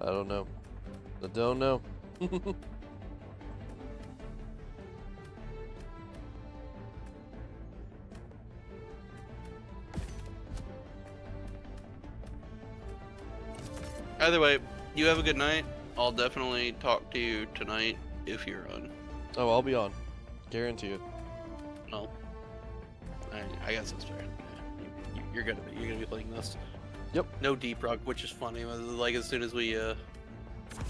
I don't know. I don't know. Either way, you have a good night. I'll definitely talk to you tonight if you're on. Oh, I'll be on. Guarantee it. No, I guess that's fair. You're gonna be playing this. Yep. No deep rock, which is funny. Like as soon as we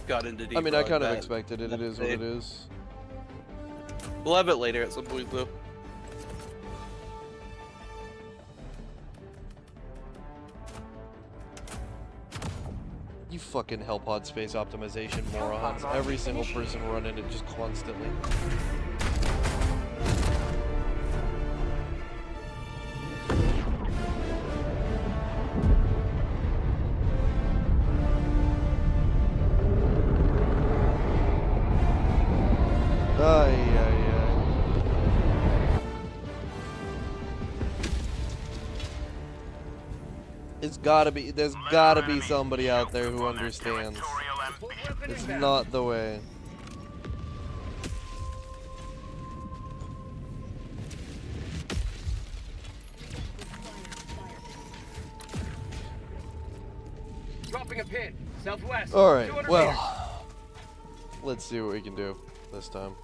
got into deep I mean, I rock, kind of that- expected it. It is what it is. We'll have it later at some point though. You fucking Hellpod space optimization morons. Every single person running it just constantly. Ay, ay, ay. There's gotta be somebody out there who understands. It's not the way. Dropping a pin. Southwest. Alright, 200 well. meters. Let's see what we can do this time.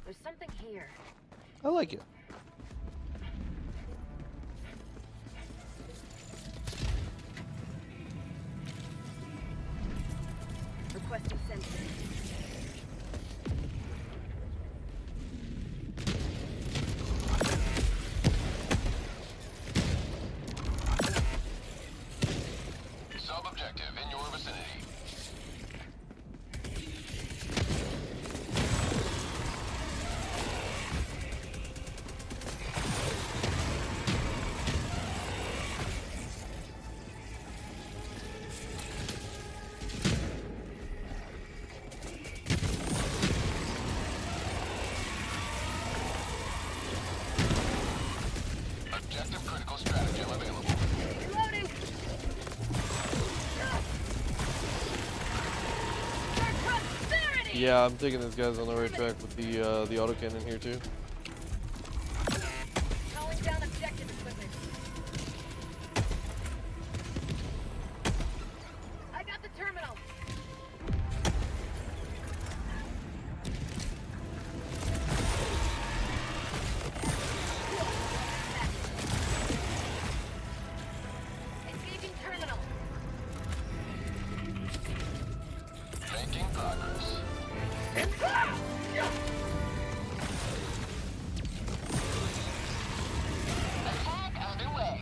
There's something here. I like it. Requesting sensor. Sub-objective in your vicinity. Objective critical stratagem available. Reloading. For prosperity. Yeah, I'm thinking this guy's on the right track with the autocannon here too. Calling down objective equipment. Making progress. Attack underway.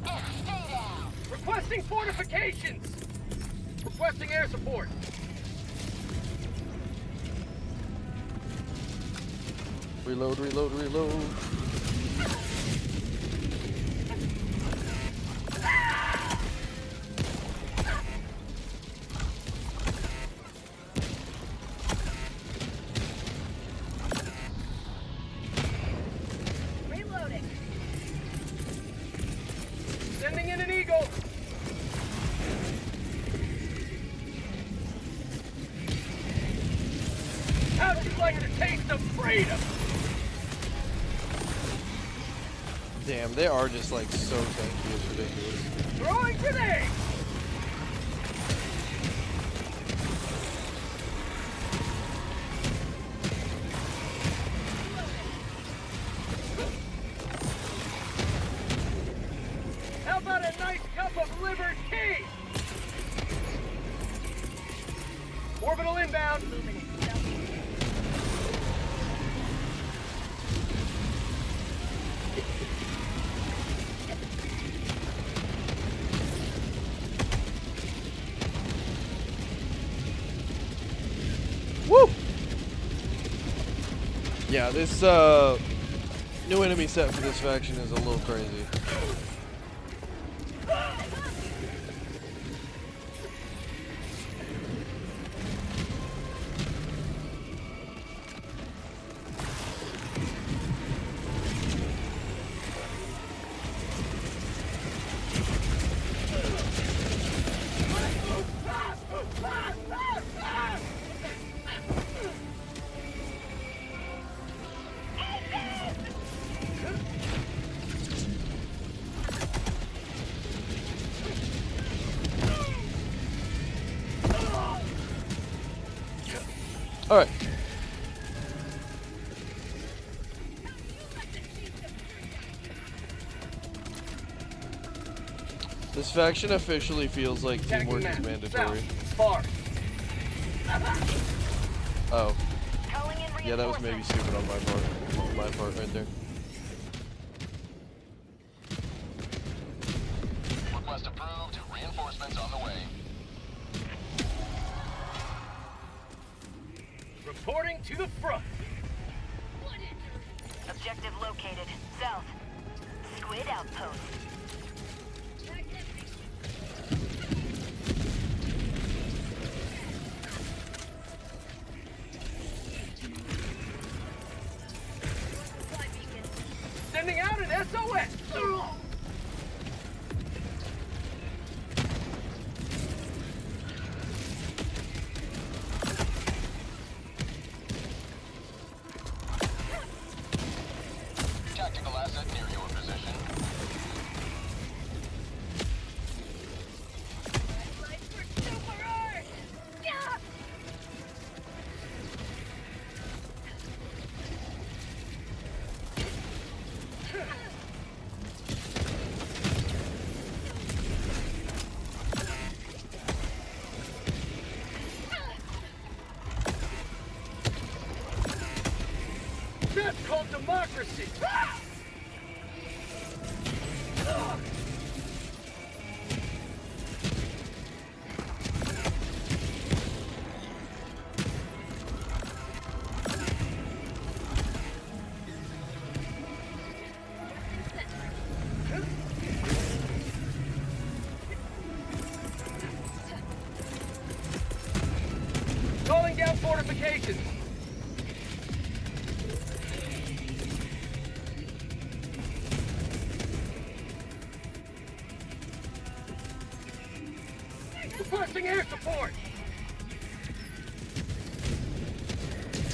Stay down. Requesting fortifications! Requesting air support! Reload, reload, reload. Reloading. Sending in an eagle! How'd you like to taste of freedom? Damn, they are just like so tanky, it's ridiculous. Throwing grenade! How about a nice cup of liver tea? Orbital inbound. Woo! Yeah, this new enemy set for this faction is a little crazy. All right. This faction officially feels like teamwork is mandatory. Far. Oh. Calling in Yeah, that was maybe stupid on my part. On my part right there. Request approved. Reinforcements on the way. Reporting to the front. Objective located. South. Squid outpost. Sending out an SOS. Tactical asset near your position. That's called democracy. Calling down fortifications. Requesting air support.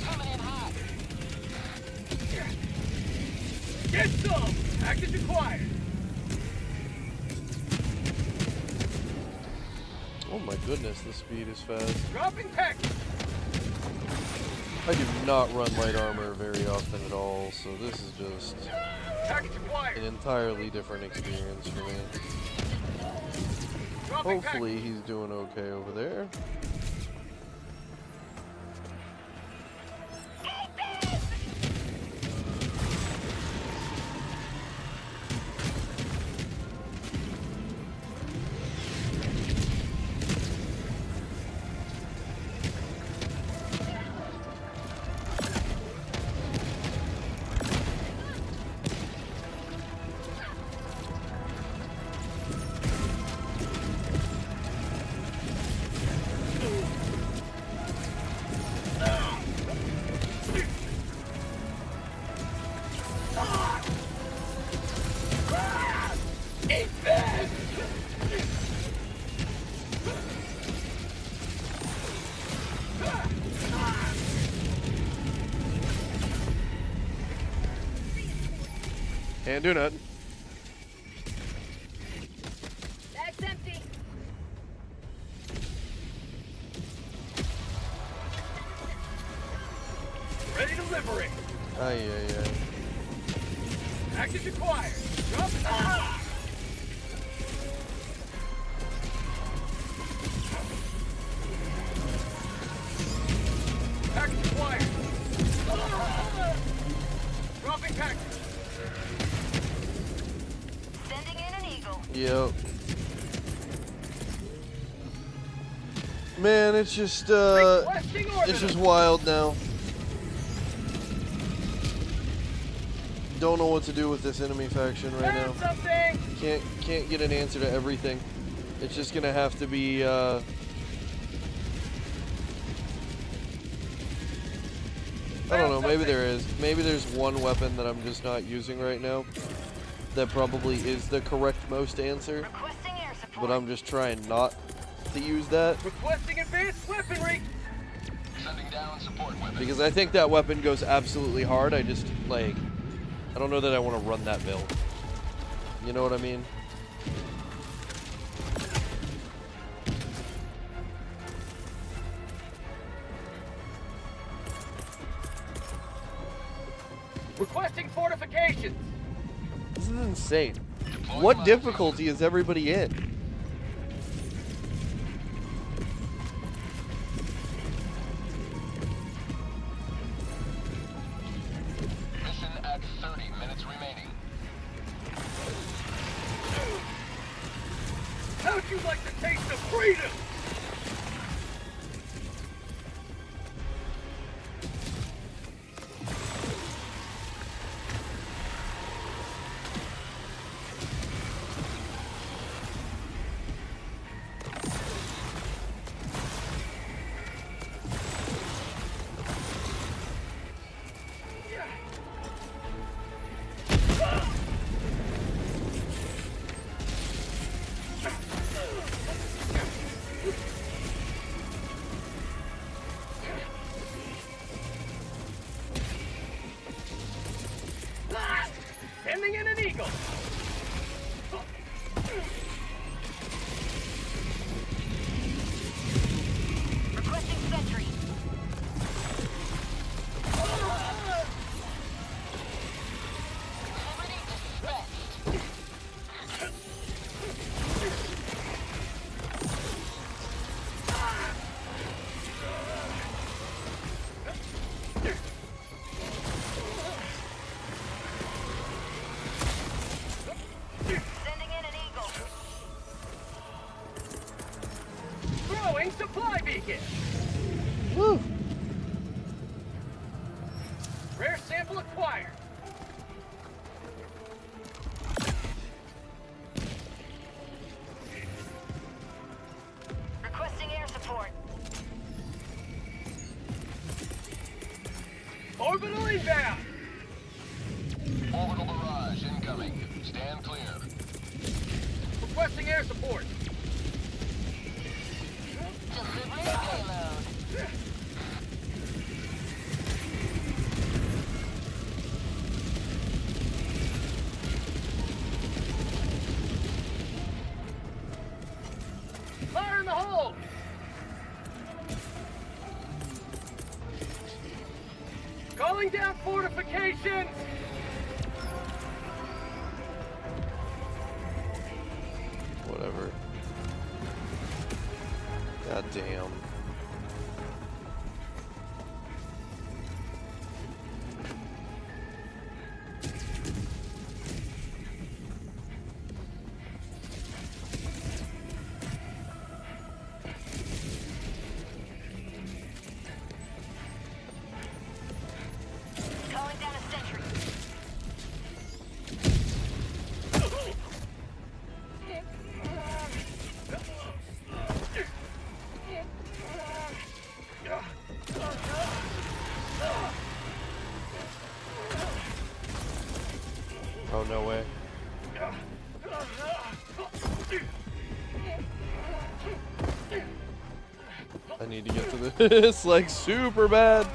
Coming in hot. Get some. Action required. Oh my goodness, the speed is fast. Dropping package. I do not run light armor very often at all, so this is just Package acquired. an entirely different experience for me. Dropping Hopefully he's doing okay over there. Can't do nothing. Bag's empty. Ready to liberate. Ay, ay, ay. Package acquired. Drop. Ah! Package acquired. Ah! Dropping package. Sending in an eagle. Yep. Man, it's just Requesting order. it's just wild now. Don't know what to do with this enemy faction right now. Something. Can't get an answer to everything. It's just gonna have to be I don't know, maybe there is. Maybe there's one weapon that I'm just not using right now that probably is the correct most answer, Requesting air support. but I'm just trying not to use that Requesting advanced weaponry. Sending down support weapons. because I think that weapon goes absolutely hard. I just like I don't know that I want to run that build. You know what I mean? Requesting fortifications. This is insane. Deploying What live difficulty is everybody in? mission at 30 minutes remaining. How'd you like the taste of freedom? Sending in an eagle. Requesting sentry. Liberty dispatched. Sending in an eagle. Throwing supply beacon. Woo! Rare sample acquired. Requesting air support. Orbital inbound. Orbital barrage incoming. Stand clear. Requesting air support. Delivering payload. Fire in the hole. fortifications! Whatever. God damn. Calling down a sentry. Oh, no way. I need to get to this like super bad.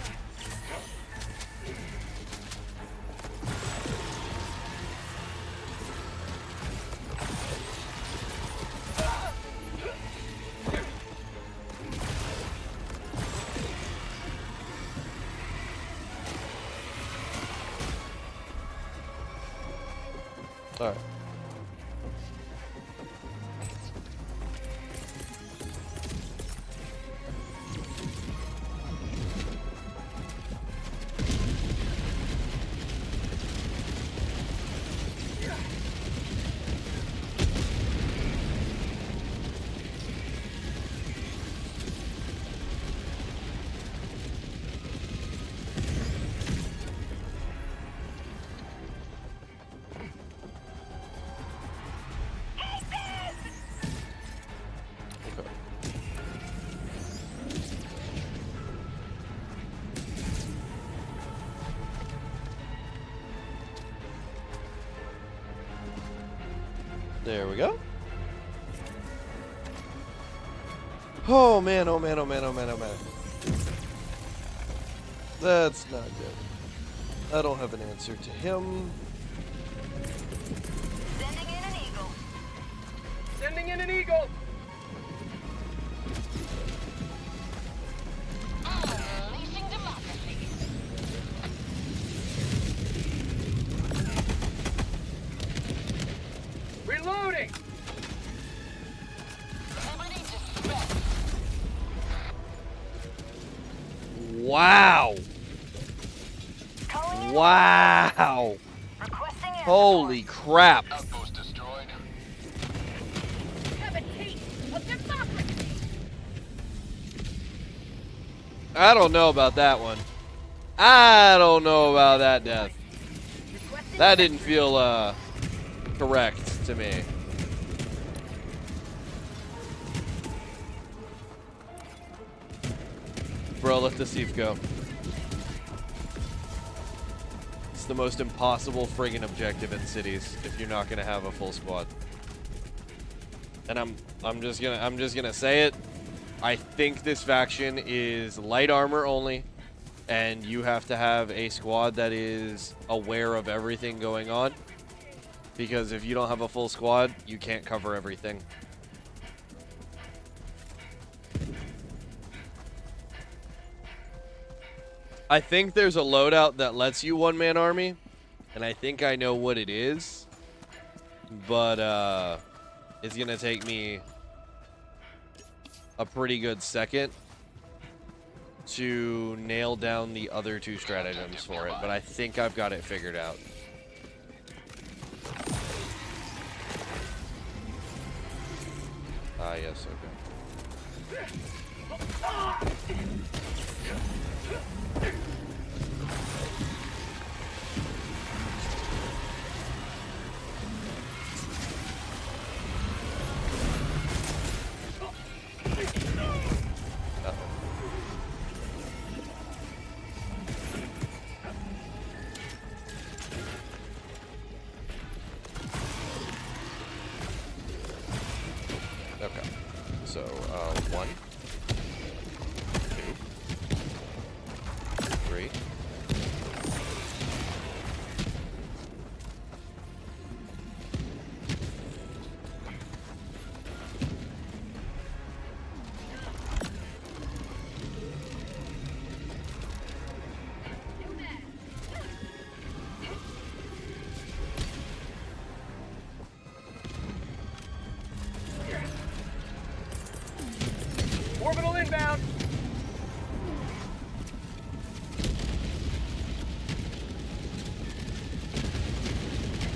All right. There we go. Oh man, oh man, oh man, oh man, oh man. That's not good. I don't have an answer to him. Sending in an eagle. Sending in an eagle! Unleashing democracy. Reloading! Liberty dispatched. Wow. Calling in Wow. requesting air Holy crap. Outpost destroyed. Have a taste of democracy. I don't know about that one. I don't know about that death. That didn't feel correct to me. Bro, let the thief go. It's the most impossible friggin' objective in cities if you're not gonna have a full squad. And I'm just gonna say it. I think this faction is light armor only, and you have to have a squad that is aware of everything going on. Because if you don't have a full squad, you can't cover everything. I think there's a loadout that lets you one-man army, and I think I know what it is. But it's gonna take me a pretty good second to nail down the other two stratagems for it, but I think I've got it figured out. Ah, yes, okay. Okay, so 1, 2, 3,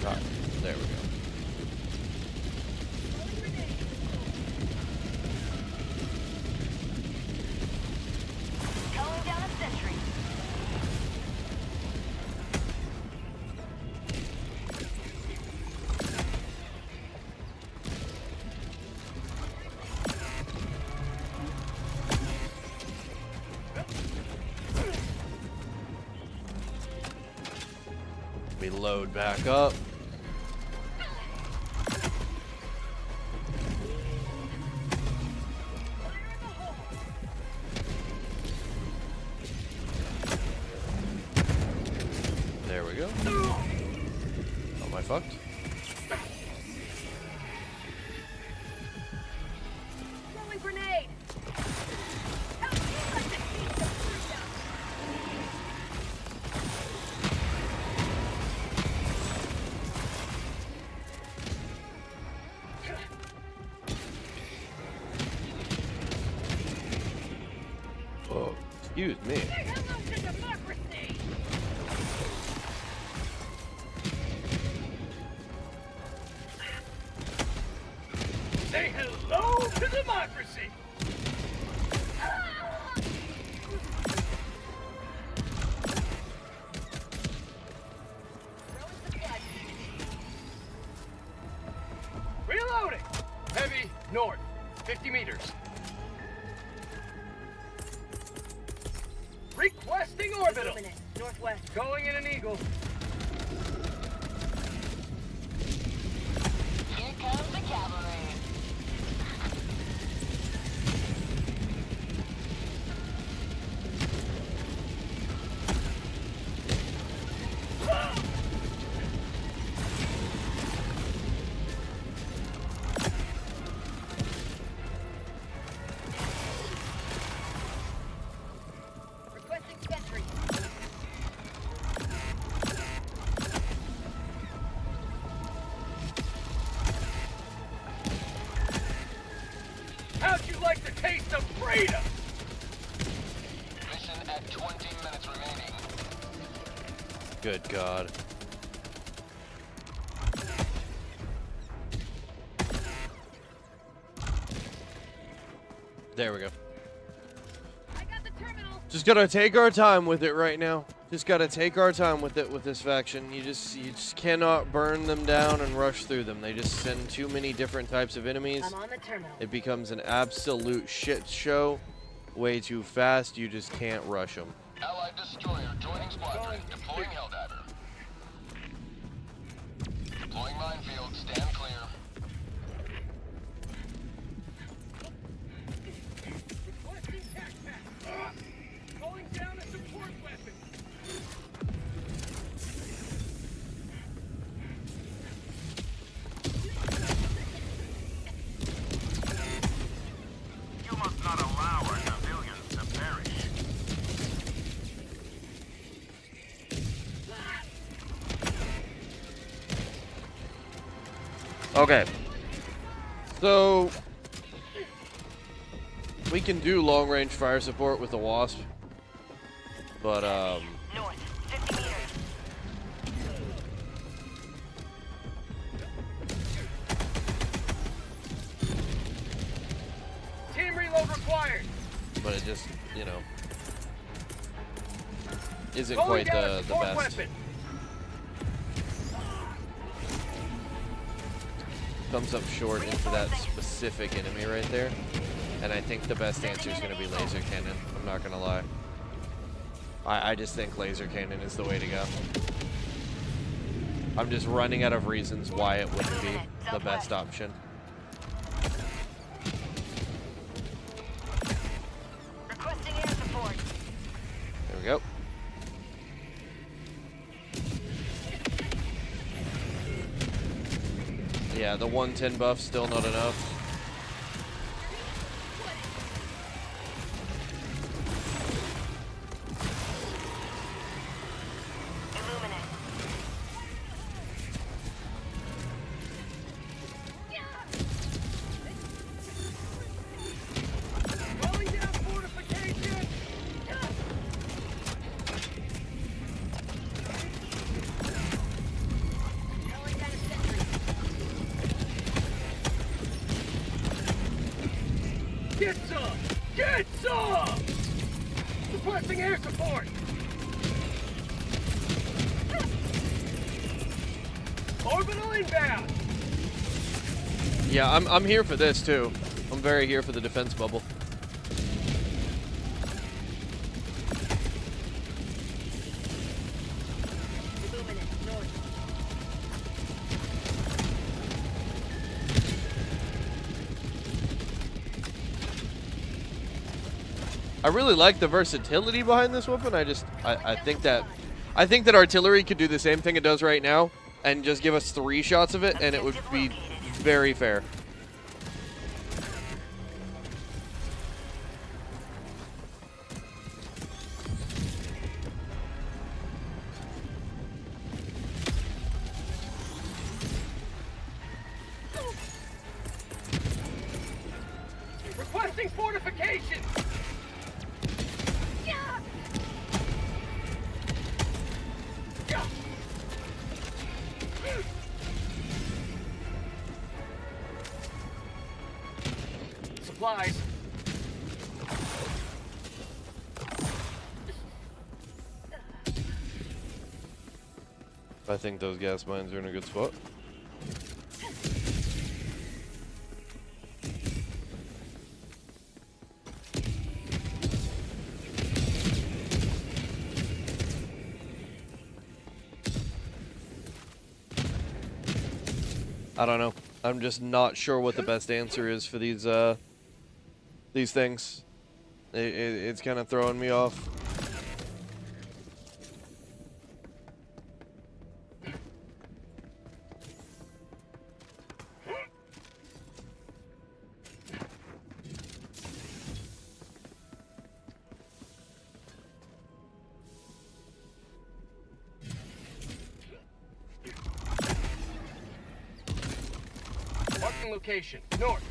top. There we go. Calling down a sentry. We load back up. There we go. Oh, am I fucked? Throwing grenade. Oh, excuse me. Say hello to democracy! Reloading! Heavy, north, 50 meters. Requesting orbital! Northwest. Going in an eagle. Here comes the cavalry. Requesting sentry. How'd you like the taste of freedom? Mission at 20 minutes remaining. Good God. There we go. I got the terminal. Just gotta take our time with it right now. Just gotta take our time with it with this faction. You just cannot burn them down and rush through them. They just send too many different types of enemies. I'm on the terminal. It becomes an absolute shit show. Way too fast. You just can't rush them. Allied destroyer joining squadron. Deploying Helldiver. Deploying minefield. Stand clear. Requesting tac pack. Calling down a support weapon. You must not allow our civilians to perish. Okay. So we can do long range fire support with the Wasp. But North, 50 meters. Team reload required. but it just, you know, isn't Calling quite down a the support best. weapon. Comes up short into that specific enemy right there. And I think the best answer is going to be laser cannon. I'm not going to lie. I just think laser cannon is the way to go. I'm just running out of reasons why it wouldn't be the best option. Requesting air support. There we go. Yeah, the 110 buff still not enough. Calling down fortification. Calling Get some! Get some! Requesting air support! Orbital inbound! Yeah, I'm here for this too. I'm very here for the defense bubble. I really like the versatility behind this weapon. I think that artillery could do the same thing it does right now and just give us 3 shots of it, and it would be very fair. Requesting fortification! Supplies. I think those gas mines are in a good spot. I don't know. I'm just not sure what the best answer is for these things. It's kind of throwing me off. Marking location. North.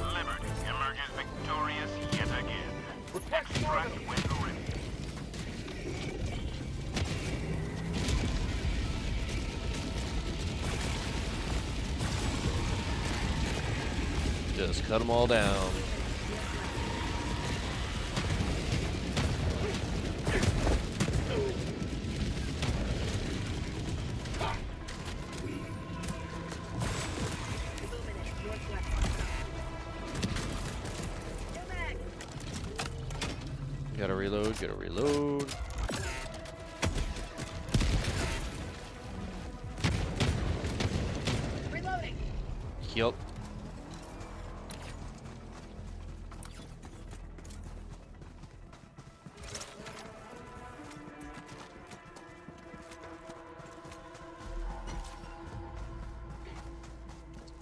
Liberty emerges victorious yet again. Requesting orbital. When ready. Just cut them all down. Gotta reload, gotta reload. Reloading. Yup.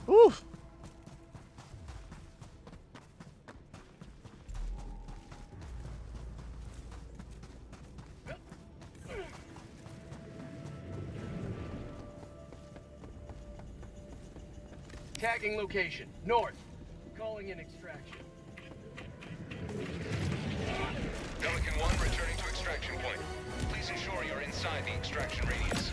Oof. Tagging location. North. Calling in extraction. Pelican 1 returning to extraction point. Please ensure you're inside the extraction radius.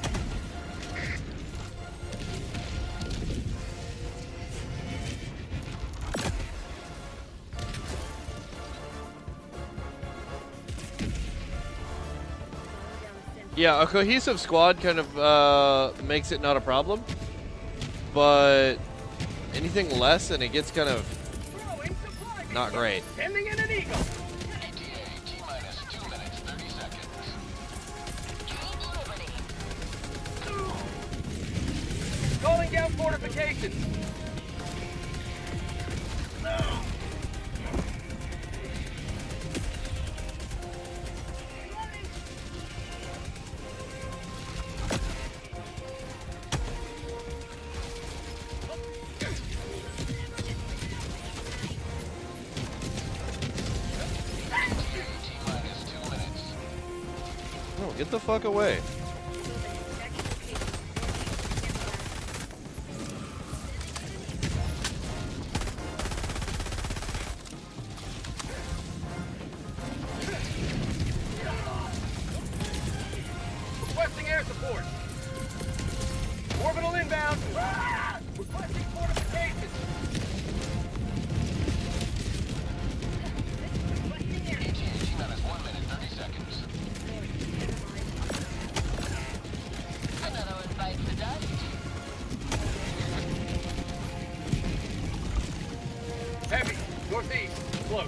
Yeah, a cohesive squad kind of makes it not a problem, but anything less and it gets kind of not great. Sending in an eagle. ETA T-minus 2 minutes, 30 seconds. Calling down fortifications. T-minus 2 minutes. No, get the fuck away. Requesting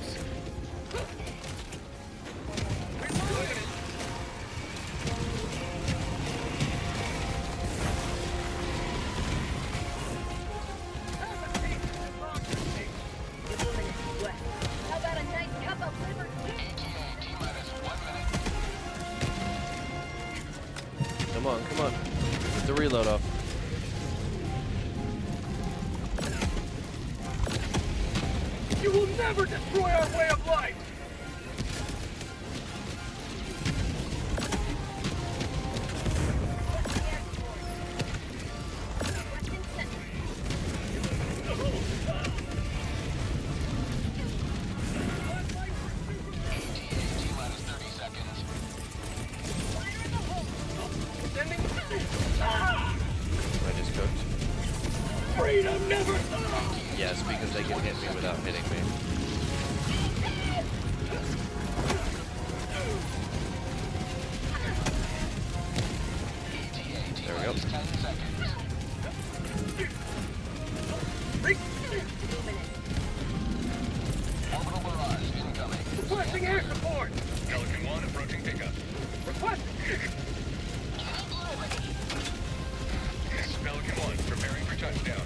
close. How about a nice cup of liver tea? Come on, come on. Get the reload off. You will never destroy our way of life! I just cooked. Freedom never... Yes, because they can hit me without hitting me. There we go. Requesting air support! Pelican 1 approaching pickup. Request... Pelican 1 preparing for touchdown.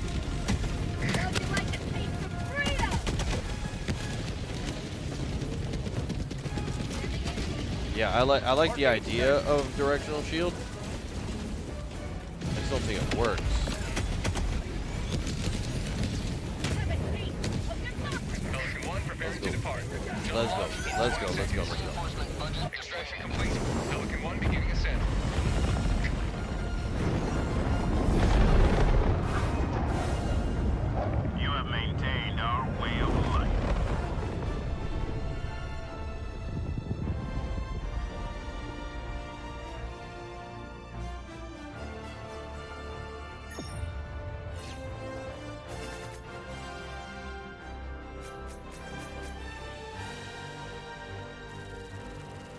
How'd you like to taste some freedom? Yeah, I like the idea of directional shield. I just don't think it works. Pelican 1 preparing to depart. Let's go. Let's go. Let's go. Let's go. Extraction complete. Pelican 1 beginning ascent. You have maintained our way of life.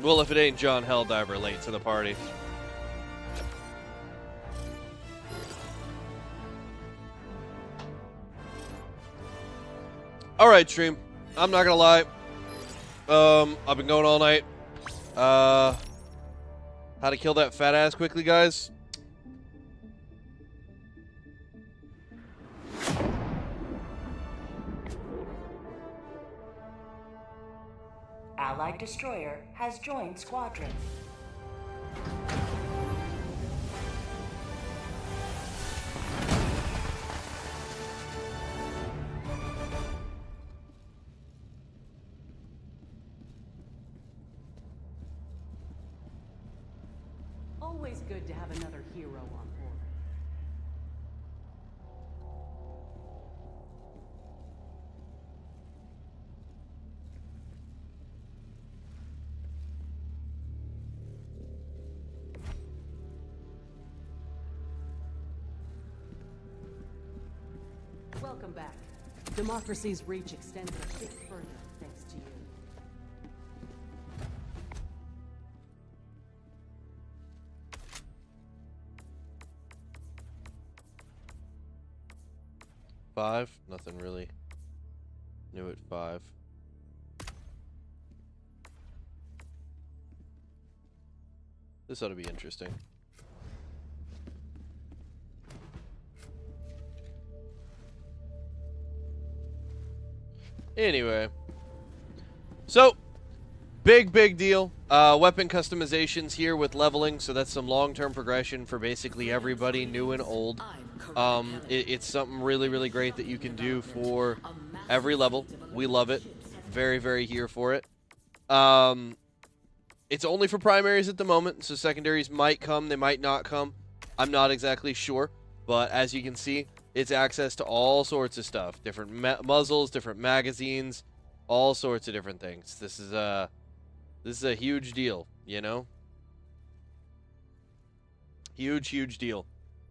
Well, if it ain't John Helldiver late to the party. All right, stream. I'm not gonna lie. I've been going all night. How to kill that fat ass quickly, guys? Allied destroyer has joined squadron. Always good to have another hero on board. Welcome back. Democracy's reach extended a bit further thanks to you. Five? Nothing really new at 5. This ought to be interesting. Anyway. So, big deal. Weapon customizations here with leveling, so that's some long-term progression for basically everybody, new and old. It's something really great that you can do for every level. We love it. Very here for it. It's only for primaries at the moment, so secondaries might come, they might not come. I'm not exactly sure, but as you can see, it's access to all sorts of stuff. Different muzzles, different magazines, all sorts of different things. This is a huge deal, you know? Huge deal.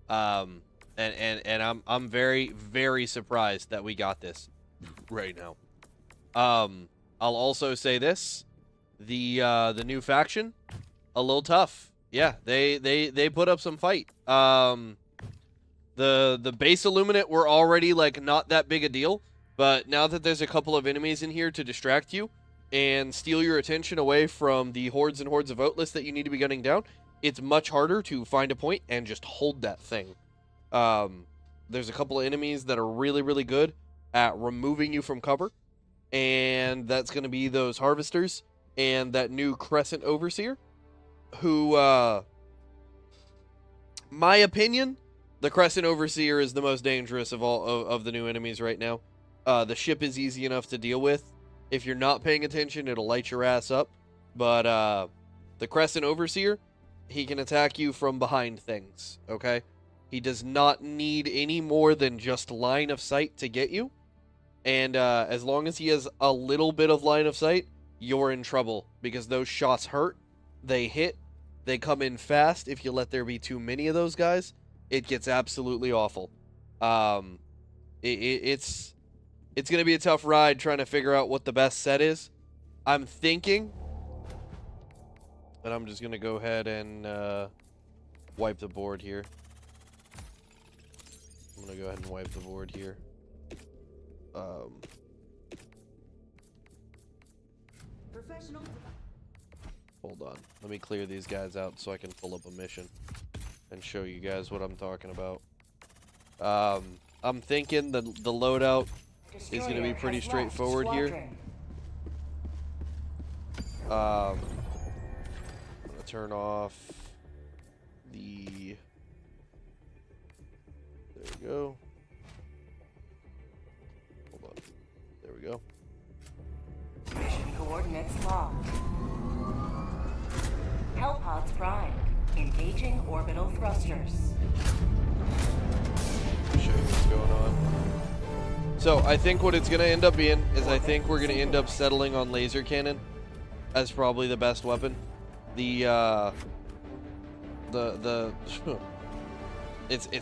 And I'm very surprised that we got this right now. I'll also say this. The new faction, a little tough. Yeah, they put up some fight. The base Illuminate were already like not that big a deal, But now that there's a couple of enemies in here to distract you and steal your attention away from the hordes and hordes of outlets that you need to be gunning down, it's much harder to find a point and just hold that thing. There's a couple of enemies that are really, really good at removing you from cover, and that's going to be those harvesters and that new Crescent Overseer, who, my opinion, the Crescent Overseer is the most dangerous of all of the new enemies right now. The ship is easy enough to deal with. If you're not paying attention, it'll light your ass up. But the Crescent Overseer, he can attack you from behind things, okay? He does not need any more than just line of sight to get you. And as long as he has a little bit of line of sight, you're in trouble. Because those shots hurt, they hit, they come in fast. If you let there be too many of those guys, it gets absolutely awful. It's going to be a tough ride trying to figure out what the best set is. I'm thinking, but I'm just going to go ahead and wipe the board here. I'm going to go ahead and wipe the board here. Hold on. Let me clear these guys out so I can pull up a mission and show you guys what I'm talking about. I'm thinking the loadout is going to be pretty straightforward here. I'm going to turn off the... There we go. Hold on. There we go. Mission coordinates locked. Hellpods primed. Engaging orbital thrusters. Show you what's going on. So I think what it's going to end up being is I think we're going to end up settling on laser cannon as probably the best weapon. It's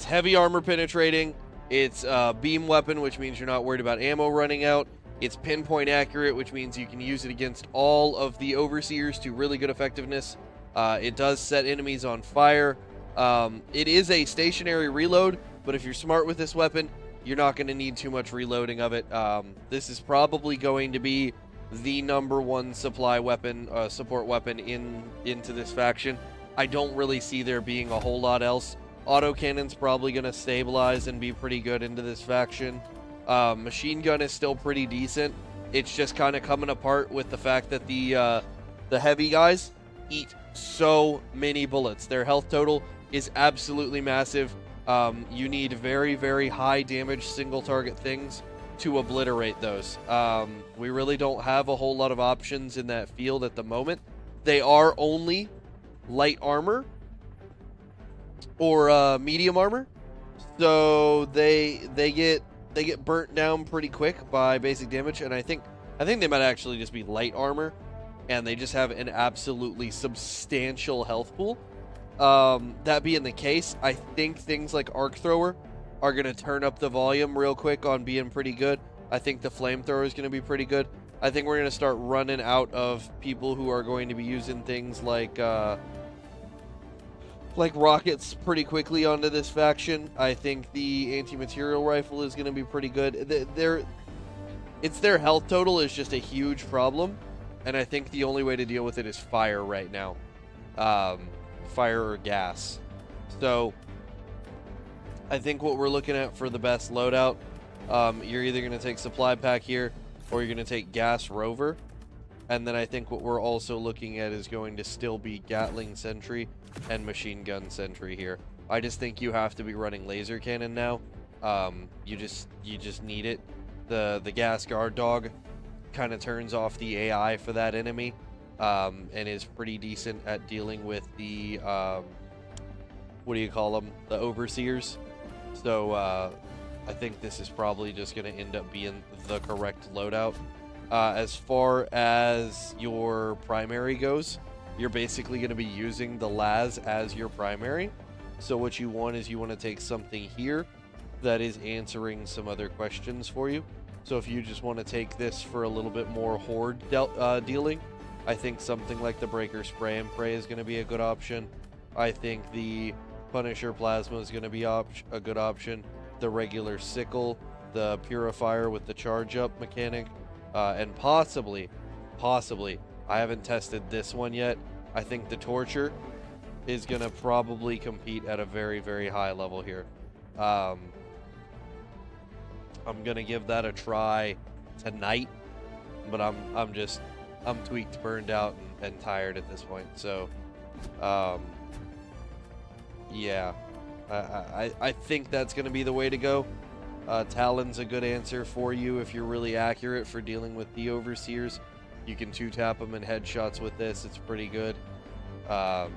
heavy armor penetrating. It's beam weapon, which means you're not worried about ammo running out. It's pinpoint accurate, which means you can use it against all of the overseers to really good effectiveness. It does set enemies on fire. It is a stationary reload, but if you're smart with this weapon, you're not going to need too much reloading of it. This is probably going to be the #1 supply weapon, support weapon into this faction. I don't really see there being a whole lot else. Autocannon's probably going to stabilize and be pretty good into this faction. Machine gun is still pretty decent. It's just kind of coming apart with the fact that the heavy guys eat so many bullets. Their health total is absolutely massive. You need very, very high damage single target things to obliterate those. We really don't have a whole lot of options in that field at the moment. They are only light armor or medium armor, so they get burnt down pretty quick by basic damage. And I think they might actually just be light armor, and they just have an absolutely substantial health pool. That being the case, I think things like Arc Thrower are going to turn up the volume real quick on being pretty good. I think the Flamethrower is going to be pretty good. I think we're going to start running out of people who are going to be using things like rockets pretty quickly onto this faction. I think the anti-material rifle is going to be pretty good. It's their health total is just a huge problem, and I think the only way to deal with it is fire right now. Fire or gas. So I think what we're looking at for the best loadout, you're either going to take supply pack here or you're going to take gas rover. And then I think what we're also looking at is going to still be Gatling sentry and machine gun sentry here. I just think you have to be running laser cannon now. You just need it. The gas guard dog kind of turns off the AI for that enemy, and is pretty decent at dealing with the what do you call them, the overseers. So I think this is probably just going to end up being the correct loadout. As far as your primary goes, you're basically going to be using the Laz as your primary. So what you want is you want to take something here that is answering some other questions for you. So if you just want to take this for a little bit more horde dealing, I think something like the Breaker Spray and Pray is going to be a good option. I think the Punisher Plasma is going to be a good option. The regular Sickle the purifier with the charge up mechanic, and possibly, I haven't tested this one yet. I think the torture is gonna probably compete at a very, very high level here. I'm gonna give that a try tonight, but I'm tweaked, burned out, and tired at this point. So, yeah, I think that's gonna be the way to go. Talon's a good answer for you if you're really accurate for dealing with the overseers. You can 2-tap them in headshots with this. It's pretty good. I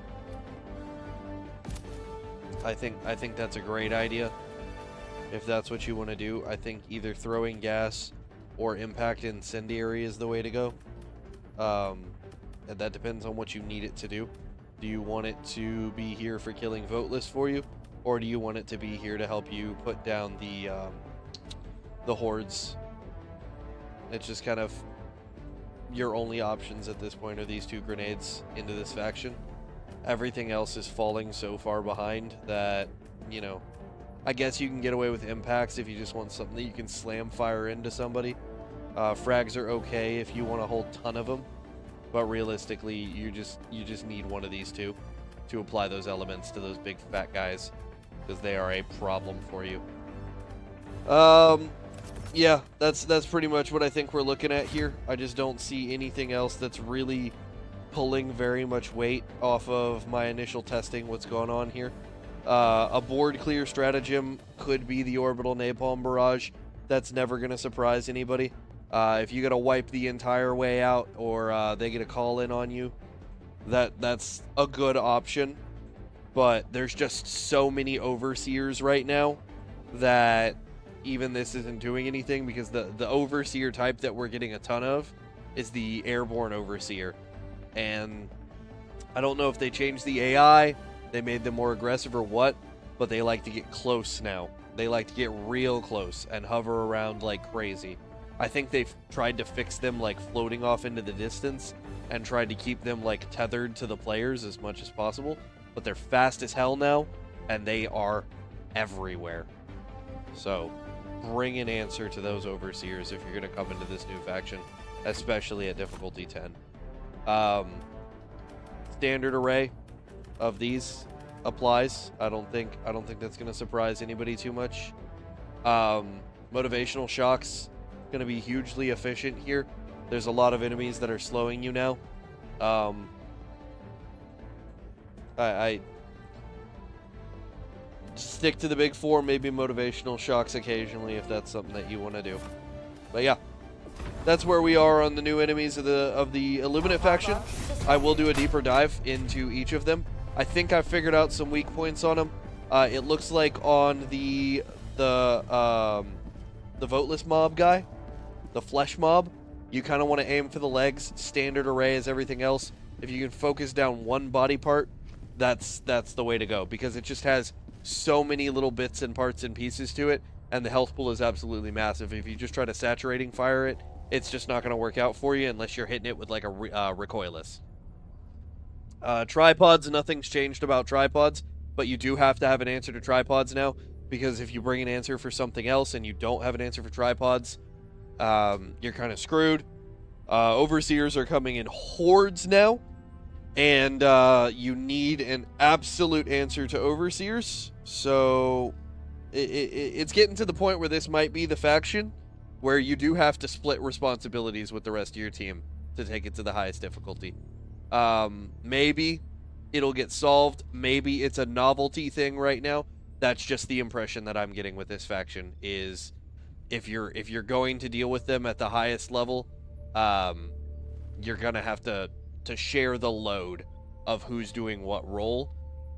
think that's a great idea. If that's what you want to do, I think either throwing gas or impact incendiary is the way to go. And that depends on what you need it to do. Do you want it to be here for killing voteless for you, or do you want it to be here to help you put down the hordes? It's just kind of your only options at this point are these 2 grenades into this faction. Everything else is falling so far behind that, you know, I guess you can get away with impacts if you just want something that you can slam fire into somebody. Frags are okay if you want a whole ton of them, but realistically, you just need one of these 2 to apply those elements to those big fat guys, because they are a problem for you. Yeah, that's pretty much what I think we're looking at here. I just don't see anything else that's really pulling very much weight off of my initial testing what's going on here. A board clear stratagem could be the orbital napalm barrage. That's never going to surprise anybody. If you got to wipe the entire way out, or they get a call in on you, that's a good option. But there's just so many overseers right now that even this isn't doing anything, because the overseer type that we're getting a ton of is the airborne overseer. And I don't know if they changed the AI, they made them more aggressive or what, but they like to get close now. They like to get real close and hover around like crazy. I think they've tried to fix them like floating off into the distance and tried to keep them like tethered to the players as much as possible, but they're fast as hell now and they are everywhere. So bring an answer to those overseers if you're going to come into this new faction, especially at difficulty 10. Standard array of these applies. I don't think that's going to surprise anybody too much. Motivational shocks going to be hugely efficient here. There's a lot of enemies that are slowing you now. I stick to the big 4, maybe motivational shocks occasionally if that's something that you want to do. But yeah, that's where we are on the new enemies of the Illuminate faction. I will do a deeper dive into each of them. I think I figured out some weak points on them. It looks like on the voteless mob guy, the flesh mob, you kind of want to aim for the legs. Standard array is everything else. If you can focus down one body part, that's the way to go, because it just has so many little bits and parts and pieces to it, and the health pool is absolutely massive. If you just try to saturating fire it, it's just not going to work out for you unless you're hitting it with like a recoilless. Tripods, nothing's changed about tripods, but you do have to have an answer to tripods now, because if you bring an answer for something else and you don't have an answer for tripods, you're kind of screwed. Overseers are coming in hordes now, and you need an absolute answer to overseers. So it's getting to the point where this might be the faction where you do have to split responsibilities with the rest of your team to take it to the highest difficulty. Maybe it'll get solved. Maybe it's a novelty thing right now. That's just the impression that I'm getting with this faction, is if you're going to deal with them at the highest level, you're gonna have to share the load of who's doing what role,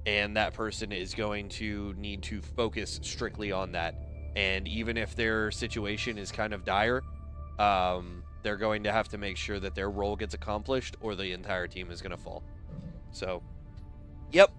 and that person is going to need to focus strictly on that. And even if their situation is kind of dire, they're going to have to make sure that their role gets accomplished, or the entire team is going to fall. So, yep,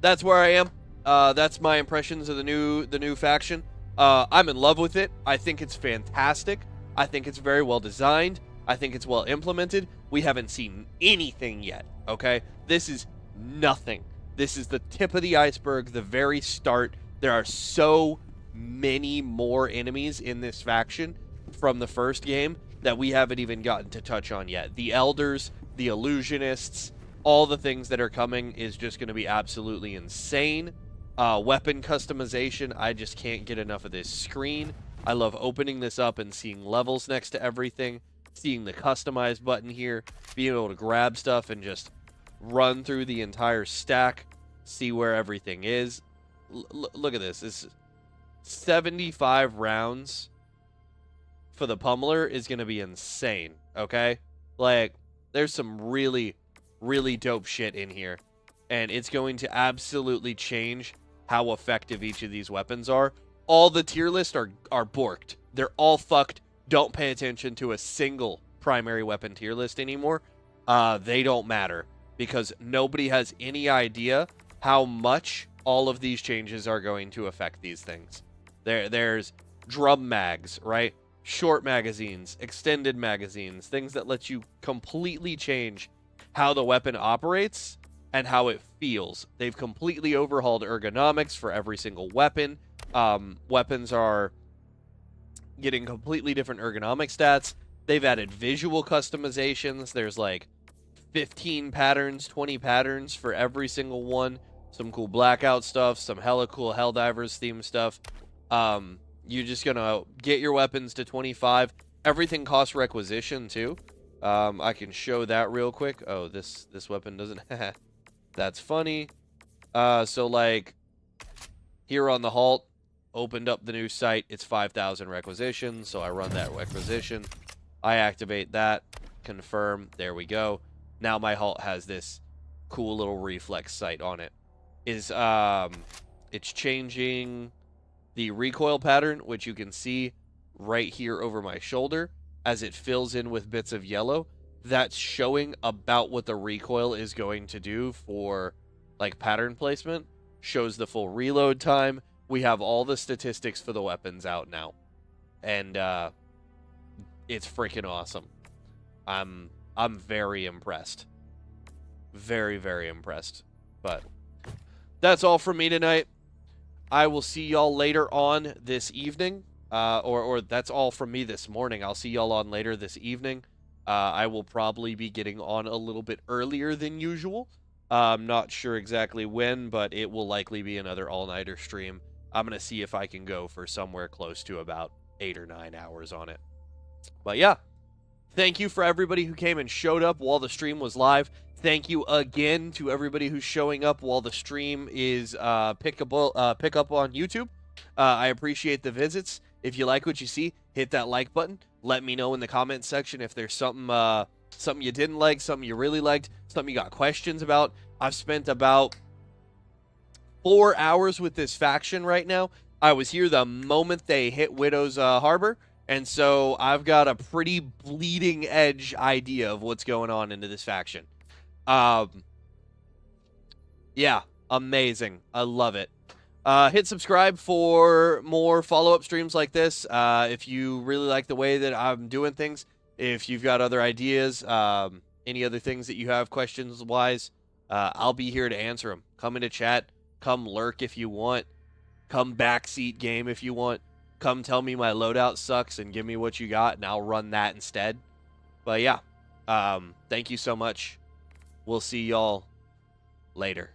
that's where I am. That's my impressions of the new faction. I'm in love with it. I think it's fantastic. I think it's very well designed. I think it's well implemented. We haven't seen anything yet, okay? This is nothing. This is the tip of the iceberg, the very start. There are so many more enemies in this faction from the first game that we haven't even gotten to touch on yet. The Elders, the Illusionists, all the things that are coming is just going to be absolutely insane. Weapon customization, I just can't get enough of this screen. I love opening this up and seeing levels next to everything, seeing the customize button here, being able to grab stuff and just run through the entire stack, see where everything is. Look at this. It's 75 rounds for the pummeler is going to be insane, okay? Like, there's some really, really dope shit in here, and it's going to absolutely change how effective each of these weapons are. All the tier lists are borked. They're all fucked. Don't pay attention to a single primary weapon tier list anymore. They don't matter, because nobody has any idea how much all of these changes are going to affect these things. There's drum mags, right? Short magazines, extended magazines, things that let you completely change how the weapon operates and how it feels. They've completely overhauled ergonomics for every single weapon. Weapons are getting completely different ergonomic stats. They've added visual customizations. There's like 15 patterns, 20 patterns for every single one. Some cool blackout stuff, some hella cool Helldivers theme stuff. You're just gonna get your weapons to 25. Everything costs requisition too. I can show that real quick. Oh, this weapon doesn't. That's funny. So like here on the halt, opened up the new site. It's 5,000 requisitions. So I run that requisition. I activate that. Confirm. There we go. Now my halt has this cool little reflex sight on it. It's changing the recoil pattern, which you can see right here over my shoulder as it fills in with bits of yellow. That's showing about what the recoil is going to do for like pattern placement. Shows the full reload time. We have all the statistics for the weapons out now, and it's freaking awesome. I'm very impressed. Very, very impressed. But that's all from me tonight. I will see y'all later on this evening. Or that's all from me this morning. I'll see y'all on later this evening. I will probably be getting on a little bit earlier than usual. I'm not sure exactly when, but it will likely be another all-nighter stream. I'm going to see if I can go for somewhere close to about 8 or 9 hours on it. But yeah, thank you for everybody who came and showed up while the stream was live. Thank you again to everybody who's showing up while the stream is pick up on YouTube. I appreciate the visits. If you like what you see, hit that like button. Let me know in the comment section if there's something something you didn't like, something you really liked, something you got questions about. I've spent about 4 hours with this faction right now. I was here the moment they hit Widow's Harbor, and so I've got a pretty bleeding edge idea of what's going on into this faction. Yeah, amazing. I love it. Hit subscribe for more follow-up streams like this. If you really like the way that I'm doing things, if you've got other ideas, any other things that you have questions-wise, I'll be here to answer them. Come into chat. Come lurk if you want. Come backseat game if you want. Come tell me my loadout sucks and give me what you got, and I'll run that instead. But yeah, thank you so much. We'll see y'all later.